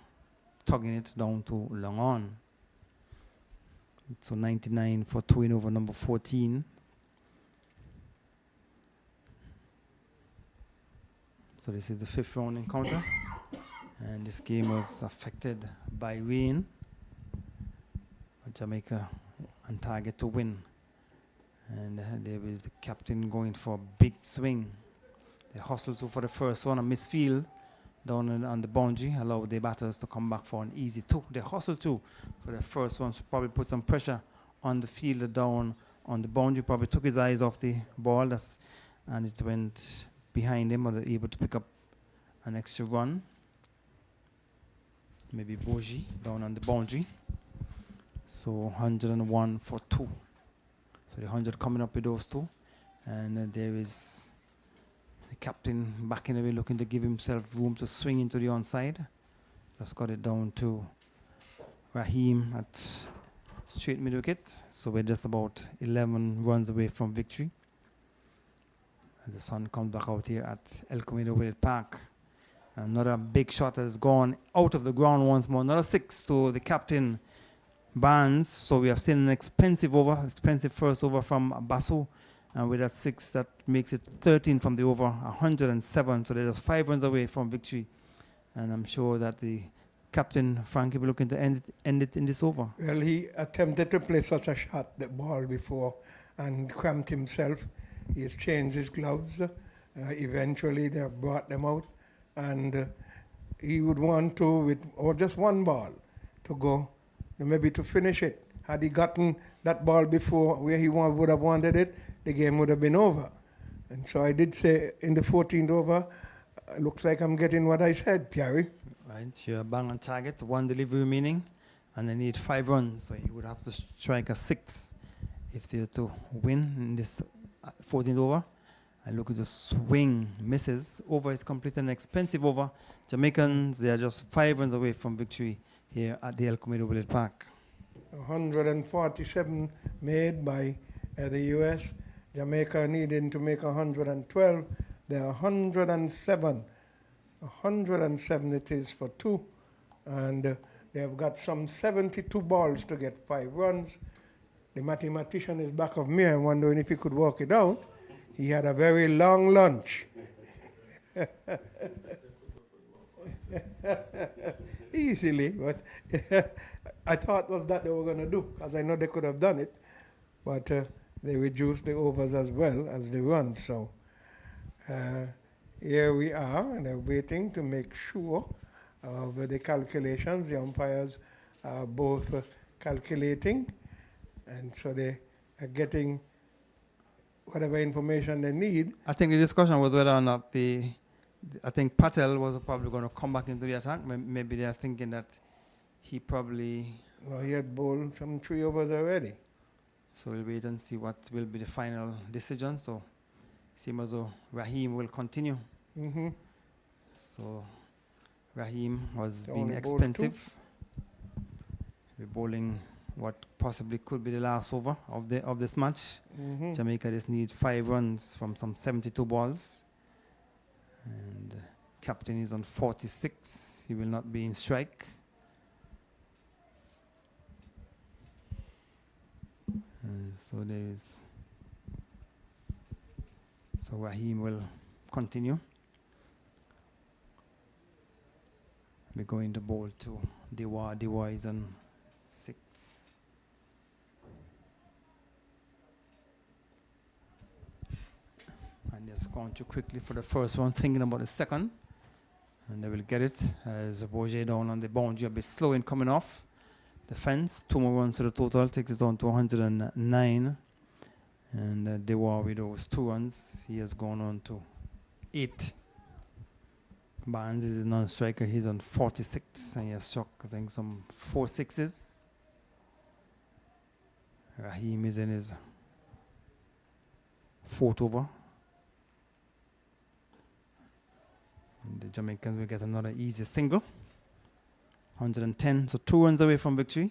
tugging it down to long on. So 99 for 2 in over number 14. So this is the 5th round encounter. And this game was affected by rain. But Jamaica on target to win. And there is the captain going for a big swing. They hustled for the first one, a misfield down on the boundary, allowed the batters to come back for an easy 2. They hustled too for the first one, so probably put some pressure on the fielder down on the boundary, probably took his eyes off the ball, and it went behind him, or they're able to pick up an extra run. Maybe Boji down on the boundary. So 101 for 2. So the 100 coming up with those 2. And there is the captain back in the way, looking to give himself room to swing into the onside. Just got it down to Raheem at straight mid wicket. So we're just about 11 runs away from victory. As the sun comes back out here at El Comido Willet Park. Another big shot has gone out of the ground once more. Another 6 to the captain, Barnes. So we have seen an expensive first over from Basu. And with that 6, that makes it 13 from the over, 107. So they're just 5 runs away from victory. And I'm sure that the captain, Frankie, will be looking to end it in this over. Well, he attempted to play such a shot, the ball before, and cramped himself. He has changed his gloves. Eventually, they have brought them out. And he would want to, or just one ball to go, maybe to finish it. Had he gotten that ball before where he would have wanted it, the game would have been over. And so I did say in the 14th over, looks like I'm getting what I said, Terry. Right, you're bang on target, 1 delivery remaining, and they need 5 runs. So you would have to strike a 6 if they're to win in this 14th over. And look at the swing, misses. Over is complete, an expensive over. Jamaicans, they are just 5 runs away from victory here at the El Comido Willet Park. 147 made by the US. Jamaica needing to make 112. They're 107. 107 it is for 2. And they have got some 72 balls to get 5 runs. The mathematician is back of me. I'm wondering if he could work it out. He had a very long lunch. Easily, but I thought was that they were going to do, because I know they could have done it. But they reduced the overs as well as the runs. So here we are, and they're waiting to make sure of the calculations. The umpires are both calculating, and so they are getting whatever information they need. I think the discussion was whether or not I think Patel was probably going to come back into the attack. Maybe they are thinking that he probably... Well, he had bowled some 3 overs already. So we'll wait and see what will be the final decision. So seems as though Raheem will continue. Mm-hmm. So Raheem was They being only bowled expensive. We're bowling what possibly could be the last over of this match. Jamaica just need 5 runs from some 72 balls. And captain is on 46. He will not be in strike. So Raheem will continue. We're going to bowl to Dewa. Dewa is on 6. And just going too quickly for the first one, thinking about the second. And they will get it as Boje down on the boundary, a bit slow in coming off the fence. 2 more runs to the total, takes it on to 109. And Dewa with those 2 runs, he has gone on to 8. Barnes is a non-striker. He's on 46, and he has struck, I think, some 4 sixes. Raheem is in his 4th over. And the Jamaicans will get another easy single. 110, so 2 runs away from victory.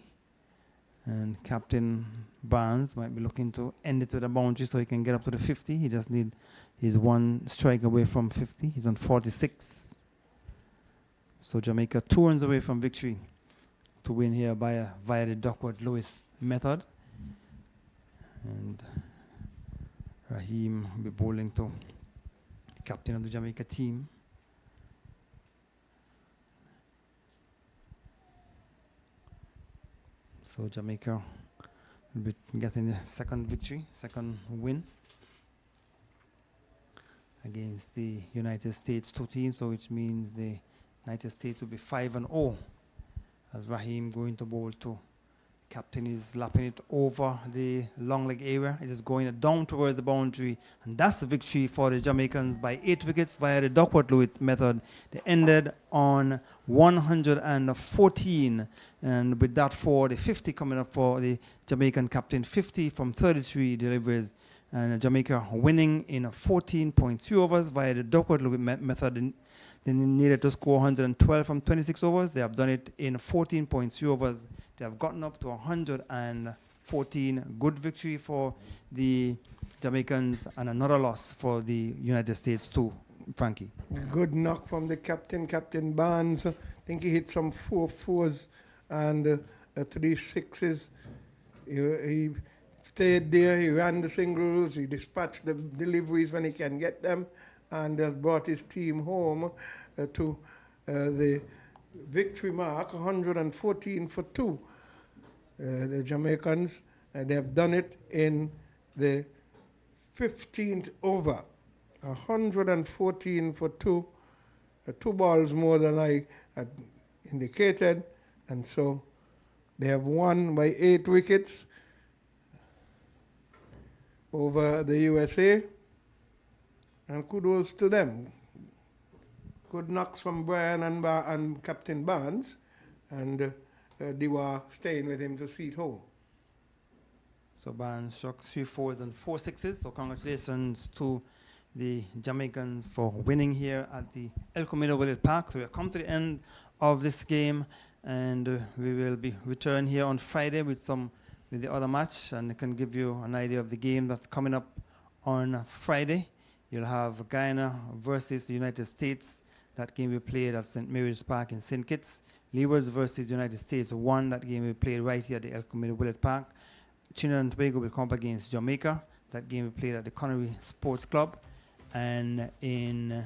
And Captain Barnes might be looking to end it with a boundary so he can get up to the 50. He just needs his 1 strike away from 50. He's on 46. So Jamaica 2 runs away from victory to win here via the Duckworth-Lewis method. And Raheem will be bowling to the captain of the Jamaica team. So Jamaica will be getting the second victory, second win against the United States 2 teams, so which means the United States will be 5-0 as Raheem going to bowl to. Captain is lapping it over the long leg area. It is going down towards the boundary, and that's a victory for the Jamaicans by 8 wickets via the Duckworth-Lewis method. They ended on 114, and with that for the 50 coming up for the Jamaican captain, 50 from 33 deliveries, and Jamaica winning in 14.3 overs via the Duckworth-Lewis method. They needed to score 112 from 26 overs. They have done it in 14.3 overs. They have gotten up to 114. Good victory for the Jamaicans and another loss for the United States too, Frankie. Good knock from the captain, Captain Barnes. I think he hit some 4 fours and 3 sixes. He stayed there, he ran the singles, he dispatched the deliveries when he can get them, and brought his team home to the victory mark, 114 for 2. The Jamaicans, they have done it in the 15th over, 114 for 2, 2 balls more than I had indicated, and so they have won by 8 wickets over the USA. And kudos to them. Good knocks from Brian and Captain Barnes, and Dewa staying with him to see it home. So Barnes struck 3 fours and 4 sixes. So congratulations to the Jamaicans for winning here at the El Camino Willett Park. So we have come to the end of this game, and we will be return here on Friday with the other match, and I can give you an idea of the game that's coming up on Friday. You'll have Guyana versus the United States. That game we played at St. Mary's Park in St. Kitts. Leewards versus United States 1. That game we played right here at the El Camino Willett Park. Trinidad and Tobago will come up against Jamaica. That game we played at the Connery Sports Club. And in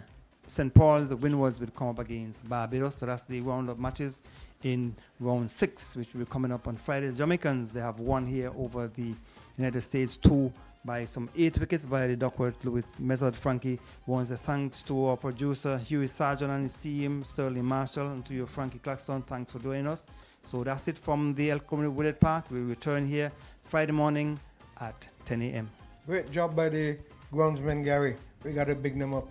St. Paul's, the Windwards will come up against Barbados. So that's the round of matches in round 6, which will be coming up on Friday. The Jamaicans, they have won here over the United States 2 by some 8 wickets via the Duckworth-Lewis method. Frankie wants to thanks to our producer Huey Sargent and his team, Sterling Marshall, and to you, Frankie Claxton. Thanks for joining us. So that's it from the El Camino Willett Park. We return here Friday morning at 10 a.m. Great job by the groundsman, Gary. We got to big them up.